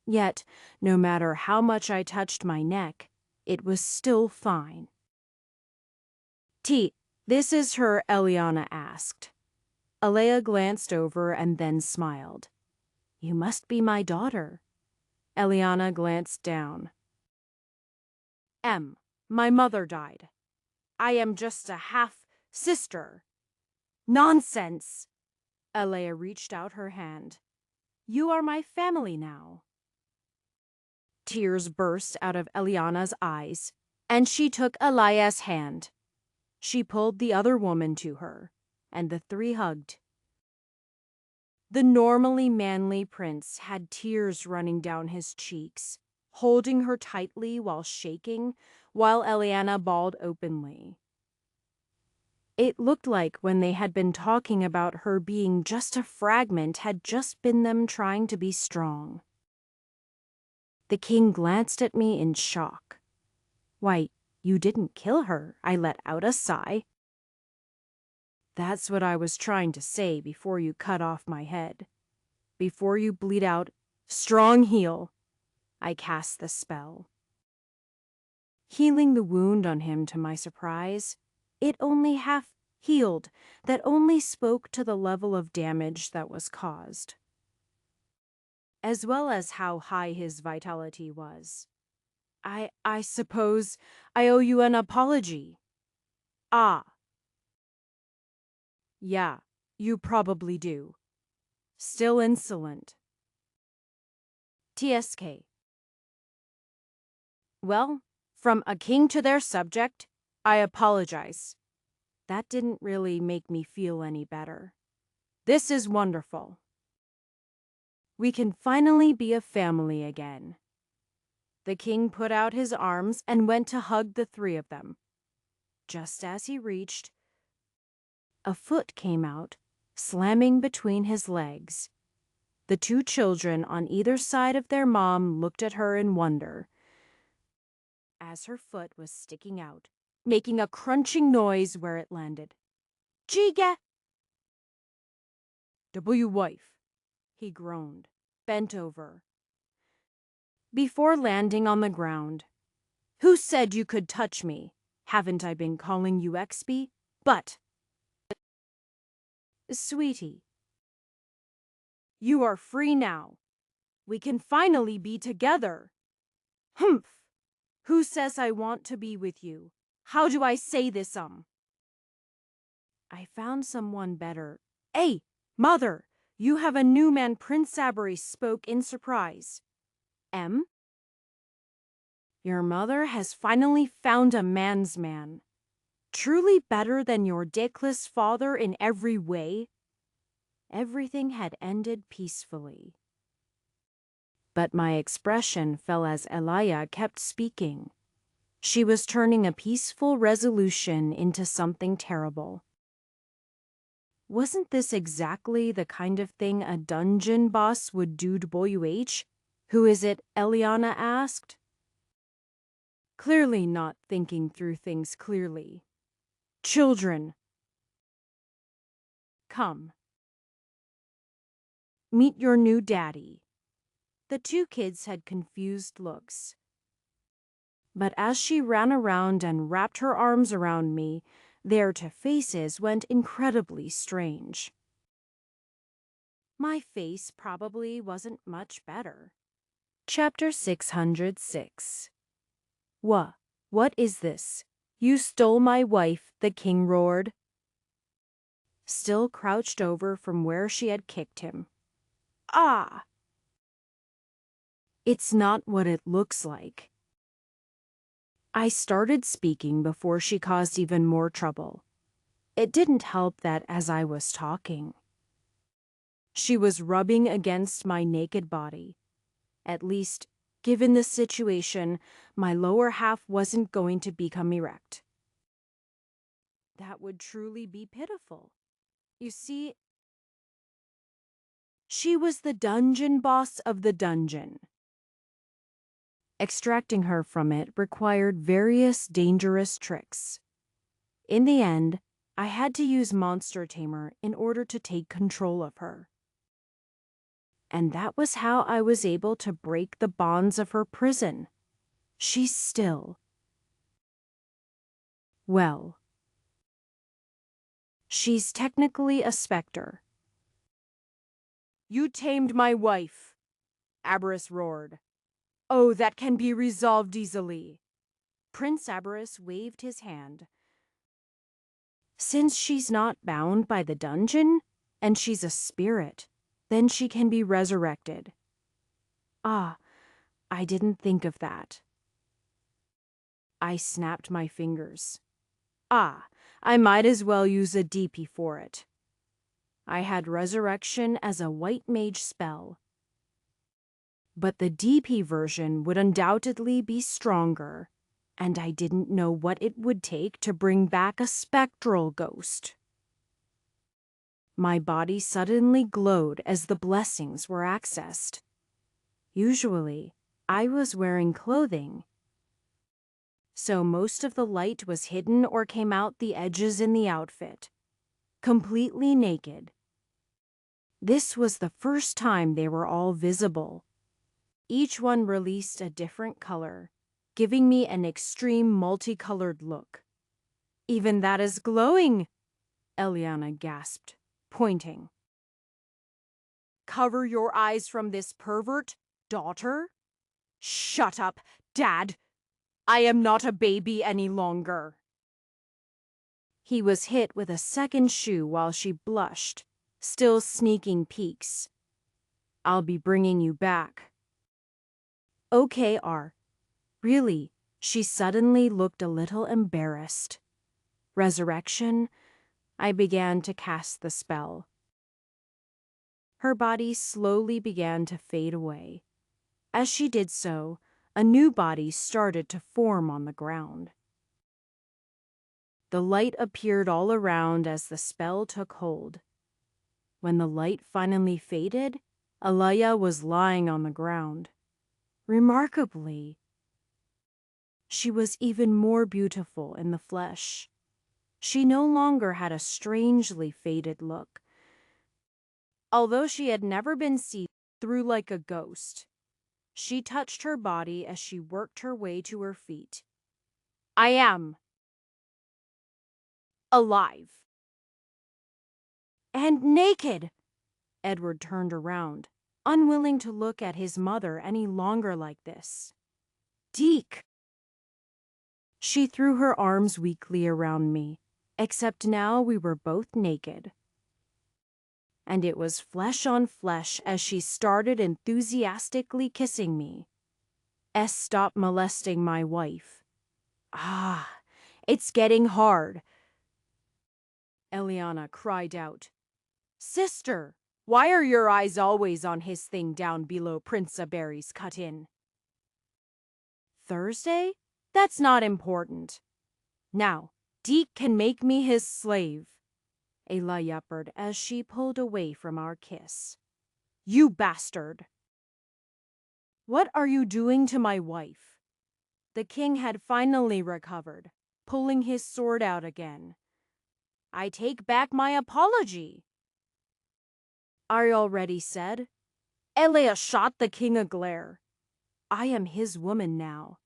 Yet, no matter how much I touched my neck, it was still fine. This is her," Eliana asked. Alea glanced over and then smiled. "You must be my daughter." Eliana glanced down. My mother died. I am just a half-sister." "Nonsense!" Alea reached out her hand. "You are my family now." Tears burst out of Eliana's eyes, and she took Elia's hand. She pulled the other woman to her, and the 3 hugged. The normally manly prince had tears running down his cheeks, holding her tightly while shaking, while Eliana bawled openly. It looked like when they had been talking about her being just a fragment had just been them trying to be strong. The king glanced at me in shock. "Why, you didn't kill her," I let out a sigh. "That's what I was trying to say before you cut off my head. Before you bleed out, strong heal." I cast the spell. Healing the wound on him, to my surprise, it only half healed, that only spoke to the level of damage that was caused, as well as how high his vitality was. I suppose I owe you an apology." "Ah. Yeah, you probably do. Still insolent." TSK. "Well, from a king to their subject, I apologize." That didn't really make me feel any better. "This is wonderful. We can finally be a family again." The king put out his arms and went to hug the 3 of them. Just as he reached, a foot came out, slamming between his legs. The 2 children on either side of their mom looked at her in wonder, as her foot was sticking out, making a crunching noise where it landed. "Jiga!" "W-wife," he groaned, bent over. Before landing on the ground, "Who said you could touch me? Haven't I been calling you XB? But, sweetie, you are free now. We can finally be together." "Humph! Who says I want to be with you? How do I say this, "I found someone better." "Hey, mother, you have a new man," Prince Sabri spoke in surprise. "Your mother has finally found a man's man. Truly better than your dickless father in every way." Everything had ended peacefully. But my expression fell as Elia kept speaking. She was turning a peaceful resolution into something terrible. Wasn't this exactly the kind of thing a dungeon boss would do to Boyu H? Who is it? Eliana asked. Clearly not thinking through things clearly. Children, come. Meet your new daddy. The two kids had confused looks. But as she ran around and wrapped her arms around me, their two faces went incredibly strange. My face probably wasn't much better. Chapter 606. What is this? You stole my wife, the king roared, still crouched over from where she had kicked him. Ah! It's not what it looks like. I started speaking before she caused even more trouble. It didn't help that as I was talking, she was rubbing against my naked body. At least, given the situation, my lower half wasn't going to become erect. That would truly be pitiful. You see, she was the dungeon boss of the dungeon. Extracting her from it required various dangerous tricks. In the end, I had to use Monster Tamer in order to take control of her. And that was how I was able to break the bonds of her prison. She's still. Well, she's technically a specter. You tamed my wife, Aberys roared. Oh, that can be resolved easily. Prince Aberys waved his hand. Since she's not bound by the dungeon, and she's a spirit, then she can be resurrected. Ah, I didn't think of that. I snapped my fingers. Ah, I might as well use a DP for it. I had resurrection as a white mage spell. But the DP version would undoubtedly be stronger, and I didn't know what it would take to bring back a spectral ghost. My body suddenly glowed as the blessings were accessed. Usually, I was wearing clothing, so most of the light was hidden or came out the edges in the outfit, completely naked. This was the first time they were all visible. Each one released a different color, giving me an extreme multicolored look. Even that is glowing, Eliana gasped, pointing. Cover your eyes from this pervert, daughter? Shut up, Dad! I am not a baby any longer. He was hit with a second shoe while she blushed, still sneaking peeks. I'll be bringing you back. Okay, R. Really, she suddenly looked a little embarrassed. Resurrection? I began to cast the spell. Her body slowly began to fade away. As she did so, a new body started to form on the ground. The light appeared all around as the spell took hold. When the light finally faded, Alaya was lying on the ground. Remarkably, she was even more beautiful in the flesh. She no longer had a strangely faded look. Although she had never been seen through like a ghost, she touched her body as she worked her way to her feet. I am alive. And naked! Edward turned around, unwilling to look at his mother any longer like this. Deke! She threw her arms weakly around me, except now we were both naked. And it was flesh on flesh as she started enthusiastically kissing me. Stop molesting my wife. Ah, it's getting hard. Eliana cried out. Sister, why are your eyes always on his thing down below Prince Aberys cut in? Thursday? That's not important. Now, Deke can make me his slave. Ayla yuppered as she pulled away from our kiss. You bastard! What are you doing to my wife? The king had finally recovered, pulling his sword out again. I take back my apology. I already said. Elia shot the king a glare. I am his woman now.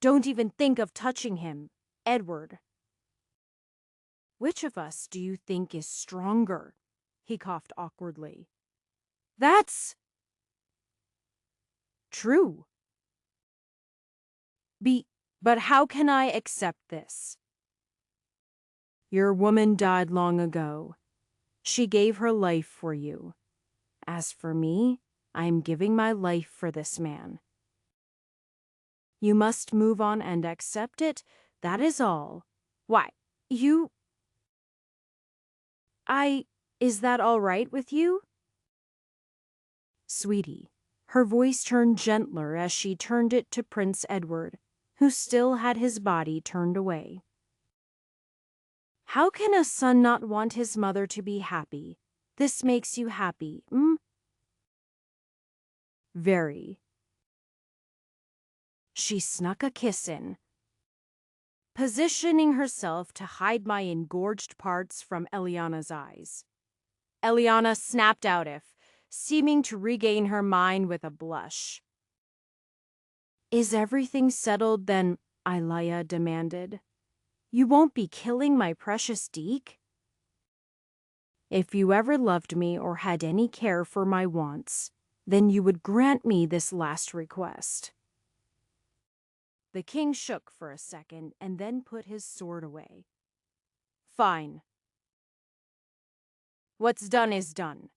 Don't even think of touching him, Edward. Which of us do you think is stronger? He coughed awkwardly. That's true. But how can I accept this? Your woman died long ago. She gave her life for you. As for me, I am giving my life for this man. You must move on and accept it, that is all. Why, is that all right with you? Sweetie, her voice turned gentler as she turned it to Prince Edward, who still had his body turned away. How can a son not want his mother to be happy? This makes you happy, Very. She snuck a kiss in, positioning herself to hide my engorged parts from Eliana's eyes. Eliana snapped out of, seeming to regain her mind with a blush. Is everything settled then? Ilaya demanded. You won't be killing my precious Deke? If you ever loved me or had any care for my wants, then you would grant me this last request. The king shook for a second and then put his sword away. Fine. What's done is done.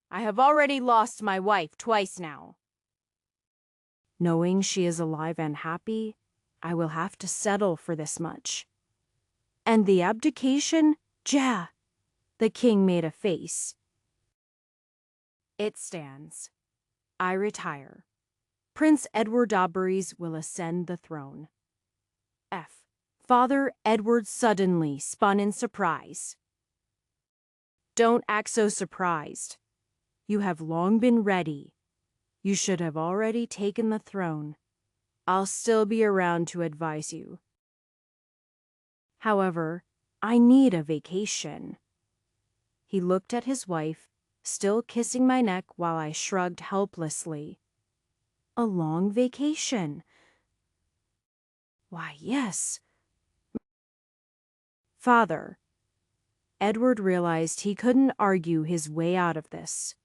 I have already lost my wife twice now. Knowing she is alive and happy, I will have to settle for this much. And the abdication? Ja! The king made a face. It stands. I retire. Prince Edward Dauberys will ascend the throne. F. Father Edward suddenly spun in surprise. Don't act so surprised. You have long been ready. You should have already taken the throne. I'll still be around to advise you. However, I need a vacation. He looked at his wife, still kissing my neck while I shrugged helplessly. A long vacation. Why, yes. Father. Edward realized he couldn't argue his way out of this.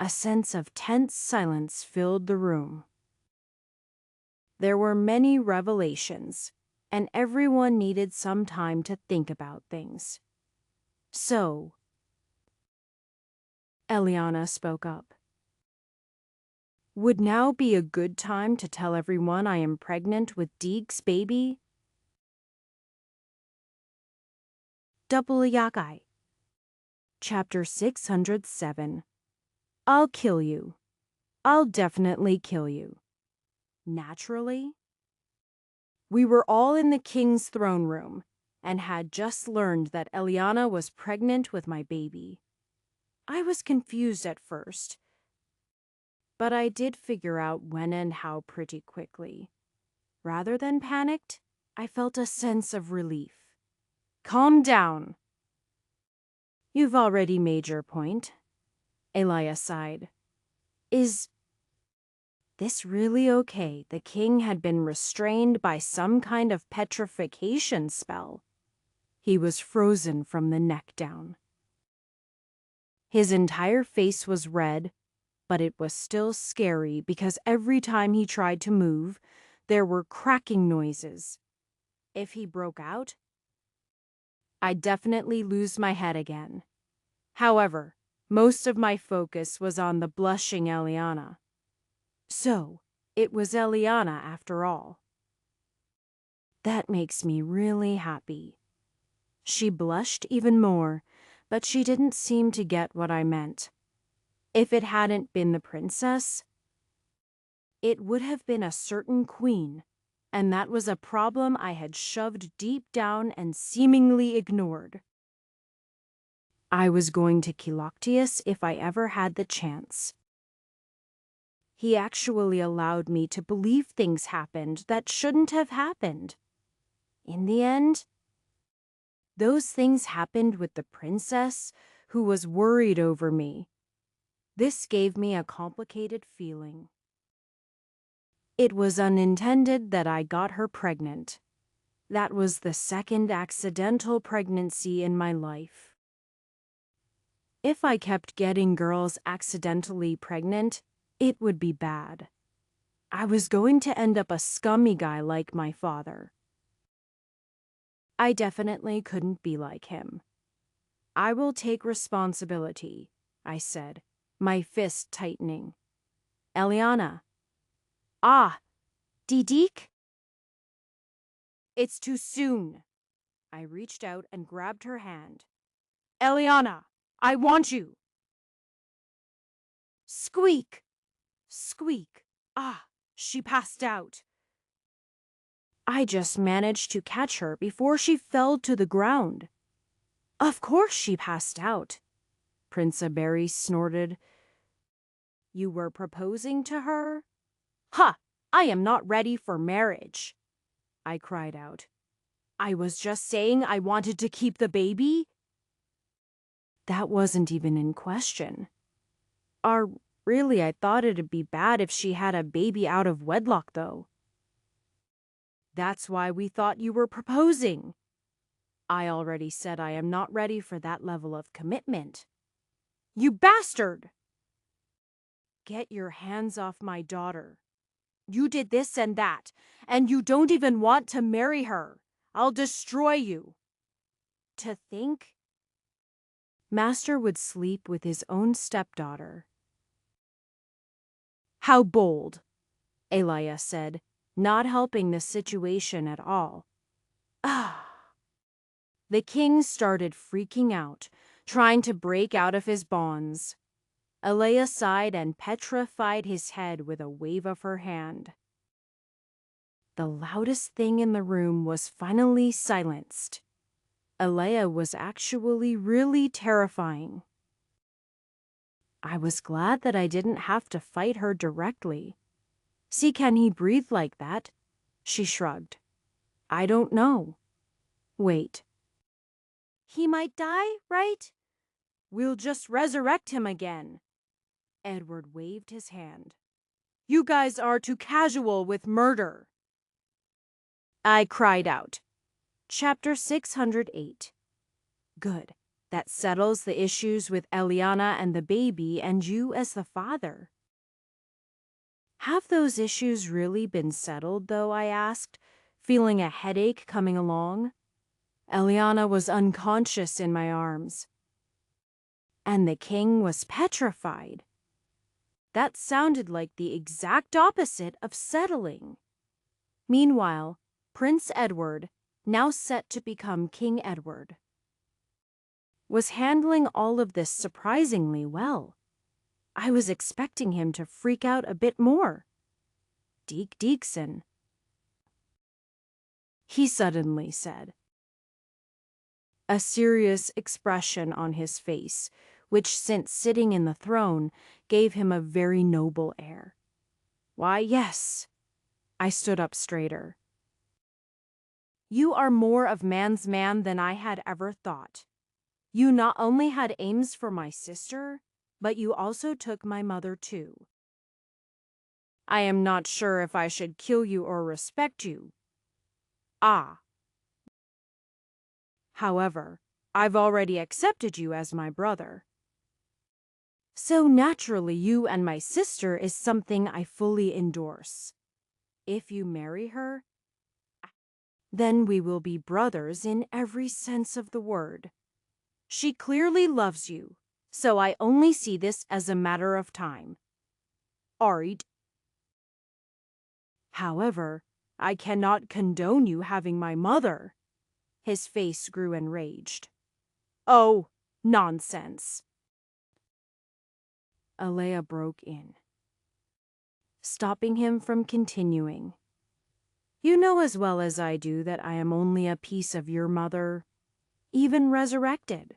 A sense of tense silence filled the room. There were many revelations, and everyone needed some time to think about things. So, Eliana spoke up. Would now be a good time to tell everyone I am pregnant with Deke's baby? Double Yakai. Chapter 607. I'll kill you. I'll definitely kill you. Naturally? We were all in the king's throne room and had just learned that Eliana was pregnant with my baby. I was confused at first, but I did figure out when and how pretty quickly. Rather than panicked, I felt a sense of relief. Calm down. You've already made your point. Elia sighed. Is this really okay? The king had been restrained by some kind of petrification spell. He was frozen from the neck down. His entire face was red, but it was still scary because every time he tried to move, there were cracking noises. If he broke out, I'd definitely lose my head again. However, most of my focus was on the blushing Eliana. So, it was Eliana after all. That makes me really happy. She blushed even more, but she didn't seem to get what I meant. If it hadn't been the princess, it would have been a certain queen, and that was a problem I had shoved deep down and seemingly ignored. I was going to Kiloctius if I ever had the chance. He actually allowed me to believe things happened that shouldn't have happened. In the end, those things happened with the princess who was worried over me. This gave me a complicated feeling. It was unintended that I got her pregnant. That was the second accidental pregnancy in my life. If I kept getting girls accidentally pregnant, it would be bad. I was going to end up a scummy guy like my father. I definitely couldn't be like him. I will take responsibility, I said, my fist tightening. Eliana. Ah, Didik? It's too soon. I reached out and grabbed her hand. Eliana, I want you. Squeak! Squeak! Ah, she passed out. I just managed to catch her before she fell to the ground. Of course she passed out, Prince Berry snorted. You were proposing to her? Ha! I am not ready for marriage, I cried out. I was just saying I wanted to keep the baby. That wasn't even in question. Really, I thought it'd be bad if she had a baby out of wedlock, though. That's why we thought you were proposing. I already said I am not ready for that level of commitment. You bastard! Get your hands off my daughter. You did this and that, and you don't even want to marry her. I'll destroy you. To think Master would sleep with his own stepdaughter. How bold, Elia said, not helping the situation at all. Ah. The king started freaking out, trying to break out of his bonds. Elia sighed and petrified his head with a wave of her hand. The loudest thing in the room was finally silenced. Elia was actually really terrifying. I was glad that I didn't have to fight her directly. See, can he breathe like that? She shrugged. I don't know. Wait. He might die, right? We'll just resurrect him again. Edward waved his hand. You guys are too casual with murder. I cried out. Chapter 608. Good. That settles the issues with Eliana and the baby and you as the father. Have those issues really been settled, though? I asked, feeling a headache coming along. Eliana was unconscious in my arms. And the king was petrified. That sounded like the exact opposite of settling. Meanwhile, Prince Edward, now set to become King Edward, was handling all of this surprisingly well. I was expecting him to freak out a bit more. Deekson, he suddenly said. A serious expression on his face, which since sitting in the throne gave him a very noble air. Why, yes. I stood up straighter. You are more of man's man than I had ever thought. You not only had aims for my sister, but you also took my mother too. I am not sure if I should kill you or respect you. Ah. However, I've already accepted you as my brother. So naturally you and my sister is something I fully endorse. If you marry her, then we will be brothers in every sense of the word. She clearly loves you, so I only see this as a matter of time. Arid. However, I cannot condone you having my mother. His face grew enraged. Oh, nonsense. Alea broke in, stopping him from continuing. You know as well as I do that I am only a piece of your mother, even resurrected.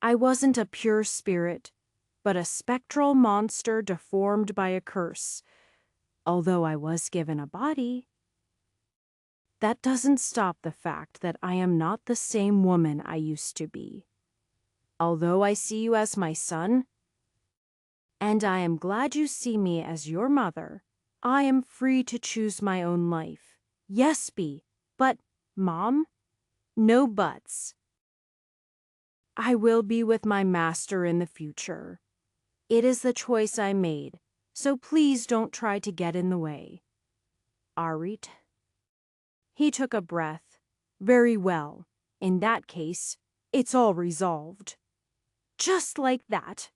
I wasn't a pure spirit, but a spectral monster deformed by a curse, although I was given a body. That doesn't stop the fact that I am not the same woman I used to be. Although I see you as my son, and I am glad you see me as your mother, I am free to choose my own life. Yes, Bee, but, Mom, no buts. I will be with my master in the future. It is the choice I made, so please don't try to get in the way. Arit. He took a breath. Very well. In that case, it's all resolved. Just like that.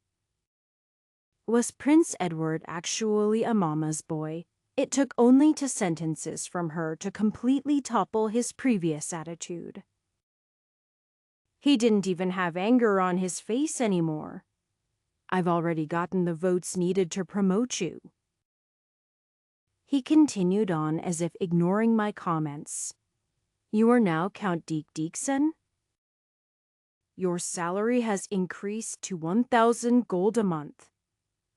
Was Prince Edward actually a mama's boy? It took only 2 sentences from her to completely topple his previous attitude. He didn't even have anger on his face anymore. I've already gotten the votes needed to promote you. He continued on as if ignoring my comments. You are now Count Deekson? Your salary has increased to 1,000 gold a month.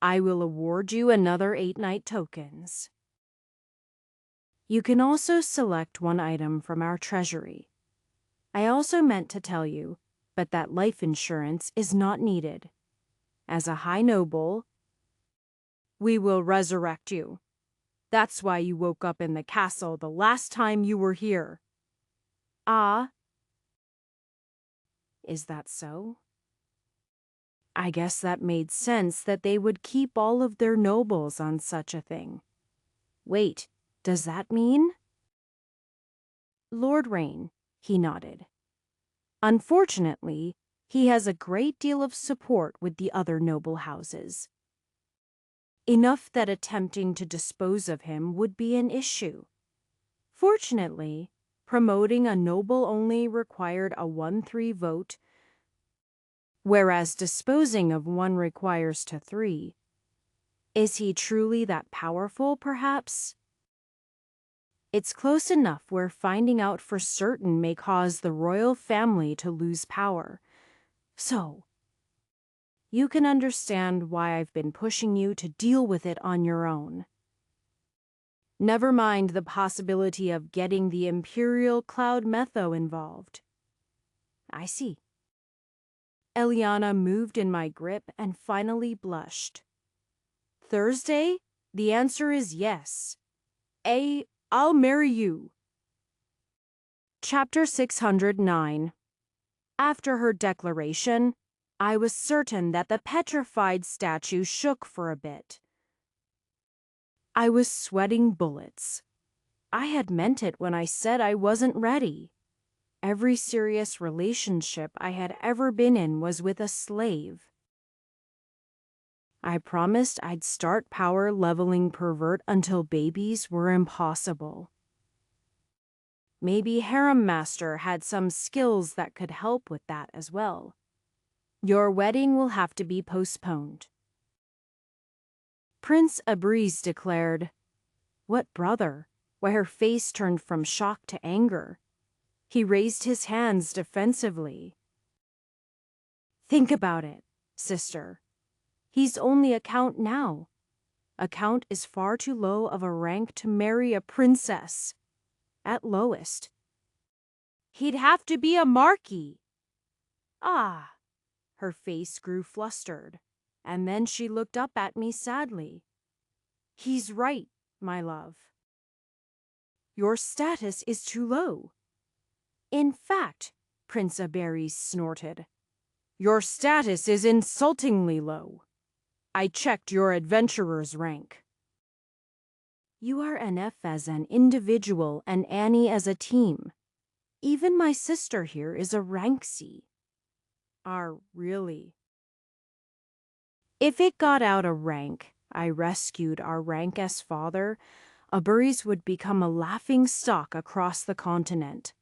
I will award you another 8 night tokens. You can also select one item from our treasury. I also meant to tell you, but that life insurance is not needed. As a high noble, we will resurrect you. That's why you woke up in the castle the last time you were here. Ah, is that so? I guess that made sense that they would keep all of their nobles on such a thing. Wait, does that mean? Lord Rain, he nodded. Unfortunately, he has a great deal of support with the other noble houses. Enough that attempting to dispose of him would be an issue. Fortunately, promoting a noble only required a 1-3 vote, whereas disposing of one requires 2-3. Is he truly that powerful, perhaps? It's close enough where finding out for certain may cause the royal family to lose power. So, you can understand why I've been pushing you to deal with it on your own. Never mind the possibility of getting the Imperial Cloud Metho involved. I see. Eliana moved in my grip and finally blushed. Thursday? The answer is yes. I'll marry you. Chapter 609. After her declaration, I was certain that the petrified statue shook for a bit. I was sweating bullets. I had meant it when I said I wasn't ready. Every serious relationship I had ever been in was with a slave. I promised I'd start power leveling pervert until babies were impossible. Maybe Harem Master had some skills that could help with that as well. Your wedding will have to be postponed. Prince Abriz declared. What brother? Why her face turned from shock to anger. He raised his hands defensively. Think about it, sister. He's only a count now. A count is far too low of a rank to marry a princess. At lowest. He'd have to be a marquis. Ah. Her face grew flustered, and then she looked up at me sadly. He's right, my love. Your status is too low. In fact, Prince Aberys snorted, your status is insultingly low. I checked your adventurer's rank. You are enough as an individual and Annie as a team. Even my sister here is a rank C. Really? If it got out a rank, I rescued our rank S father, Aberys would become a laughing stock across the continent.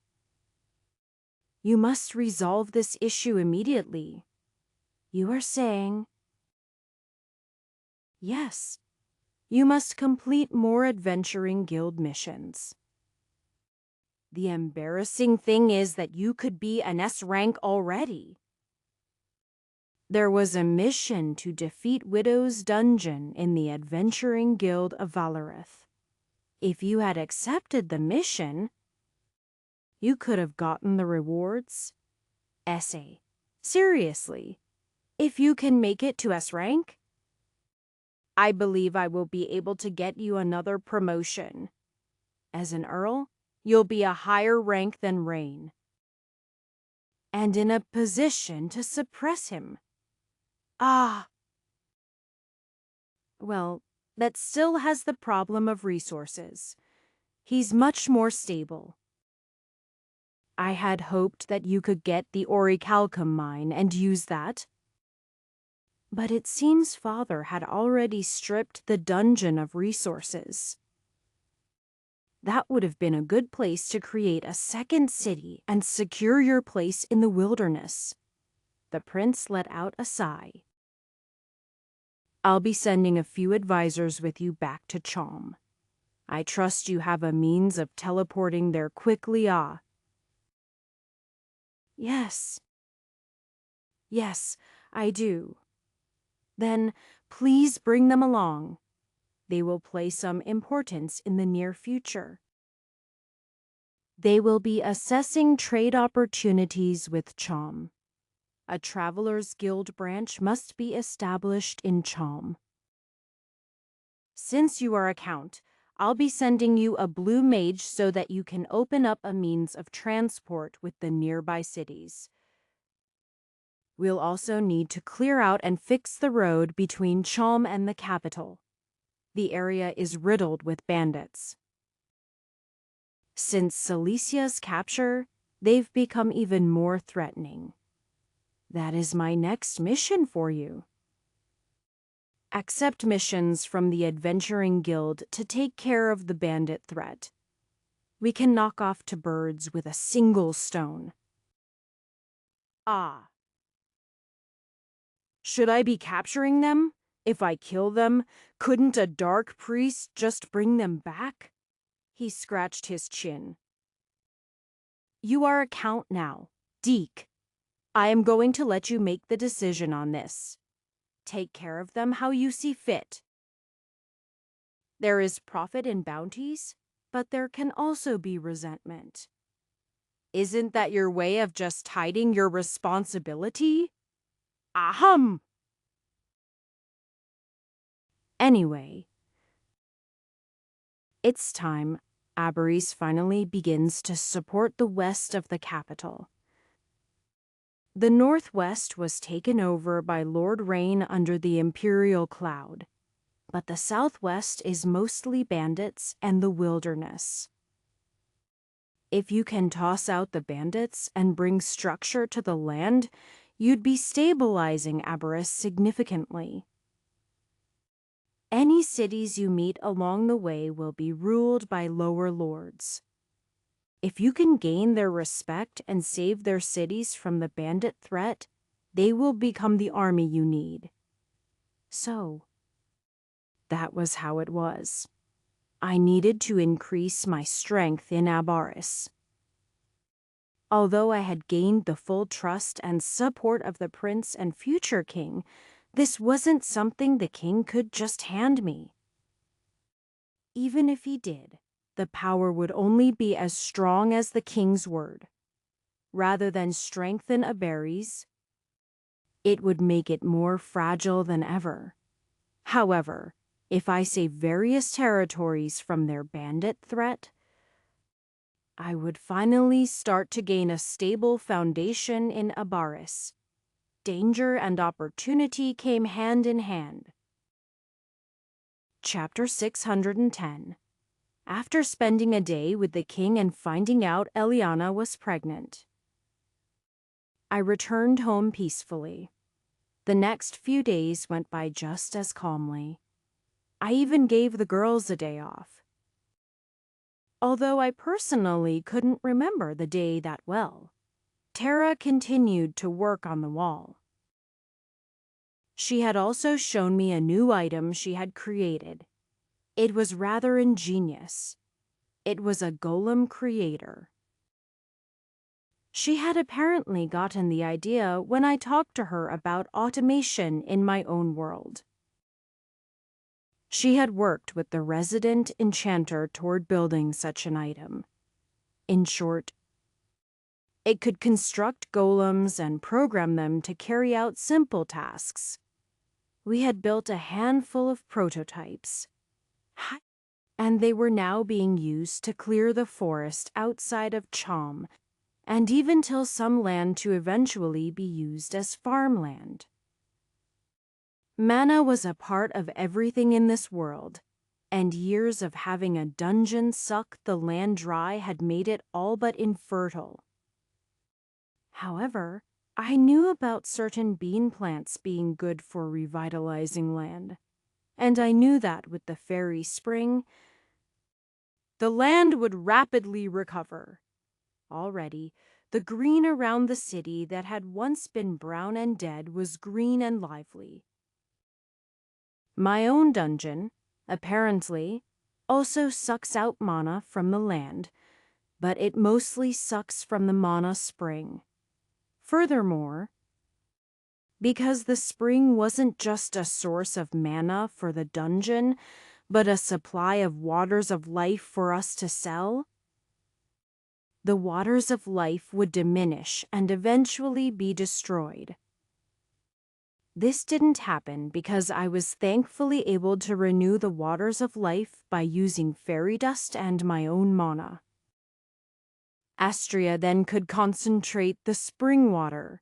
You must resolve this issue immediately. You are saying... Yes. You must complete more adventuring guild missions. The embarrassing thing is that you could be an S rank already. There was a mission to defeat Widow's Dungeon in the Adventuring Guild of Valarith. If you had accepted the mission, you could have gotten the rewards. Essay. Seriously, if you can make it to S rank, I believe I will be able to get you another promotion. As an Earl, you'll be a higher rank than Rain, and in a position to suppress him. Ah! Well, that still has the problem of resources. He's much more stable. I had hoped that you could get the orichalcum mine and use that. But it seems Father had already stripped the dungeon of resources. That would have been a good place to create a second city and secure your place in the wilderness. The prince let out a sigh. I'll be sending a few advisors with you back to Chom. I trust you have a means of teleporting there quickly, ah? Yes. Yes, I do. Then please bring them along. They will play some importance in the near future. They will be assessing trade opportunities with Chom. A Travelers Guild branch must be established in Chom. Since you are a count, I'll be sending you a blue mage so that you can open up a means of transport with the nearby cities. We'll also need to clear out and fix the road between Chom and the capital. The area is riddled with bandits. Since Silesia's capture, they've become even more threatening. That is my next mission for you. Accept missions from the Adventuring Guild to take care of the bandit threat. We can knock off two birds with a single stone. Ah. Should I be capturing them? If I kill them, couldn't a dark priest just bring them back? He scratched his chin. You are a count now, Deke. I am going to let you make the decision on this. Take care of them how you see fit. There is profit in bounties, but there can also be resentment. Isn't that your way of just hiding your responsibility? Ahem! Anyway, it's time Aberys finally begins to support the west of the capital. The northwest was taken over by Lord Rain under the Imperial Cloud, but the southwest is mostly bandits and the wilderness. If you can toss out the bandits and bring structure to the land, you'd be stabilizing Aberys significantly. Any cities you meet along the way will be ruled by lower lords. If you can gain their respect and save their cities from the bandit threat, they will become the army you need. So, that was how it was. I needed to increase my strength in Aberys. Although I had gained the full trust and support of the prince and future king, this wasn't something the king could just hand me. Even if he did, the power would only be as strong as the king's word. Rather than strengthen Aberys, it would make it more fragile than ever. However, if I save various territories from their bandit threat, I would finally start to gain a stable foundation in Aberys. Danger and opportunity came hand in hand. Chapter 610. After spending a day with the king and finding out Eliana was pregnant, I returned home peacefully. The next few days went by just as calmly. I even gave the girls a day off. Although I personally couldn't remember the day that well, Tara continued to work on the wall. She had also shown me a new item she had created. It was rather ingenious. It was a golem creator. She had apparently gotten the idea when I talked to her about automation in my own world. She had worked with the resident enchanter toward building such an item. In short, it could construct golems and program them to carry out simple tasks. We had built a handful of prototypes, and they were now being used to clear the forest outside of Chom and even till some land to eventually be used as farmland. Mana was a part of everything in this world, and years of having a dungeon suck the land dry had made it all but infertile. However, I knew about certain bean plants being good for revitalizing land, and I knew that with the fairy spring, the land would rapidly recover. Already, the green around the city that had once been brown and dead was green and lively. My own dungeon, apparently, also sucks out mana from the land, but it mostly sucks from the mana spring. Furthermore, because the spring wasn't just a source of mana for the dungeon, but a supply of waters of life for us to sell, the waters of life would diminish and eventually be destroyed. This didn't happen because I was thankfully able to renew the waters of life by using fairy dust and my own mana. Astria then could concentrate the spring water.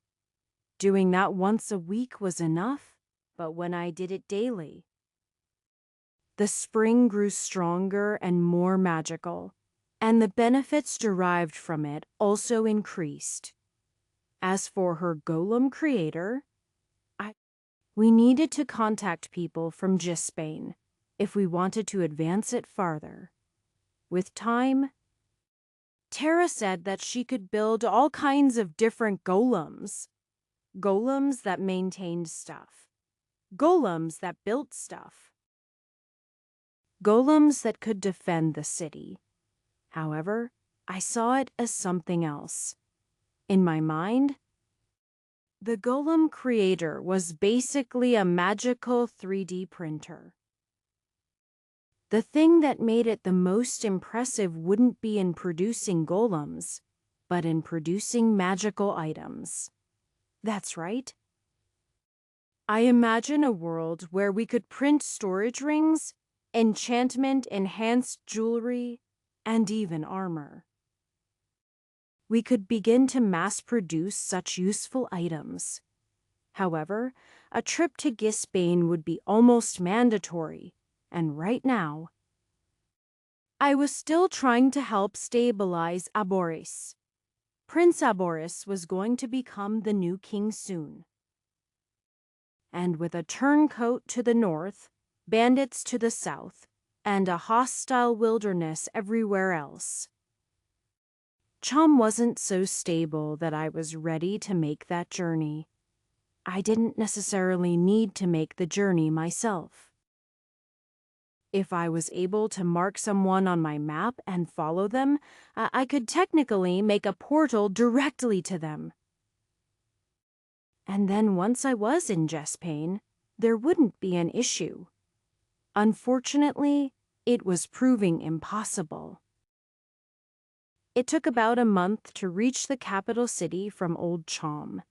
Doing that once a week was enough, but when I did it daily, the spring grew stronger and more magical, and the benefits derived from it also increased. As for her golem creator, we needed to contact people from Gisbane if we wanted to advance it farther. With time, Tara said that she could build all kinds of different golems. Golems that maintained stuff. Golems that built stuff. Golems that could defend the city. However, I saw it as something else. In my mind, the golem creator was basically a magical 3D printer. The thing that made it the most impressive wouldn't be in producing golems, but in producing magical items. That's right. I imagine a world where we could print storage rings, enchantment-enhanced jewelry, and even armor. We could begin to mass-produce such useful items. However, a trip to Gisbane would be almost mandatory, and right now, I was still trying to help stabilize Aboris. Prince Aboris was going to become the new king soon. And with a turncoat to the north, bandits to the south, and a hostile wilderness everywhere else, Chum wasn't so stable that I was ready to make that journey. I didn't necessarily need to make the journey myself. If I was able to mark someone on my map and follow them, I could technically make a portal directly to them. And then once I was in Gisbane, there wouldn't be an issue. Unfortunately, it was proving impossible. It took about a month to reach the capital city from Old Chom.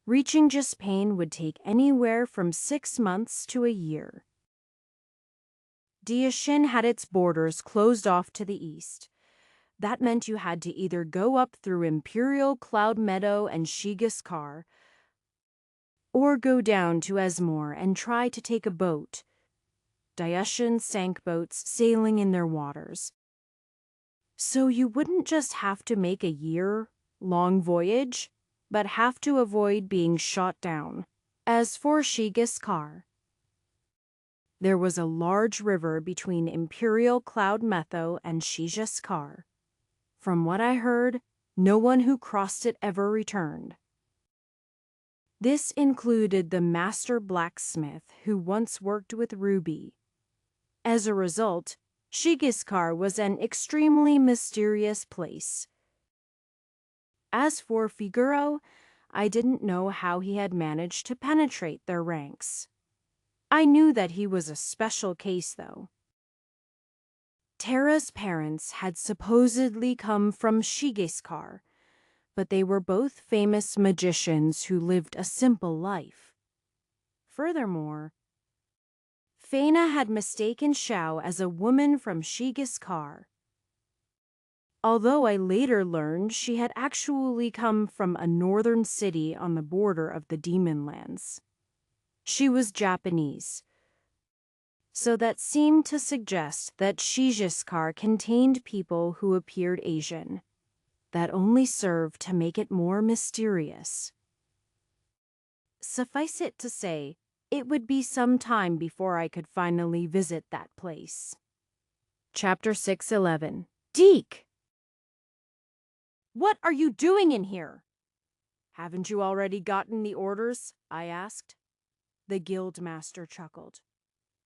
Reaching Gisbane would take anywhere from 6 months to a year. Diashin had its borders closed off to the east. That meant you had to either go up through Imperial Cloud Meadow and Shigaskar, or go down to Esmore and try to take a boat. Diashin sank boats sailing in their waters. So you wouldn't just have to make a year-long voyage, but have to avoid being shot down. As for Shigaskar, there was a large river between Imperial Cloud Metho and Shigaskar. From what I heard, no one who crossed it ever returned. This included the master blacksmith who once worked with Ruby. As a result, Shigaskar was an extremely mysterious place. As for Figuro, I didn't know how he had managed to penetrate their ranks. I knew that he was a special case, though. Terra's parents had supposedly come from Shigescar, but they were both famous magicians who lived a simple life. Furthermore, Faina had mistaken Xiao as a woman from Shigescar, although I later learned she had actually come from a northern city on the border of the Demon Lands. She was Japanese, so that seemed to suggest that Shigescar contained people who appeared Asian. That only served to make it more mysterious. Suffice it to say, it would be some time before I could finally visit that place. Chapter 611. Deke! What are you doing in here? Haven't you already gotten the orders? I asked. The guild master chuckled.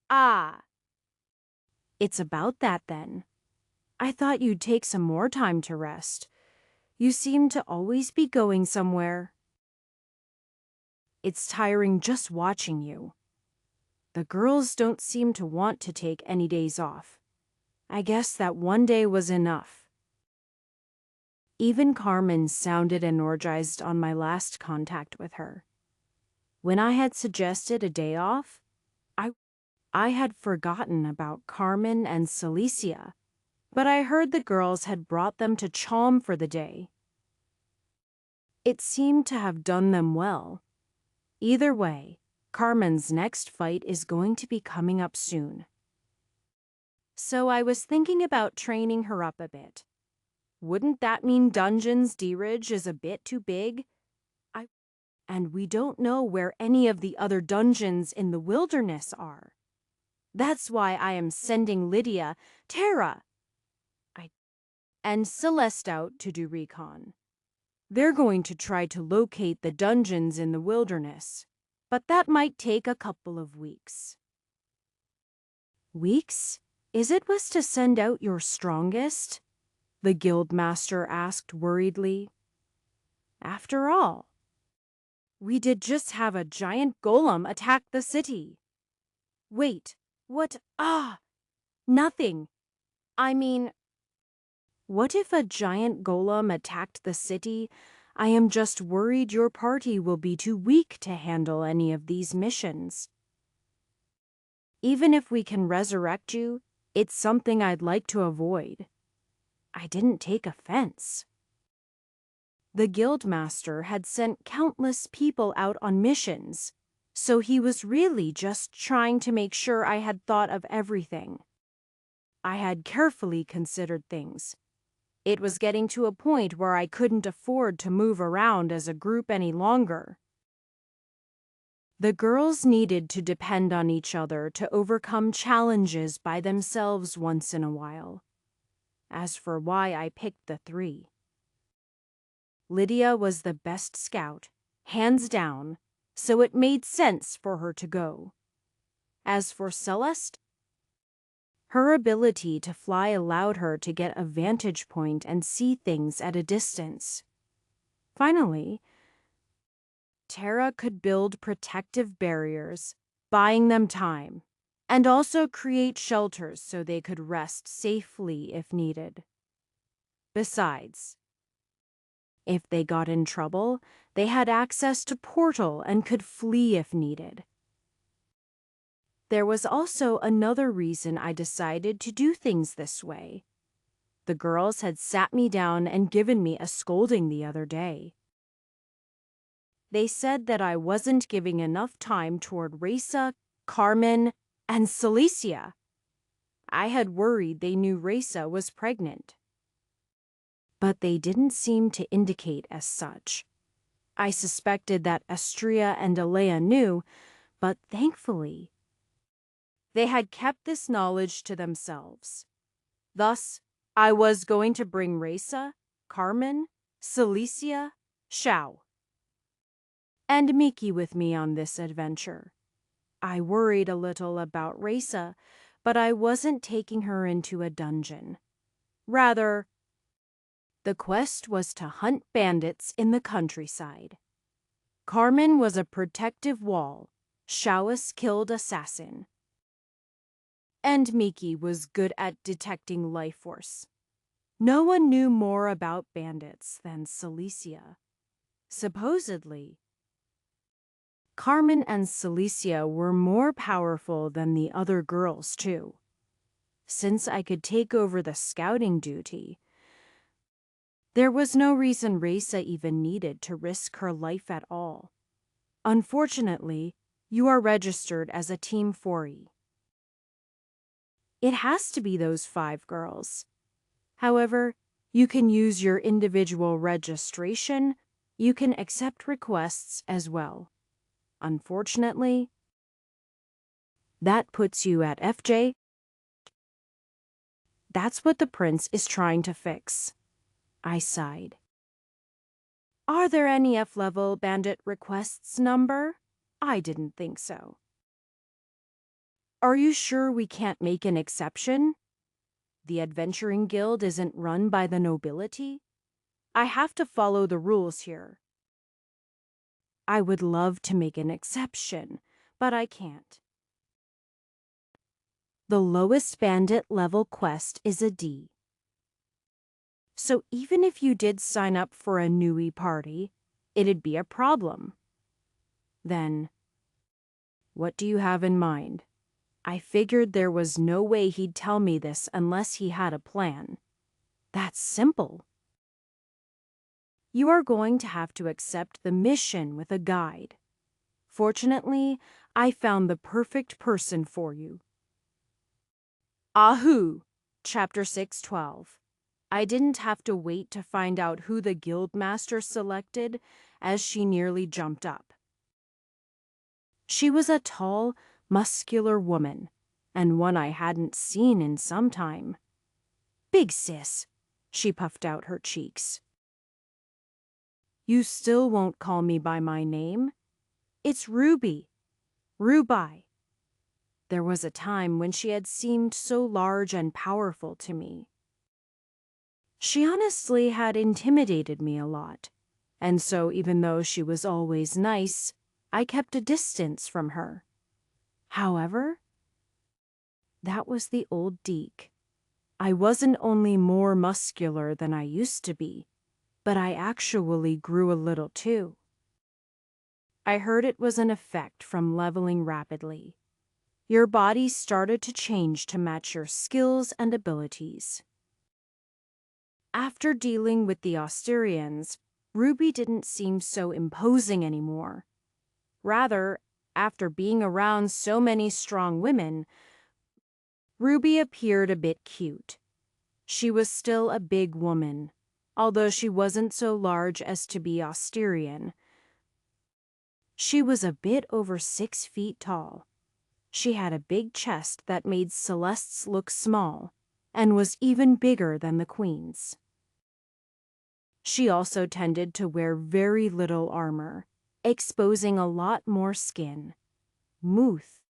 Ah! It's about that then. I thought you'd take some more time to rest. You seem to always be going somewhere. It's tiring just watching you. The girls don't seem to want to take any days off. I guess that one day was enough. Even Carmen sounded energized on my last contact with her. When I had suggested a day off, I had forgotten about Carmen and Celicia, but I heard the girls had brought them to Chalm for the day. It seemed to have done them well. Either way, Carmen's next fight is going to be coming up soon. So I was thinking about training her up a bit. Wouldn't that mean Dungeons D-Ridge is a bit too big? And we don't know where any of the other dungeons in the wilderness are. That's why I am sending Lydia, Tara, and Celeste out to do recon. They're going to try to locate the dungeons in the wilderness, but that might take a couple of weeks. Weeks? Is it was to send out your strongest? The guildmaster asked worriedly. After all, we did just have a giant golem attack the city. Wait, what? Nothing. I mean, what if a giant golem attacked the city? I am just worried your party will be too weak to handle any of these missions. Even if we can resurrect you, it's something I'd like to avoid. I didn't take offense. The guildmaster had sent countless people out on missions, so he was really just trying to make sure I had thought of everything. I had carefully considered things. It was getting to a point where I couldn't afford to move around as a group any longer. The girls needed to depend on each other to overcome challenges by themselves once in a while. As for why I picked the three, Lydia was the best scout, hands down, so it made sense for her to go. As for Celeste, her ability to fly allowed her to get a vantage point and see things at a distance. Finally, Tara could build protective barriers, buying them time, and also create shelters so they could rest safely if needed. Besides, if they got in trouble, they had access to Portal and could flee if needed. There was also another reason I decided to do things this way. The girls had sat me down and given me a scolding the other day. They said that I wasn't giving enough time toward Raisa, Carmen, and Celicia. I had worried they knew Raisa was pregnant, but they didn't seem to indicate as such. I suspected that Astria and Alea knew, but thankfully, they had kept this knowledge to themselves. Thus, I was going to bring Raisa, Carmen, Celicia, Xiao, and Miki with me on this adventure. I worried a little about Raisa, but I wasn't taking her into a dungeon. Rather, The quest was to hunt bandits in the countryside. Carmen was a protective wall, Shawis killed assassin, and Miki was good at detecting life force. No one knew more about bandits than Celicia. Supposedly, Carmen and Celicia were more powerful than the other girls, too. Since I could take over the scouting duty, there was no reason Raisa even needed to risk her life at all. Unfortunately, you are registered as a Team 4E. It has to be those 5 girls. However, you can use your individual registration. You can accept requests as well. Unfortunately, that puts you at FJ. That's what the prince is trying to fix. I sighed. Are there any F-level bandit requests number? I didn't think so. Are you sure we can't make an exception? The adventuring guild isn't run by the nobility. I have to follow the rules here. I would love to make an exception, but I can't. The lowest bandit level quest is a D. So even if you did sign up for a newie party, it'd be a problem. Then, what do you have in mind? I figured there was no way he'd tell me this unless he had a plan. That's simple. You are going to have to accept the mission with a guide. Fortunately, I found the perfect person for you. Ahu, Chapter 6:12. I didn't have to wait to find out who the guildmaster selected, as she nearly jumped up. She was a tall, muscular woman, and one I hadn't seen in some time. Big sis, she puffed out her cheeks. You still won't call me by my name? It's Ruby. Rubai. There was a time when she had seemed so large and powerful to me. She honestly had intimidated me a lot, and so even though she was always nice, I kept a distance from her. However, that was the old Deke. I wasn't only more muscular than I used to be, but I actually grew a little too. I heard it was an effect from leveling rapidly. Your body started to change to match your skills and abilities. After dealing with the Austerians, Ruby didn't seem so imposing anymore. Rather, after being around so many strong women, Ruby appeared a bit cute. She was still a big woman, although she wasn't so large as to be Austerian. She was a bit over 6 feet tall. She had a big chest that made Celeste's look small, and was even bigger than the Queen's. She also tended to wear very little armor, exposing a lot more skin. Muth.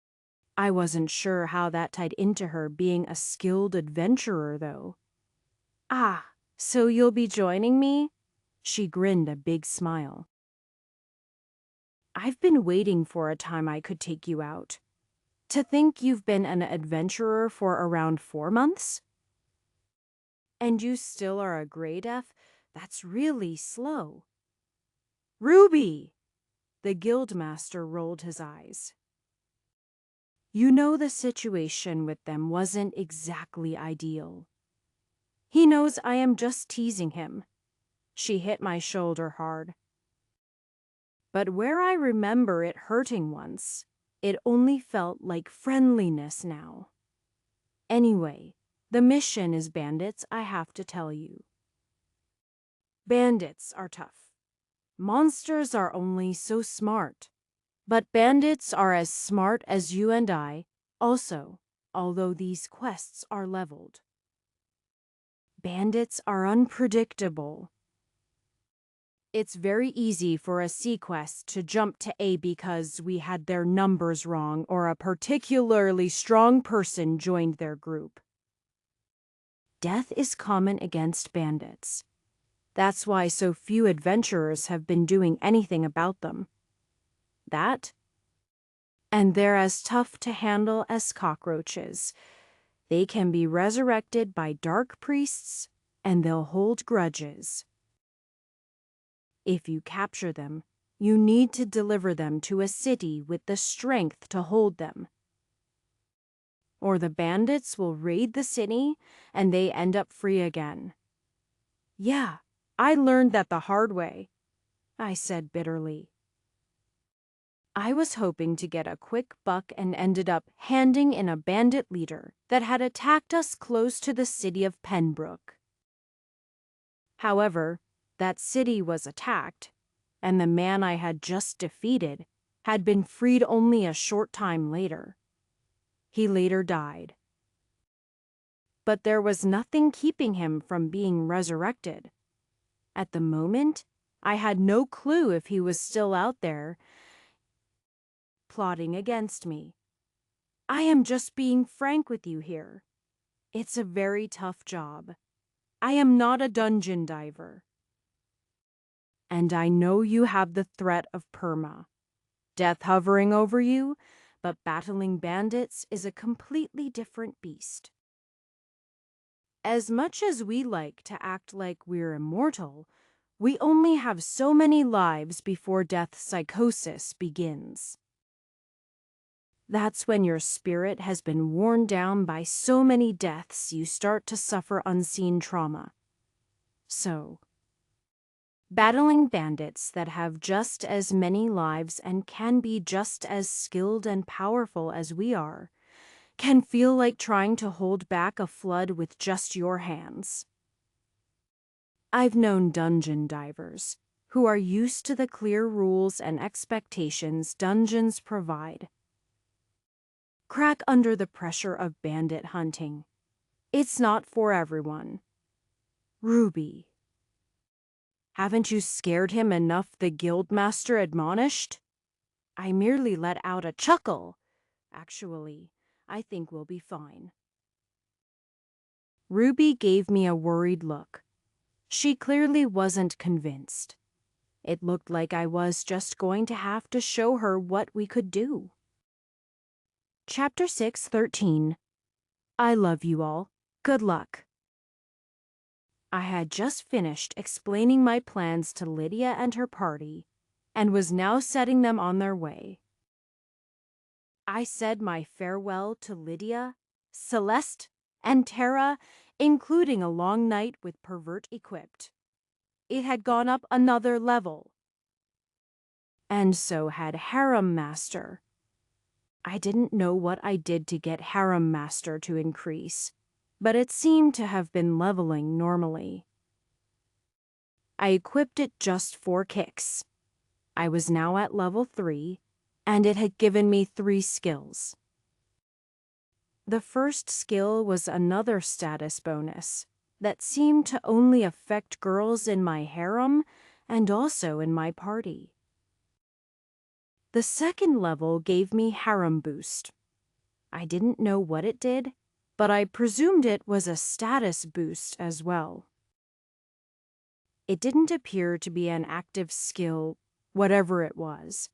I wasn't sure how that tied into her being a skilled adventurer, though. Ah, so you'll be joining me? She grinned a big smile. I've been waiting for a time I could take you out. To think you've been an adventurer for around 4 months? And you still are a grade F? That's really slow. Ruby! The guildmaster rolled his eyes. You know the situation with them wasn't exactly ideal. He knows I am just teasing him. She hit my shoulder hard. But where I remember it hurting once, it only felt like friendliness now. Anyway, the mission is bandits, I have to tell you. Bandits are tough. Monsters are only so smart. But bandits are as smart as you and I, also, although these quests are leveled. Bandits are unpredictable. It's very easy for a C quest to jump to A because we had their numbers wrong or a particularly strong person joined their group. Death is common against bandits. That's why so few adventurers have been doing anything about them. That, and they're as tough to handle as cockroaches. They can be resurrected by dark priests, and they'll hold grudges. If you capture them, you need to deliver them to a city with the strength to hold them. Or the bandits will raid the city and they end up free again. Yeah, I learned that the hard way, I said bitterly. I was hoping to get a quick buck and ended up handing in a bandit leader that had attacked us close to the city of Pembroke. However, that city was attacked, and the man I had just defeated had been freed only a short time later. He later died. But there was nothing keeping him from being resurrected. At the moment, I had no clue if he was still out there, plotting against me. I am just being frank with you here. It's a very tough job. I am not a dungeon diver. And I know you have the threat of perma, death hovering over you, but battling bandits is a completely different beast. As much as we like to act like we're immortal, we only have so many lives before death psychosis begins. That's when your spirit has been worn down by so many deaths you start to suffer unseen trauma. So, battling bandits that have just as many lives and can be just as skilled and powerful as we are can feel like trying to hold back a flood with just your hands. I've known dungeon divers who are used to the clear rules and expectations dungeons provide. Crack under the pressure of bandit hunting. It's not for everyone. Ruby. Haven't you scared him enough, the guildmaster admonished? I merely let out a chuckle. Actually, I think we'll be fine. Ruby gave me a worried look. She clearly wasn't convinced. It looked like I was just going to have to show her what we could do. Chapter 6:13. I love you all. Good luck. I had just finished explaining my plans to Lydia and her party, and was now setting them on their way. I said my farewell to Lydia, Celeste, and Tara, including a long night with Pervert equipped. It had gone up another level. And so had Harem Master. I didn't know what I did to get Harem Master to increase, but it seemed to have been leveling normally. I equipped it just for kicks. I was now at level 3, and it had given me 3 skills. The first skill was another status bonus that seemed to only affect girls in my harem and also in my party. The second level gave me harem boost. I didn't know what it did, but I presumed it was a status boost as well. It didn't appear to be an active skill, whatever it was.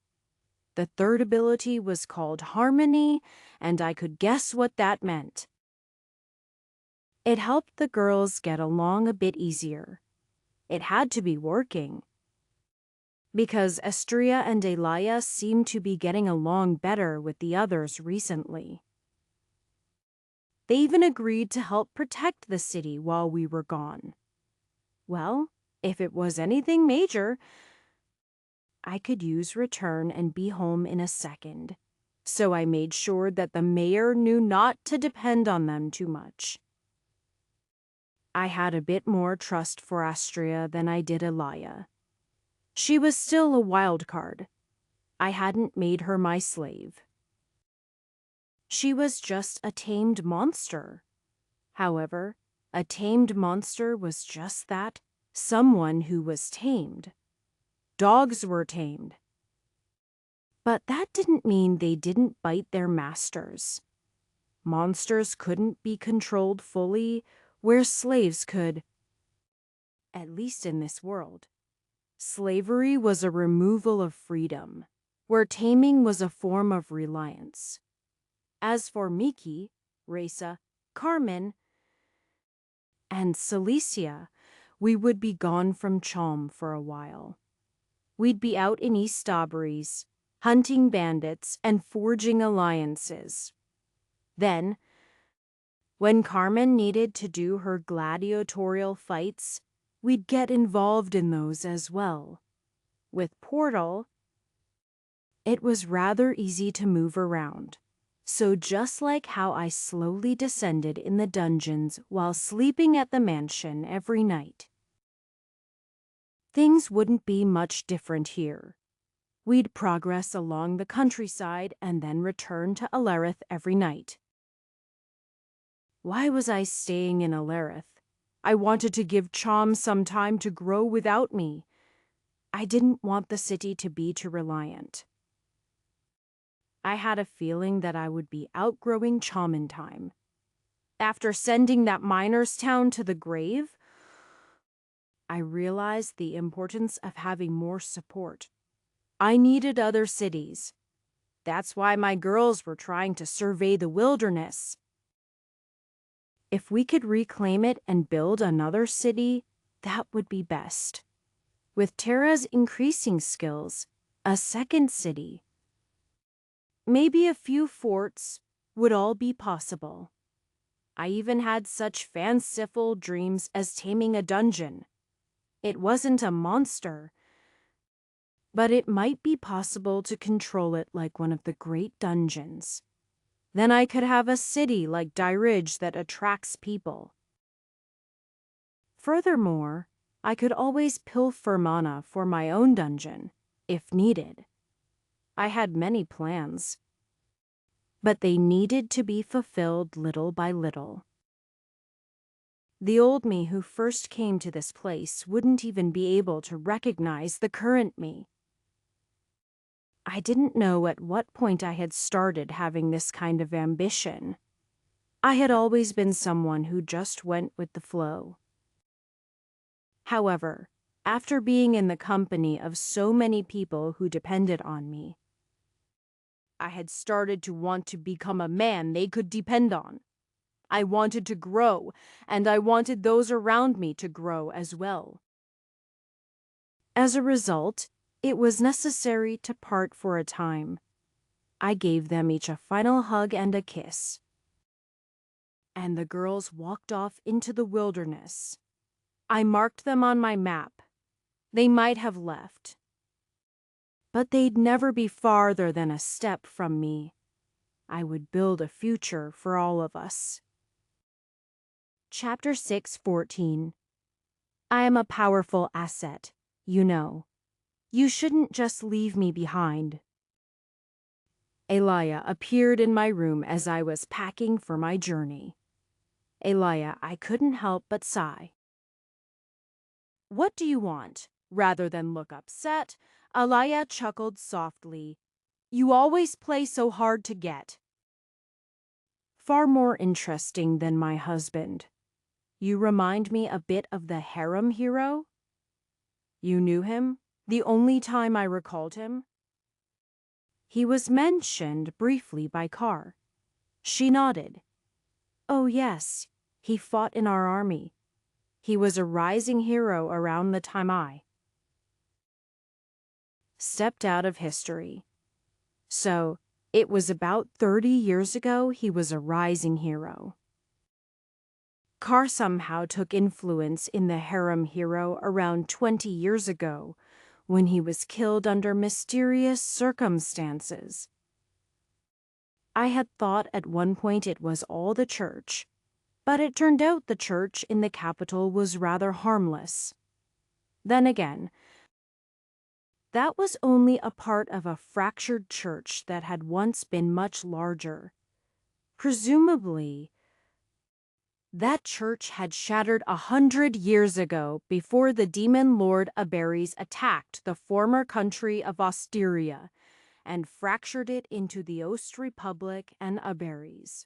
The third ability was called Harmony, and I could guess what that meant. It helped the girls get along a bit easier. It had to be working, because Estria and Elia seemed to be getting along better with the others recently. They even agreed to help protect the city while we were gone. Well, if it was anything major, I could use return and be home in a second. So I made sure that the mayor knew not to depend on them too much. I had a bit more trust for Astria than I did Elia. She was still a wild card. I hadn't made her my slave. She was just a tamed monster. However, a tamed monster was just that, someone who was tamed. Dogs were tamed. But that didn't mean they didn't bite their masters. Monsters couldn't be controlled fully, where slaves could. at least in this world. Slavery was a removal of freedom, where taming was a form of reliance. As for Miki, Reza, Carmen, and Celicia, we would be gone from Chom for a while. We'd be out in East Strawberries, hunting bandits and forging alliances. Then, when Carmen needed to do her gladiatorial fights, we'd get involved in those as well. With Portal, it was rather easy to move around. So just like how I slowly descended in the dungeons while sleeping at the mansion every night, things wouldn't be much different here. We'd progress along the countryside and then return to Alerith every night. Why was I staying in Alerith? I wanted to give Chom some time to grow without me. I didn't want the city to be too reliant. I had a feeling that I would be outgrowing Chom in time. After sending that miner's town to the grave, I realized the importance of having more support. I needed other cities. That's why my girls were trying to survey the wilderness. If we could reclaim it and build another city, that would be best. With Terra's increasing skills, a second city, maybe a few forts, would all be possible. I even had such fanciful dreams as taming a dungeon. It wasn't a monster, but it might be possible to control it like one of the great dungeons. Then I could have a city like Dyridge that attracts people. Furthermore, I could always pilfer mana for my own dungeon, if needed. I had many plans, but they needed to be fulfilled little by little. The old me who first came to this place wouldn't even be able to recognize the current me. I didn't know at what point I had started having this kind of ambition. I had always been someone who just went with the flow. However, after being in the company of so many people who depended on me, I had started to want to become a man they could depend on. I wanted to grow, and I wanted those around me to grow as well. As a result, it was necessary to part for a time. I gave them each a final hug and a kiss. And the girls walked off into the wilderness. I marked them on my map. They might have left, but they'd never be farther than a step from me. I would build a future for all of us. Chapter 6:14. I am a powerful asset, you know. You shouldn't just leave me behind. Elia appeared in my room as I was packing for my journey. Elia, I couldn't help but sigh. What do you want? Rather than look upset, Elia chuckled softly. You always play so hard to get. Far more interesting than my husband. You remind me a bit of the Harem hero. You knew him? The only time I recalled him? He was mentioned briefly by Carr. She nodded. Oh yes, he fought in our army. He was a rising hero around the time I stepped out of history. So, it was about 30 years ago he was a rising hero. Carr somehow took influence in the harem hero around 20 years ago when he was killed under mysterious circumstances. I had thought at one point it was all the church, but it turned out the church in the capital was rather harmless. Then again, that was only a part of a fractured church that had once been much larger. Presumably, that church had shattered 100 years ago before the demon lord Aberes attacked the former country of Osteria and fractured it into the Ost Republic and Aberes.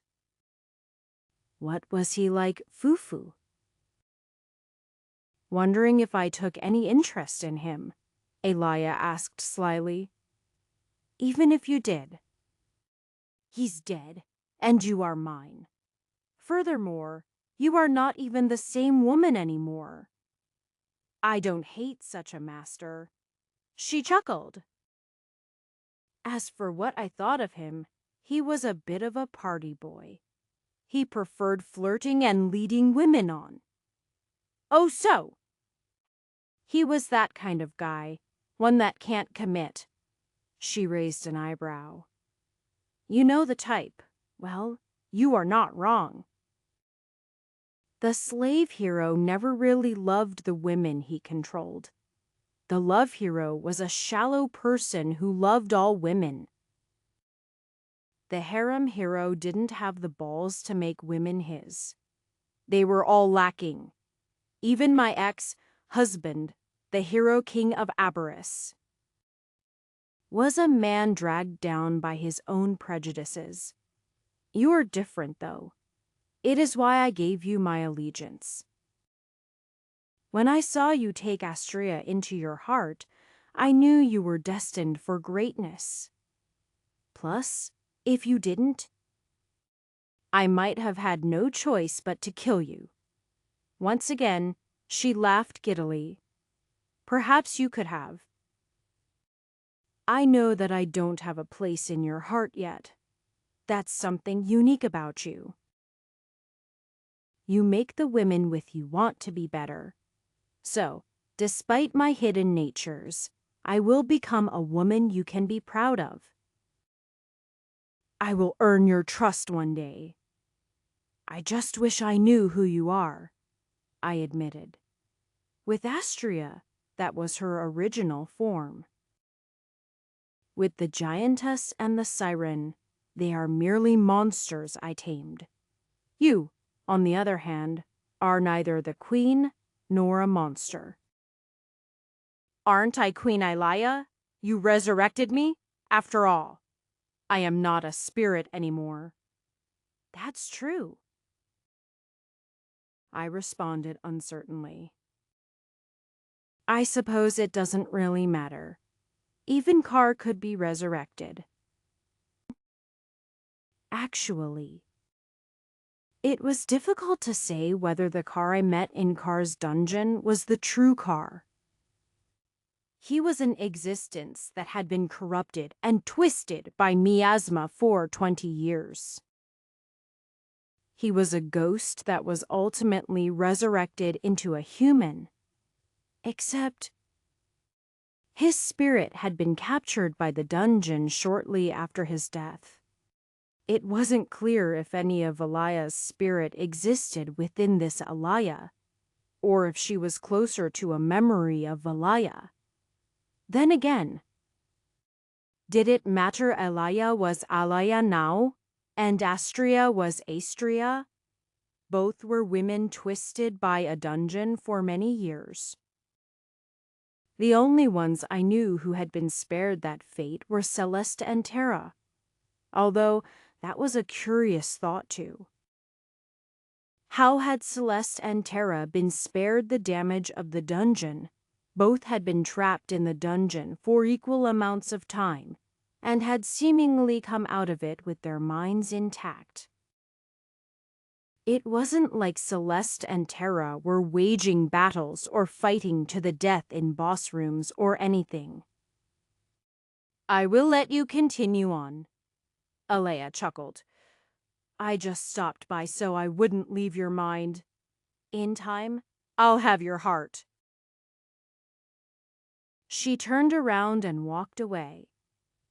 What was he like, Fufu? wondering if I took any interest in him, Elia asked slyly. Even if you did. He's dead, and you are mine. Furthermore, you are not even the same woman anymore. I don't hate such a master. She chuckled. As for what I thought of him, he was a bit of a party boy. He preferred flirting and leading women on. Oh, so? He was that kind of guy, one that can't commit. She raised an eyebrow. You know the type. Well, you are not wrong. The slave hero never really loved the women he controlled. The love hero was a shallow person who loved all women. The harem hero didn't have the balls to make women his. They were all lacking. Even my ex-husband, the hero king of Abaris, was a man dragged down by his own prejudices. You are different, though. It is why I gave you my allegiance. When I saw you take Astrea into your heart, I knew you were destined for greatness. Plus, if you didn't, I might have had no choice but to kill you. Once again, she laughed giddily. Perhaps you could have. I know that I don't have a place in your heart yet. That's something unique about you. You make the women with you want to be better. So, despite my hidden natures, I will become a woman you can be proud of. I will earn your trust one day. I just wish I knew who you are, I admitted. With Astrea, that was her original form. With the giantess and the siren, they are merely monsters I tamed. You, on the other hand, are neither the queen nor a monster. Aren't I Queen Elia? You resurrected me? After all, I am not a spirit anymore. That's true, I responded uncertainly. I suppose it doesn't really matter. Even Car could be resurrected. Actually, it was difficult to say whether the Car I met in Car's dungeon was the true Car. He was an existence that had been corrupted and twisted by miasma for 20 years. He was a ghost that was ultimately resurrected into a human. Except his spirit had been captured by the dungeon shortly after his death. It wasn't clear if any of Elia's spirit existed within this Elia, or if she was closer to a memory of Elia. Then again, did it matter Elia was Elia now, and Astrea was Astrea? Both were women twisted by a dungeon for many years. The only ones I knew who had been spared that fate were Celeste and Terra, although that was a curious thought too. How had Celeste and Terra been spared the damage of the dungeon? Both had been trapped in the dungeon for equal amounts of time, and had seemingly come out of it with their minds intact. It wasn't like Celeste and Terra were waging battles or fighting to the death in boss rooms or anything. I will let you continue on, Alea chuckled. I just stopped by so I wouldn't leave your mind. In time, I'll have your heart. She turned around and walked away.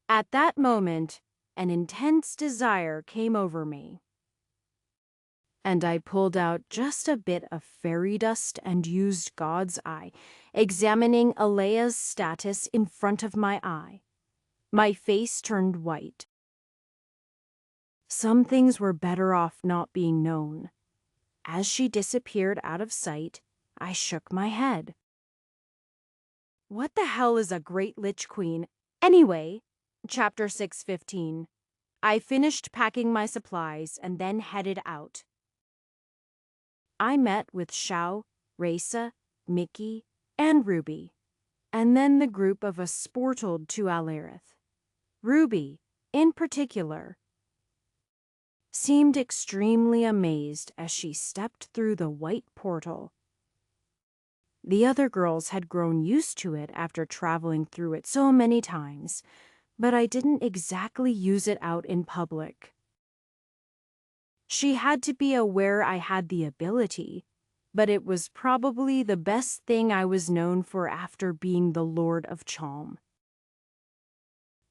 At that moment, an intense desire came over me, and I pulled out just a bit of fairy dust and used God's eye, examining Alea's status in front of my eye. My face turned white. Some things were better off not being known. As she disappeared out of sight, I shook my head. What the hell is a Great Lich Queen? Anyway, Chapter 615. I finished packing my supplies and then headed out. I met with Xiao, Raisa, Mickey, and Ruby, and then the group of us sportled to Alarith. Ruby, in particular, seemed extremely amazed as she stepped through the white portal. The other girls had grown used to it after traveling through it so many times, but I didn't exactly use it out in public. She had to be aware I had the ability, but it was probably the best thing I was known for after being the Lord of Chalm.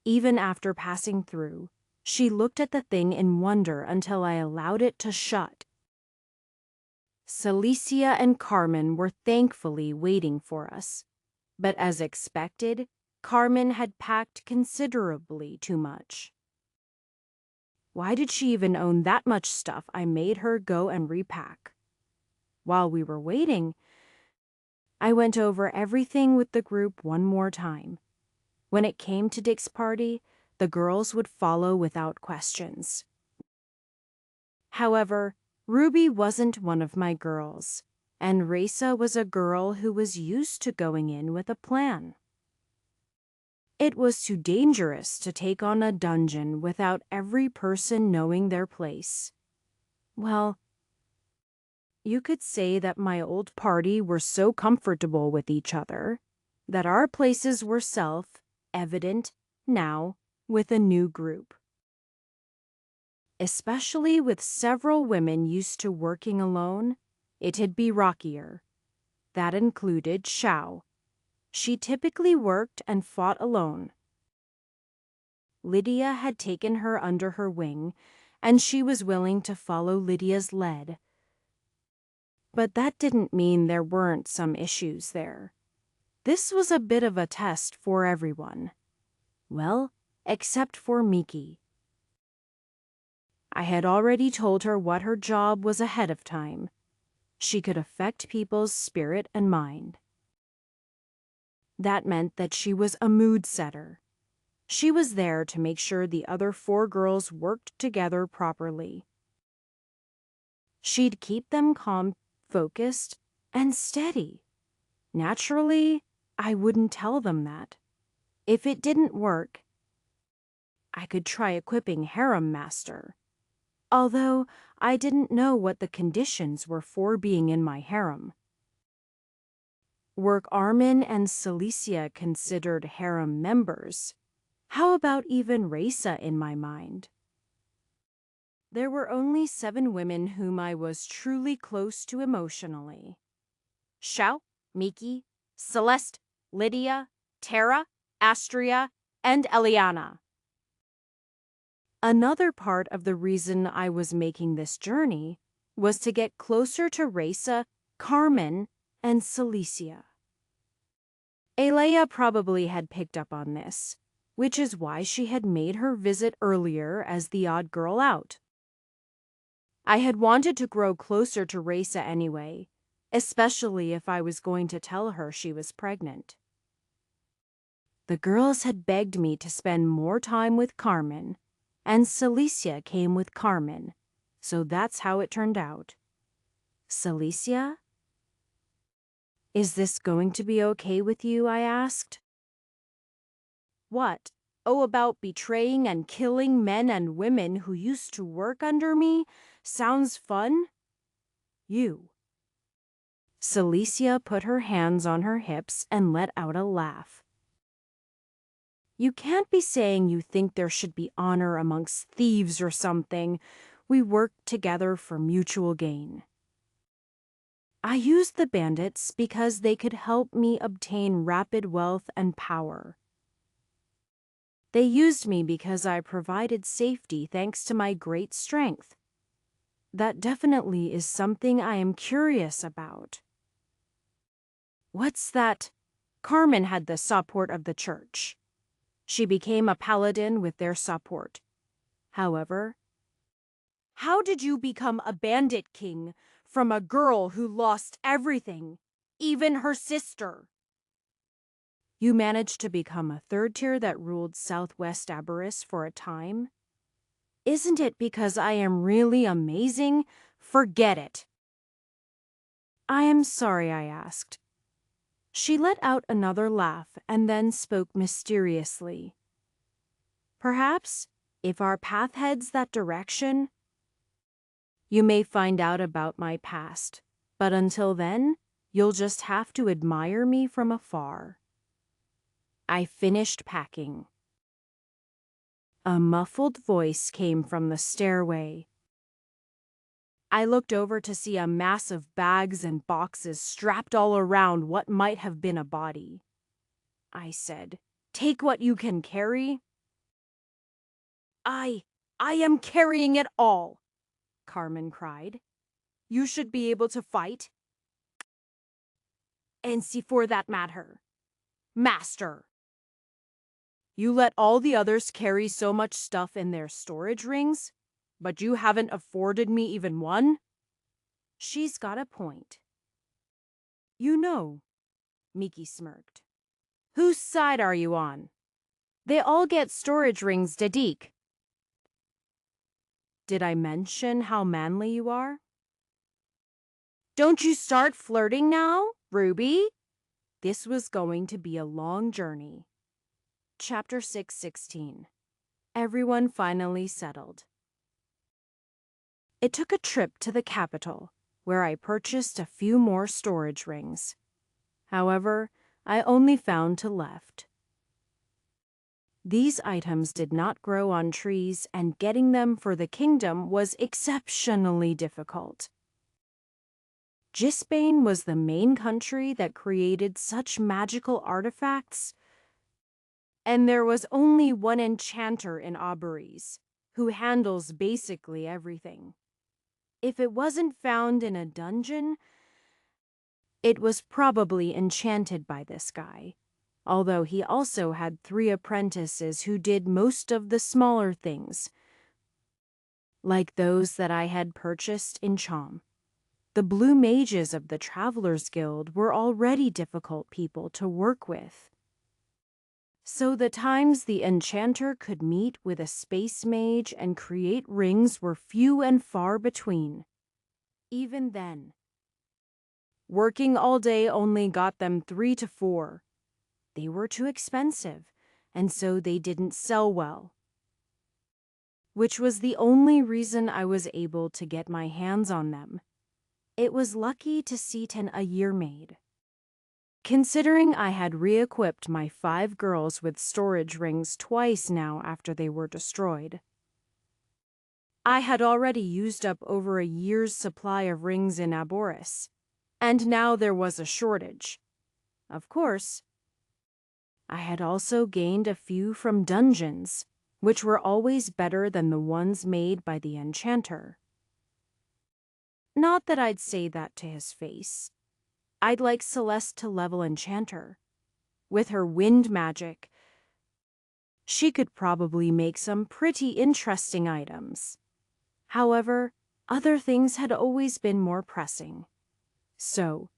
Even after passing through, she looked at the thing in wonder until I allowed it to shut. Celicia and Carmen were thankfully waiting for us, but as expected, Carmen had packed considerably too much. Why did she even own that much stuff I made her go and repack? While we were waiting, I went over everything with the group one more time. When it came to Dick's party, the girls would follow without questions. However, Ruby wasn't one of my girls, and Raisa was a girl who was used to going in with a plan. It was too dangerous to take on a dungeon without every person knowing their place. Well, you could say that my old party were so comfortable with each other that our places were self-evident now with a new group. Especially with several women used to working alone, it'd be rockier. That included Xiao. She typically worked and fought alone. Lydia had taken her under her wing, and she was willing to follow Lydia's lead. But that didn't mean there weren't some issues there. This was a bit of a test for everyone. Well, except for Miki. I had already told her what her job was ahead of time. She could affect people's spirit and mind. That meant that she was a mood setter. She was there to make sure the other 4 girls worked together properly. She'd keep them calm, focused, and steady. Naturally, I wouldn't tell them that. If it didn't work, I could try equipping Harem Master. Although I didn't know what the conditions were for being in my harem. Were Armin and Celicia considered harem members? How about even Raisa in my mind? There were only 7 women whom I was truly close to emotionally. Xiao, Miki, Celeste, Lydia, Tara, Astria, and Eliana. Another part of the reason I was making this journey was to get closer to Raisa, Carmen, and Celicia. Alea probably had picked up on this, which is why she had made her visit earlier as the odd girl out. I had wanted to grow closer to Raisa anyway, especially if I was going to tell her she was pregnant. The girls had begged me to spend more time with Carmen, and Celicia came with Carmen, so that's how it turned out. Celicia? Is this going to be okay with you? I asked. What? Oh, about betraying and killing men and women who used to work under me? Sounds fun? You. Celicia put her hands on her hips and let out a laugh. You can't be saying you think there should be honor amongst thieves or something. We work together for mutual gain. I used the bandits because they could help me obtain rapid wealth and power. They used me because I provided safety thanks to my great strength. That definitely is something I am curious about. What's that? Carmen had the support of the church. She became a paladin with their support. However, how did you become a bandit king from a girl who lost everything, even her sister? You managed to become a 3rd tier that ruled Southwest Aberys for a time? Isn't it because I am really amazing? Forget it. I am sorry I asked. She let out another laugh and then spoke mysteriously. Perhaps, if our path heads that direction, you may find out about my past, but until then, you'll just have to admire me from afar. I finished packing. A muffled voice came from the stairway. I looked over to see a mass of bags and boxes strapped all around what might have been a body. I said, "Take what you can carry." I am carrying it all," Carmen cried. "You should be able to fight. And see for that matter, Master. You let all the others carry so much stuff in their storage rings, but you haven't afforded me even one?" She's got a point. "You know," Miki smirked. "Whose side are you on? They all get storage rings, Dadik." Did I mention how manly you are? "Don't you start flirting now, Ruby?" This was going to be a long journey. Chapter 6:16. Everyone finally settled. It took a trip to the capital, where I purchased a few more storage rings. However, I only found two left. These items did not grow on trees, and getting them for the kingdom was exceptionally difficult. Gisbane was the main country that created such magical artifacts, and there was only one enchanter in Auberies, who handles basically everything. If it wasn't found in a dungeon, it was probably enchanted by this guy, although he also had 3 apprentices who did most of the smaller things, like those that I had purchased in Cham. The blue mages of the Travelers Guild were already difficult people to work with. So the times the enchanter could meet with a space mage and create rings were few and far between. Even then, working all day only got them 3 to 4. They were too expensive, and so they didn't sell well, which was the only reason I was able to get my hands on them. It was lucky to see 10 a year made. Considering I had re-equipped my 5 girls with storage rings twice now after they were destroyed. I had already used up over a year's supply of rings in Aboris, and now there was a shortage. Of course, I had also gained a few from dungeons, which were always better than the ones made by the enchanter. Not that I'd say that to his face. I'd like Celeste to level enchanter. With her wind magic, she could probably make some pretty interesting items. However, other things had always been more pressing. So,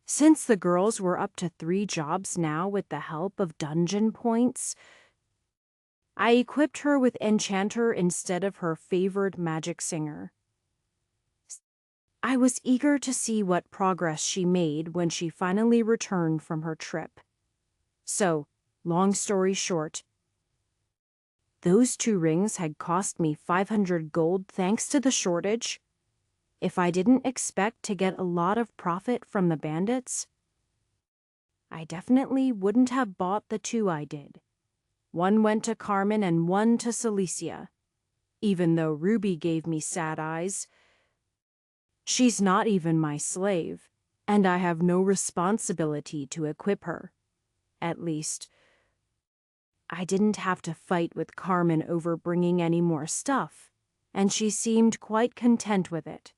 since the girls were up to 3 jobs now with the help of dungeon points, I equipped her with enchanter instead of her favored magic singer. I was eager to see what progress she made when she finally returned from her trip. So, long story short, those 2 rings had cost me 500 gold thanks to the shortage. If I didn't expect to get a lot of profit from the bandits, I definitely wouldn't have bought the 2 I did. One went to Carmen and one to Celicia. Even though Ruby gave me sad eyes, she's not even my slave, and I have no responsibility to equip her. At least, I didn't have to fight with Carmen over bringing any more stuff, and she seemed quite content with it.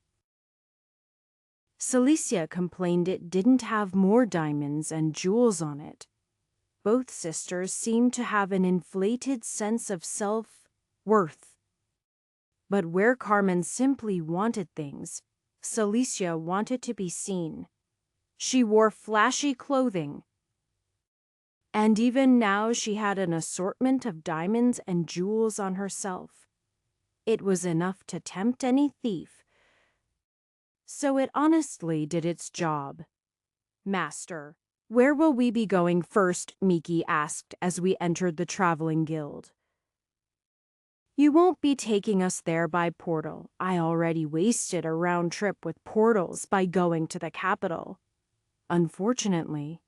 Celicia complained it didn't have more diamonds and jewels on it. Both sisters seemed to have an inflated sense of self-worth. But where Carmen simply wanted things, Celicia wanted to be seen. She wore flashy clothing, and even now she had an assortment of diamonds and jewels on herself. It was enough to tempt any thief. So it honestly did its job. Master, Where will we be going first? Miki asked as we entered the traveling guild. You won't be taking us there by portal. I already wasted a round trip with portals by going to the capital. Unfortunately,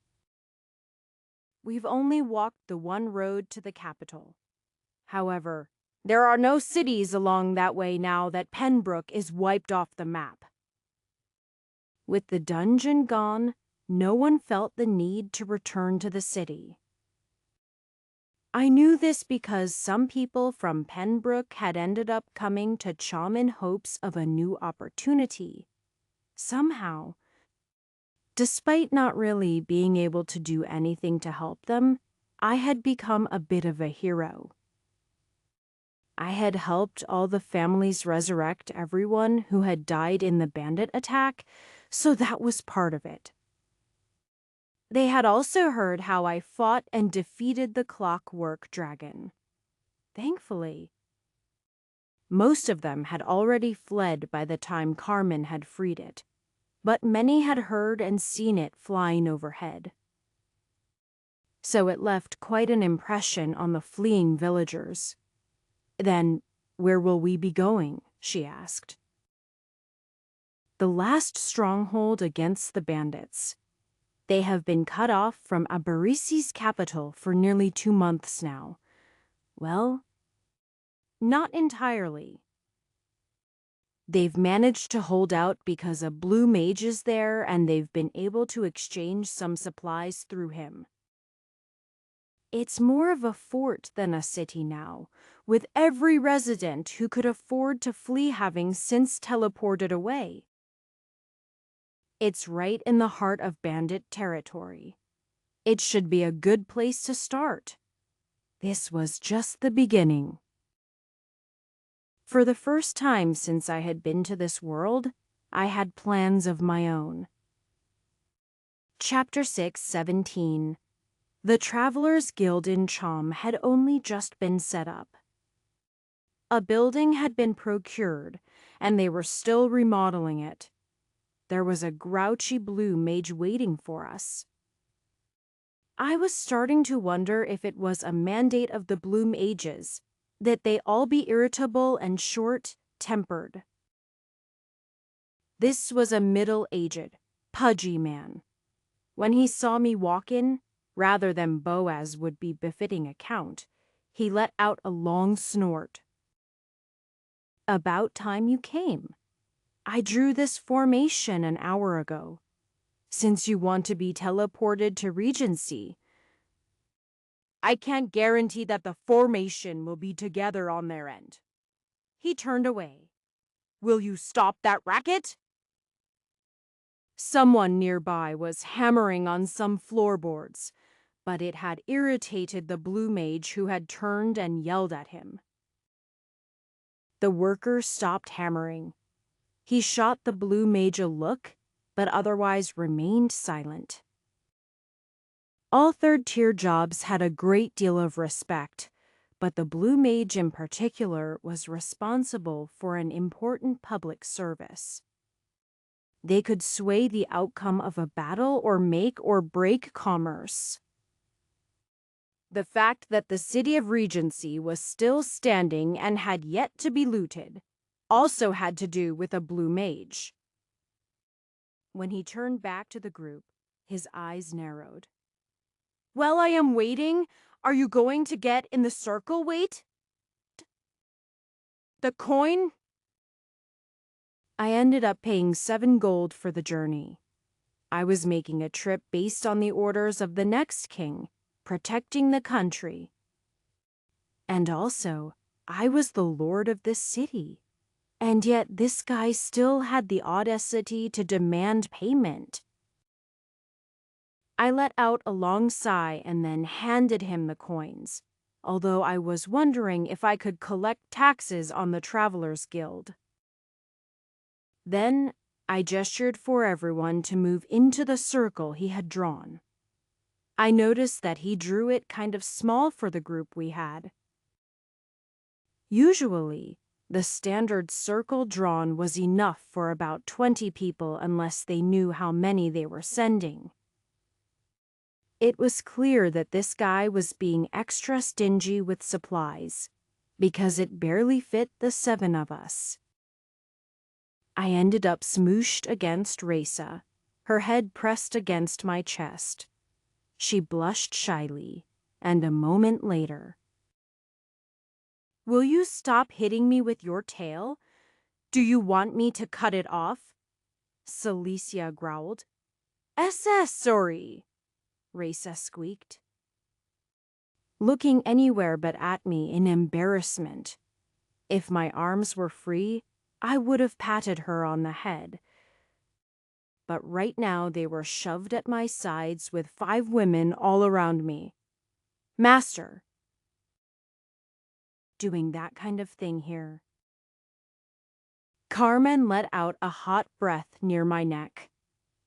we've only walked the one road to the capital. However, there are no cities along that way now that Pembroke is wiped off the map. With the dungeon gone, no one felt the need to return to the city. I knew this because some people from Pembroke had ended up coming to Chom in hopes of a new opportunity. Somehow, despite not really being able to do anything to help them, I had become a bit of a hero. I had helped all the families resurrect everyone who had died in the bandit attack, so that was part of it. They had also heard how I fought and defeated the clockwork dragon. Thankfully, most of them had already fled by the time Carmen had freed it, but many had heard and seen it flying overhead. So it left quite an impression on the fleeing villagers. Then, where will we be going? She asked. The last stronghold against the bandits. They have been cut off from Abarisi's capital for nearly 2 months now. Well, not entirely. They've managed to hold out because a blue mage is there and they've been able to exchange some supplies through him. It's more of a fort than a city now, with every resident who could afford to flee having since teleported away. It's right in the heart of bandit territory. It should be a good place to start. This was just the beginning. For the first time since I had been to this world, I had plans of my own. Chapter 6:17. The Travelers' Guild in Chom had only just been set up. A building had been procured, and they were still remodeling it. There was a grouchy blue mage waiting for us. I was starting to wonder if it was a mandate of the blue mages that they all be irritable and short-tempered. This was a middle-aged, pudgy man. When he saw me walk in, rather than bow as would be befitting a count, he let out a long snort. About time you came. I drew this formation an hour ago. Since you want to be teleported to Regency, I can't guarantee that the formation will be together on their end. He turned away. Will you stop that racket? Someone nearby was hammering on some floorboards, but it had irritated the blue mage who had turned and yelled at him. The worker stopped hammering. He shot the blue mage a look, but otherwise remained silent. All third-tier jobs had a great deal of respect, but the blue mage in particular was responsible for an important public service. They could sway the outcome of a battle or make or break commerce. The fact that the city of Regency was still standing and had yet to be looted also had to do with a blue mage. When he turned back to the group, his eyes narrowed. While I am waiting, are you going to get in the circle wait? The coin? I ended up paying 7 gold for the journey. I was making a trip based on the orders of the next king, protecting the country. And also, I was the lord of this city. And yet this guy still had the audacity to demand payment. I let out a long sigh and then handed him the coins, although I was wondering if I could collect taxes on the Travelers' Guild. Then I gestured for everyone to move into the circle he had drawn. I noticed that he drew it kind of small for the group we had. Usually, the standard circle drawn was enough for about 20 people unless they knew how many they were sending. It was clear that this guy was being extra stingy with supplies, because it barely fit the 7 of us. I ended up smooshed against Raisa, her head pressed against my chest. She blushed shyly, and a moment later, "Will you stop hitting me with your tail? Do you want me to cut it off?" Celicia growled. Sorry," Raisa squeaked, looking anywhere but at me in embarrassment. If my arms were free, I would have patted her on the head. But right now they were shoved at my sides with 5 women all around me. "Master," doing that kind of thing here. Carmen let out a hot breath near my neck.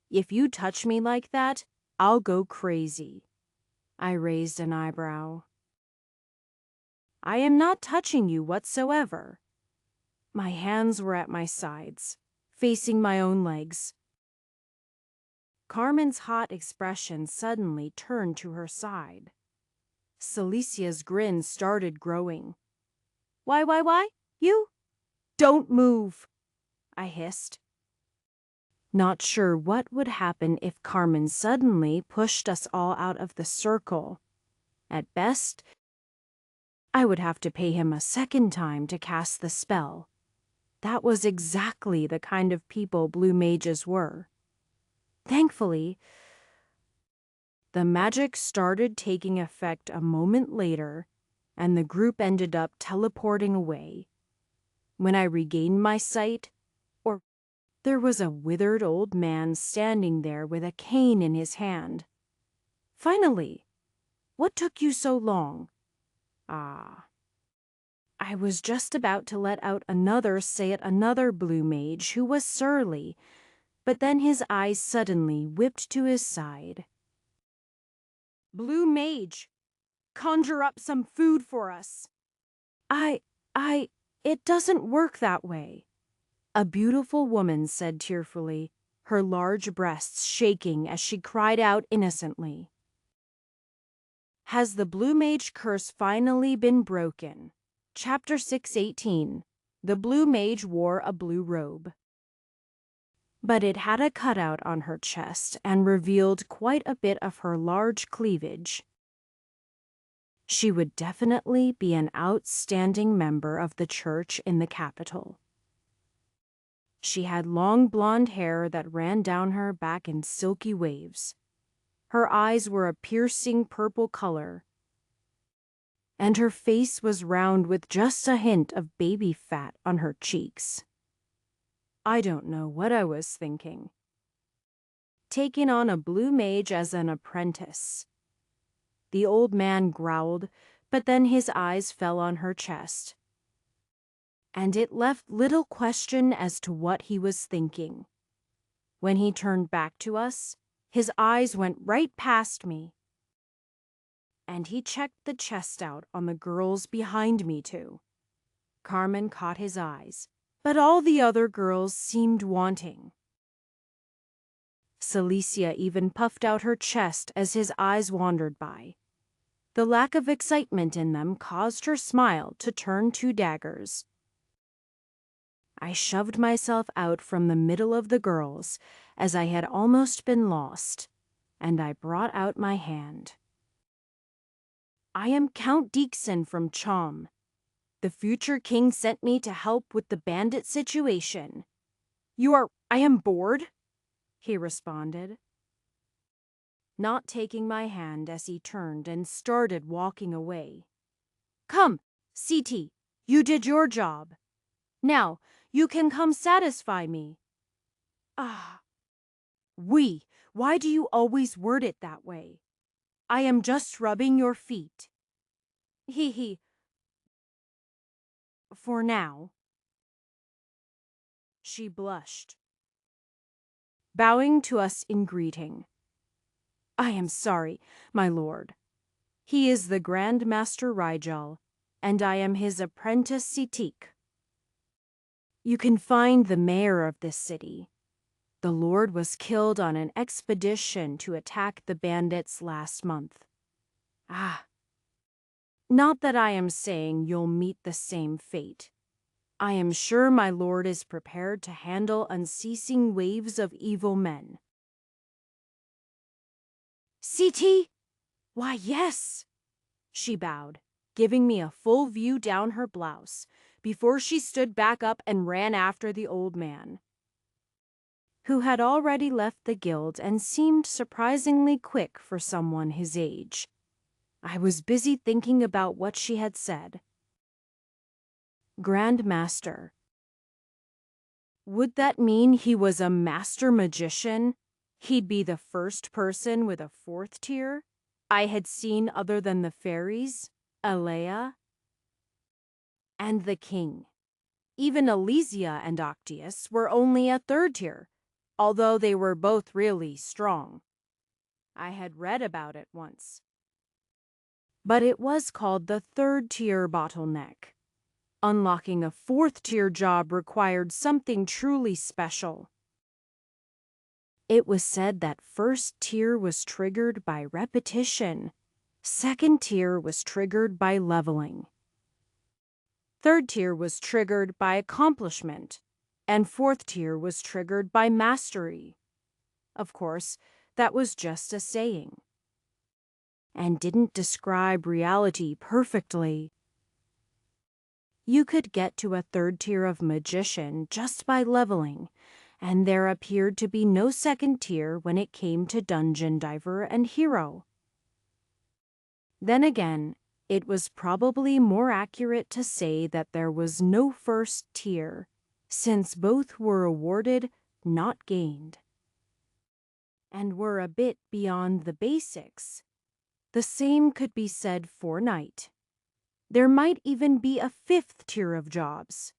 "If you touch me like that, I'll go crazy." I raised an eyebrow. "I am not touching you whatsoever." My hands were at my sides, facing my own legs. Carmen's hot expression suddenly turned to her side. Celicia's grin started growing. Why? You? Don't move," I hissed. Not sure what would happen if Carmen suddenly pushed us all out of the circle. At best, I would have to pay him a second time to cast the spell. That was exactly the kind of people blue mages were. Thankfully, the magic started taking effect a moment later, and the group ended up teleporting away. When I regained my sight, there was a withered old man standing there with a cane in his hand. "Finally! What took you so long?" "Ah." I was just about to let out another say at another blue mage who was surly, but then his eyes suddenly whipped to his side. "Blue mage, conjure up some food for us." It doesn't work that way," a beautiful woman said tearfully, her large breasts shaking as she cried out innocently. Has the Blue Mage curse finally been broken? Chapter 618. The Blue Mage wore a blue robe. But it had a cutout on her chest and revealed quite a bit of her large cleavage. She would definitely be an outstanding member of the church in the capital. She had long blonde hair that ran down her back in silky waves. Her eyes were a piercing purple color, and her face was round with just a hint of baby fat on her cheeks. I don't know what I was thinking. Taking on a blue mage as an apprentice. The old man growled, but then his eyes fell on her chest. And it left little question as to what he was thinking. When he turned back to us, his eyes went right past me. And he checked the chest out on the girls behind me, too. Carmen caught his eyes, but all the other girls seemed wanting. Celicia even puffed out her chest as his eyes wandered by. The lack of excitement in them caused her smile to turn to daggers. I shoved myself out from the middle of the girls, as I had almost been lost, and I brought out my hand. "I am Count Deekson from Chom. The future king sent me to help with the bandit situation." I am bored," he responded, not taking my hand as he turned and started walking away. "Come, CT, you did your job. Now, you can come satisfy me." "Ah, why do you always word it that way? I am just rubbing your feet." He, for now." She blushed, bowing to us in greeting. "I am sorry, my lord. He is the Grand Master Rigel, and I am his apprentice Sitik. You can find the mayor of this city, The Lord was killed on an expedition to attack the bandits last month. Ah, not that I am saying you'll meet the same fate. I am sure my lord is prepared to handle unceasing waves of evil men. CT? Why, yes. She bowed, giving me a full view down her blouse, before she stood back up and ran after the old man, who had already left the guild and seemed surprisingly quick for someone his age. I was busy thinking about what she had said. Grand Master. Would that mean he was a master magician? He'd be the first person with a fourth tier I had seen other than the fairies, Alea, and the king. Even Elysia and Octius were only a third tier, although they were both really strong. I had read about it once. But it was called the third tier bottleneck. Unlocking a fourth tier job required something truly special. It was said that first tier was triggered by repetition, second tier was triggered by leveling, third tier was triggered by accomplishment, and fourth tier was triggered by mastery. Of course, that was just a saying, and didn't describe reality perfectly. You could get to a third tier of magician just by leveling, and there appeared to be no second tier when it came to dungeon diver and hero. Then again, it was probably more accurate to say that there was no first tier, since both were awarded, not gained, and were a bit beyond the basics. The same could be said for knight. There might even be a fifth tier of jobs.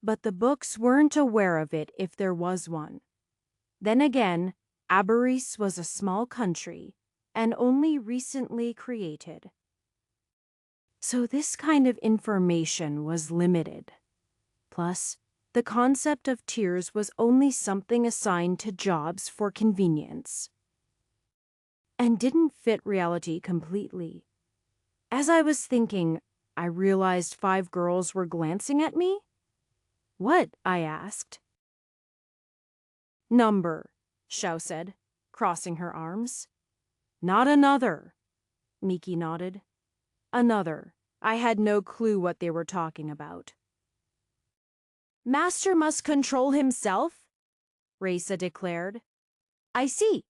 But the books weren't aware of it if there was one. Then again, Aberys was a small country and only recently created. So this kind of information was limited. Plus, the concept of tiers was only something assigned to jobs for convenience, and didn't fit reality completely. As I was thinking, I realized 5 girls were glancing at me. What? I asked. Number, Xiao said, crossing her arms. Not another. Miki nodded. Another. I had no clue what they were talking about. Master must control himself, Raisa declared. I see.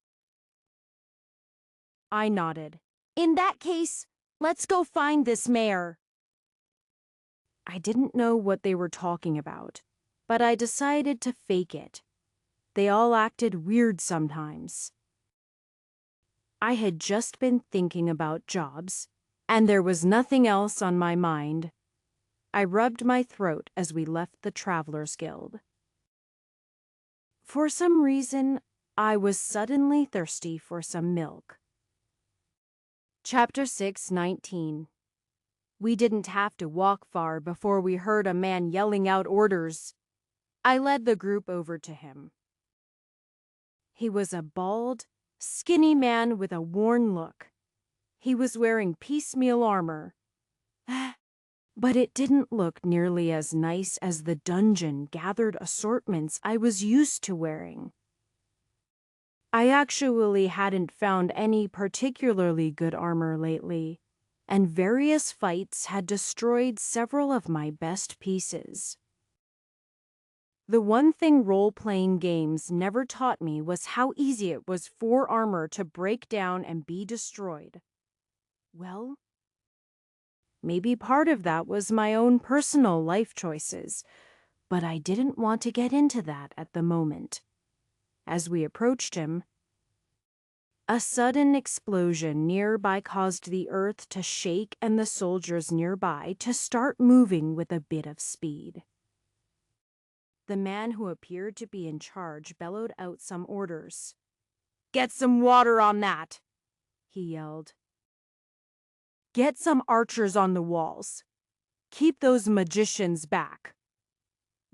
I nodded. In that case, let's go find this mayor. I didn't know what they were talking about, but I decided to fake it. They all acted weird sometimes. I had just been thinking about jobs, and there was nothing else on my mind. I rubbed my throat as we left the Travelers Guild. For some reason, I was suddenly thirsty for some milk. Chapter 6:19. We didn't have to walk far before we heard a man yelling out orders. I led the group over to him. He was a bald, skinny man with a worn look. He was wearing piecemeal armor. But it didn't look nearly as nice as the dungeon-gathered assortments I was used to wearing. I actually hadn't found any particularly good armor lately, and various fights had destroyed several of my best pieces. The one thing role-playing games never taught me was how easy it was for armor to break down and be destroyed. Well, maybe part of that was my own personal life choices, but I didn't want to get into that at the moment. As we approached him, a sudden explosion nearby caused the earth to shake and the soldiers nearby to start moving with a bit of speed. The man who appeared to be in charge bellowed out some orders. "Get some water on that," he yelled. "Get some archers on the walls. Keep those magicians back."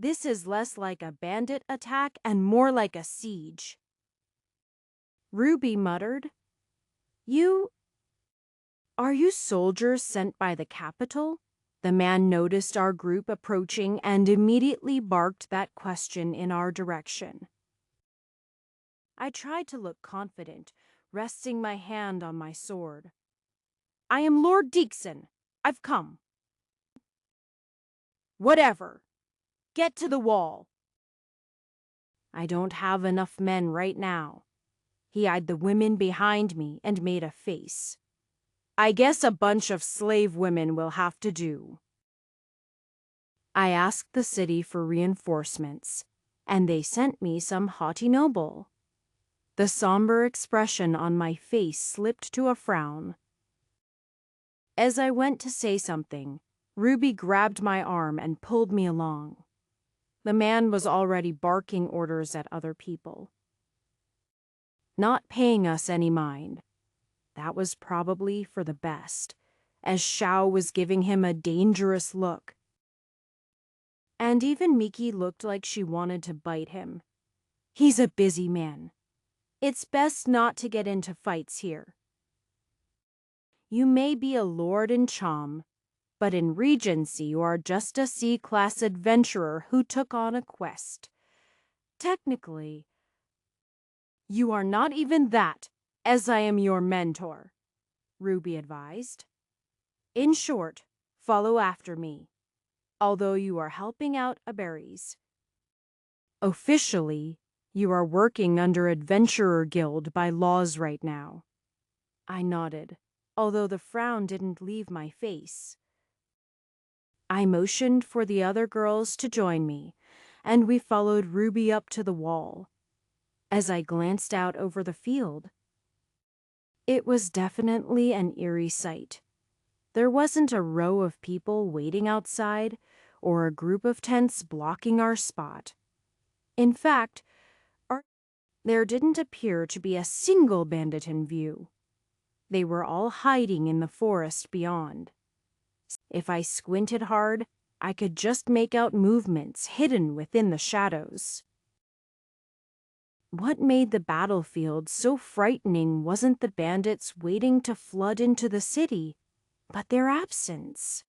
This is less like a bandit attack and more like a siege. Ruby muttered, Are you soldiers sent by the capital? The man noticed our group approaching and immediately barked that question in our direction. I tried to look confident, resting my hand on my sword. I am Lord Deekson. I've come. Whatever. Get to the wall. I don't have enough men right now. He eyed the women behind me and made a face. I guess a bunch of slave women will have to do. I asked the city for reinforcements, and they sent me some haughty noble. The somber expression on my face slipped to a frown. As I went to say something, Ruby grabbed my arm and pulled me along. The man was already barking orders at other people, not paying us any mind. That was probably for the best, as Xiao was giving him a dangerous look. And even Miki looked like she wanted to bite him. He's a busy man. It's best not to get into fights here. You may be a lord in Cham, but in Regency you are just a C-class adventurer who took on a quest. Technically, you are not even that, as I am your mentor, Ruby advised. In short, follow after me, although you are helping out Aberries. Officially, you are working under Adventurer Guild by laws right now. I nodded, although the frown didn't leave my face. I motioned for the other girls to join me, and we followed Ruby up to the wall. As I glanced out over the field, it was definitely an eerie sight. There wasn't a row of people waiting outside or a group of tents blocking our spot. In fact, there didn't appear to be a single bandit in view. They were all hiding in the forest beyond. If I squinted hard, I could just make out movements hidden within the shadows. What made the battlefield so frightening wasn't the bandits waiting to flood into the city, but their absence.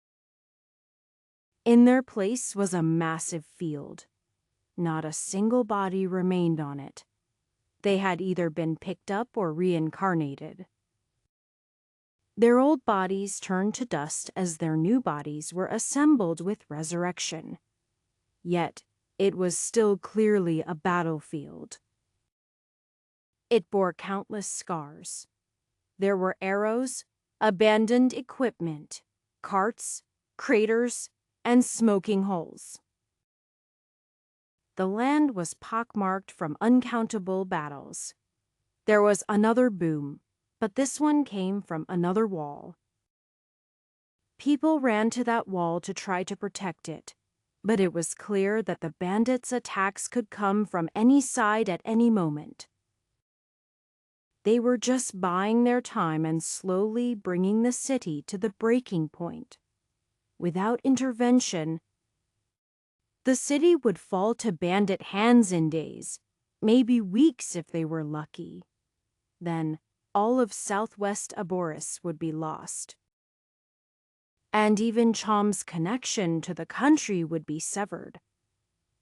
In their place was a massive field. Not a single body remained on it. They had either been picked up or reincarnated. Their old bodies turned to dust as their new bodies were assembled with resurrection. Yet, it was still clearly a battlefield. It bore countless scars. There were arrows, abandoned equipment, carts, craters, and smoking holes. The land was pockmarked from uncountable battles. There was another boom, but this one came from another wall. People ran to that wall to try to protect it, but it was clear that the bandits' attacks could come from any side at any moment. They were just buying their time and slowly bringing the city to the breaking point. Without intervention, the city would fall to bandit hands in days, maybe weeks if they were lucky. Then, all of Southwest Aboris would be lost. And even Cham's connection to the country would be severed.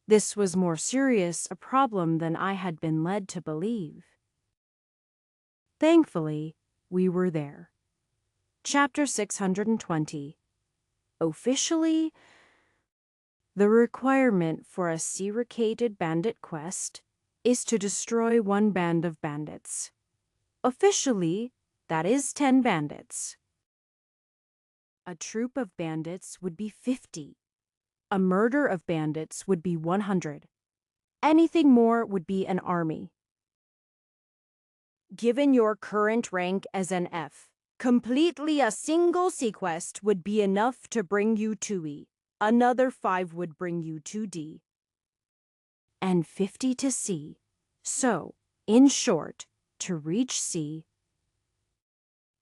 This was more serious a problem than I had been led to believe. Thankfully, we were there. Chapter 620. Officially, the requirement for a C-rated bandit quest is to destroy one band of bandits. Officially, that is 10 bandits. A troop of bandits would be 50. A murder of bandits would be 100. Anything more would be an army. Given your current rank as an F, completely a single C-quest would be enough to bring you to E. Another 5 would bring you to D. And 50 to C. So, in short, to reach C,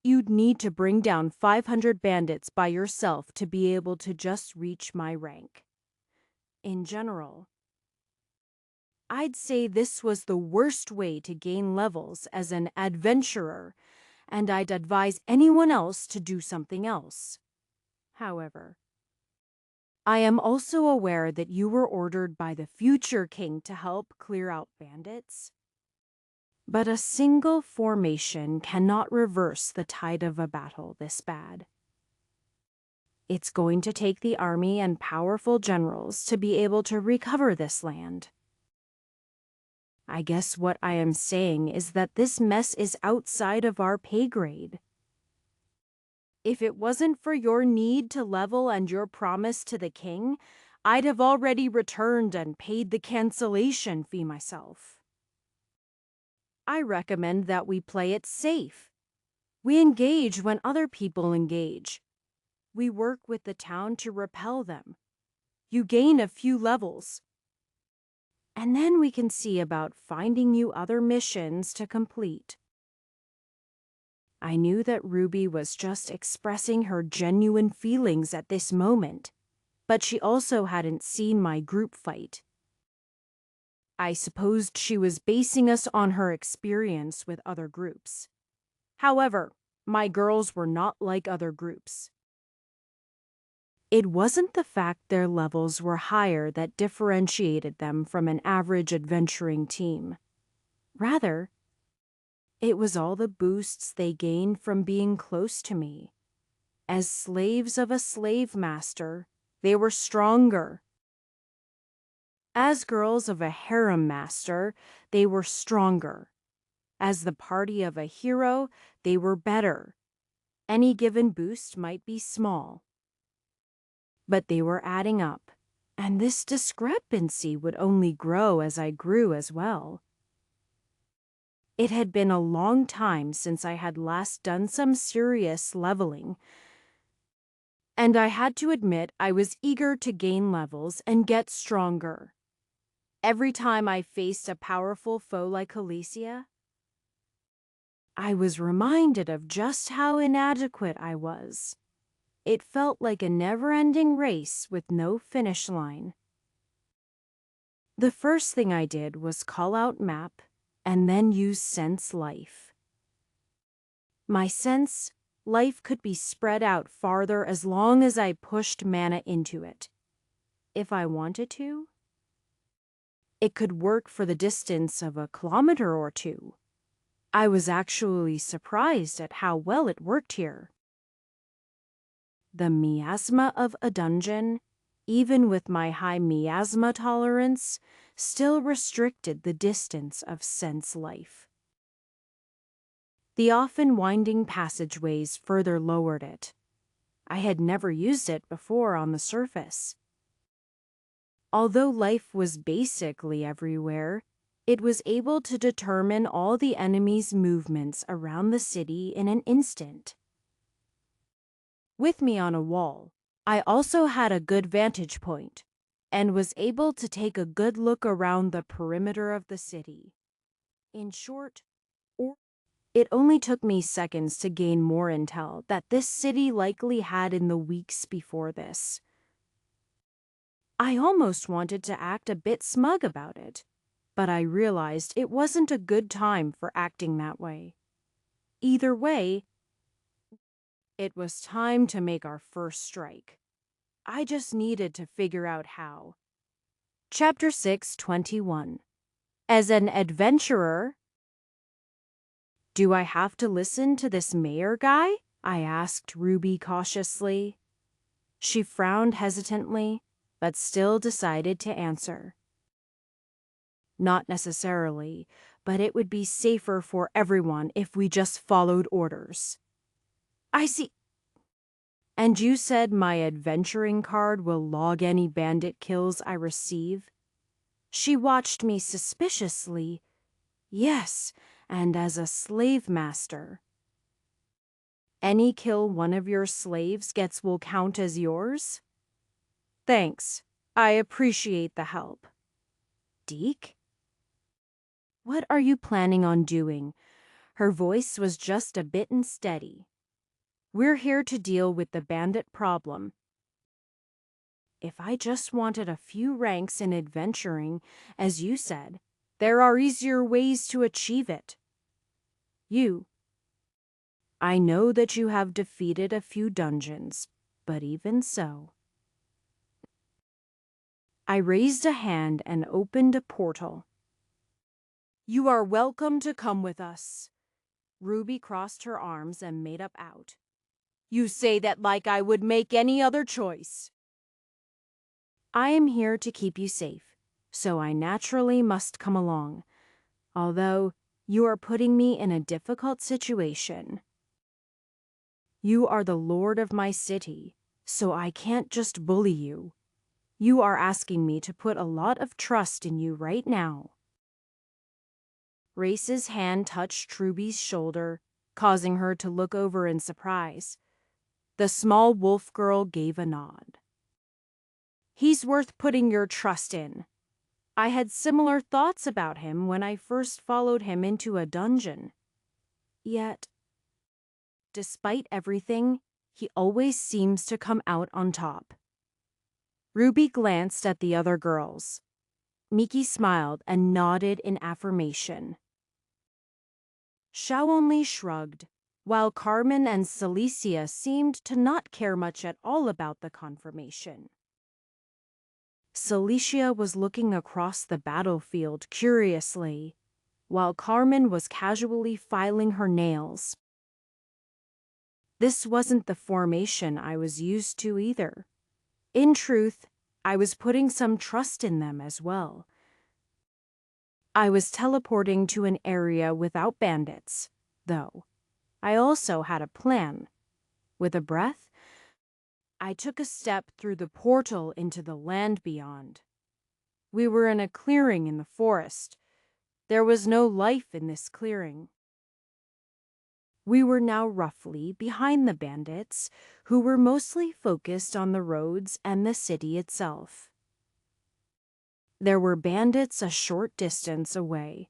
you'd need to bring down 500 bandits by yourself to be able to just reach my rank. In general, I'd say this was the worst way to gain levels as an adventurer, and I'd advise anyone else to do something else. However, I am also aware that you were ordered by the future king to help clear out bandits. But a single formation cannot reverse the tide of a battle this bad. It's going to take the army and powerful generals to be able to recover this land. I guess what I am saying is that this mess is outside of our pay grade. If it wasn't for your need to level and your promise to the king, I'd have already returned and paid the cancellation fee myself. I recommend that we play it safe. We engage when other people engage. We work with the town to repel them. You gain a few levels. And then we can see about finding you other missions to complete. I knew that Ruby was just expressing her genuine feelings at this moment, but she also hadn't seen my group fight. I supposed she was basing us on her experience with other groups. However, my girls were not like other groups. It wasn't the fact their levels were higher that differentiated them from an average adventuring team. Rather, it was all the boosts they gained from being close to me. As slaves of a slave master, they were stronger. As girls of a harem master, they were stronger. As the party of a hero, they were better. Any given boost might be small, but they were adding up, and this discrepancy would only grow as I grew as well. It had been a long time since I had last done some serious leveling, and I had to admit I was eager to gain levels and get stronger. Every time I faced a powerful foe like Alicia, I was reminded of just how inadequate I was. It felt like a never-ending race with no finish line. The first thing I did was call out map and then use sense life. My sense life could be spread out farther as long as I pushed mana into it. If I wanted to, it could work for the distance of a kilometer or two. I was actually surprised at how well it worked here. The miasma of a dungeon, even with my high miasma tolerance, still restricted the distance of sense life. The often winding passageways further lowered it. I had never used it before on the surface. Although life was basically everywhere, it was able to determine all the enemy's movements around the city in an instant. With me on a wall, I also had a good vantage point and was able to take a good look around the perimeter of the city. In short, it only took me seconds to gain more intel that this city likely had in the weeks before this. I almost wanted to act a bit smug about it, but I realized it wasn't a good time for acting that way. Either way, it was time to make our first strike. I just needed to figure out how. Chapter 6:21. As an adventurer, do I have to listen to this mayor guy? I asked Ruby cautiously. She frowned hesitantly, but still decided to answer. Not necessarily, but it would be safer for everyone if we just followed orders. I see. And you said my adventuring card will log any bandit kills I receive? She watched me suspiciously. Yes, and as a slave master. Any kill one of your slaves gets will count as yours? Thanks. I appreciate the help. Deke? What are you planning on doing? Her voice was just a bit unsteady. We're here to deal with the bandit problem. If I just wanted a few ranks in adventuring, as you said, there are easier ways to achieve it. I know that you have defeated a few dungeons, but even so. I raised a hand and opened a portal. You are welcome to come with us. Ruby crossed her arms and made up out. You say that like I would make any other choice. I am here to keep you safe, so I naturally must come along, although you are putting me in a difficult situation. You are the lord of my city, so I can't just bully you. You are asking me to put a lot of trust in you right now. Race's hand touched Ruby's shoulder, causing her to look over in surprise. The small wolf girl gave a nod. He's worth putting your trust in. I had similar thoughts about him when I first followed him into a dungeon. Yet, despite everything, he always seems to come out on top. Ruby glanced at the other girls. Miki smiled and nodded in affirmation. Xiao only shrugged, while Carmen and Celicia seemed to not care much at all about the confirmation. Celicia was looking across the battlefield curiously, while Carmen was casually filing her nails. This wasn't the formation I was used to either. In truth, I was putting some trust in them as well. I was teleporting to an area without bandits, though. I also had a plan. With a breath, I took a step through the portal into the land beyond. We were in a clearing in the forest. There was no life in this clearing. We were now roughly behind the bandits, who were mostly focused on the roads and the city itself. There were bandits a short distance away.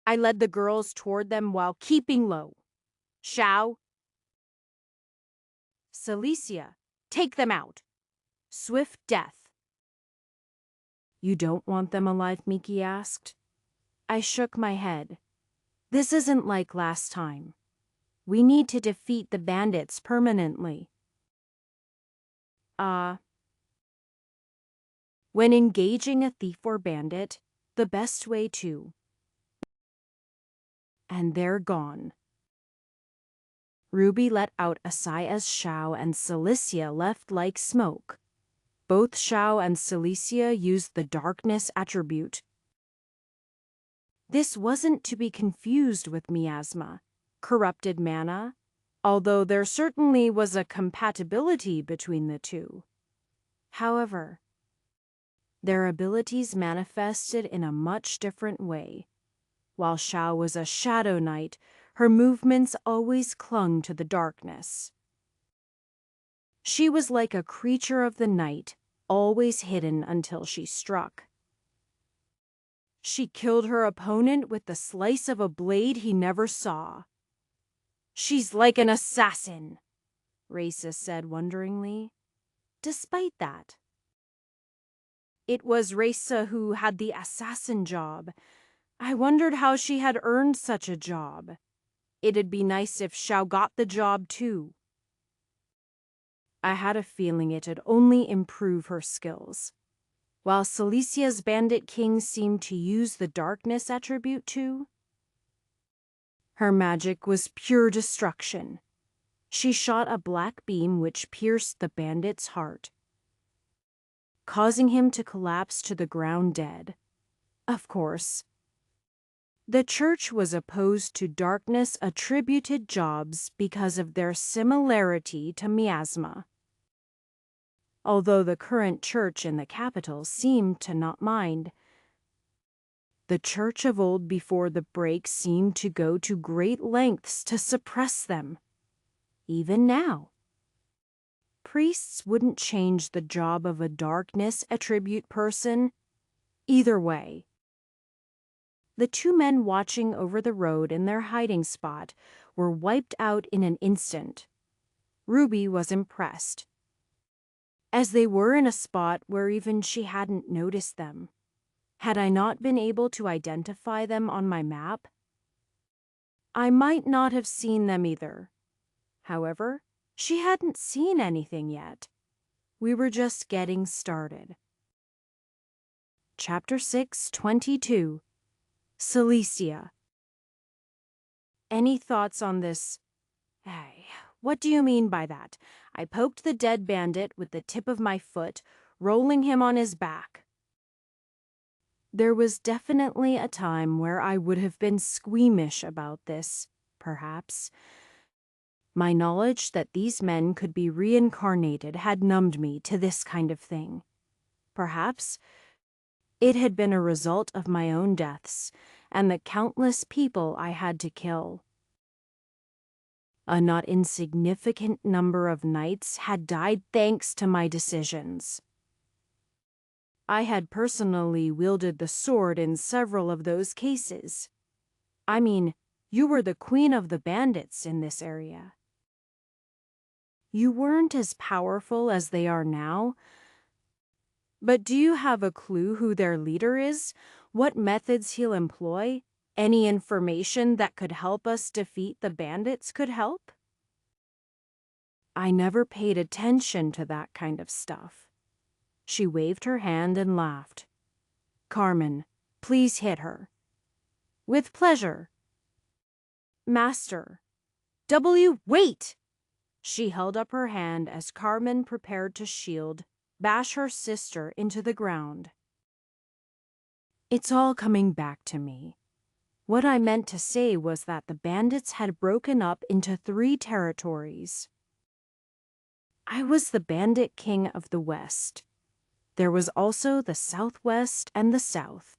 I led the girls toward them while keeping low. Xiao, Celicia, take them out. Swift death. You don't want them alive, Miki asked. I shook my head. This isn't like last time. We need to defeat the bandits permanently. When engaging a thief or bandit, the best way to. And they're gone. Ruby let out a sigh as Xiao and Celicia left like smoke. Both Xiao and Celicia used the darkness attribute. This wasn't to be confused with miasma, corrupted mana, although there certainly was a compatibility between the two. However, their abilities manifested in a much different way. While Xiao was a shadow knight, her movements always clung to the darkness. She was like a creature of the night, always hidden until she struck. She killed her opponent with the slice of a blade he never saw. She's like an assassin, Raisa said wonderingly. Despite that, it was Raisa who had the assassin job. I wondered how she had earned such a job. It'd be nice if Xiao got the job too. I had a feeling it'd only improve her skills. While Celicia's Bandit King seemed to use the darkness attribute too, her magic was pure destruction. She shot a black beam which pierced the bandit's heart, causing him to collapse to the ground dead. Of course, the church was opposed to darkness-attributed jobs because of their similarity to miasma. Although the current church in the capital seemed to not mind. The church of old before the break seemed to go to great lengths to suppress them. Even now, priests wouldn't change the job of a darkness attribute person. Either way, the two men watching over the road in their hiding spot were wiped out in an instant. Ruby was impressed. as they were in a spot where even she hadn't noticed them. Had I not been able to identify them on my map, I might not have seen them either. However, she hadn't seen anything yet. We were just getting started. Chapter 6:22. Cilicia. Any thoughts on this? Hey, what do you mean by that? I poked the dead bandit with the tip of my foot, rolling him on his back. There was definitely a time where I would have been squeamish about this, perhaps. My knowledge that these men could be reincarnated had numbed me to this kind of thing. Perhaps it had been a result of my own deaths and the countless people I had to kill. A not insignificant number of knights had died thanks to my decisions. I had personally wielded the sword in several of those cases. I mean, you were the queen of the bandits in this area. You weren't as powerful as they are now, but do you have a clue who their leader is? What methods he'll employ? Any information that could help us defeat the bandits could help? I never paid attention to that kind of stuff. She waved her hand and laughed. Carmen, please hit her. With pleasure. Master. Wait! She held up her hand as Carmen prepared to bash her sister into the ground. It's all coming back to me. What I meant to say was that the bandits had broken up into 3 territories. I was the bandit king of the West. There was also the Southwest and the South.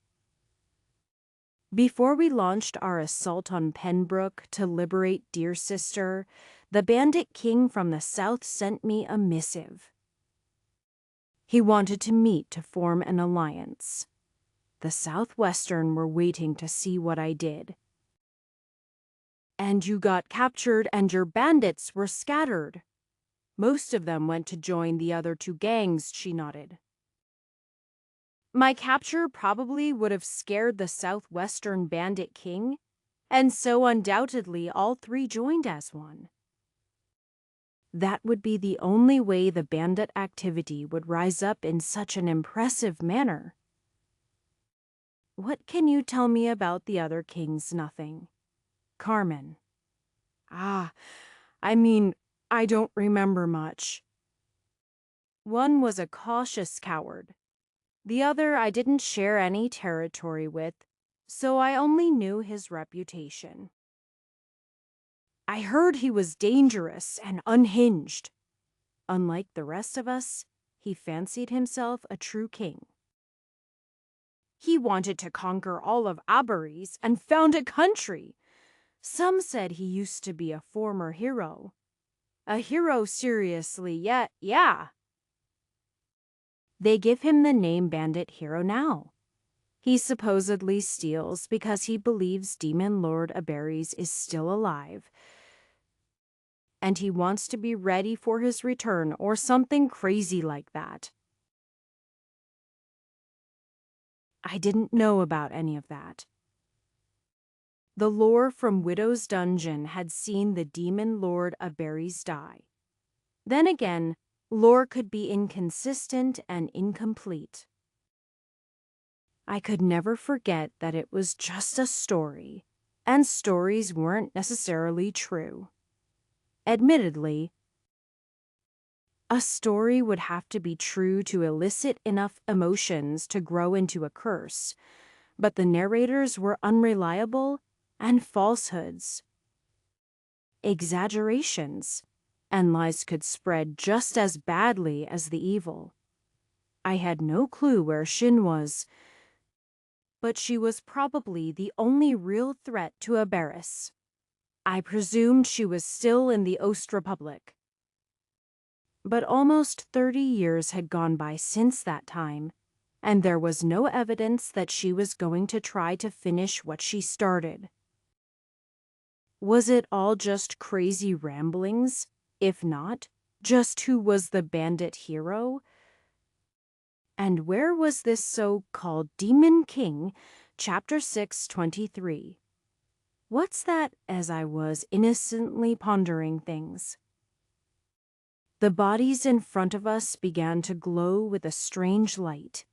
Before we launched our assault on Pembroke to liberate Dear Sister, the bandit king from the South sent me a missive. He wanted to meet to form an alliance. The Southwestern were waiting to see what I did. And you got captured and your bandits were scattered. Most of them went to join the other 2 gangs, she nodded. My capture probably would have scared the Southwestern bandit king, and so undoubtedly all 3 joined as one. That would be the only way the bandit activity would rise up in such an impressive manner. What can you tell me about the other kings? Nothing. Carmen. I don't remember much. One was a cautious coward. The other I didn't share any territory with, so I only knew his reputation. I heard he was dangerous and unhinged. Unlike the rest of us, he fancied himself a true king. He wanted to conquer all of Abaris and found a country. Some said he used to be a former hero. A hero, seriously, yeah. They give him the name Bandit Hero now. He supposedly steals because he believes Demon Lord Abaris is still alive. And he wants to be ready for his return or something crazy like that. I didn't know about any of that. The lore from Widow's Dungeon had seen the Demon Lord Abaris die. Then again, lore could be inconsistent and incomplete. I could never forget that it was just a story, and stories weren't necessarily true. Admittedly, a story would have to be true to elicit enough emotions to grow into a curse, but the narrators were unreliable and falsehoods, exaggerations, and lies could spread just as badly as the evil. I had no clue where Shin was, but she was probably the only real threat to Abaris. I presumed she was still in the Ost Republic. But almost 30 years had gone by since that time, and there was no evidence that she was going to try to finish what she started. Was it all just crazy ramblings? If not, Just who was the bandit hero? And where was this so-called Demon King, Chapter 623? What's that? As I was innocently pondering things, the bodies in front of us began to glow with a strange light.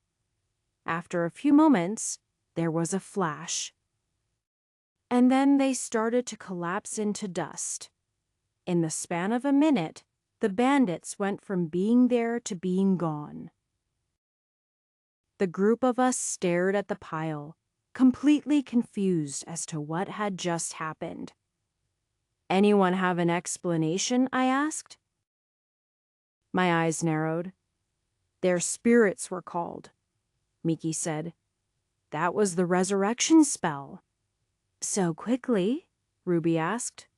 After a few moments, there was a flash, and then they started to collapse into dust. In the span of a minute, the bandits went from being there to being gone. The group of us stared at the pile, completely confused as to what had just happened. "Anyone have an explanation?" I asked. My eyes narrowed. "Their spirits were called," Miki said. "That was the resurrection spell." "So quickly?" Ruby asked.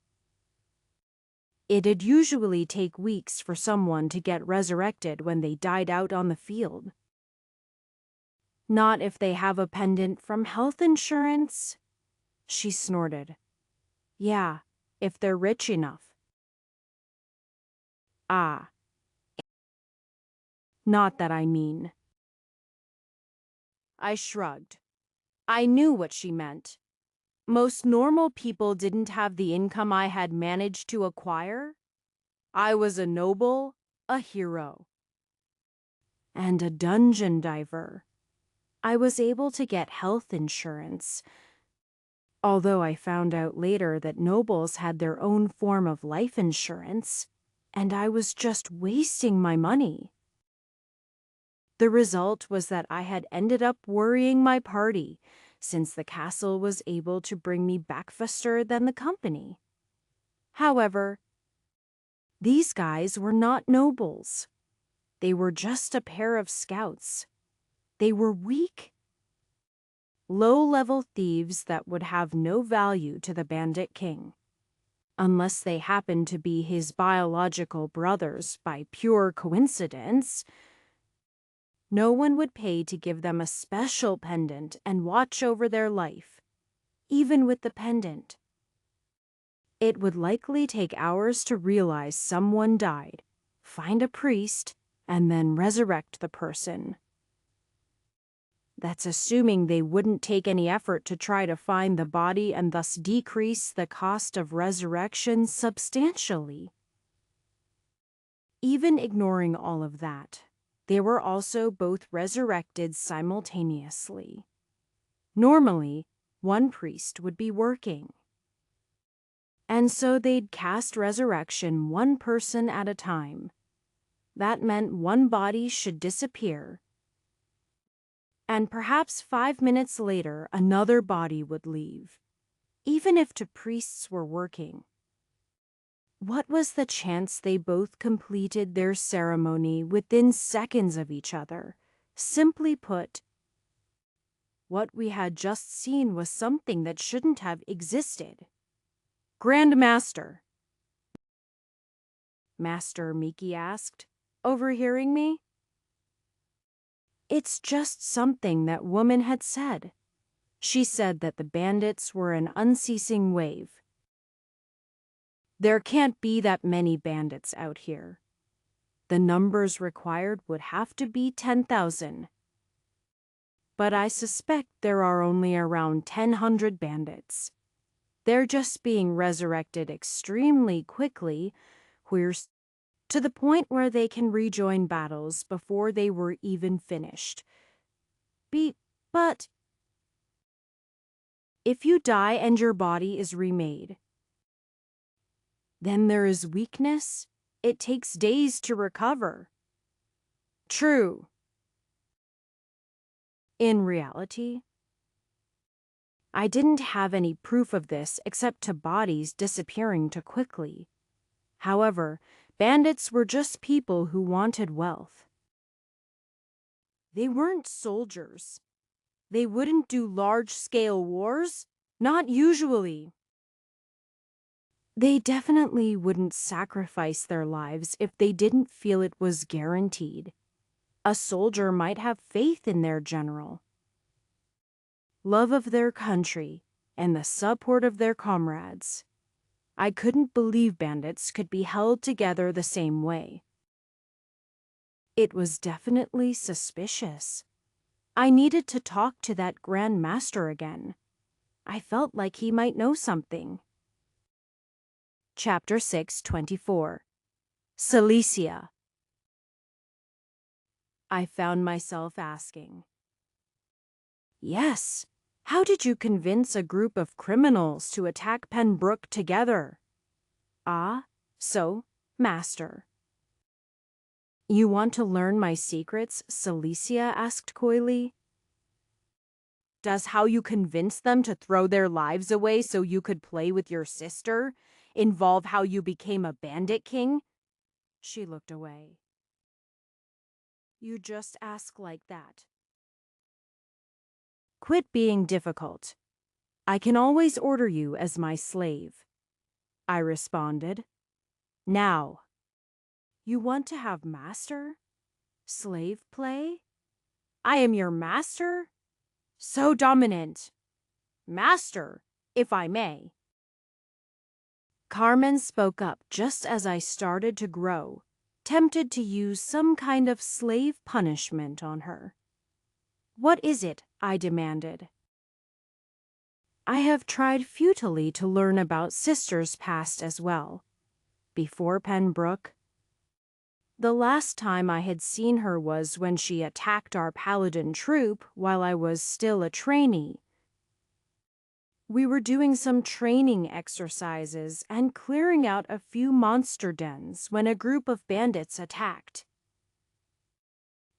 "It'd usually take weeks for someone to get resurrected when they died out on the field." "Not if they have a pendant from health insurance?" She snorted. "Yeah, if they're rich enough." "Ah, not that I mean." I shrugged. I knew what she meant. Most normal people didn't have the income I had managed to acquire. I was a noble, a hero, and a dungeon diver. I was able to get health insurance, although I found out later that nobles had their own form of life insurance, and I was just wasting my money. The result was that I had ended up worrying my party, since the castle was able to bring me back faster than the company. However, these guys were not nobles. They were just a pair of scouts. They were weak, low-level thieves that would have no value to the Bandit King, unless they happened to be his biological brothers by pure coincidence. No one would pay to give them a special pendant and watch over their life. Even with the pendant, it would likely take hours to realize someone died, find a priest, and then resurrect the person. That's assuming they wouldn't take any effort to try to find the body and thus decrease the cost of resurrection substantially. Even ignoring all of that, they were also both resurrected simultaneously. Normally, one priest would be working, and so they'd cast resurrection one person at a time. That meant one body should disappear, and perhaps 5 minutes later another body would leave, even if two priests were working. What was the chance they both completed their ceremony within seconds of each other? Simply put, what we had just seen was something that shouldn't have existed. "Grand Master," Master Miki asked, overhearing me. "It's just something that woman had said. She said that the bandits were an unceasing wave. There can't be that many bandits out here. The numbers required would have to be 10,000. But I suspect there are only around 1,000 bandits. They're just being resurrected extremely quickly, to the point where they can rejoin battles before they were even finished. But if you die and your body is remade, then there is weakness. It takes days to recover." True. In reality, I didn't have any proof of this except to bodies disappearing too quickly. However, bandits were just people who wanted wealth. They weren't soldiers. They wouldn't do large-scale wars, not usually. They definitely wouldn't sacrifice their lives if they didn't feel it was guaranteed. A soldier might have faith in their general, love of their country, and the support of their comrades. I couldn't believe bandits could be held together the same way. It was definitely suspicious. I needed to talk to that Grand Master again. I felt like he might know something. Chapter 6:24. Cilicia. I found myself asking, "Yes, how did you convince a group of criminals to attack Penbrook together?" "Ah, so, Master." "You want to learn my secrets?" Cilicia asked coyly. "Does how you convinced them to throw their lives away so you could play with your sister involve how you became a bandit king?" She looked away. "You just ask like that." "Quit being difficult. I can always order you as my slave," I responded. "Now, you want to have master? Slave play? I am your master? So dominant. Master, if I may." Carmen spoke up just as I started to grow, tempted to use some kind of slave punishment on her. "What is it?" I demanded. I have tried futilely to learn about Sister's past as well. Before Penbrook, the last time I had seen her was when she attacked our paladin troop while I was still a trainee. We were doing some training exercises and clearing out a few monster dens when a group of bandits attacked.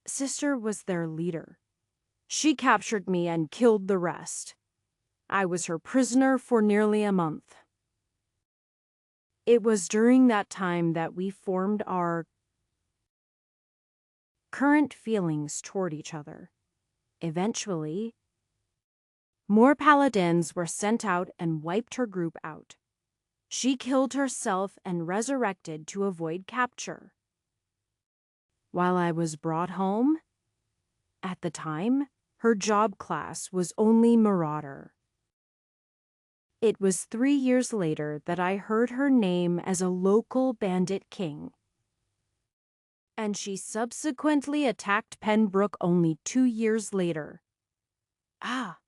Sister was their leader. She captured me and killed the rest. I was her prisoner for nearly a month. It was during that time that we formed our current feelings toward each other. Eventually, more paladins were sent out and wiped her group out. She killed herself and resurrected to avoid capture. While I was brought home, at the time, her job class was only Marauder. It was 3 years later that I heard her name as a local bandit king. And she subsequently attacked Penbrook only 2 years later. Ah.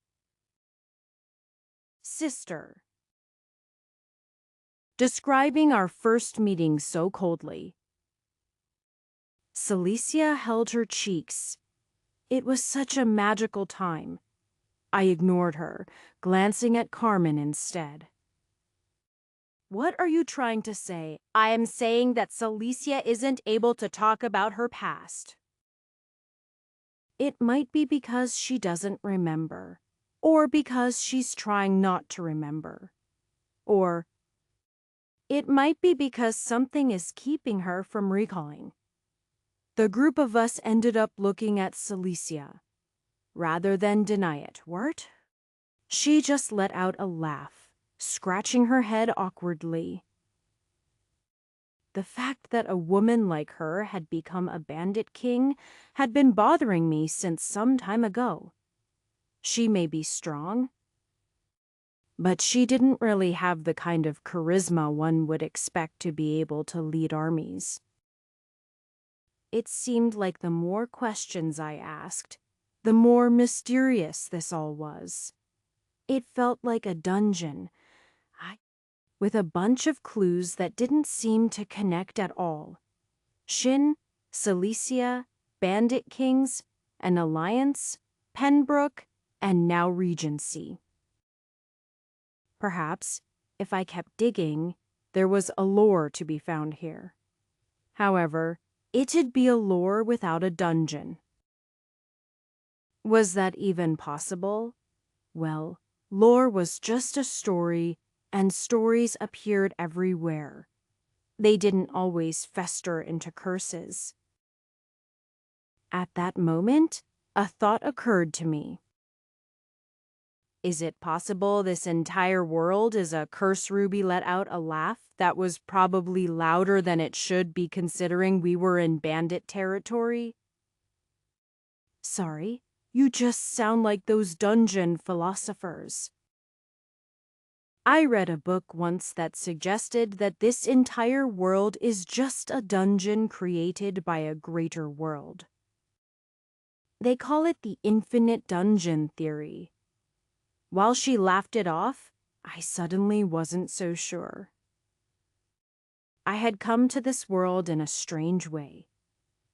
Sister. Describing our first meeting so coldly. Cilicia held her cheeks. It was such a magical time. I ignored her, glancing at Carmen instead. "What are you trying to say?" "I am saying that Cilicia isn't able to talk about her past." It might be because she doesn't remember, or because she's trying not to remember, or it might be because something is keeping her from recalling. The group of us ended up looking at Cilicia, rather than deny it. "What?" She just let out a laugh, scratching her head awkwardly. The fact that a woman like her had become a bandit king had been bothering me since some time ago. She may be strong, but she didn't really have the kind of charisma one would expect to be able to lead armies. It seemed like the more questions I asked, the more mysterious this all was. It felt like a dungeon, with a bunch of clues that didn't seem to connect at all. Shin, Cilicia, Bandit Kings, an alliance, Penbrook, and now Regency. Perhaps, if I kept digging, there was a lore to be found here. However, it'd be a lore without a dungeon. Was that even possible? Well, lore was just a story, and stories appeared everywhere. They didn't always fester into curses. At that moment, a thought occurred to me. Is it possible this entire world is a curse? Ruby let out a laugh that was probably louder than it should be considering we were in bandit territory. "Sorry, you just sound like those dungeon philosophers." I read a book once that suggested that this entire world is just a dungeon created by a greater world. They call it the infinite dungeon theory. While she laughed it off, I suddenly wasn't so sure. I had come to this world in a strange way.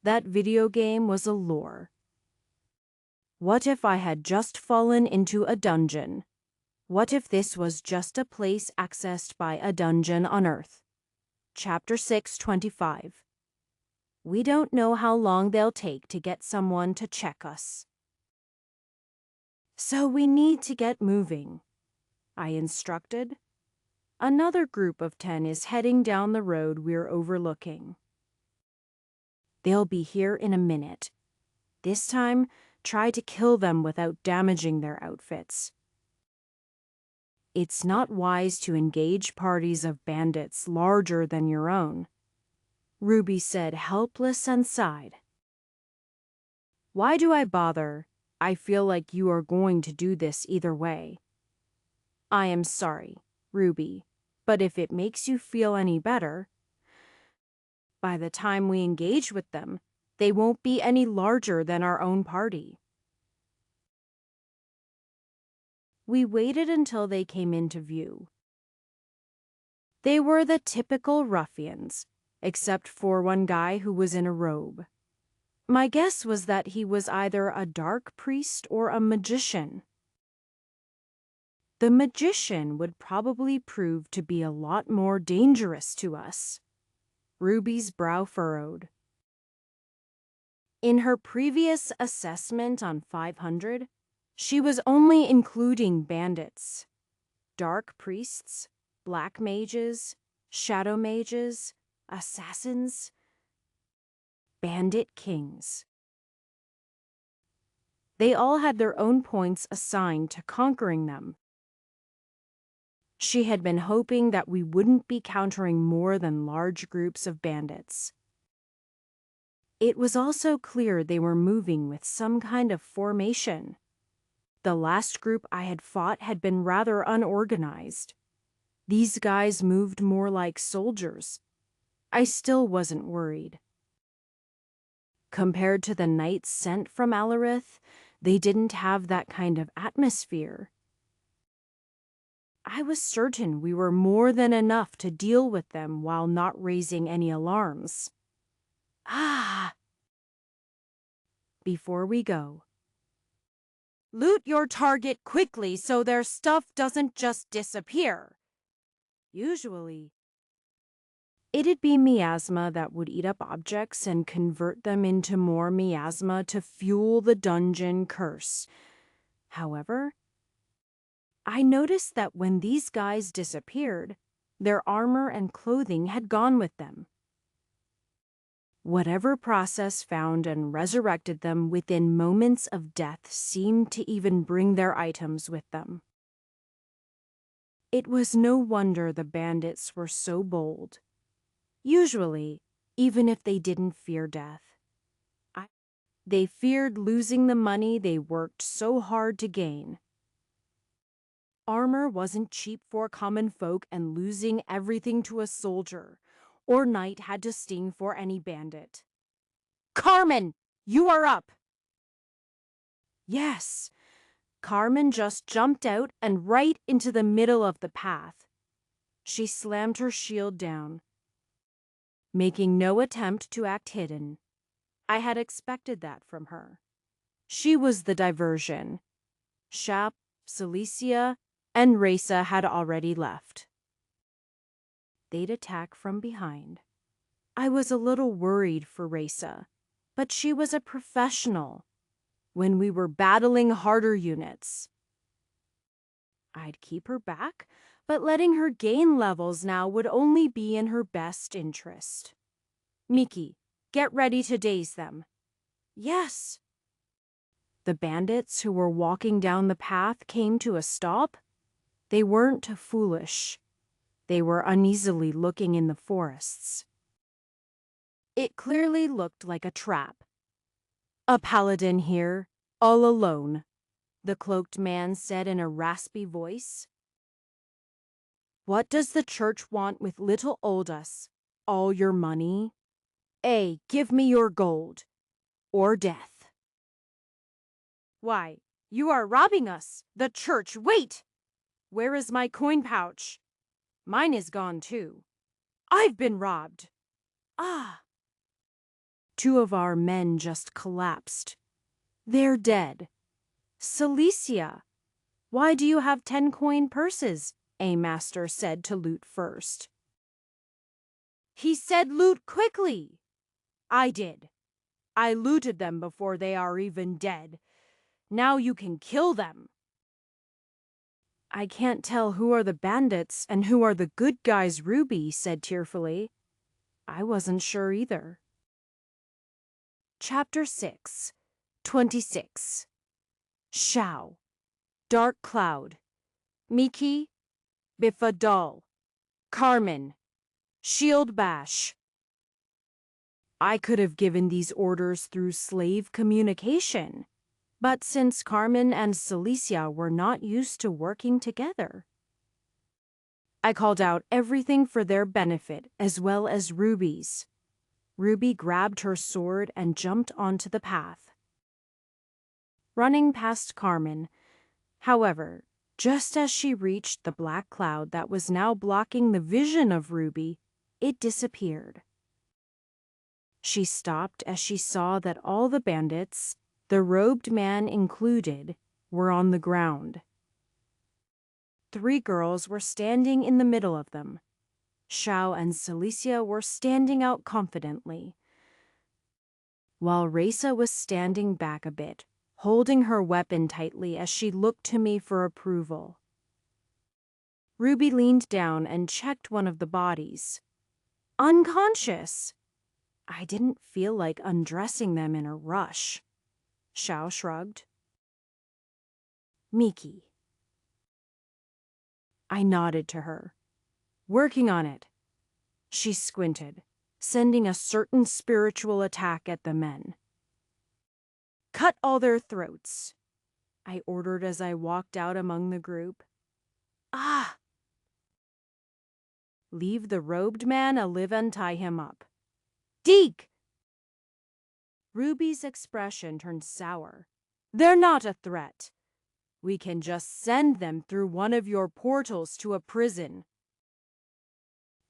That video game was a lure. What if I had just fallen into a dungeon? What if this was just a place accessed by a dungeon on Earth? Chapter 625. We don't know how long they'll take to get someone to check us. So we need to get moving, I instructed. Another group of 10 is heading down the road we're overlooking. They'll be here in a minute. This time, try to kill them without damaging their outfits. It's not wise to engage parties of bandits larger than your own, Ruby said, helpless, and sighed. Why do I bother? I feel like you are going to do this either way. I am sorry, Ruby, but if it makes you feel any better, by the time we engage with them, they won't be any larger than our own party. We waited until they came into view. They were the typical ruffians, except for one guy who was in a robe. My guess was that he was either a dark priest or a magician. The magician would probably prove to be a lot more dangerous to us. Ruby's brow furrowed. In her previous assessment on 500, she was only including bandits, dark priests, black mages, shadow mages, assassins, bandit kings. They all had their own points assigned to conquering them. She had been hoping that we wouldn't be countering more than large groups of bandits. It was also clear they were moving with some kind of formation. The last group I had fought had been rather unorganized. These guys moved more like soldiers. I still wasn't worried. Compared to the knights sent from Alarith, they didn't have that kind of atmosphere. I was certain we were more than enough to deal with them while not raising any alarms. Before we go, loot your target quickly so their stuff doesn't just disappear. Usually, it'd be miasma that would eat up objects and convert them into more miasma to fuel the dungeon curse. However, I noticed that when these guys disappeared, their armor and clothing had gone with them. Whatever process found and resurrected them within moments of death seemed to even bring their items with them. It was no wonder the bandits were so bold. Usually, even if they didn't fear death, they feared losing the money they worked so hard to gain. Armor wasn't cheap for common folk, and losing everything to a soldier or knight had to sting for any bandit. Carmen, you are up! Yes. Carmen just jumped out and right into the middle of the path. She slammed her shield down, making no attempt to act hidden. I had expected that from her. She was the diversion. Shap, Celicia, and Reza had already left. They'd attack from behind. I was a little worried for Reza, but she was a professional. When we were battling harder units, I'd keep her back, but letting her gain levels now would only be in her best interest. Miki, get ready to daze them. Yes. The bandits who were walking down the path came to a stop. They weren't foolish. They were uneasily looking in the forests. It clearly looked like a trap. A paladin here, all alone, the cloaked man said in a raspy voice. What does the church want with little old us? All your money? A, give me your gold, or death. Why, you are robbing us! The church, wait! Where is my coin pouch? Mine is gone too. I've been robbed. Ah! Two of our men just collapsed. They're dead. Cilicia, why do you have 10 coin purses? A master said to loot first. He said loot quickly. I did. I looted them before they are even dead. Now you can kill them. I can't tell who are the bandits and who are the good guys, Ruby said tearfully. I wasn't sure either. Chapter 6, 26. Shao, Dark Cloud, Miki, Bifadal, Carmen, Shield Bash. I could have given these orders through slave communication, but since Carmen and Cilicia were not used to working together, I called out everything for their benefit as well as Ruby's. Ruby grabbed her sword and jumped onto the path, running past Carmen. However, just as she reached the black cloud that was now blocking the vision of Ruby, it disappeared. She stopped as she saw that all the bandits, the robed man included, were on the ground. 3 girls were standing in the middle of them. Shao and Cilicia were standing out confidently, while Raisa was standing back a bit, holding her weapon tightly as she looked to me for approval. Ruby leaned down and checked one of the bodies. Unconscious! I didn't feel like undressing them in a rush. Shao shrugged. Miki. I nodded to her. Working on it. She squinted, sending a certain spiritual attack at the men. Cut all their throats, I ordered as I walked out among the group. Ah! Leave the robed man alive and tie him up. Deke! Ruby's expression turned sour. They're not a threat. We can just send them through one of your portals to a prison.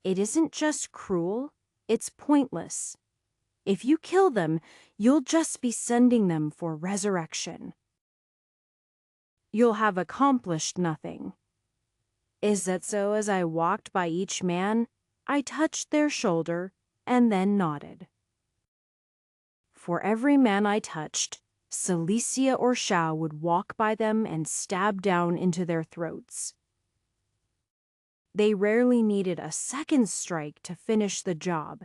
It isn't just cruel, it's pointless. If you kill them, you'll just be sending them for resurrection. You'll have accomplished nothing. Is that so? As I walked by each man, I touched their shoulder and then nodded. For every man I touched, Cilicia or Shao would walk by them and stab down into their throats. They rarely needed a second strike to finish the job.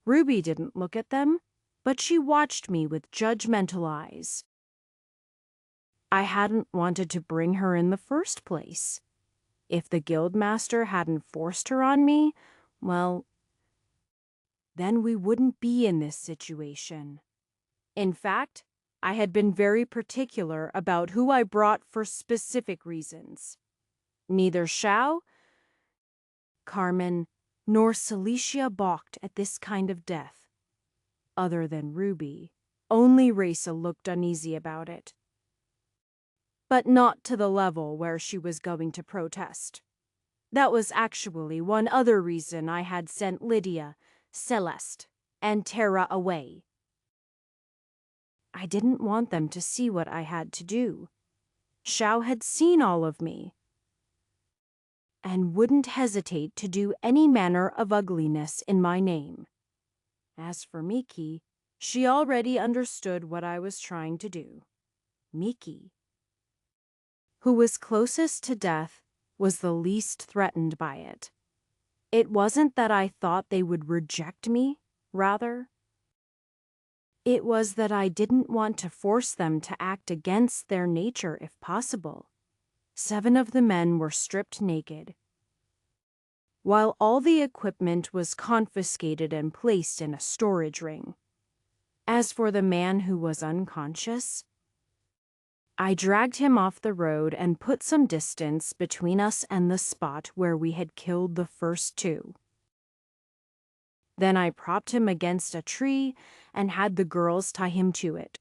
Ruby didn't look at them, but she watched me with judgmental eyes. I hadn't wanted to bring her in the first place. If the guildmaster hadn't forced her on me, well, then we wouldn't be in this situation. In fact, I had been very particular about who I brought for specific reasons. Neither Shao, Carmen, nor Cilicia balked at this kind of death. Other than Ruby, only Raisa looked uneasy about it. But not to the level where she was going to protest. That was actually one other reason I had sent Lydia, Celeste, and Tara away. I didn't want them to see what I had to do. Shao had seen all of me, and wouldn't hesitate to do any manner of ugliness in my name. As for Miki, she already understood what I was trying to do. Miki, who was closest to death, was the least threatened by it. It wasn't that I thought they would reject me, rather. It was that I didn't want to force them to act against their nature if possible. 7 of the men were stripped naked, while all the equipment was confiscated and placed in a storage ring. As for the man who was unconscious, I dragged him off the road and put some distance between us and the spot where we had killed the first two. Then I propped him against a tree and had the girls tie him to it.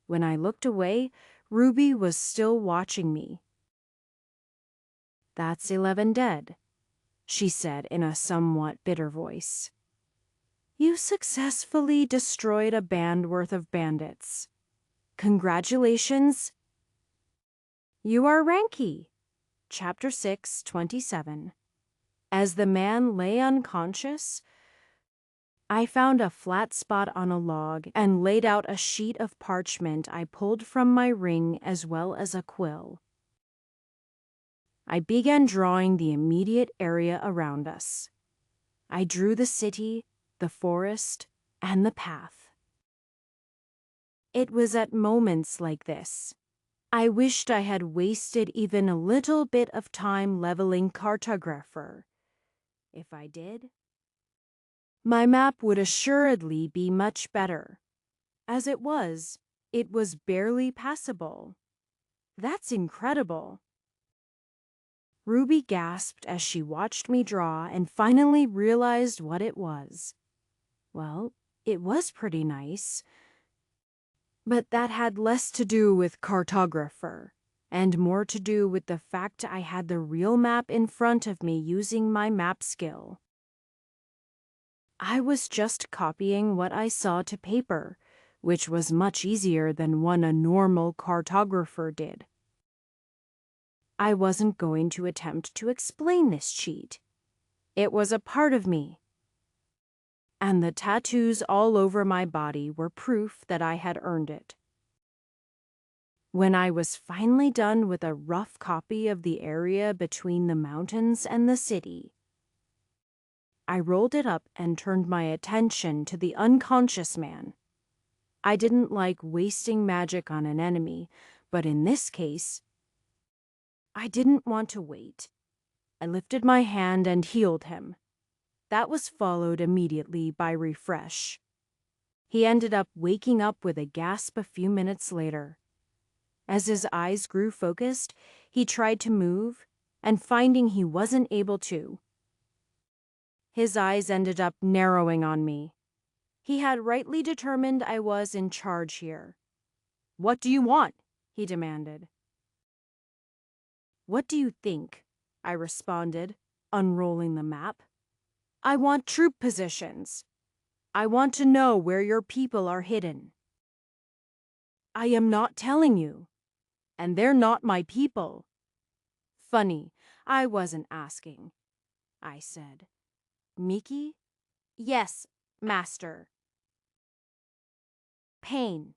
When I looked away, Ruby was still watching me. "That's 11 dead," she said in a somewhat bitter voice. "You successfully destroyed a band worth of bandits. Congratulations. You are Ranky." Chapter 6, 27. As the man lay unconscious, I found a flat spot on a log and laid out a sheet of parchment I pulled from my ring as well as a quill. I began drawing the immediate area around us. I drew the city, the forest, and the path. It was at moments like this I wished I had wasted even a little bit of time leveling cartographer. If I did, my map would assuredly be much better. As it was barely passable. That's incredible. Ruby gasped as she watched me draw and finally realized what it was. Well, it was pretty nice. But that had less to do with cartographer and more to do with the fact I had the real map in front of me using my map skill. I was just copying what I saw to paper, which was much easier than what a normal cartographer did. I wasn't going to attempt to explain this cheat. It was a part of me. And the tattoos all over my body were proof that I had earned it. When I was finally done with a rough copy of the area between the mountains and the city, I rolled it up and turned my attention to the unconscious man. I didn't like wasting magic on an enemy, but in this case, I didn't want to wait. I lifted my hand and healed him. That was followed immediately by refresh. He ended up waking up with a gasp a few minutes later. As his eyes grew focused, he tried to move, and finding he wasn't able to, his eyes ended up narrowing on me. He had rightly determined I was in charge here. "What do you want?" he demanded. "What do you think?" I responded, unrolling the map. "I want troop positions. I want to know where your people are hidden." "I am not telling you, and they're not my people." "Funny, I wasn't asking," I said. "Miki?" "Yes, master." "Pain."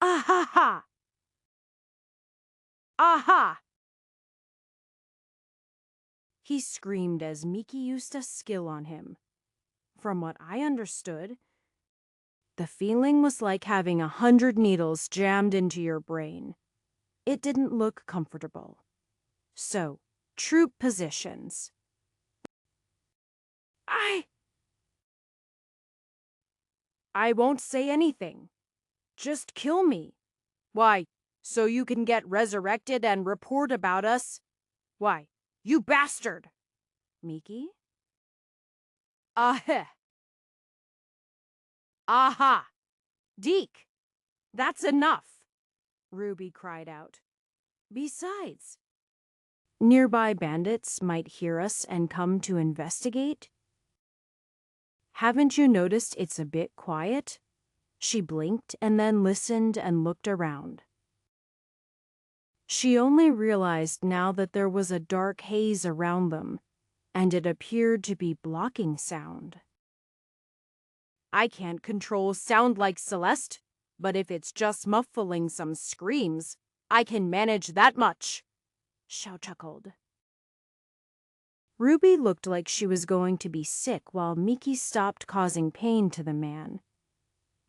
"Ah ha ha! Aha!" He screamed as Miki used a skill on him. From what I understood, the feeling was like having 100 needles jammed into your brain. It didn't look comfortable. So, troop positions. I won't say anything. Just kill me. Why, so you can get resurrected and report about us? Why, you bastard! Miki? Ah-heh. Aha! Deke! That's enough! Ruby cried out. Besides, nearby bandits might hear us and come to investigate. Haven't you noticed it's a bit quiet? She blinked and then listened and looked around. She only realized now that there was a dark haze around them, and it appeared to be blocking sound. I can't control sound like Celeste, but if it's just muffling some screams, I can manage that much, Xiao chuckled. Ruby looked like she was going to be sick while Miki stopped causing pain to the man.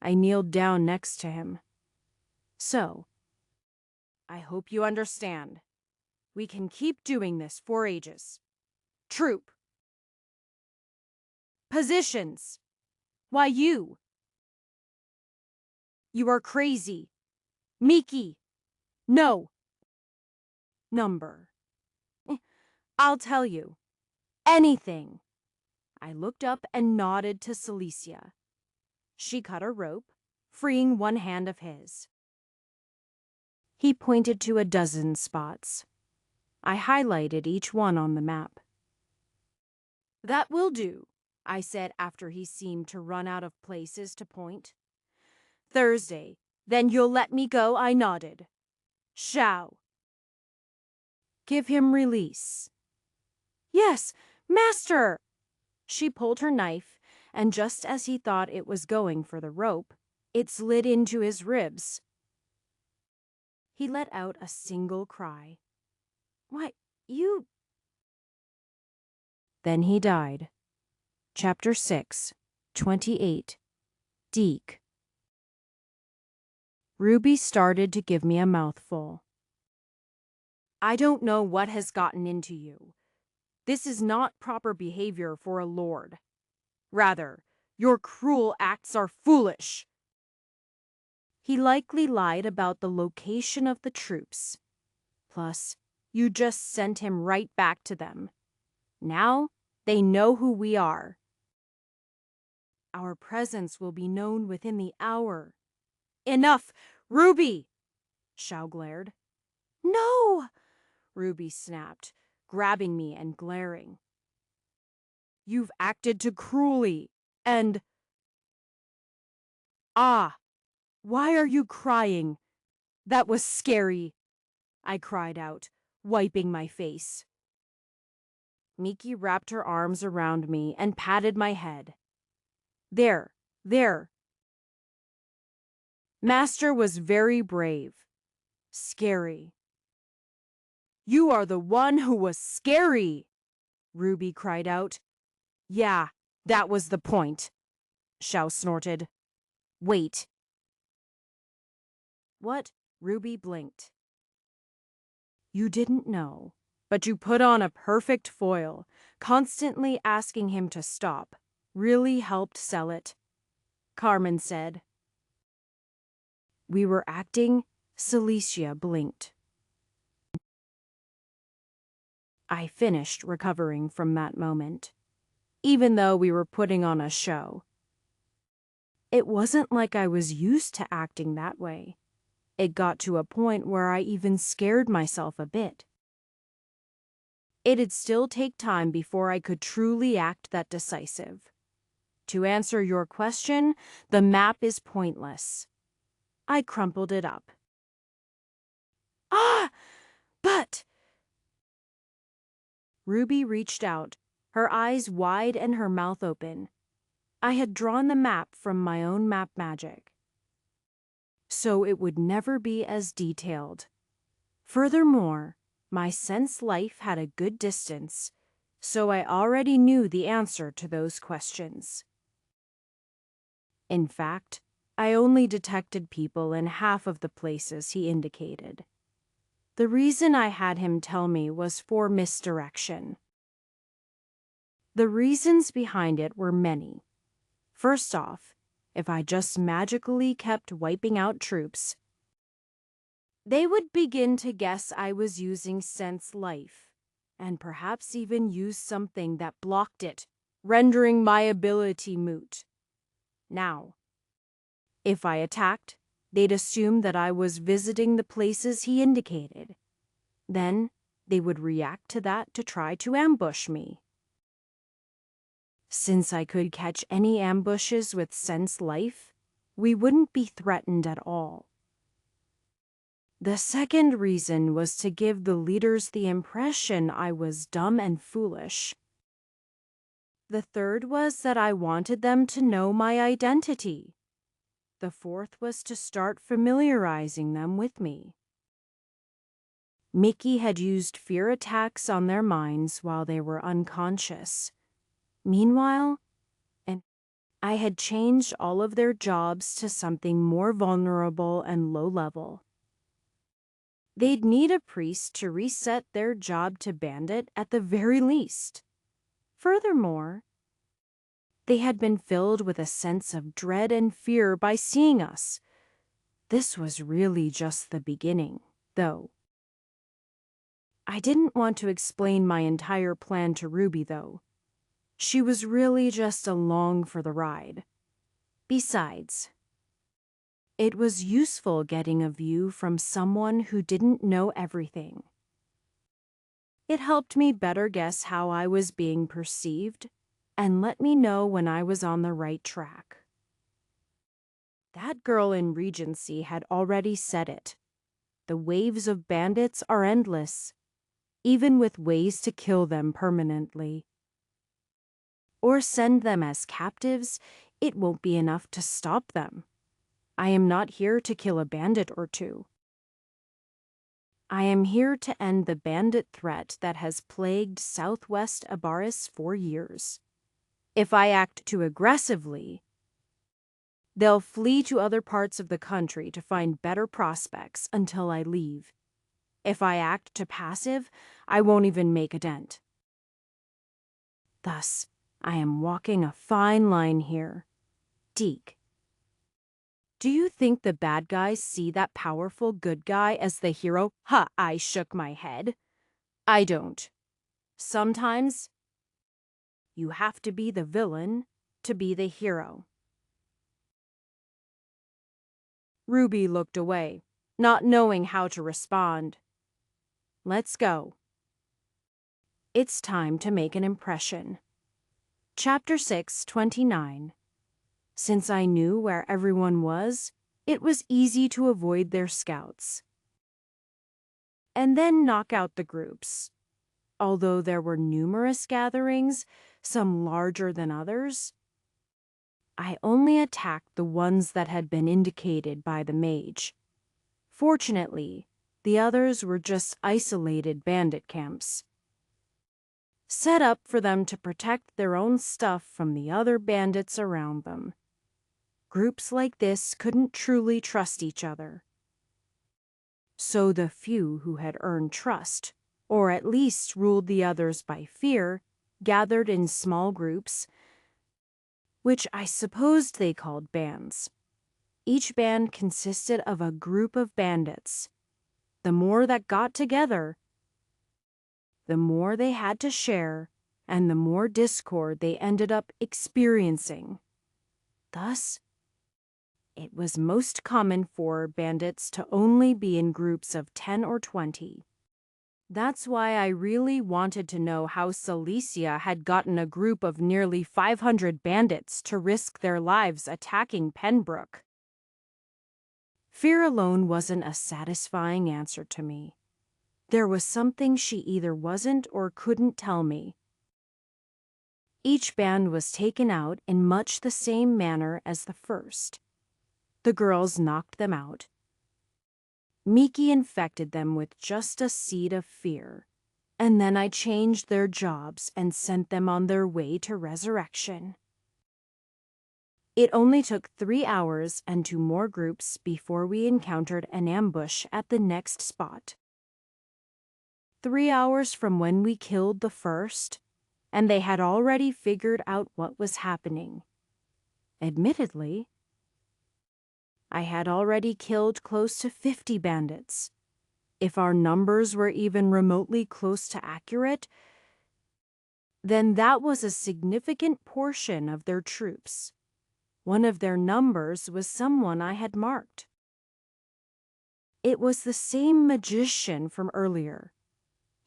I kneeled down next to him. So, I hope you understand. We can keep doing this for ages. Troop. Positions. Why you? You are crazy. Miki! No! Number. I'll tell you. Anything. I looked up and nodded to Celicia. She cut a rope, freeing one hand of his. He pointed to a dozen spots. I highlighted each one on the map. That will do, I said after he seemed to run out of places to point. Thursday. Then you'll let me go, I nodded. Shall. Give him release. Yes, master! She pulled her knife, and just as he thought it was going for the rope, it slid into his ribs. He let out a single cry. Why, you... Then he died. Chapter 6, 28. Deke. Ruby started to give me a mouthful. I don't know what has gotten into you. This is not proper behavior for a lord. Rather, your cruel acts are foolish. He likely lied about the location of the troops. Plus, you just sent him right back to them. Now, they know who we are. Our presence will be known within the hour. Enough! Ruby! Shao glared. No! Ruby snapped, grabbing me and glaring. You've acted too cruelly, and... Ah! Why are you crying? That was scary, I cried out, wiping my face. Miki wrapped her arms around me and patted my head. There. Master was very brave. Scary. You are the one who was scary, Ruby cried out. Yeah, that was the point, Shao snorted. Wait. What? Ruby blinked. You didn't know, but you put on a perfect foil, constantly asking him to stop. Really helped sell it, Carmen said. We were acting. Celicia blinked. I finished recovering from that moment, even though we were putting on a show. It wasn't like I was used to acting that way. It got to a point where I even scared myself a bit. It'd still take time before I could truly act that decisive. To answer your question, the map is pointless. I crumpled it up. Ah! But... Ruby reached out, her eyes wide and her mouth open. I had drawn the map from my own map magic, so it would never be as detailed. Furthermore, my sense life had a good distance, so I already knew the answer to those questions. In fact, I only detected people in half of the places he indicated. The reason I had him tell me was for misdirection. The reasons behind it were many. First off, if I just magically kept wiping out troops, they would begin to guess I was using sense life, and perhaps even use something that blocked it, rendering my ability moot. Now, if I attacked, they'd assume that I was visiting the places he indicated. Then, they would react to that to try to ambush me. Since I could catch any ambushes with sense life, we wouldn't be threatened at all. The second reason was to give the leaders the impression I was dumb and foolish. The third was that I wanted them to know my identity. The fourth was to start familiarizing them with me. Miki had used fear attacks on their minds while they were unconscious. Meanwhile, I had changed all of their jobs to something more vulnerable and low-level. They'd need a priest to reset their job to bandit at the very least. Furthermore, they had been filled with a sense of dread and fear by seeing us. This was really just the beginning, though. I didn't want to explain my entire plan to Ruby, though. She was really just along for the ride. Besides, it was useful getting a view from someone who didn't know everything. It helped me better guess how I was being perceived and let me know when I was on the right track. That girl in Regency had already said it. The waves of bandits are endless, even with ways to kill them permanently. Or send them as captives, it won't be enough to stop them. I am not here to kill a bandit or two. I am here to end the bandit threat that has plagued Southwest Abaris for years. If I act too aggressively, they'll flee to other parts of the country to find better prospects until I leave. If I act too passive, I won't even make a dent. Thus, I am walking a fine line here. Deke, do you think the bad guys see that powerful good guy as the hero? Ha, I shook my head. I don't. Sometimes, you have to be the villain to be the hero. Ruby looked away, not knowing how to respond. Let's go. It's time to make an impression. Chapter 6:29. Since I knew where everyone was, it was easy to avoid their scouts. And then knock out the groups. Although there were numerous gatherings, some larger than others, I only attacked the ones that had been indicated by the mage. Fortunately, the others were just isolated bandit camps, set up for them to protect their own stuff from the other bandits around them. Groups like this couldn't truly trust each other. So the few who had earned trust, or at least ruled the others by fear, gathered in small groups, which I supposed they called bands. Each band consisted of a group of bandits. The more that got together, the more they had to share, and the more discord they ended up experiencing. Thus, it was most common for bandits to only be in groups of 10 or 20. That's why I really wanted to know how Cilicia had gotten a group of nearly 500 bandits to risk their lives attacking Pembroke. Fear alone wasn't a satisfying answer to me. There was something she either wasn't or couldn't tell me. Each band was taken out in much the same manner as the first. The girls knocked them out. Miki infected them with just a seed of fear, and then I changed their jobs and sent them on their way to resurrection. It only took 3 hours and 2 more groups before we encountered an ambush at the next spot. 3 hours from when we killed the first, and they had already figured out what was happening. Admittedly, I had already killed close to 50 bandits. If our numbers were even remotely close to accurate, then that was a significant portion of their troops. One of their numbers was someone I had marked. It was the same magician from earlier.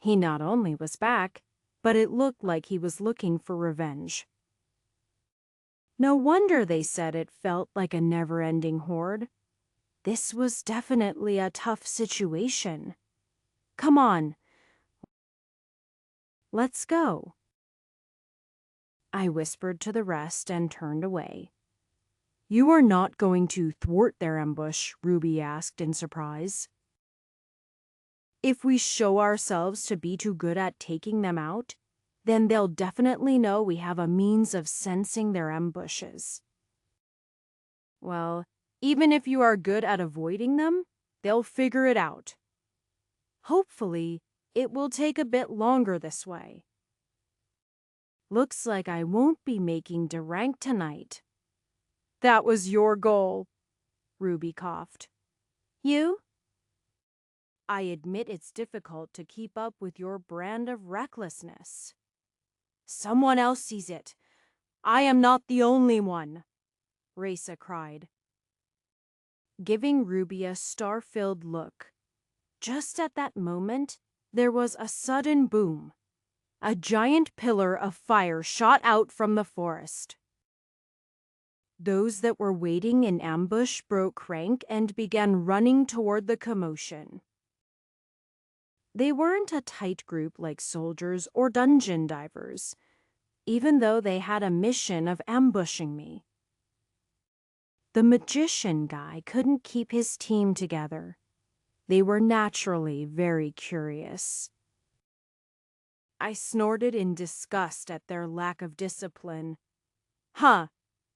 He not only was back, but it looked like he was looking for revenge. No wonder they said it felt like a never-ending horde. This was definitely a tough situation. Come on. Let's go. I whispered to the rest and turned away. You are not going to thwart their ambush, Ruby asked in surprise. If we show ourselves to be too good at taking them out, then they'll definitely know we have a means of sensing their ambushes. Well, even if you are good at avoiding them, they'll figure it out. Hopefully, it will take a bit longer this way. Looks like I won't be making the rank tonight. That was your goal, Ruby coughed. You? I admit it's difficult to keep up with your brand of recklessness. Someone else sees it. I am not the only one, Raisa cried, giving Ruby a star-filled look. Just at that moment, there was a sudden boom. A giant pillar of fire shot out from the forest. Those that were waiting in ambush broke rank and began running toward the commotion. They weren't a tight group like soldiers or dungeon divers, even though they had a mission of ambushing me. The magician guy couldn't keep his team together. They were naturally very curious. I snorted in disgust at their lack of discipline. Huh,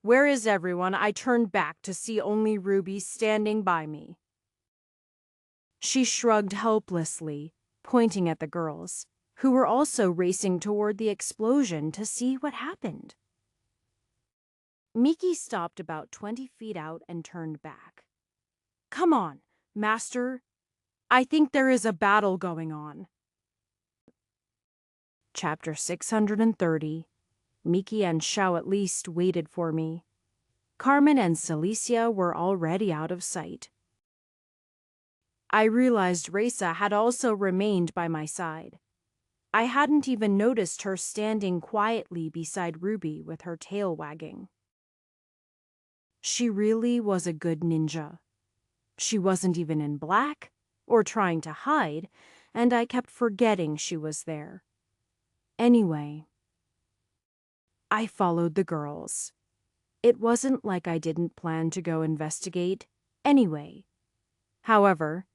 where is everyone? I turned back to see only Ruby standing by me. She shrugged helplessly, pointing at the girls, who were also racing toward the explosion to see what happened. Miki stopped about 20 feet out and turned back. Come on, Master. I think there is a battle going on. Chapter 630. Miki and Xiao at least waited for me. Carmen and Celicia were already out of sight. I realized Raisa had also remained by my side. I hadn't even noticed her standing quietly beside Ruby with her tail wagging. She really was a good ninja. She wasn't even in black or trying to hide, and I kept forgetting she was there. Anyway, I followed the girls. It wasn't like I didn't plan to go investigate anyway. However,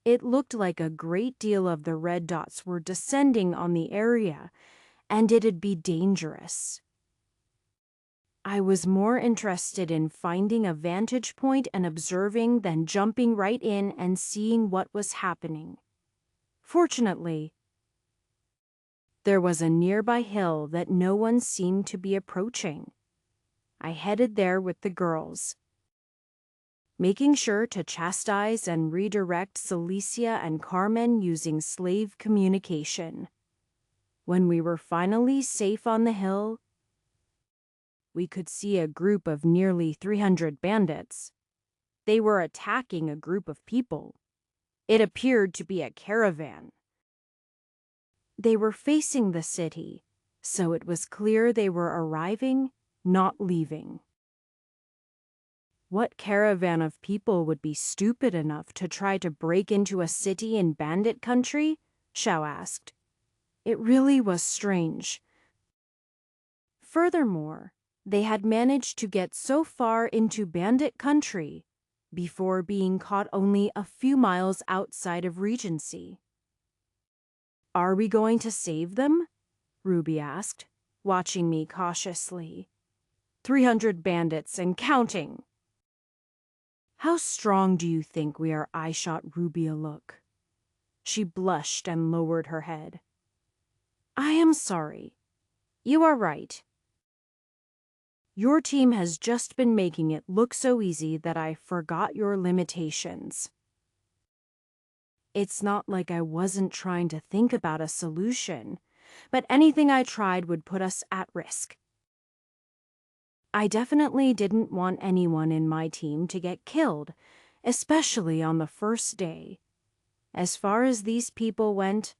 it looked like a great deal of the red dots were descending on the area, and it'd be dangerous. I was more interested in finding a vantage point and observing than jumping right in and seeing what was happening. Fortunately, there was a nearby hill that no one seemed to be approaching. I headed there with the girls, making sure to chastise and redirect Celicia and Carmen using slave communication. When we were finally safe on the hill, we could see a group of nearly 300 bandits. They were attacking a group of people. It appeared to be a caravan. They were facing the city, so it was clear they were arriving, not leaving. What caravan of people would be stupid enough to try to break into a city in bandit country? Xiao asked. It really was strange. Furthermore, they had managed to get so far into bandit country before being caught only a few miles outside of Regency. Are we going to save them? Ruby asked, watching me cautiously. 300 bandits and counting. How strong do you think we are? I shot Ruby a look. She blushed and lowered her head. I am sorry. You are right. Your team has just been making it look so easy that I forgot your limitations. It's not like I wasn't trying to think about a solution, but anything I tried would put us at risk. I definitely didn't want anyone in my team to get killed, especially on the first day. As far as these people went,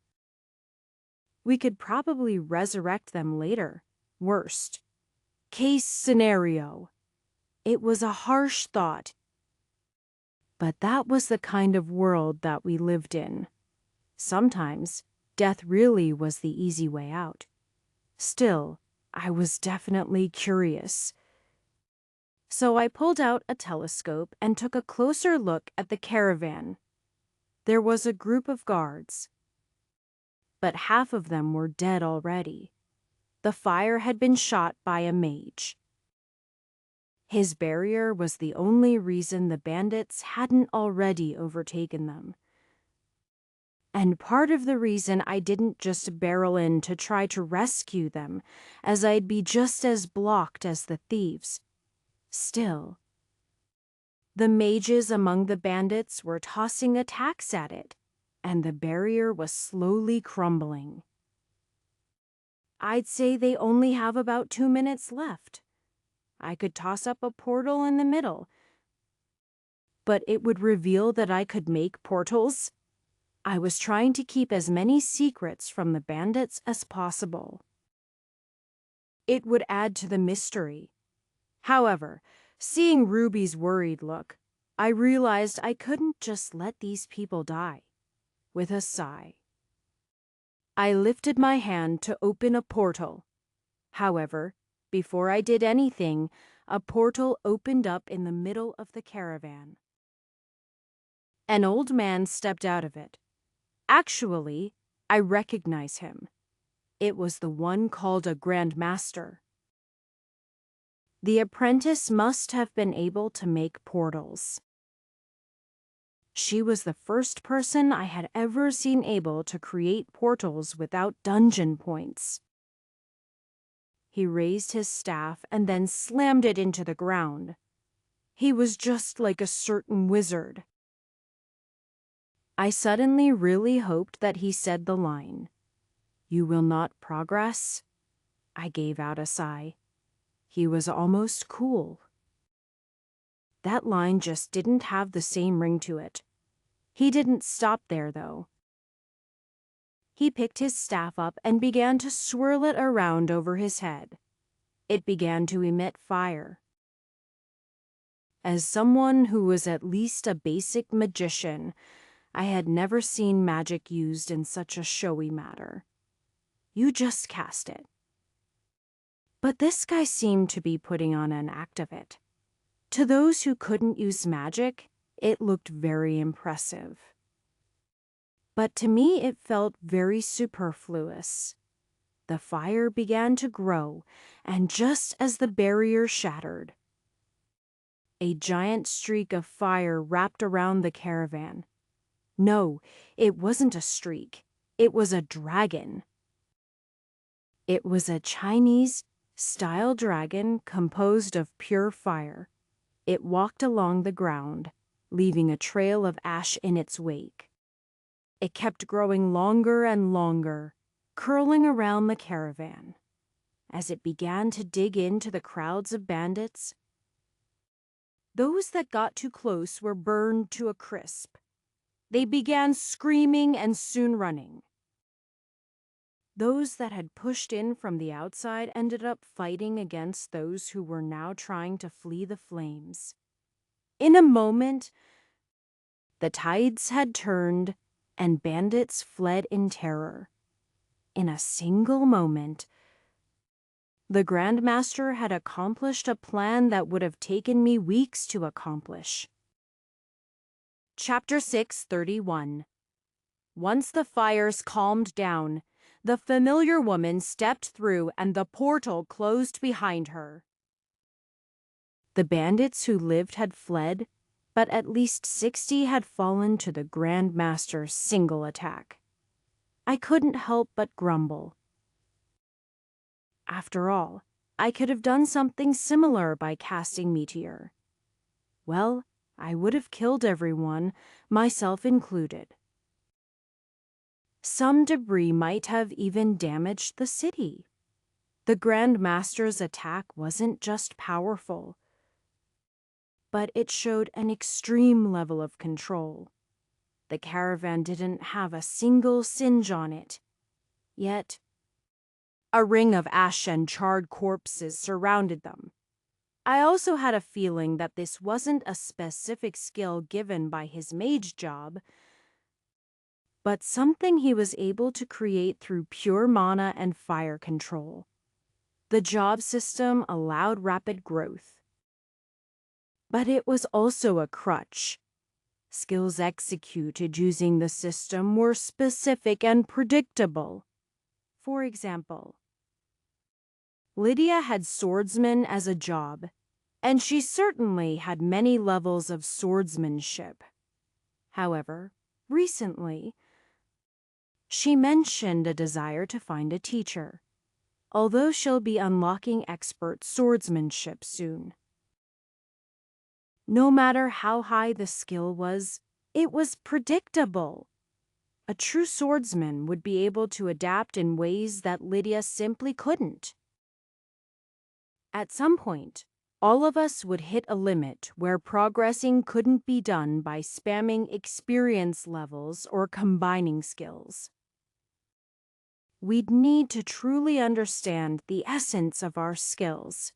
we could probably resurrect them later. Worst case scenario. It was a harsh thought, but that was the kind of world that we lived in. Sometimes, death really was the easy way out. Still, I was definitely curious. So I pulled out a telescope and took a closer look at the caravan. There was a group of guards, but half of them were dead already. The fire had been shot by a mage. His barrier was the only reason the bandits hadn't already overtaken them. And part of the reason I didn't just barrel in to try to rescue them, as I'd be just as blocked as the thieves. Still, The mages among the bandits were tossing attacks at it, and the barrier was slowly crumbling. I'd say they only have about 2 minutes left. I could toss up a portal in the middle, but it would reveal that I could make portals. I was trying to keep as many secrets from the bandits as possible. It would add to the mystery. However, seeing Ruby's worried look, I realized I couldn't just let these people die. With a sigh, I lifted my hand to open a portal. However, before I did anything, a portal opened up in the middle of the caravan. An old man stepped out of it. Actually, I recognize him. It was the one called a Grand Master. The apprentice must have been able to make portals. She was the first person I had ever seen able to create portals without dungeon points. He raised his staff and then slammed it into the ground. He was just like a certain wizard. I suddenly really hoped that he said the line, "You will not progress?" I gave out a sigh. He was almost cool. That line just didn't have the same ring to it. He didn't stop there, though. He picked his staff up and began to swirl it around over his head. It began to emit fire. As someone who was at least a basic magician, I had never seen magic used in such a showy manner. You just cast it. But this guy seemed to be putting on an act of it. To those who couldn't use magic, it looked very impressive. But to me, it felt very superfluous. The fire began to grow, and just as the barrier shattered, a giant streak of fire wrapped around the caravan. No, it wasn't a streak. It was a dragon. It was a Chinese-style dragon composed of pure fire. It walked along the ground, leaving a trail of ash in its wake. It kept growing longer and longer, curling around the caravan. As it began to dig into the crowds of bandits, those that got too close were burned to a crisp. They began screaming and soon running. Those that had pushed in from the outside ended up fighting against those who were now trying to flee the flames. In a moment, the tides had turned and bandits fled in terror. In a single moment, the Grand Master had accomplished a plan that would have taken me weeks to accomplish. Chapter 6:31. Once the fires calmed down, the familiar woman stepped through and the portal closed behind her. The bandits who lived had fled, but at least 60 had fallen to the Grand Master's single attack. I couldn't help but grumble. After all, I could have done something similar by casting Meteor. Well, I would have killed everyone, myself included. Some debris might have even damaged the city. The Grand Master's attack wasn't just powerful, but it showed an extreme level of control. The caravan didn't have a single singe on it, yet a ring of ash and charred corpses surrounded them. I also had a feeling that this wasn't a specific skill given by his mage job, but something he was able to create through pure mana and fire control. The job system allowed rapid growth. But it was also a crutch. Skills executed using the system were specific and predictable. For example, Lydia had swordsman as a job, and she certainly had many levels of swordsmanship. However, recently, she mentioned a desire to find a teacher, although she'll be unlocking expert swordsmanship soon. No matter how high the skill was, it was predictable. A true swordsman would be able to adapt in ways that Lydia simply couldn't. At some point, all of us would hit a limit where progressing couldn't be done by spamming experience levels or combining skills. We'd need to truly understand the essence of our skills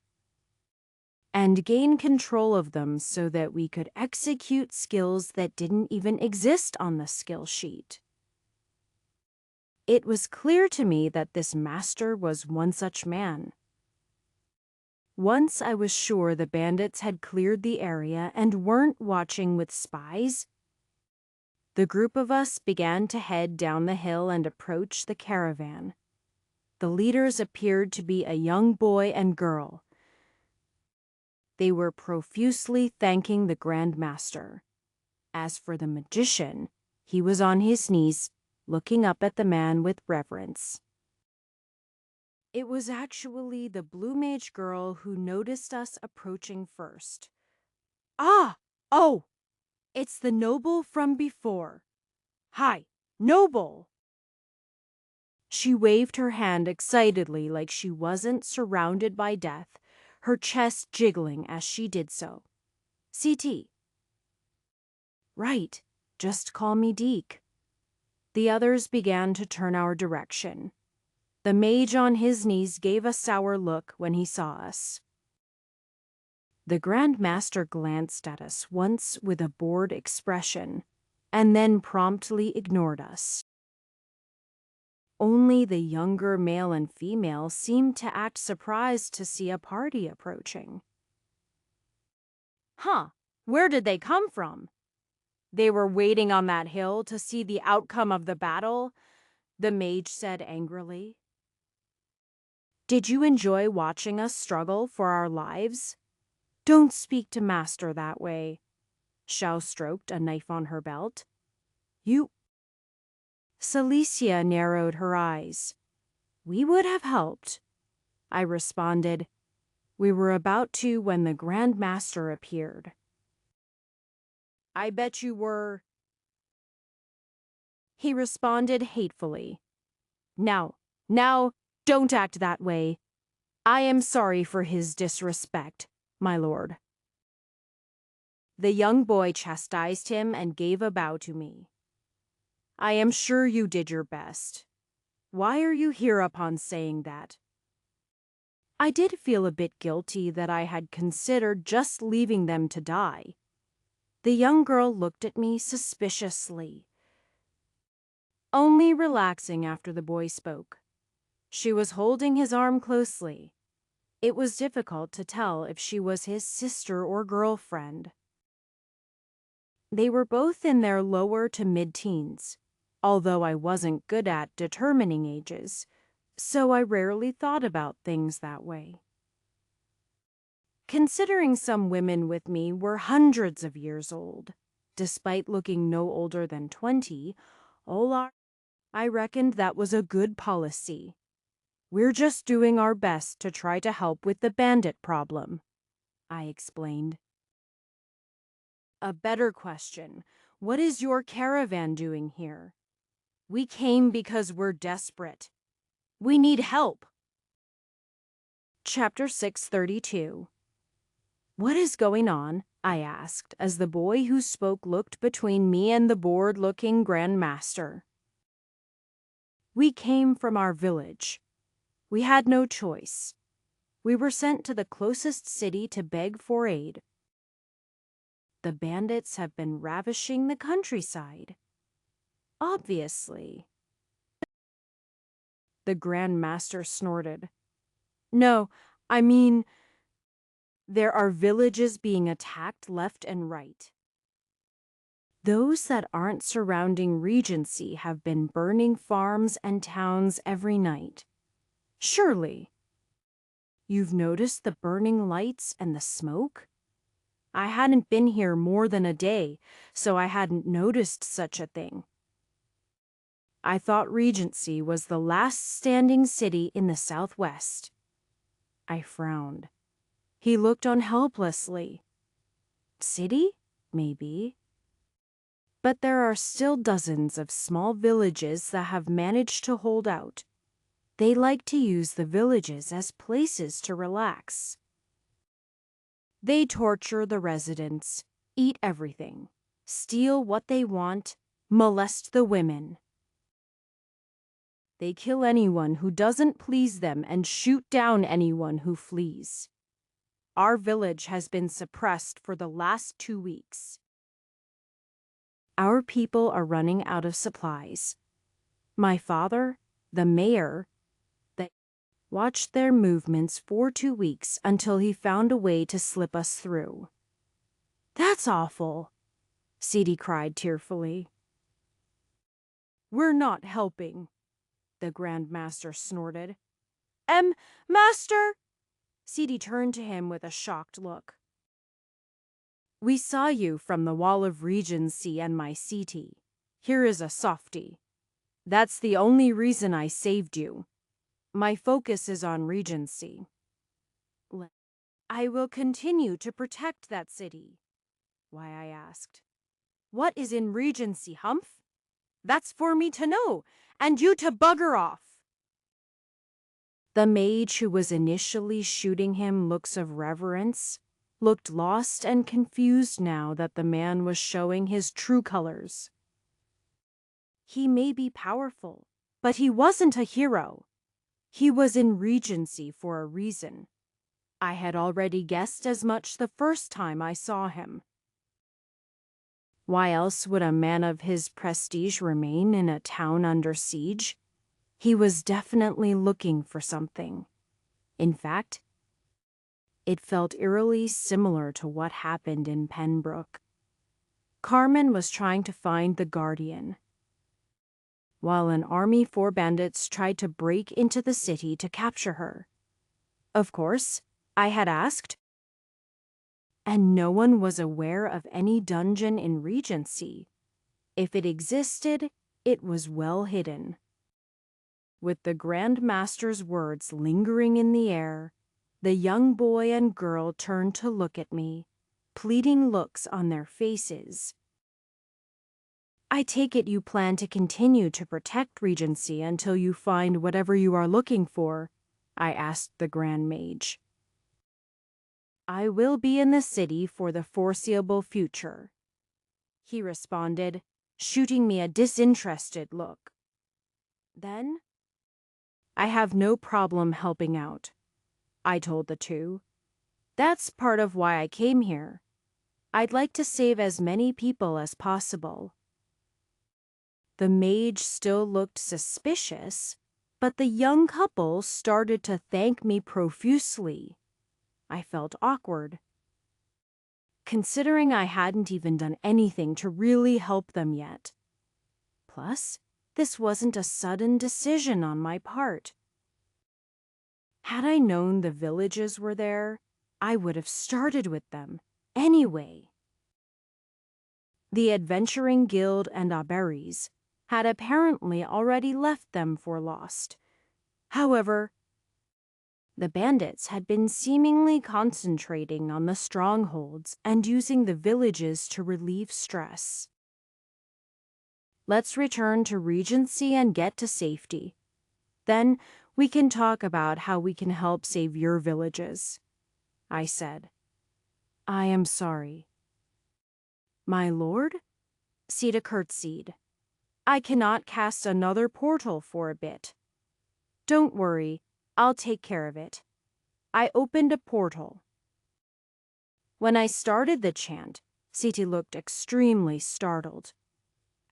and gain control of them so that we could execute skills that didn't even exist on the skill sheet. It was clear to me that this master was one such man. Once I was sure the bandits had cleared the area and weren't watching with spies, the group of us began to head down the hill and approach the caravan. The leaders appeared to be a young boy and girl. They were profusely thanking the Grand Master. As for the magician, he was on his knees, looking up at the man with reverence. It was actually the Blue Mage girl who noticed us approaching first. Ah! Oh! It's the noble from before. Hi, noble! She waved her hand excitedly like she wasn't surrounded by death, her chest jiggling as she did so. CT. Right, just call me Deke. The others began to turn our direction. The mage on his knees gave a sour look when he saw us. The Grand Master glanced at us once with a bored expression, and then promptly ignored us. Only the younger male and female seemed to act surprised to see a party approaching. Huh, where did they come from? They were waiting on that hill to see the outcome of the battle, the mage said angrily. Did you enjoy watching us struggle for our lives? Don't speak to Master that way. Xiao stroked a knife on her belt. You... Celicia narrowed her eyes. We would have helped, I responded. We were about to when the Grand Master appeared. I bet you were... He responded hatefully. Now, don't act that way. I am sorry for his disrespect, my lord. The young boy chastised him and gave a bow to me. I am sure you did your best. Why are you here upon saying that? I did feel a bit guilty that I had considered just leaving them to die. The young girl looked at me suspiciously, only relaxing after the boy spoke. She was holding his arm closely. It was difficult to tell if she was his sister or girlfriend. They were both in their lower to mid-teens, although I wasn't good at determining ages, so I rarely thought about things that way. Considering some women with me were hundreds of years old, despite looking no older than 20, I reckoned that was a good policy. We're just doing our best to try to help with the bandit problem, I explained. A better question, what is your caravan doing here? We came because we're desperate. We need help. Chapter 632. What is going on? I asked as the boy who spoke looked between me and the bored-looking Grand Master. We came from our village. We had no choice. We were sent to the closest city to beg for aid. The bandits have been ravishing the countryside. Obviously. The Grand Master snorted. No, I mean, there are villages being attacked left and right. Those that aren't surrounding Regency have been burning farms and towns every night. Surely. You've noticed the burning lights and the smoke? I hadn't been here more than a day, so I hadn't noticed such a thing. I thought Regency was the last standing city in the southwest. I frowned. He looked on helplessly. city? Maybe. But there are still dozens of small villages that have managed to hold out. They like to use the villages as places to relax. They torture the residents, eat everything, steal what they want, molest the women. They kill anyone who doesn't please them and shoot down anyone who flees. Our village has been suppressed for the last 2 weeks. Our people are running out of supplies. My father, the mayor, they watched their movements for 2 weeks until he found a way to slip us through. That's awful, Sidi cried tearfully. We're not helping, the Grand Master snorted. Master! Sidi turned to him with a shocked look. We saw you from the wall of Regency and my city. Here is a softie. That's the only reason I saved you. My focus is on Regency. I will continue to protect that city. Why, I asked. What is in Regency, Humph? That's for me to know, and you to bugger off. The mage who was initially shooting him looks of reverence looked lost and confused now that the man was showing his true colors. He may be powerful, but he wasn't a hero. He was in Regency for a reason. I had already guessed as much the first time I saw him. Why else would a man of his prestige remain in a town under siege? He was definitely looking for something. In fact, it felt eerily similar to what happened in Pembroke. Carmen was trying to find the Guardian, while an army for bandits tried to break into the city to capture her. Of course, I had asked, and no one was aware of any dungeon in Regency. If it existed, it was well hidden. With the Grand Master's words lingering in the air, the young boy and girl turned to look at me, pleading looks on their faces. I take it you plan to continue to protect Regency until you find whatever you are looking for, I asked the Grand Mage. I will be in the city for the foreseeable future, he responded, shooting me a disinterested look. Then, I have no problem helping out, I told the two. That's part of why I came here. I'd like to save as many people as possible. The mage still looked suspicious, but the young couple started to thank me profusely. I felt awkward, considering I hadn't even done anything to really help them yet. Plus, this wasn't a sudden decision on my part. Had I known the villages were there, I would have started with them anyway. The Adventuring Guild and Auberries had apparently already left them for lost. However, the bandits had been seemingly concentrating on the strongholds and using the villages to relieve stress. Let's return to Regency and get to safety. Then we can talk about how we can help save your villages, I said. I am sorry. My lord? Sita curtsied. I cannot cast another portal for a bit. Don't worry, I'll take care of it. I opened a portal. When I started the chant, Siti looked extremely startled.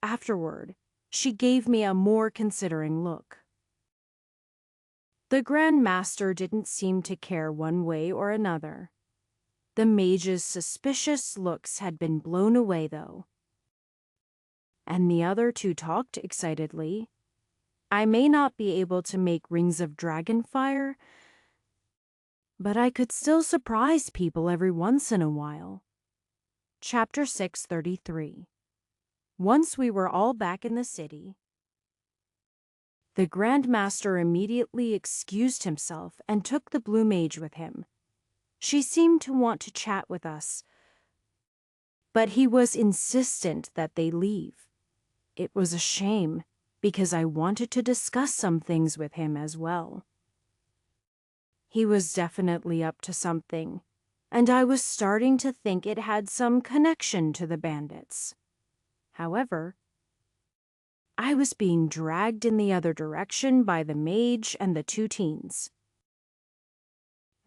Afterward, she gave me a more considering look. The Grand Master didn't seem to care one way or another. The mage's suspicious looks had been blown away, though. And the other two talked excitedly. I may not be able to make rings of dragonfire, but I could still surprise people every once in a while. Chapter 633. Once we were all back in the city, the Grand Master immediately excused himself and took the Blue Mage with him. She seemed to want to chat with us, but he was insistent that they leave. It was a shame, because I wanted to discuss some things with him as well. He was definitely up to something, and I was starting to think it had some connection to the bandits. However, I was being dragged in the other direction by the mage and the two teens.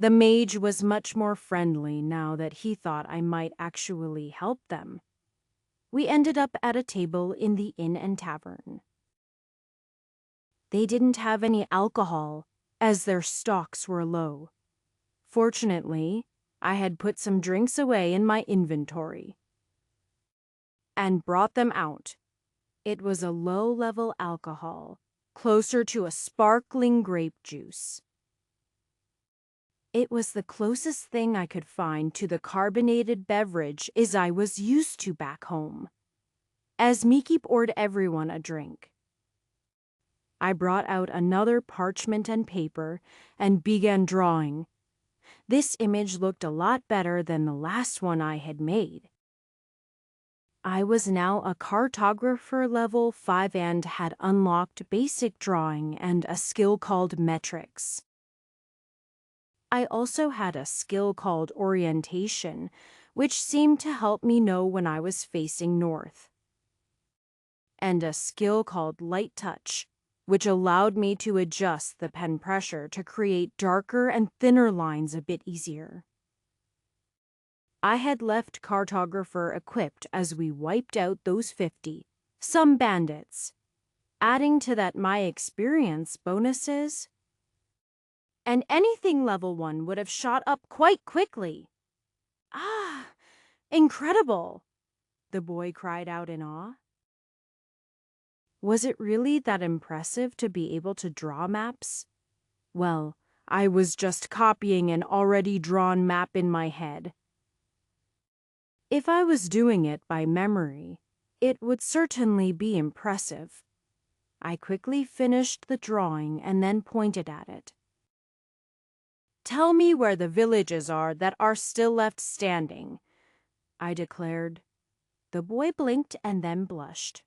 The mage was much more friendly now that he thought I might actually help them. We ended up at a table in the inn and tavern. They didn't have any alcohol, as their stocks were low. Fortunately, I had put some drinks away in my inventory and brought them out. It was a low-level alcohol, closer to a sparkling grape juice. It was the closest thing I could find to the carbonated beverage as I was used to back home. As Miki poured everyone a drink, I brought out another parchment and paper and began drawing. This image looked a lot better than the last one I had made. I was now a cartographer level 5 and had unlocked basic drawing and a skill called metrics. I also had a skill called orientation, which seemed to help me know when I was facing north, and a skill called light touch, which allowed me to adjust the pen pressure to create darker and thinner lines a bit easier. I had left cartographer equipped as we wiped out those 50, some bandits, adding to that my experience bonuses, and anything level 1 would have shot up quite quickly. Ah, incredible, the boy cried out in awe. Was it really that impressive to be able to draw maps? Well, I was just copying an already drawn map in my head. If I was doing it by memory, it would certainly be impressive. I quickly finished the drawing and then pointed at it. "Tell me where the villages are that are still left standing," I declared. The boy blinked and then blushed.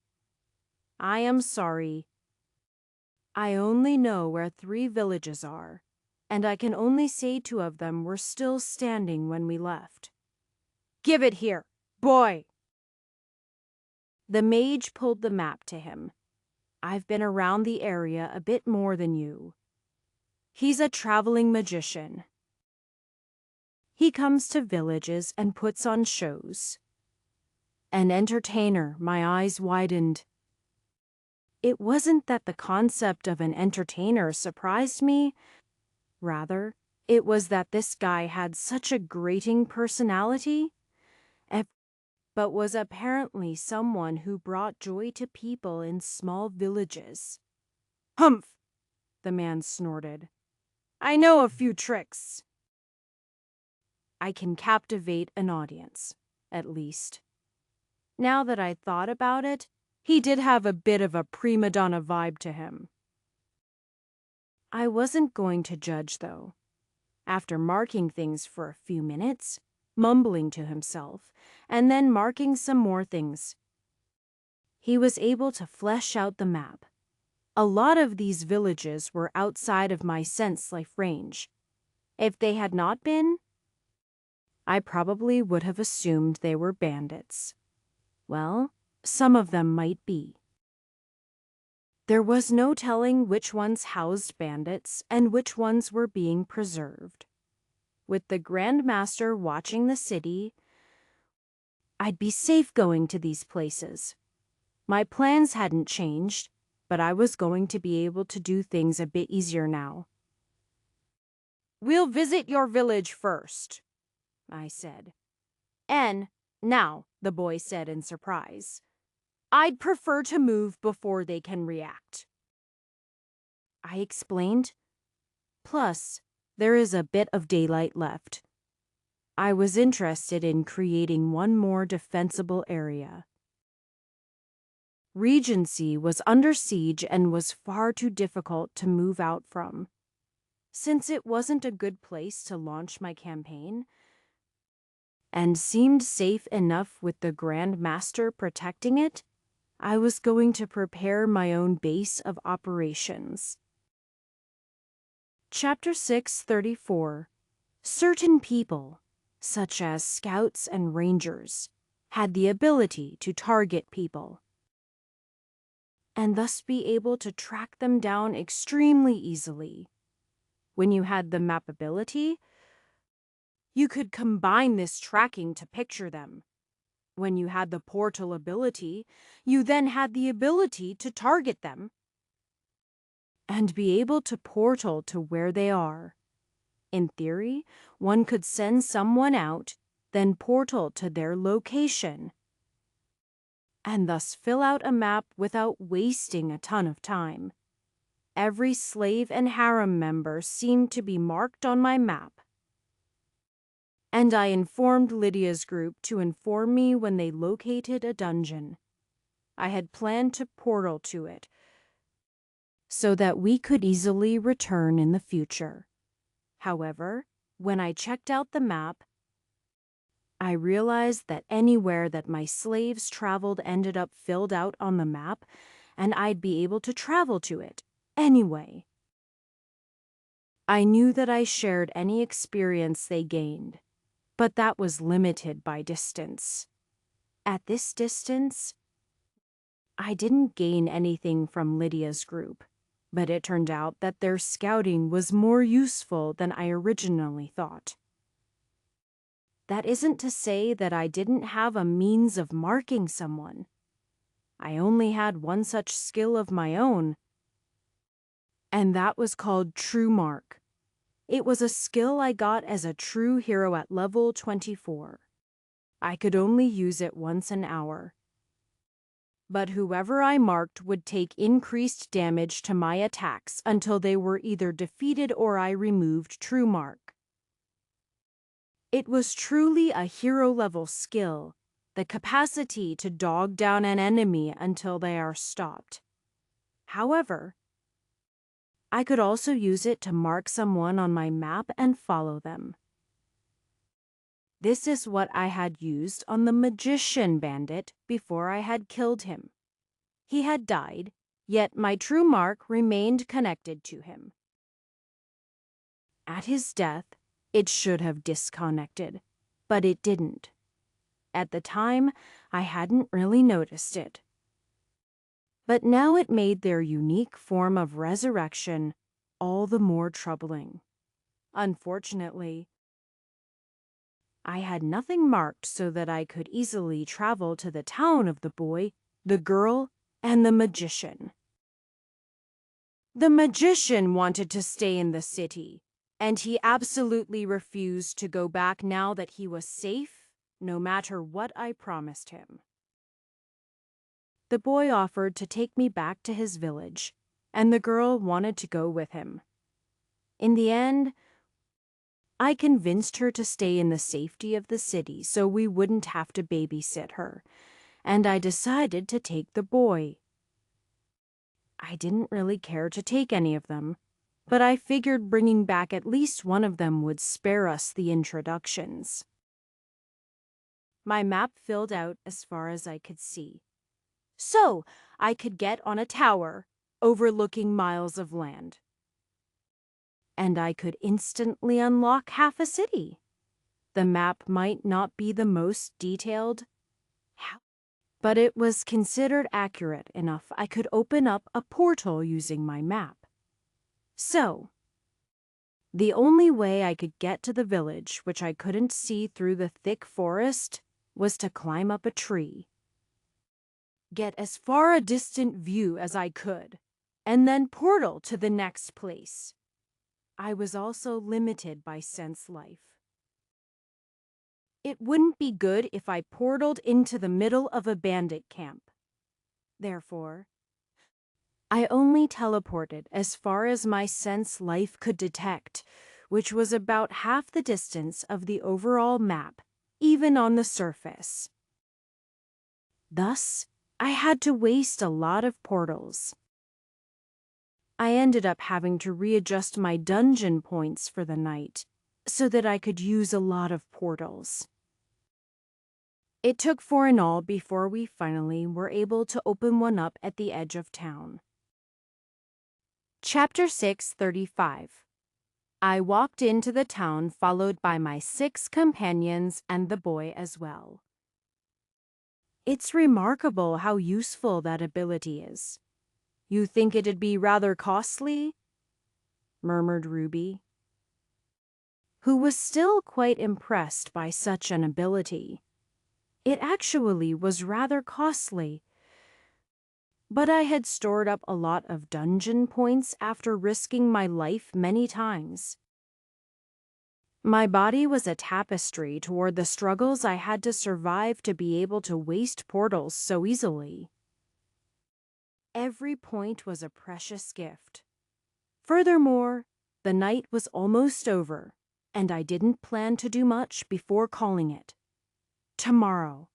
"I am sorry. I only know where 3 villages are, and I can only say 2 of them were still standing when we left." "Give it here, boy!" The mage pulled the map to him. "I've been around the area a bit more than you. He's a traveling magician. He comes to villages and puts on shows. An entertainer." My eyes widened. It wasn't that the concept of an entertainer surprised me. Rather, it was that this guy had such a grating personality, but was apparently someone who brought joy to people in small villages. "Humph!" the man snorted. "I know a few tricks. I can captivate an audience, at least." Now that I thought about it, he did have a bit of a prima donna vibe to him. I wasn't going to judge, though. After marking things for a few minutes, mumbling to himself, and then marking some more things, he was able to flesh out the map. A lot of these villages were outside of my sense life range. If they had not been, I probably would have assumed they were bandits. Well, some of them might be. There was no telling which ones housed bandits and which ones were being preserved. With the Grand Master watching the city, I'd be safe going to these places. My plans hadn't changed, but I was going to be able to do things a bit easier now. "We'll visit your village first," I said. "And now," the boy said in surprise, "I'd prefer to move before they can react." I explained. "Plus, there is a bit of daylight left. I was interested in creating one more defensible area. Regency was under siege and was far too difficult to move out from. Since it wasn't a good place to launch my campaign, and seemed safe enough with the Grand Master protecting it, I was going to prepare my own base of operations. Chapter 634. Certain people, such as scouts and rangers, had the ability to target people, and thus be able to track them down extremely easily. When you had the map ability, you could combine this tracking to picture them. When you had the portal ability, you then had the ability to target them and be able to portal to where they are. In theory, one could send someone out, then portal to their location, and thus fill out a map without wasting a ton of time. Every slave and harem member seemed to be marked on my map, and I informed Lydia's group to inform me when they located a dungeon. I had planned to portal to it, so that we could easily return in the future. However, when I checked out the map, I realized that anywhere that my slaves traveled ended up filled out on the map, and I'd be able to travel to it anyway. I knew that I shared any experience they gained, but that was limited by distance. At this distance, I didn't gain anything from Lydia's group, but it turned out that their scouting was more useful than I originally thought. That isn't to say that I didn't have a means of marking someone. I only had one such skill of my own, and that was called True Mark. It was a skill I got as a true hero at level 24. I could only use it once an hour. But whoever I marked would take increased damage to my attacks until they were either defeated or I removed True Mark. It was truly a hero-level skill, the capacity to dog down an enemy until they are stopped. However, I could also use it to mark someone on my map and follow them. This is what I had used on the Magician Bandit before I had killed him. He had died, yet my true mark remained connected to him. At his death, it should have disconnected, but it didn't. At the time, I hadn't really noticed it. But now it made their unique form of resurrection all the more troubling. Unfortunately, I had nothing marked so that I could easily travel to the town of the boy, the girl, and the magician. The magician wanted to stay in the city, and he absolutely refused to go back now that he was safe, no matter what I promised him. The boy offered to take me back to his village, and the girl wanted to go with him. In the end, I convinced her to stay in the safety of the city so we wouldn't have to babysit her, and I decided to take the boy. I didn't really care to take any of them, but I figured bringing back at least one of them would spare us the introductions. My map filled out as far as I could see, so I could get on a tower overlooking miles of land. And I could instantly unlock half a city. The map might not be the most detailed, but it was considered accurate enough I could open up a portal using my map. So, the only way I could get to the village, which I couldn't see through the thick forest, was to climb up a tree, get as far a distant view as I could, and then portal to the next place. I was also limited by sense life. It wouldn't be good if I portaled into the middle of a bandit camp. Therefore, I only teleported as far as my sense life could detect, which was about half the distance of the overall map, even on the surface. Thus, I had to waste a lot of portals. I ended up having to readjust my dungeon points for the night so that I could use a lot of portals. It took four in all before we finally were able to open one up at the edge of town. Chapter 6:35. I walked into the town followed by my 6 companions and the boy as well. It's remarkable how useful that ability is. You think it'd be rather costly? Murmured Ruby, who was still quite impressed by such an ability. It actually was rather costly, but I had stored up a lot of dungeon points after risking my life many times. My body was a tapestry toward the struggles I had to survive to be able to waste portals so easily. Every point was a precious gift. Furthermore, the night was almost over, and I didn't plan to do much before calling it. Tomorrow.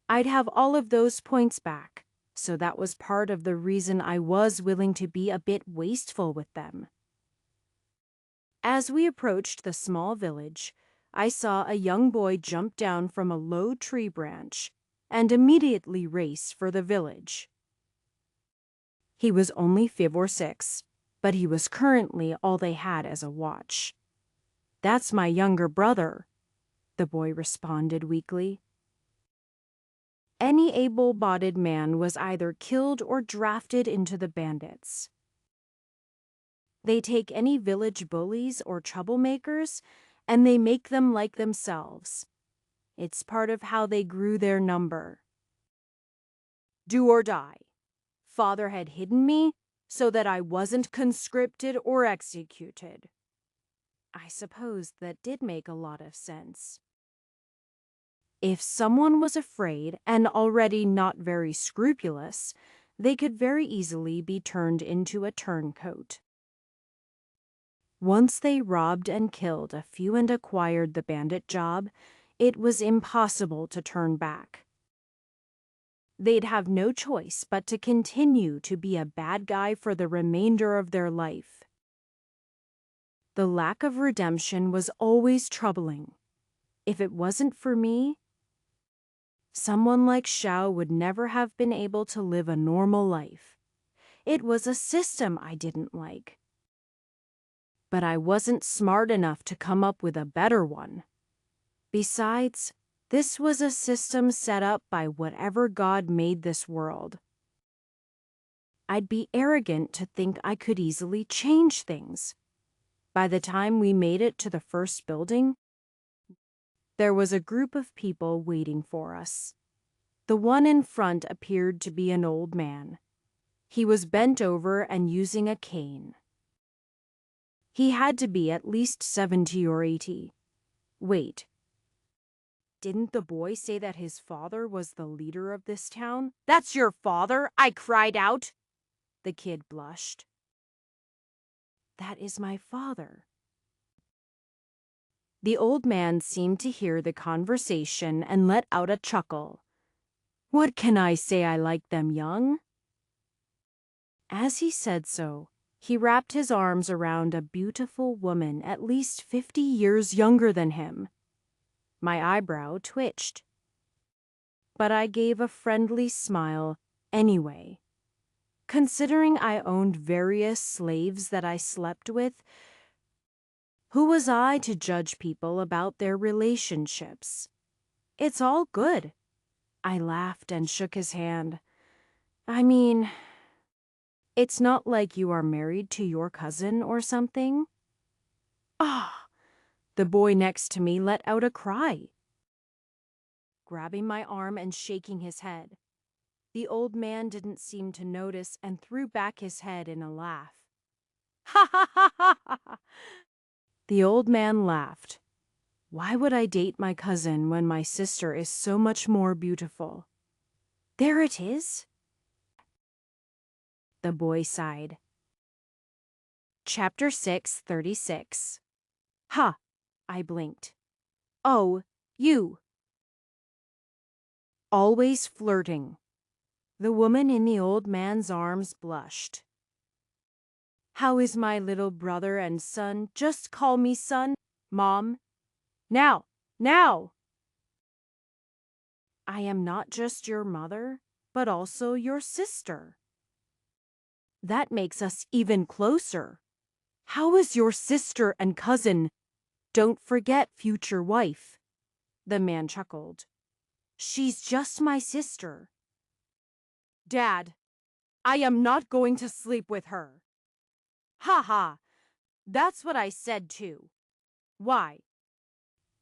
I'd have all of those points back, so that was part of the reason I was willing to be a bit wasteful with them. As we approached the small village, I saw a young boy jump down from a low tree branch and immediately race for the village. He was only 5 or 6, but he was currently all they had as a watch. "That's my younger brother," the boy responded weakly. Any able-bodied man was either killed or drafted into the bandits. They take any village bullies or troublemakers, and they make them like themselves. It's part of how they grew their number. Do or die. Father had hidden me so that I wasn't conscripted or executed. I suppose that did make a lot of sense. If someone was afraid and already not very scrupulous, they could very easily be turned into a turncoat. Once they robbed and killed a few and acquired the bandit job, it was impossible to turn back. They'd have no choice but to continue to be a bad guy for the remainder of their life. The lack of redemption was always troubling. If it wasn't for me, someone like Xiao would never have been able to live a normal life. It was a system I didn't like. But I wasn't smart enough to come up with a better one. Besides, this was a system set up by whatever God made this world. I'd be arrogant to think I could easily change things. By the time we made it to the first building, there was a group of people waiting for us. The one in front appeared to be an old man. He was bent over and using a cane. He had to be at least 70 or 80. Wait. Didn't the boy say that his father was the leader of this town? "That's your father!" I cried out. The kid blushed. "That is my father." The old man seemed to hear the conversation and let out a chuckle. "What can I say? I like them young." As he said so, he wrapped his arms around a beautiful woman at least 50 years younger than him. My eyebrow twitched, but I gave a friendly smile anyway. Considering I owned various slaves that I slept with, who was I to judge people about their relationships? It's all good. I laughed and shook his hand. I mean, it's not like you are married to your cousin or something. Ah! The boy next to me let out a cry, grabbing my arm and shaking his head. The old man didn't seem to notice and threw back his head in a laugh. "Ha ha ha ha ha!" The old man laughed. Why would I date my cousin when my sister is so much more beautiful? There it is. The boy sighed. Chapter 6:36. Ha! I blinked. Oh, you. Always flirting. The woman in the old man's arms blushed. How is my little brother and son? Just call me son, Mom. Now, now! I am not just your mother, but also your sister. That makes us even closer. How is your sister and cousin? Don't forget future wife. The man chuckled. She's just my sister. Dad, I am not going to sleep with her. Ha ha, that's what I said too. Why?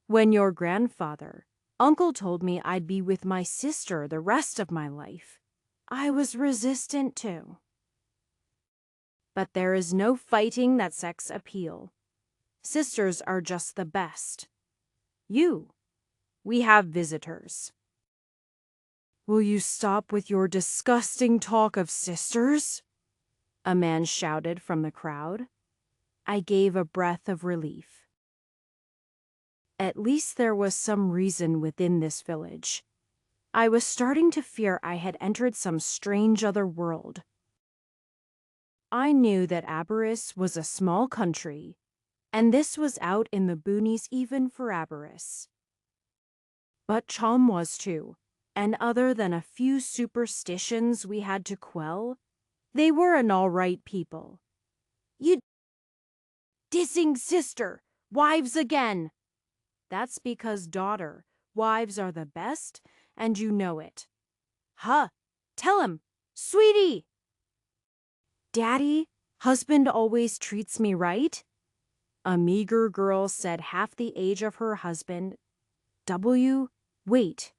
When your grandfather, Uncle told me I'd be with my sister the rest of my life, I was resistant too. But there is no fighting that sex appeal. Sisters are just the best. We have visitors. Will you stop with your disgusting talk of sisters? A man shouted from the crowd. I gave a breath of relief. At least there was some reason within this village. I was starting to fear I had entered some strange other world. I knew that Aberystwyth was a small country, and this was out in the boonies even for Aberystwyth. But Chom was too, and other than a few superstitions we had to quell, they were an all right people. You dissing sister, wives again! That's because, daughter, wives are the best, and you know it. Huh, tell him, sweetie! Daddy, husband always treats me right? A meager girl said, half the age of her husband. Wait.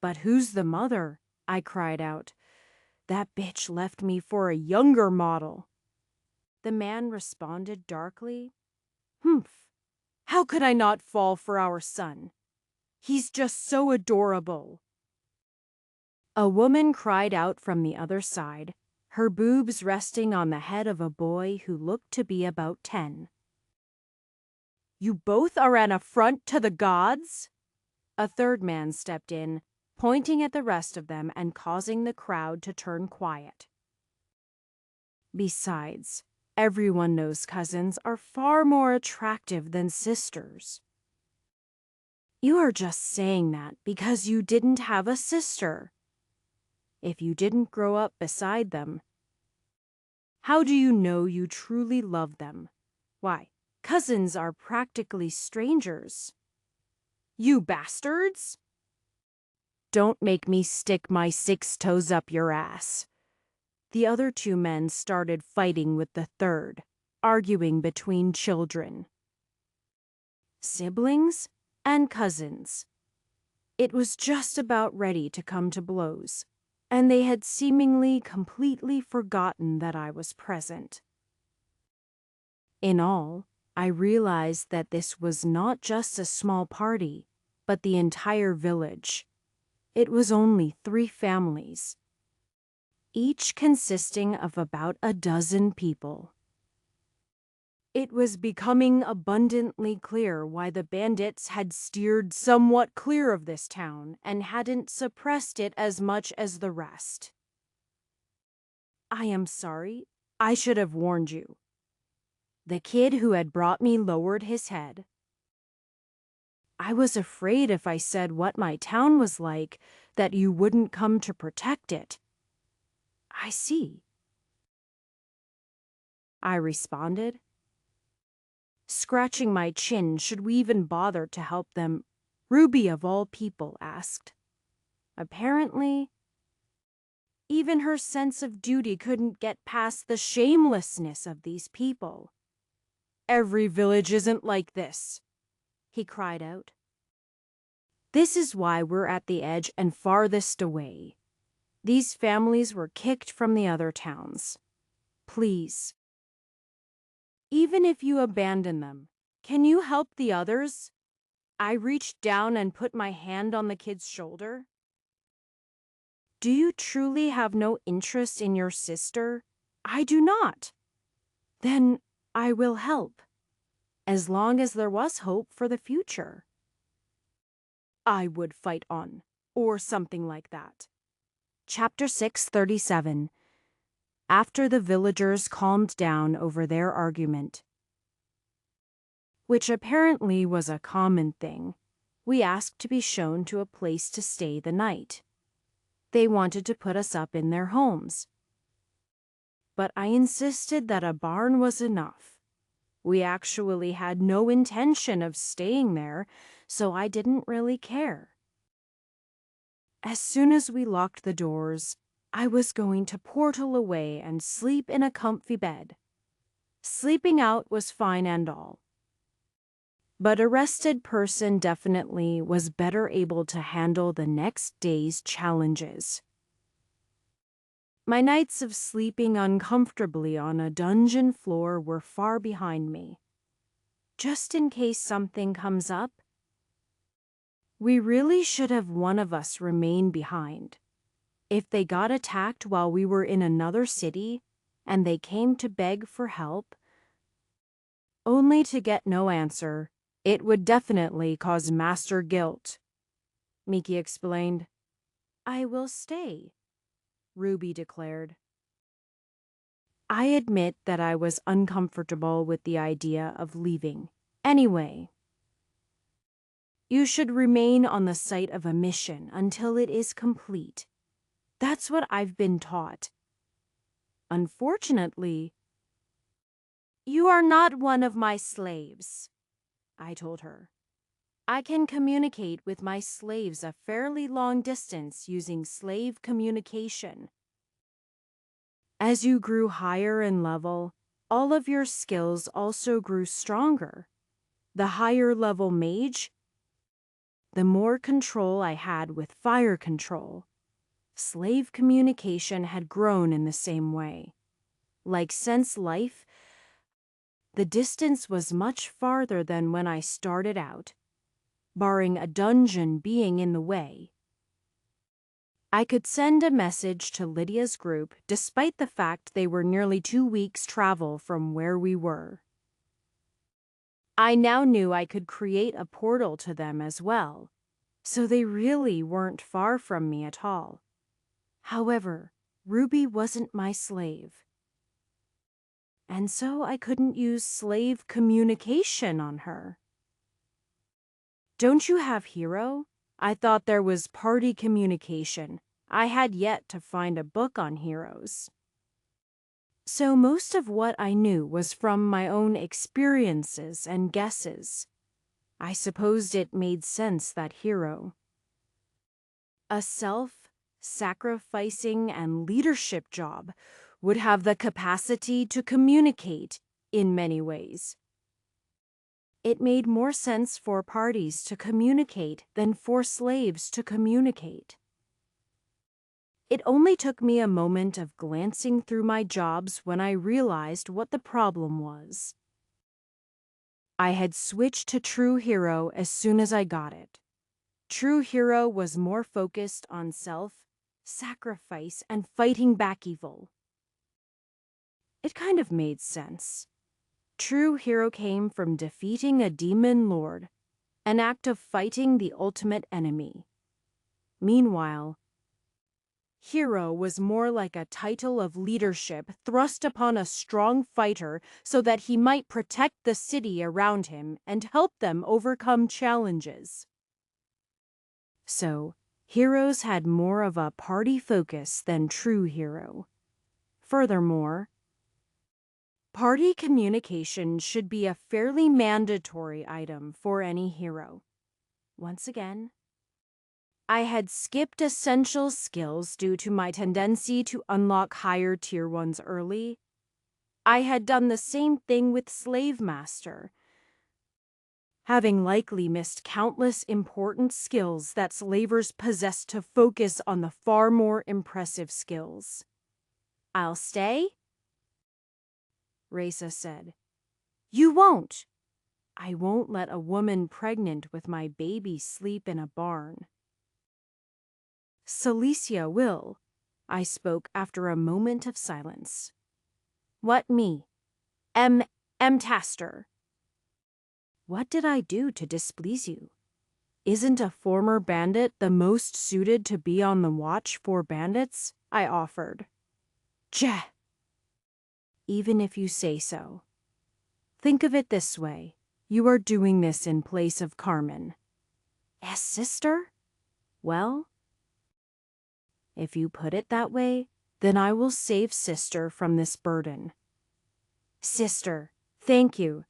But who's the mother? I cried out. That bitch left me for a younger model. The man responded darkly. Humph. How could I not fall for our son? He's just so adorable. A woman cried out from the other side, her boobs resting on the head of a boy who looked to be about 10. You both are an affront to the gods? A third man stepped in, pointing at the rest of them and causing the crowd to turn quiet. Besides, everyone knows cousins are far more attractive than sisters. You are just saying that because you didn't have a sister. If you didn't grow up beside them, how do you know you truly love them? Why, cousins are practically strangers. You bastards! Don't make me stick my 6 toes up your ass. The other 2 men started fighting with the third, arguing between children. Siblings and cousins. It was just about ready to come to blows, and they had seemingly completely forgotten that I was present. In all, I realized that this was not just a small party, but the entire village. It was only 3 families, each consisting of about a dozen people. It was becoming abundantly clear why the bandits had steered somewhat clear of this town and hadn't suppressed it as much as the rest. I am sorry. I should have warned you. The kid who had brought me lowered his head. I was afraid if I said what my town was like, that you wouldn't come to protect it. I see, I responded. Scratching my chin, should we even bother to help them? Ruby, of all people, asked. Apparently, even her sense of duty couldn't get past the shamelessness of these people. Every village isn't like this, he cried out. This is why we're at the edge and farthest away. These families were kicked from the other towns. Please, even if you abandon them, can you help the others? I reached down and put my hand on the kid's shoulder. Do you truly have no interest in your sister? I do not. Then I will help, as long as there was hope for the future. I would fight on, or something like that. Chapter 637. After the villagers calmed down over their argument, which apparently was a common thing, We asked to be shown to a place to stay the night. They wanted to put us up in their homes. But I insisted that a barn was enough. We actually had no intention of staying there, so I didn't really care. As soon as we locked the doors, I was going to portal away and sleep in a comfy bed. Sleeping out was fine and all. But a rested person definitely was better able to handle the next day's challenges. My nights of sleeping uncomfortably on a dungeon floor were far behind me. Just in case something comes up, we really should have one of us remain behind. If they got attacked while we were in another city and they came to beg for help, only to get no answer, it would definitely cause master guilt. Miki explained. I will stay, Ruby declared. I admit that I was uncomfortable with the idea of leaving. Anyway, you should remain on the site of a mission until it is complete. That's what I've been taught. Unfortunately, you are not one of my slaves, I told her. I can communicate with my slaves a fairly long distance using slave communication. As you grew higher in level, all of your skills also grew stronger. The higher level mage, the more control I had with fire control. Slave communication had grown in the same way. Like sense life, the distance was much farther than when I started out, barring a dungeon being in the way. I could send a message to Lydia's group despite the fact they were nearly 2 weeks' travel from where we were. I now knew I could create a portal to them as well, so they really weren't far from me at all. However, Ruby wasn't my slave. And so I couldn't use slave communication on her. Don't you have Hero? I thought there was party communication. I had yet to find a book on heroes. So most of what I knew was from my own experiences and guesses. I supposed it made sense that Hero, a self-sacrificing and leadership job, would have the capacity to communicate in many ways. It made more sense for parties to communicate than for slaves to communicate. It only took me a moment of glancing through my jobs when I realized what the problem was. I had switched to True Hero as soon as I got it. True Hero was more focused on self-sacrifice and fighting back evil. It kind of made sense. True Hero came from defeating a demon lord, an act of fighting the ultimate enemy. Meanwhile, Hero was more like a title of leadership thrust upon a strong fighter so that he might protect the city around him and help them overcome challenges. So, heroes had more of a party focus than True Hero. Furthermore, party communication should be a fairly mandatory item for any hero. Once again, I had skipped essential skills due to my tendency to unlock higher tier ones early. I had done the same thing with Slave Master, having likely missed countless important skills that slavers possess to focus on the far more impressive skills. I'll stay, Reza said. You won't. I won't let a woman pregnant with my baby sleep in a barn. Celicia will, I spoke after a moment of silence. What me? Taster. What did I do to displease you? Isn't a former bandit the most suited to be on the watch for bandits? I offered. Jeh. Even if you say so. Think of it this way. You are doing this in place of Carmen. As sister? Well, if you put it that way, then I will save sister from this burden. Sister, thank you.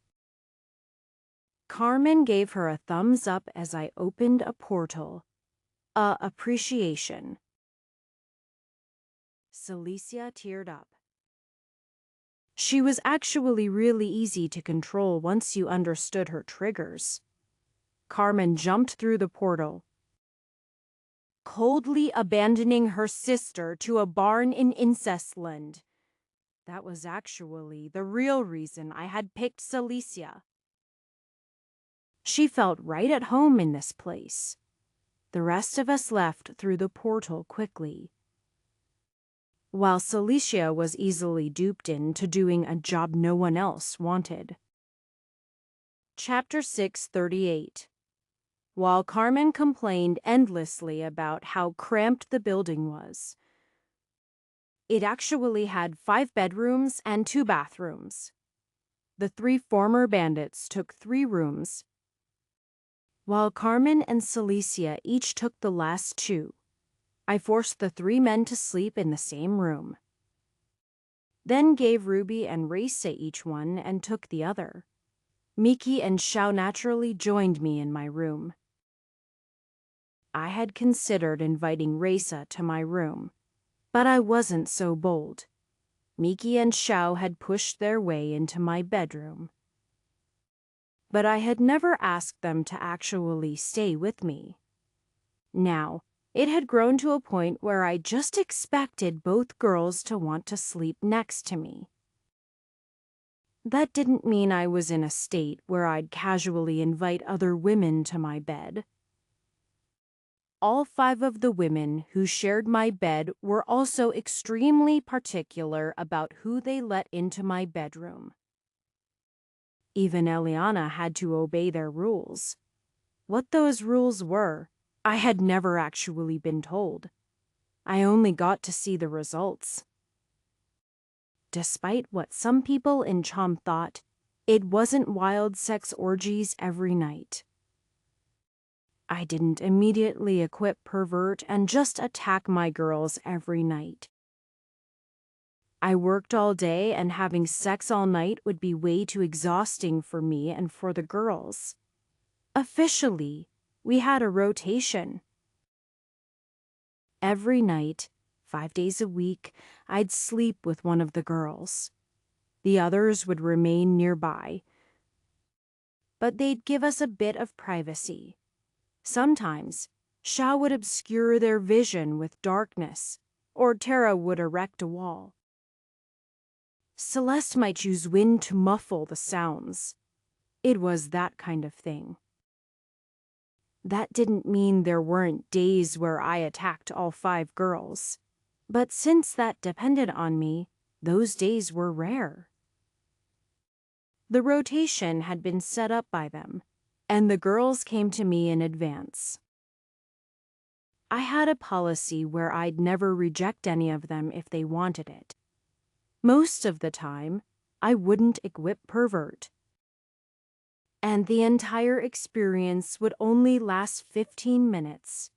Carmen gave her a thumbs up as I opened a portal. Appreciation. Celicia teared up. She was actually really easy to control once you understood her triggers. Carmen jumped through the portal, coldly abandoning her sister to a barn in Incestland. That was actually the real reason I had picked Celicia. She felt right at home in this place. The rest of us left through the portal quickly, while Celicia was easily duped into doing a job no one else wanted. Chapter 638. While Carmen complained endlessly about how cramped the building was, it actually had 5 bedrooms and 2 bathrooms. The 3 former bandits took 3 rooms, while Carmen and Celicia each took the last 2. I forced the 3 men to sleep in the same room, then gave Ruby and Race each one and took the other. Miki and Xiao naturally joined me in my room. I had considered inviting Raisa to my room, but I wasn't so bold. Miki and Xiao had pushed their way into my bedroom, but I had never asked them to actually stay with me. Now, it had grown to a point where I just expected both girls to want to sleep next to me. That didn't mean I was in a state where I'd casually invite other women to my bed. All 5 of the women who shared my bed were also extremely particular about who they let into my bedroom. Even Eliana had to obey their rules. What those rules were, I had never actually been told. I only got to see the results. Despite what some people in Chom thought, it wasn't wild sex orgies every night. I didn't immediately equip Pervert and just attack my girls every night. I worked all day, and having sex all night would be way too exhausting for me and for the girls. Officially, we had a rotation. Every night, 5 days a week, I'd sleep with one of the girls. The others would remain nearby, but they'd give us a bit of privacy. Sometimes, Xiao would obscure their vision with darkness, or Tara would erect a wall. Celeste might use wind to muffle the sounds. It was that kind of thing. That didn't mean there weren't days where I attacked all 5 girls, but since that depended on me, those days were rare. The rotation had been set up by them, and the girls came to me in advance. I had a policy where I'd never reject any of them if they wanted it. Most of the time, I wouldn't equip Pervert, and the entire experience would only last 15 minutes.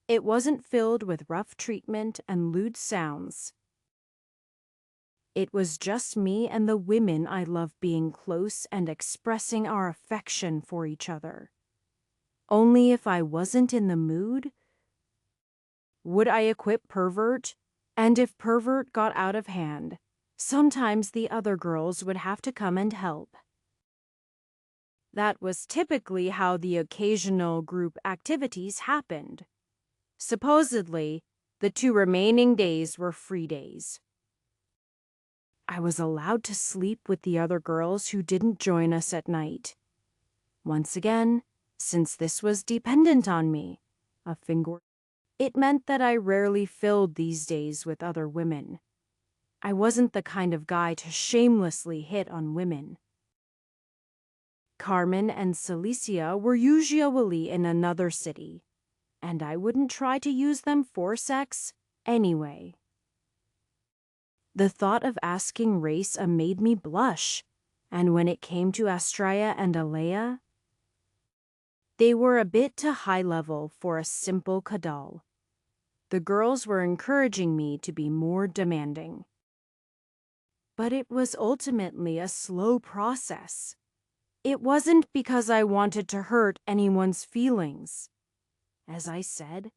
It wasn't filled with rough treatment and lewd sounds. It was just me and the women I love being close and expressing our affection for each other. Only if I wasn't in the mood, would I equip Pervert? And if Pervert got out of hand, sometimes the other girls would have to come and help. That was typically how the occasional group activities happened. Supposedly, the 2 remaining days were free days. I was allowed to sleep with the other girls who didn't join us at night. Once again, since this was dependent on me, it meant that I rarely filled these days with other women. I wasn't the kind of guy to shamelessly hit on women. Carmen and Celicia were usually in another city, and I wouldn't try to use them for sex anyway. The thought of asking Race made me blush, and when it came to Astraea and Alea, They were a bit too high level for a simple kadal. The girls were encouraging me to be more demanding. But it was ultimately a slow process. It wasn't because I wanted to hurt anyone's feelings. As I said,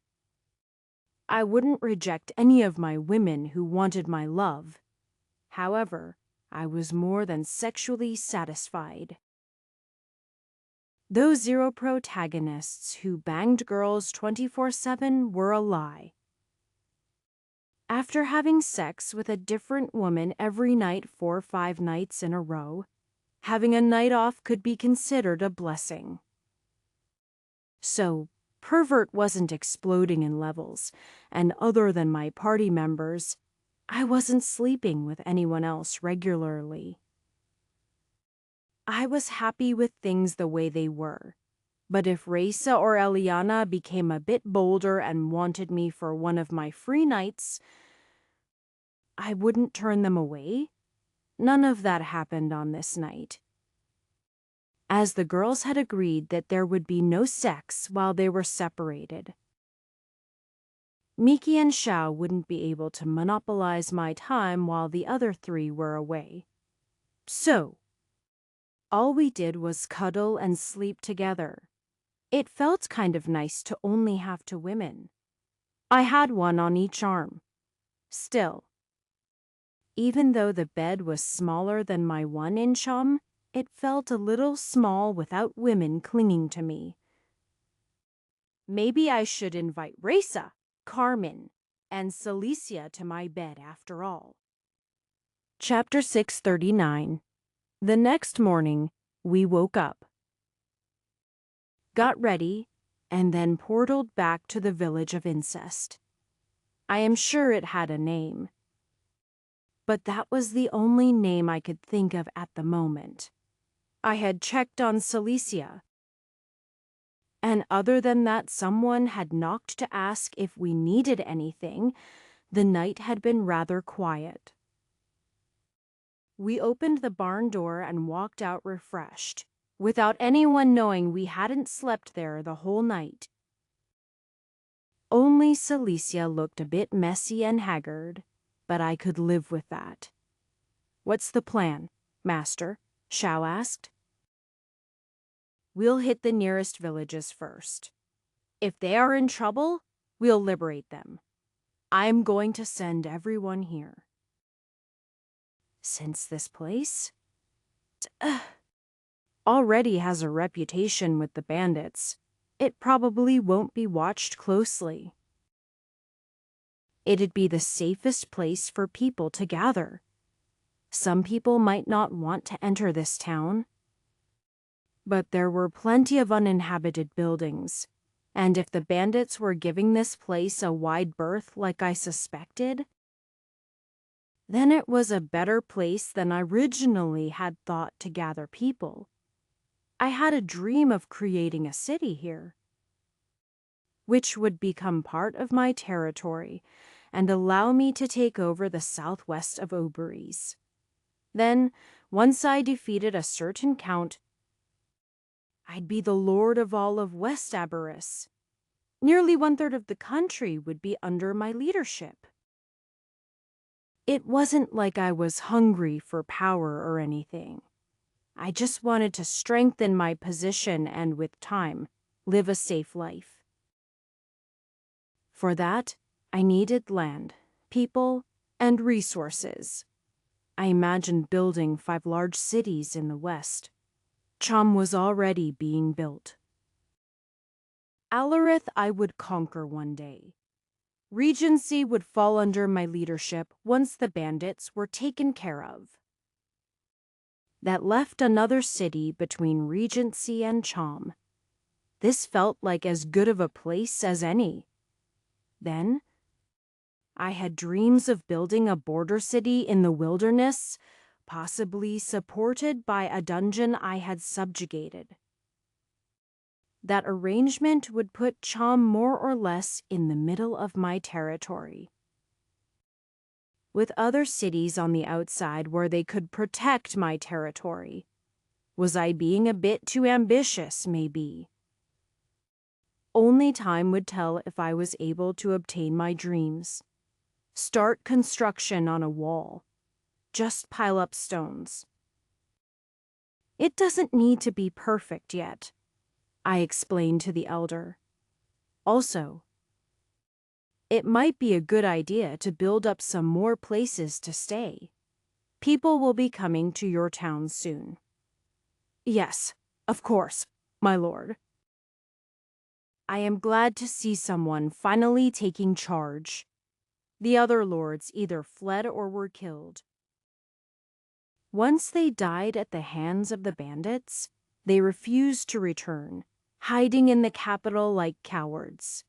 I wouldn't reject any of my women who wanted my love. However, I was more than sexually satisfied. Those zero protagonists who banged girls 24/7 were a lie. After having sex with a different woman every night 4 or 5 nights in a row, having a night off could be considered a blessing. So, pervert wasn't exploding in levels, and other than my party members, I wasn't sleeping with anyone else regularly. I was happy with things the way they were, but if Raisa or Eliana became a bit bolder and wanted me for one of my free nights, I wouldn't turn them away. None of that happened on this night. As the girls had agreed that there would be no sex while they were separated. Miki and Xiao wouldn't be able to monopolize my time while the other 3 were away. So, all we did was cuddle and sleep together. It felt kind of nice to only have 2 women. I had one on each arm. Still, even though the bed was smaller than my 1-inch arm, it felt a little small without women clinging to me. Maybe I should invite Raisa, Carmen, and Celicia to my bed after all. Chapter 639. The next morning, we woke up, got ready, and then portaled back to the village of incest. I am sure it had a name, but that was the only name I could think of at the moment. I had checked on Celicia, and other than that someone had knocked to ask if we needed anything, the night had been rather quiet. We opened the barn door and walked out refreshed, without anyone knowing we hadn't slept there the whole night. Only Celicia looked a bit messy and haggard, but I could live with that. "What's the plan, Master?" Xiao asked. "We'll hit the nearest villages first. If they are in trouble, we'll liberate them. I'm going to send everyone here. Since this place already has a reputation with the bandits, it probably won't be watched closely. It'd be the safest place for people to gather. Some people might not want to enter this town, but there were plenty of uninhabited buildings, and if the bandits were giving this place a wide berth like I suspected, then it was a better place than I originally had thought to gather people. I had a dream of creating a city here, which would become part of my territory and allow me to take over the southwest of Oberes. Then, once I defeated a certain count, I'd be the lord of all of West Aberis. Nearly 1/3 of the country would be under my leadership. It wasn't like I was hungry for power or anything. I just wanted to strengthen my position and, with time, live a safe life. For that, I needed land, people, and resources. I imagined building 5 large cities in the west. Cham was already being built. Alarith I would conquer one day. Regency would fall under my leadership once the bandits were taken care of. That left another city between Regency and Cham. This felt like as good of a place as any. Then, I had dreams of building a border city in the wilderness, possibly supported by a dungeon I had subjugated. That arrangement would put Cham more or less in the middle of my territory, with other cities on the outside where they could protect my territory. Was I being a bit too ambitious, maybe? Only time would tell if I was able to obtain my dreams. Start construction on a wall. Just pile up stones. It doesn't need to be perfect yet, I explained to the elder. Also, it might be a good idea to build up some more places to stay. People will be coming to your town soon. Yes, of course, my lord. I am glad to see someone finally taking charge. The other lords either fled or were killed. Once they died at the hands of the bandits, they refused to return, hiding in the capital like cowards.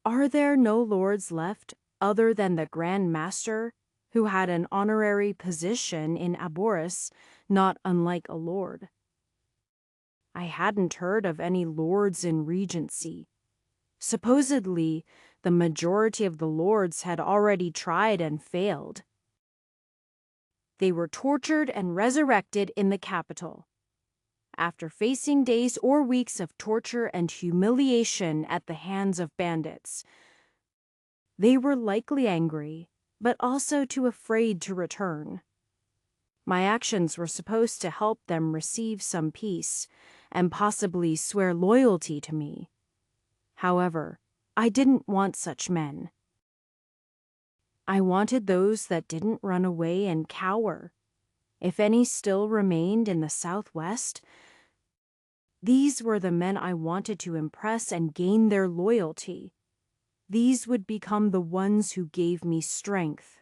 Are there no lords left other than the Grand Master, who had an honorary position in Aboris, not unlike a lord? I hadn't heard of any lords in Regency. Supposedly, the majority of the lords had already tried and failed. They were tortured and resurrected in the capital. After facing days or weeks of torture and humiliation at the hands of bandits, they were likely angry, but also too afraid to return. My actions were supposed to help them receive some peace and possibly swear loyalty to me. However, I didn't want such men. I wanted those that didn't run away and cower. If any still remained in the southwest, these were the men I wanted to impress and gain their loyalty. These would become the ones who gave me strength.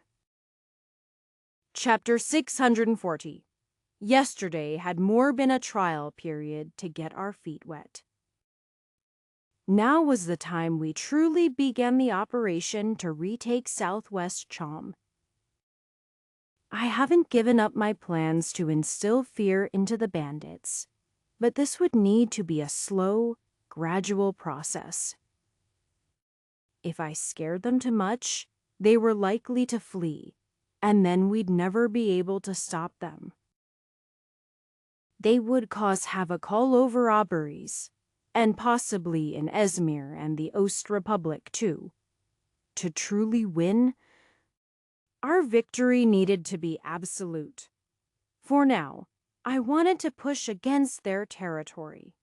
Chapter 640. Yesterday had more been a trial period to get our feet wet. Now was the time we truly began the operation to retake Southwest Chom. I haven't given up my plans to instill fear into the bandits, but this would need to be a slow, gradual process. If I scared them too much, they were likely to flee, and then we'd never be able to stop them. They would cause havoc all over Oberies, and possibly in Esmir and the Ost Republic too. To truly win, our victory needed to be absolute. For now, I wanted to push against their territory.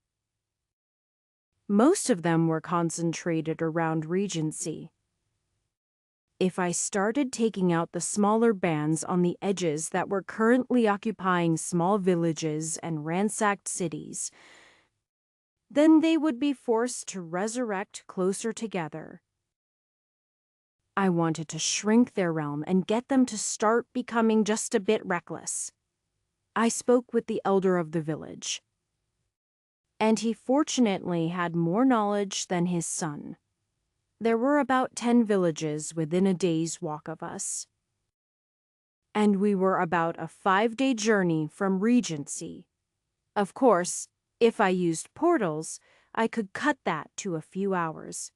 Most of them were concentrated around Regency. If I started taking out the smaller bands on the edges that were currently occupying small villages and ransacked cities, then they would be forced to resurrect closer together. I wanted to shrink their realm and get them to start becoming just a bit reckless. I spoke with the elder of the village, and he fortunately had more knowledge than his son. There were about 10 villages within a day's walk of us, and we were about a 5-day journey from Regency. Of course, if I used portals, I could cut that to a few hours.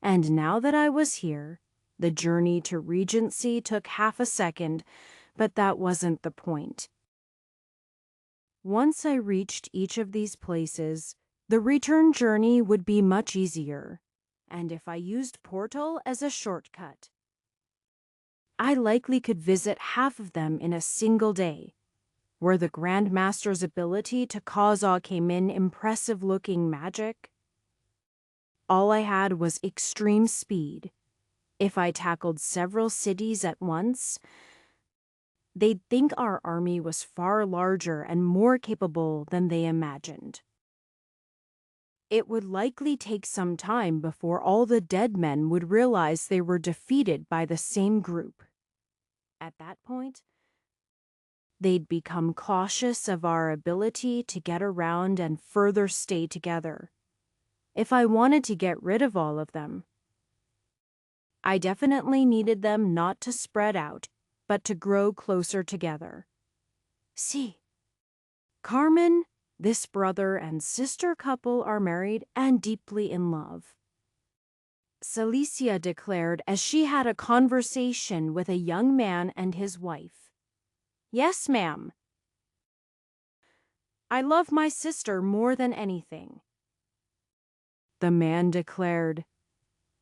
And now that I was here, the journey to Regency took half a second, but that wasn't the point. Once I reached each of these places, the return journey would be much easier, and if I used portal as a shortcut, I likely could visit half of them in a single day. Were the Grand Master's ability to cause Akemin impressive-looking magic? All I had was extreme speed. If I tackled several cities at once, they'd think our army was far larger and more capable than they imagined. It would likely take some time before all the dead men would realize they were defeated by the same group. At that point, they'd become cautious of our ability to get around and further stay together. If I wanted to get rid of all of them, I definitely needed them not to spread out, but to grow closer together. See, Carmen, this brother and sister couple are married and deeply in love. Celicia declared as she had a conversation with a young man and his wife. Yes, ma'am. I love my sister more than anything. the man declared.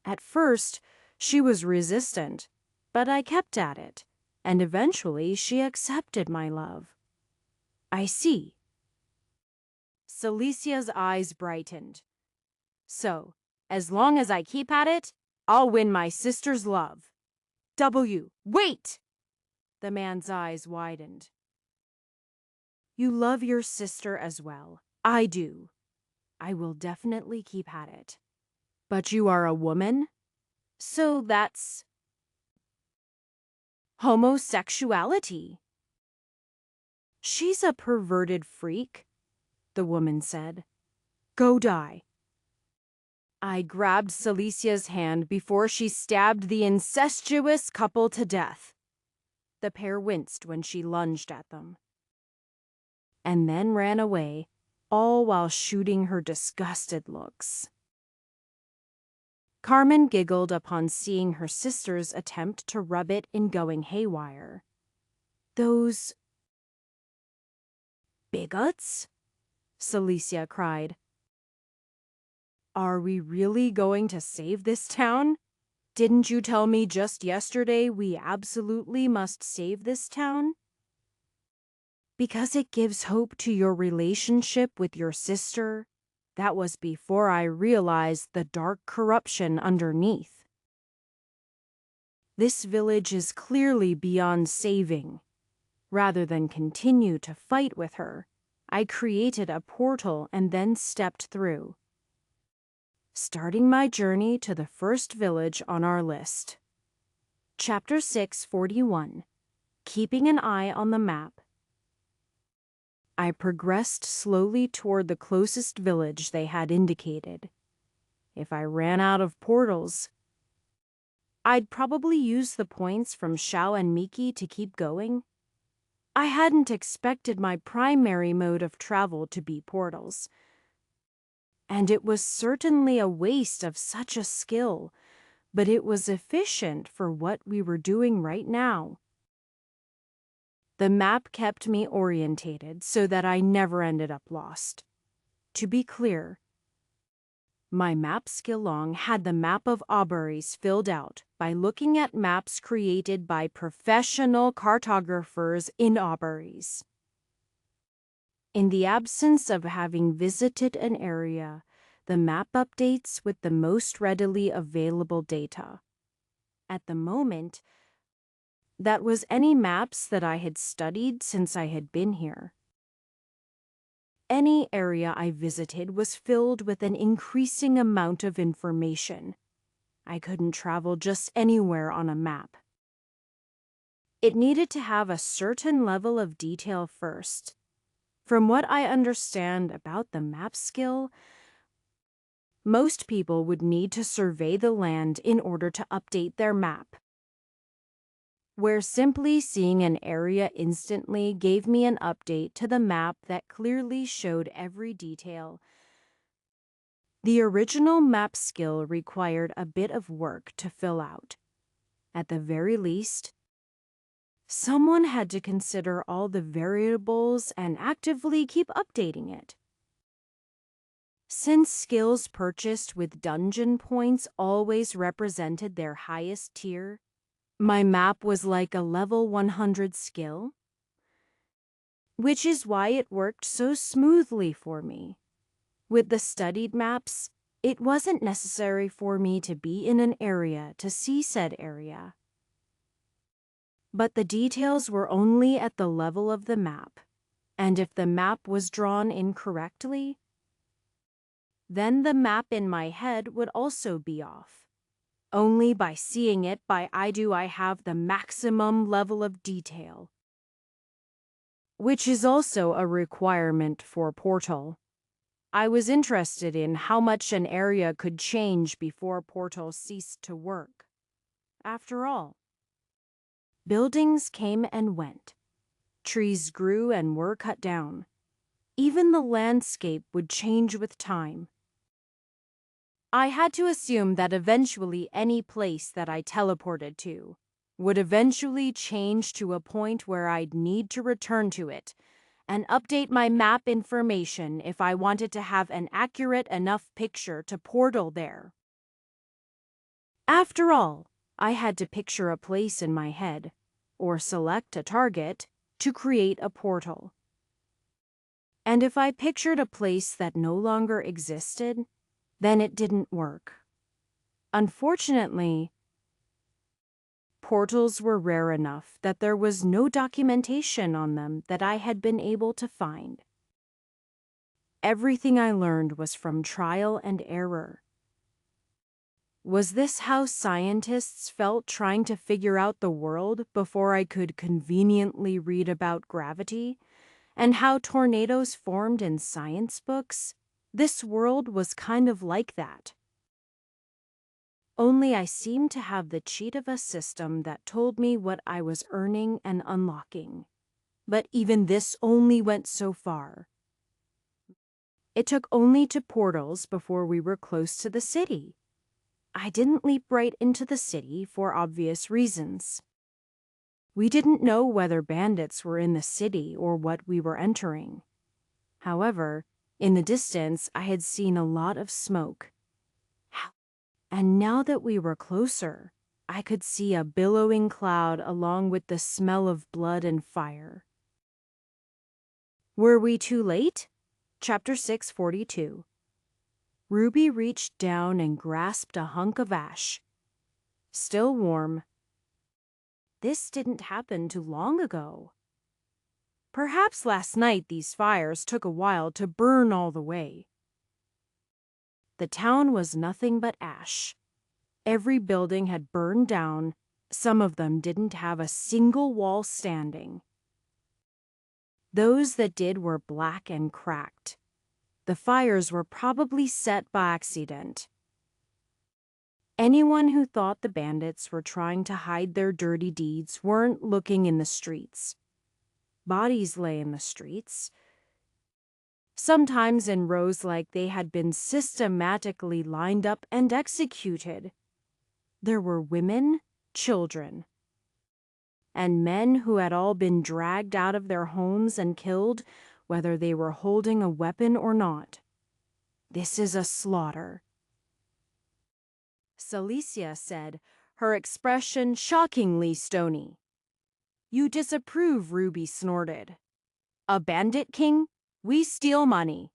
At first, she was resistant, but I kept at it, and eventually she accepted my love. I see. Cilicia's eyes brightened. So, as long as I keep at it, I'll win my sister's love. Wait! The man's eyes widened. You love your sister as well. I do. I will definitely keep at it. But you are a woman? So that's homosexuality. She's a perverted freak, the woman said. Go die. I grabbed Cilicia's hand before she stabbed the incestuous couple to death. The pair winced when she lunged at them, and then ran away, all while shooting her disgusted looks. Carmen giggled upon seeing her sister's attempt to rub it in going haywire. Those bigots? Cilicia cried. Are we really going to save this town? Didn't you tell me just yesterday we absolutely must save this town? Because it gives hope to your relationship with your sister. That was before I realized the dark corruption underneath. This village is clearly beyond saving. Rather than continue to fight with her, I created a portal and then stepped through, starting my journey to the first village on our list. Chapter 641. Keeping an eye on the map. I progressed slowly toward the closest village they had indicated. If I ran out of portals, I'd probably use the points from Xiao and Miki to keep going. I hadn't expected my primary mode of travel to be portals, and it was certainly a waste of such a skill, but it was efficient for what we were doing right now. The map kept me orientated so that I never ended up lost. To be clear, my map skill long had the map of Auberries filled out by looking at maps created by professional cartographers in Auberries. In the absence of having visited an area, the map updates with the most readily available data. At the moment, that was any maps that I had studied since I had been here. Any area I visited was filled with an increasing amount of information. I couldn't travel just anywhere on a map. It needed to have a certain level of detail first. From what I understand about the map skill, most people would need to survey the land in order to update their map, where simply seeing an area instantly gave me an update to the map that clearly showed every detail. The original map skill required a bit of work to fill out. At the very least, someone had to consider all the variables and actively keep updating it. Since skills purchased with dungeon points always represented their highest tier, my map was like a level 100 skill, which is why it worked so smoothly for me. With the studied maps, it wasn't necessary for me to be in an area to see said area. But the details were only at the level of the map, and if the map was drawn incorrectly, then the map in my head would also be off. Only by seeing it do I have the maximum level of detail, which is also a requirement for Portal. I was interested in how much an area could change before Portal ceased to work. After all, buildings came and went. Trees grew and were cut down. Even the landscape would change with time. I had to assume that eventually any place that I teleported to would eventually change to a point where I'd need to return to it, and update my map information if I wanted to have an accurate enough picture to portal there. After all, I had to picture a place in my head, or select a target, to create a portal. And if I pictured a place that no longer existed, then it didn't work. Unfortunately, portals were rare enough that there was no documentation on them that I had been able to find. Everything I learned was from trial and error. Was this how scientists felt trying to figure out the world before I could conveniently read about gravity and how tornadoes formed in science books? This world was kind of like that. Only I seemed to have the cheat of a system that told me what I was earning and unlocking. But even this only went so far. It took only 2 portals before we were close to the city. I didn't leap right into the city for obvious reasons. We didn't know whether bandits were in the city or what we were entering. However, in the distance I had seen a lot of smoke. And now that we were closer, I could see a billowing cloud along with the smell of blood and fire. Were we too late? Chapter 642. Ruby reached down and grasped a hunk of ash. Still warm. This didn't happen too long ago. Perhaps last night these fires took a while to burn all the way. The town was nothing but ash. Every building had burned down. Some of them didn't have a single wall standing. Those that did were black and cracked. The fires were probably set by accident. Anyone who thought the bandits were trying to hide their dirty deeds weren't looking in the streets. Bodies lay in the streets, sometimes in rows like they had been systematically lined up and executed. There were women, children, and men who had all been dragged out of their homes and killed, whether they were holding a weapon or not. This is a slaughter. Celicia said, her expression shockingly stony. You disapprove, Ruby snorted. A bandit king? We steal money.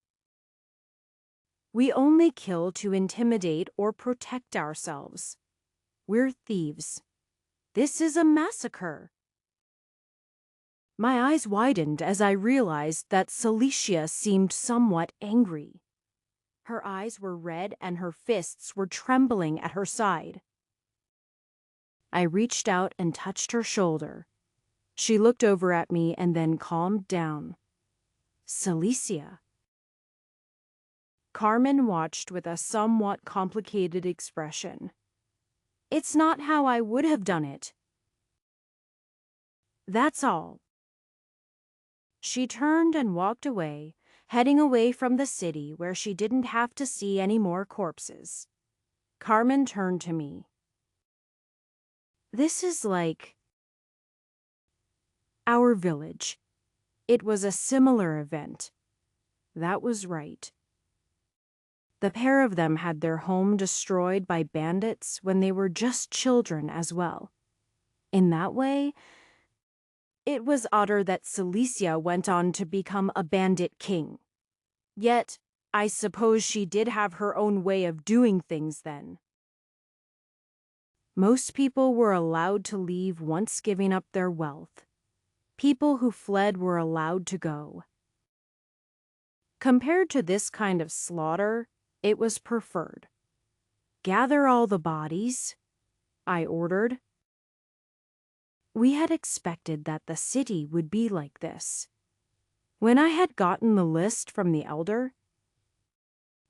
We only kill to intimidate or protect ourselves. We're thieves. This is a massacre. My eyes widened as I realized that Celicia seemed somewhat angry. Her eyes were red and her fists were trembling at her side. I reached out and touched her shoulder. She looked over at me and then calmed down. Celicia. Carmen watched with a somewhat complicated expression. It's not how I would have done it. That's all. She turned and walked away, heading away from the city where she didn't have to see any more corpses. Carmen turned to me. This is like our village. It was a similar event. That was right. The pair of them had their home destroyed by bandits when they were just children as well. In that way, it was odder that Celicia went on to become a bandit king. Yet, I suppose she did have her own way of doing things then. Most people were allowed to leave once giving up their wealth. People who fled were allowed to go. Compared to this kind of slaughter, it was preferred. Gather all the bodies, I ordered. We had expected that the city would be like this. When I had gotten the list from the elder,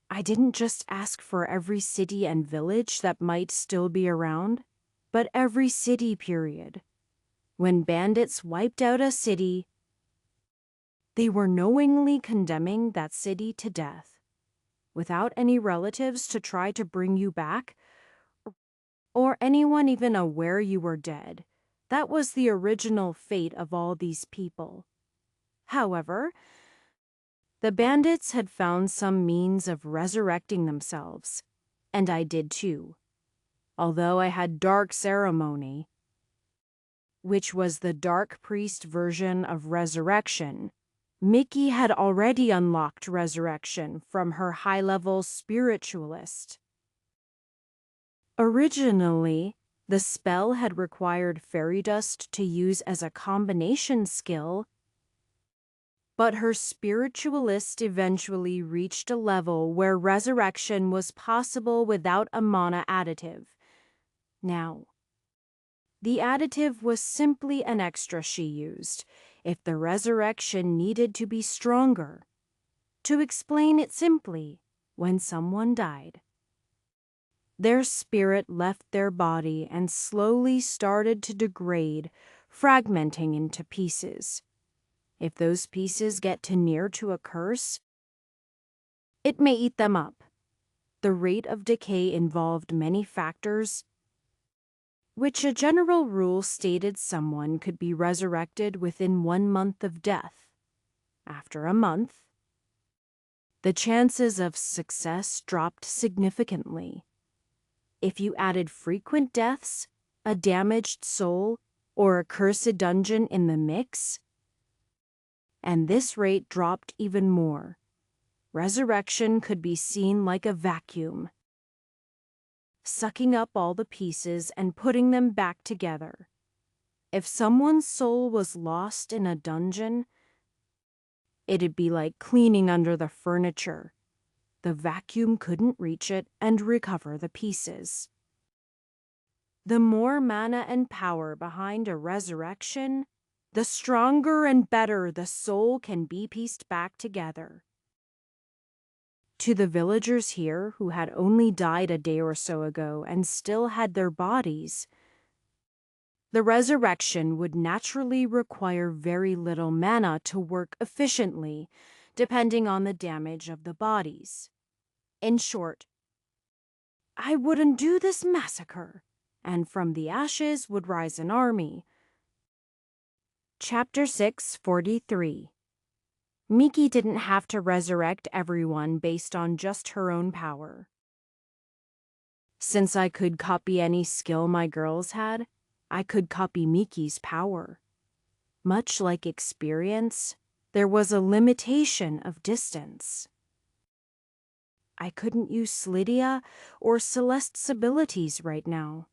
I didn't just ask for every city and village that might still be around, but every city, period. When bandits wiped out a city, they were knowingly condemning that city to death, without any relatives to try to bring you back, or anyone even aware you were dead. That was the original fate of all these people. However, the bandits had found some means of resurrecting themselves, and I did too. Although I had dark ceremony, which was the dark priest version of resurrection, Mickey had already unlocked resurrection from her high-level spiritualist. Originally, the spell had required fairy dust to use as a combination skill, but her spiritualist eventually reached a level where resurrection was possible without a mana additive. Now, the additive was simply an extra she used if the resurrection needed to be stronger. To explain it simply, when someone died, their spirit left their body and slowly started to degrade, fragmenting into pieces. If those pieces get too near to a curse, it may eat them up. The rate of decay involved many factors, which a general rule stated someone could be resurrected within 1 month of death. After a month, the chances of success dropped significantly. If you added frequent deaths, a damaged soul, or a cursed dungeon in the mix, and this rate dropped even more. Resurrection could be seen like a vacuum, sucking up all the pieces and putting them back together. If someone's soul was lost in a dungeon, it'd be like cleaning under the furniture. The vacuum couldn't reach it and recover the pieces. The more mana and power behind a resurrection, the stronger and better the soul can be pieced back together. To the villagers here who had only died a day or so ago and still had their bodies, the resurrection would naturally require very little mana to work efficiently, depending on the damage of the bodies. In short, I would undo this massacre, and from the ashes would rise an army. Chapter 643. Miki didn't have to resurrect everyone based on just her own power. Since I could copy any skill my girls had, I could copy Miki's power. Much like experience, there was a limitation of distance. I couldn't use Lydia or Celeste's abilities right now.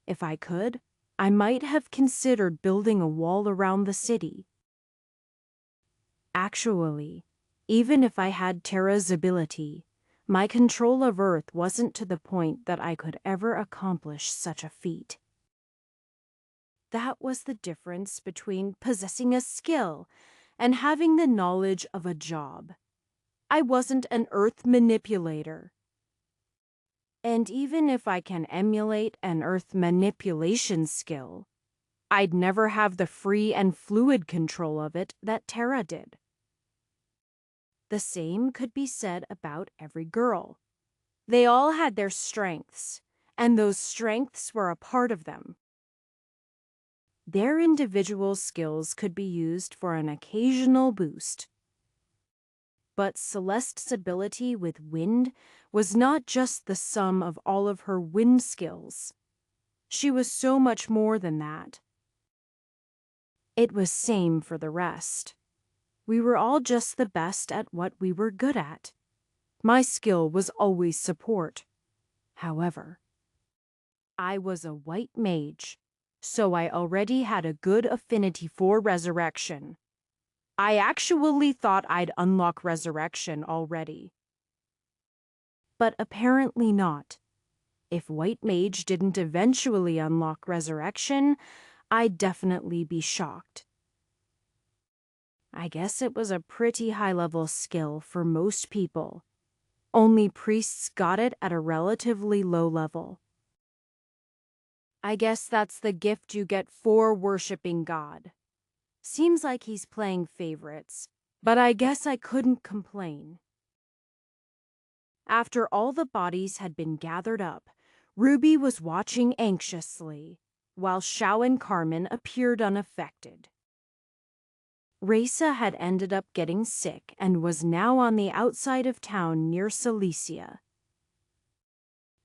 If I could, I might have considered building a wall around the city. Actually, even if I had Terra's ability, my control of Earth wasn't to the point that I could ever accomplish such a feat. That was the difference between possessing a skill and having the knowledge of a job. I wasn't an Earth manipulator. And even if I can emulate an Earth manipulation skill, I'd never have the free and fluid control of it that Terra did. The same could be said about every girl. They all had their strengths, and those strengths were a part of them. Their individual skills could be used for an occasional boost. But Celeste's ability with wind was not just the sum of all of her wind skills. She was so much more than that. It was same for the rest. We were all just the best at what we were good at. My skill was always support. However, I was a white mage, so I already had a good affinity for resurrection. I actually thought I'd unlock resurrection already. But apparently not. If white mage didn't eventually unlock resurrection, I'd definitely be shocked. I guess it was a pretty high-level skill for most people. Only priests got it at a relatively low level. I guess that's the gift you get for worshipping God. Seems like he's playing favorites, but I guess I couldn't complain. After all the bodies had been gathered up, Ruby was watching anxiously, while Xiao and Carmen appeared unaffected. Raisa had ended up getting sick and was now on the outside of town near Cilicia,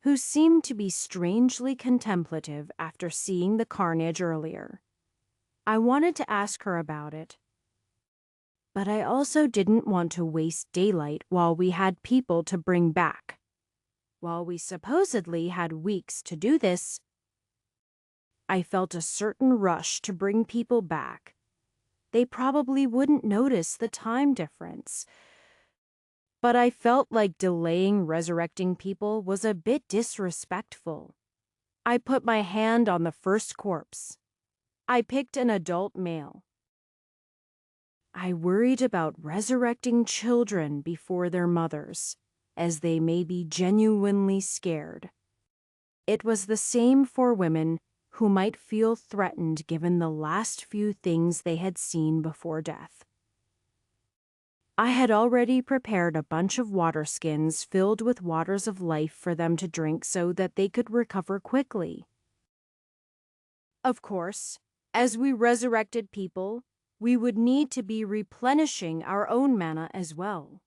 who seemed to be strangely contemplative after seeing the carnage earlier. I wanted to ask her about it, but I also didn't want to waste daylight while we had people to bring back. While we supposedly had weeks to do this, I felt a certain rush to bring people back. They probably wouldn't notice the time difference, but I felt like delaying resurrecting people was a bit disrespectful. I put my hand on the first corpse. I picked an adult male. I worried about resurrecting children before their mothers, as they may be genuinely scared. It was the same for women who might feel threatened given the last few things they had seen before death. I had already prepared a bunch of water skins filled with waters of life for them to drink so that they could recover quickly. Of course, as we resurrected people, we would need to be replenishing our own mana as well.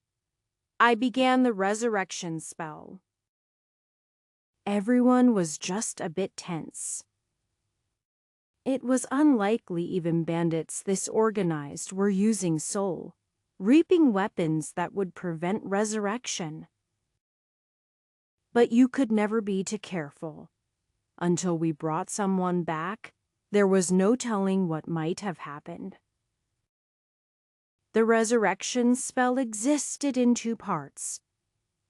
I began the resurrection spell. Everyone was just a bit tense. It was unlikely even bandits this organized were using soul, reaping weapons that would prevent resurrection. But you could never be too careful. Until we brought someone back, there was no telling what might have happened. The resurrection spell existed in two parts.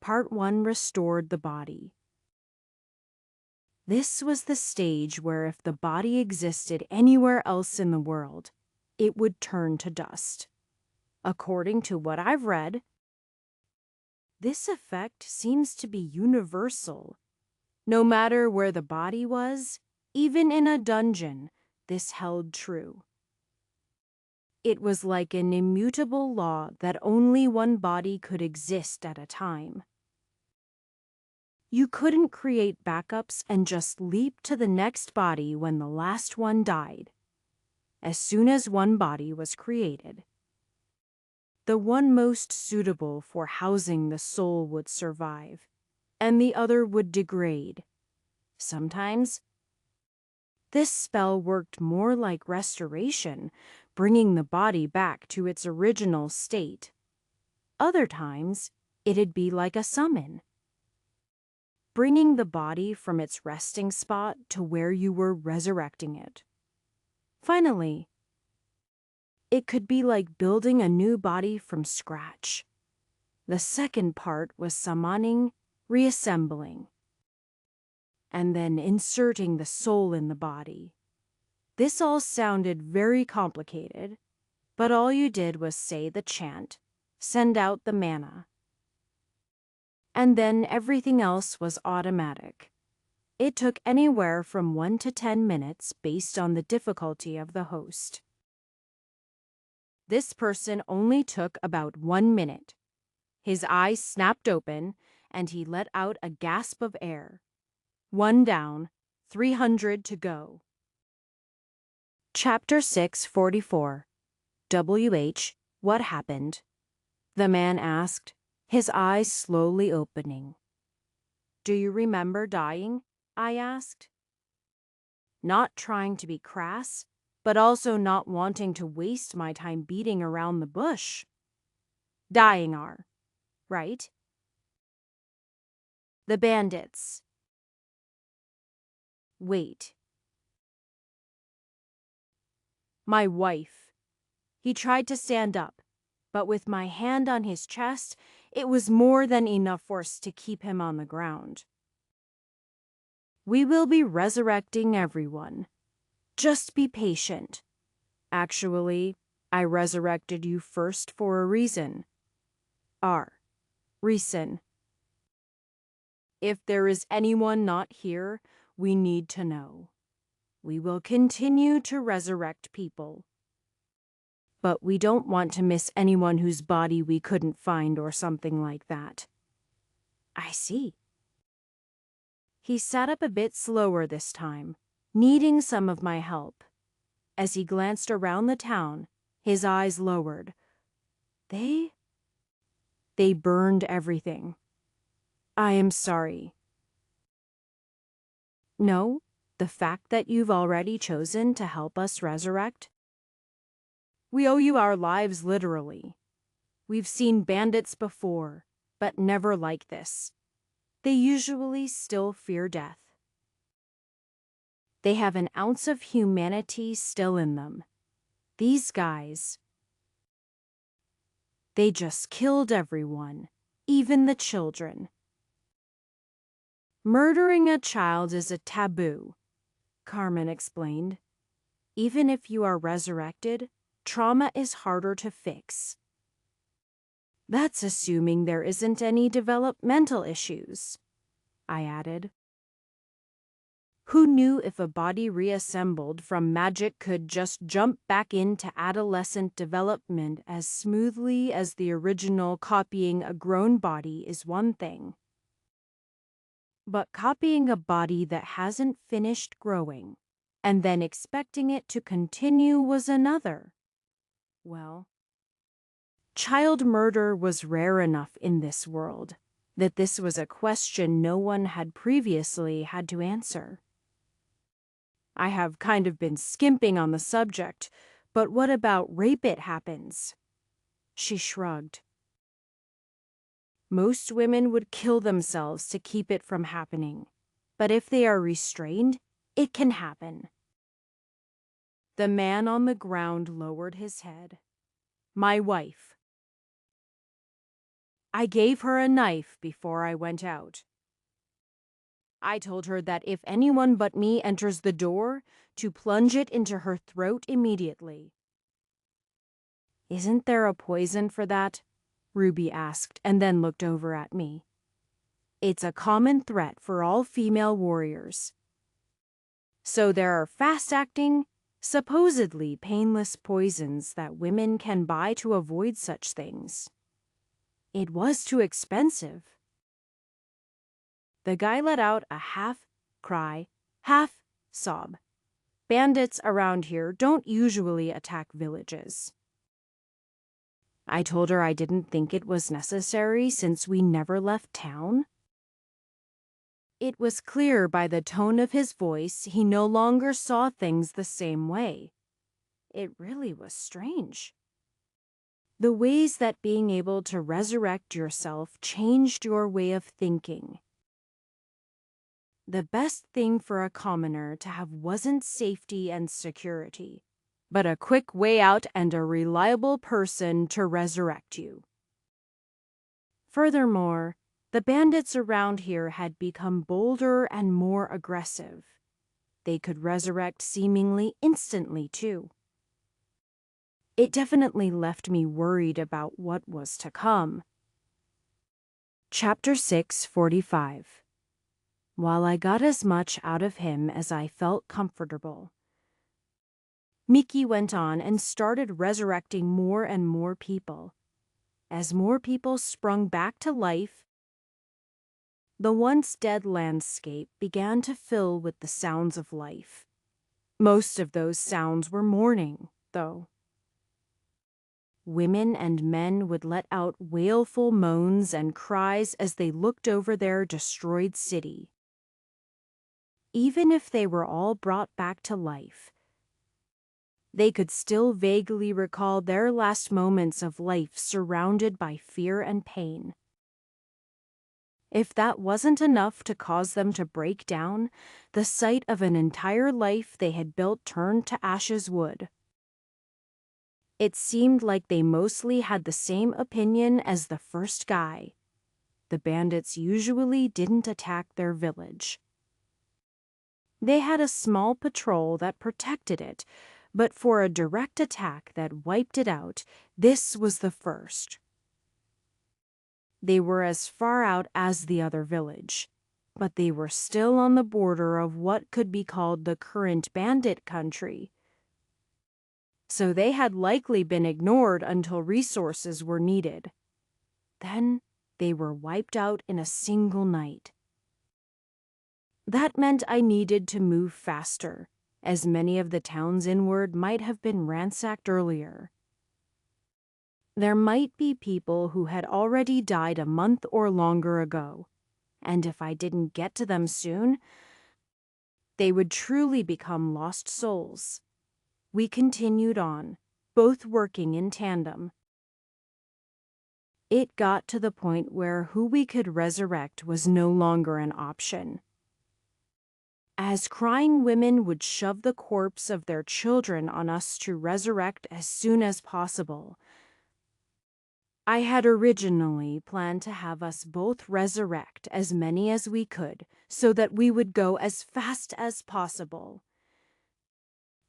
Part 1 restored the body. This was the stage where if the body existed anywhere else in the world, it would turn to dust. According to what I've read, this effect seems to be universal. No matter where the body was, even in a dungeon, this held true. It was like an immutable law that only one body could exist at a time. You couldn't create backups and just leap to the next body when the last one died. As soon as one body was created, the one most suitable for housing the soul would survive, and the other would degrade. Sometimes, this spell worked more like restoration, bringing the body back to its original state. Other times, it'd be like a summon, bringing the body from its resting spot to where you were resurrecting it. Finally, it could be like building a new body from scratch. The second part was summoning, reassembling, and then inserting the soul in the body. This all sounded very complicated, but all you did was say the chant, send out the mana, and then everything else was automatic. It took anywhere from 1 to 10 minutes based on the difficulty of the host. This person only took about 1 minute. His eyes snapped open, and he let out a gasp of air. 1 down, 300 to go. Chapter 644. WH, what happened? The man asked, his eyes slowly opening. Do you remember dying? I asked. Not trying to be crass, but also not wanting to waste my time beating around the bush. Dying are, right? The bandits. Wait. My wife. He tried to stand up, but with my hand on his chest, it was more than enough force to keep him on the ground. We will be resurrecting everyone. Just be patient. Actually, I resurrected you first for a reason. Reason. If there is anyone not here, we need to know. We will continue to resurrect people. But we don't want to miss anyone whose body we couldn't find or something like that. I see. He sat up a bit slower this time, needing some of my help. As he glanced around the town, His eyes lowered. They burned everything. I am sorry. No, the fact that you've already chosen to help us resurrect? We owe you our lives literally. We've seen bandits before, but never like this. They usually still fear death. They have an ounce of humanity still in them. These guys, they just killed everyone, even the children. Murdering a child is a taboo, Carmen explained. Even if you are resurrected, trauma is harder to fix. That's assuming there isn't any developmental issues, I added. Who knew if a body reassembled from magic could just jump back into adolescent development as smoothly as the original? Copying a grown body is one thing. But copying a body that hasn't finished growing and then expecting it to continue was another. Well, child murder was rare enough in this world that this was a question no one had previously had to answer. I have kind of been skimping on the subject, but what about rape? It happens. She shrugged. Most women would kill themselves to keep it from happening, but if they are restrained, it can happen. The man on the ground lowered his head. My wife. I gave her a knife before I went out. I told her that if anyone but me enters the door, to plunge it into her throat immediately. Isn't there a poison for that? Ruby asked, and then looked over at me. It's a common threat for all female warriors. So there are fast-acting, supposedly painless poisons that women can buy to avoid such things. It was too expensive. The guy let out a half-cry, half-sob. Bandits around here don't usually attack villages. I told her I didn't think it was necessary since we never left town. It was clear by the tone of his voice he no longer saw things the same way. It really was strange. The ways that being able to resurrect yourself changed your way of thinking. The best thing for a commoner to have wasn't safety and security, but a quick way out and a reliable person to resurrect you. Furthermore, the bandits around here had become bolder and more aggressive. They could resurrect seemingly instantly, too. It definitely left me worried about what was to come. Chapter 6:45. While I got as much out of him as I felt comfortable, Mickey went on and started resurrecting more and more people. As more people sprung back to life, the once dead landscape began to fill with the sounds of life. Most of those sounds were mourning, though. Women and men would let out wailful moans and cries as they looked over their destroyed city. Even if they were all brought back to life, they could still vaguely recall their last moments of life surrounded by fear and pain. If that wasn't enough to cause them to break down, the sight of an entire life they had built turned to ashes would. It seemed like they mostly had the same opinion as the first guy. The bandits usually didn't attack their village. They had a small patrol that protected it, but for a direct attack that wiped it out, this was the first. They were as far out as the other village, but they were still on the border of what could be called the current bandit country. So they had likely been ignored until resources were needed. Then they were wiped out in a single night. That meant I needed to move faster, as many of the towns inward might have been ransacked earlier. There might be people who had already died a month or longer ago, and if I didn't get to them soon, they would truly become lost souls. We continued on, both working in tandem. It got to the point where who we could resurrect was no longer an option. As crying women would shove the corpse of their children on us to resurrect as soon as possible, I had originally planned to have us both resurrect as many as we could so that we would go as fast as possible.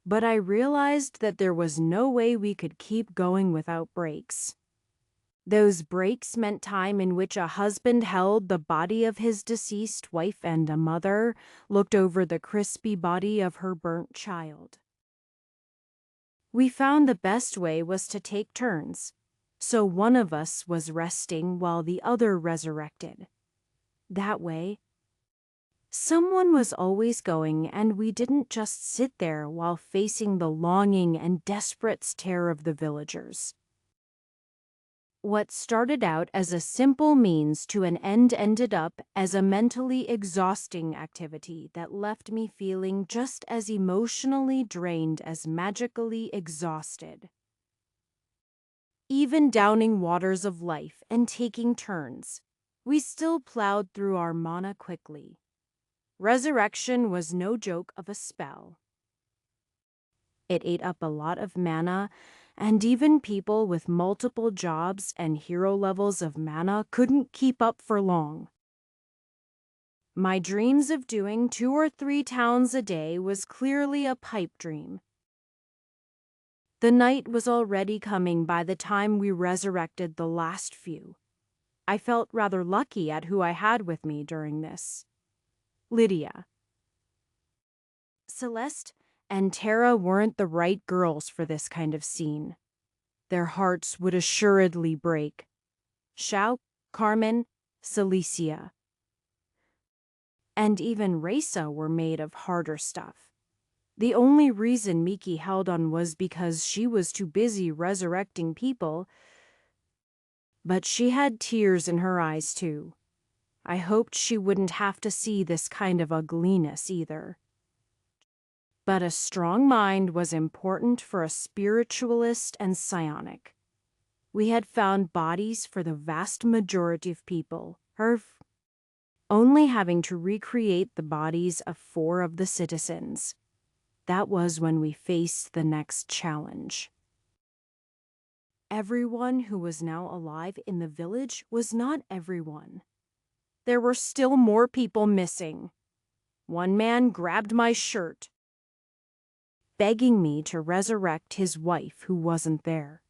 But I realized that there was no way we could keep going without breaks. Those breaks meant time in which a husband held the body of his deceased wife and a mother looked over the crispy body of her burnt child. We found the best way was to take turns, so one of us was resting while the other resurrected. That way, someone was always going, and we didn't just sit there while facing the longing and desperate stare of the villagers. What started out as a simple means to an end ended up as a mentally exhausting activity that left me feeling just as emotionally drained as magically exhausted. Even downing waters of life and taking turns, we still plowed through our mana quickly. Resurrection was no joke of a spell. It ate up a lot of mana, and even people with multiple jobs and hero levels of mana couldn't keep up for long. My dreams of doing 2 or 3 towns a day was clearly a pipe dream. The night was already coming by the time we resurrected the last few. I felt rather lucky at who I had with me during this. Lydia. Celeste and Tara weren't the right girls for this kind of scene. Their hearts would assuredly break. Shao, Carmen, Celicia, and even Raisa were made of harder stuff. The only reason Miki held on was because she was too busy resurrecting people, but she had tears in her eyes too. I hoped she wouldn't have to see this kind of ugliness either. But a strong mind was important for a spiritualist and psionic. We had found bodies for the vast majority of people, only having to recreate the bodies of 4 of the citizens. That was when we faced the next challenge. Everyone who was now alive in the village was not everyone. There were still more people missing. One man grabbed my shirt, begging me to resurrect his wife who wasn't there.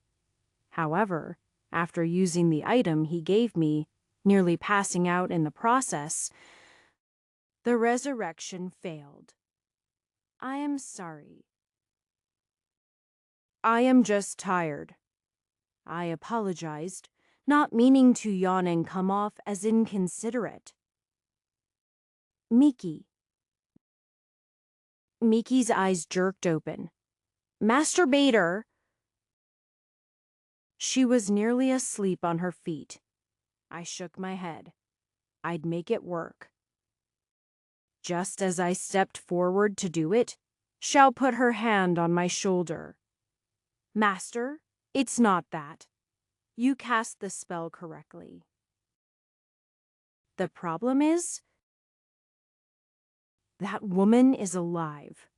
However, after using the item he gave me, nearly passing out in the process, the resurrection failed. I am sorry. I am just tired. I apologized, not meaning to yawn and come off as inconsiderate. Miki. Miki's eyes jerked open. Masturbator! She was nearly asleep on her feet. I shook my head. I'd make it work. Just as I stepped forward to do it, Xiao put her hand on my shoulder. Master, it's not that. You cast the spell correctly. The problem is, that woman is alive.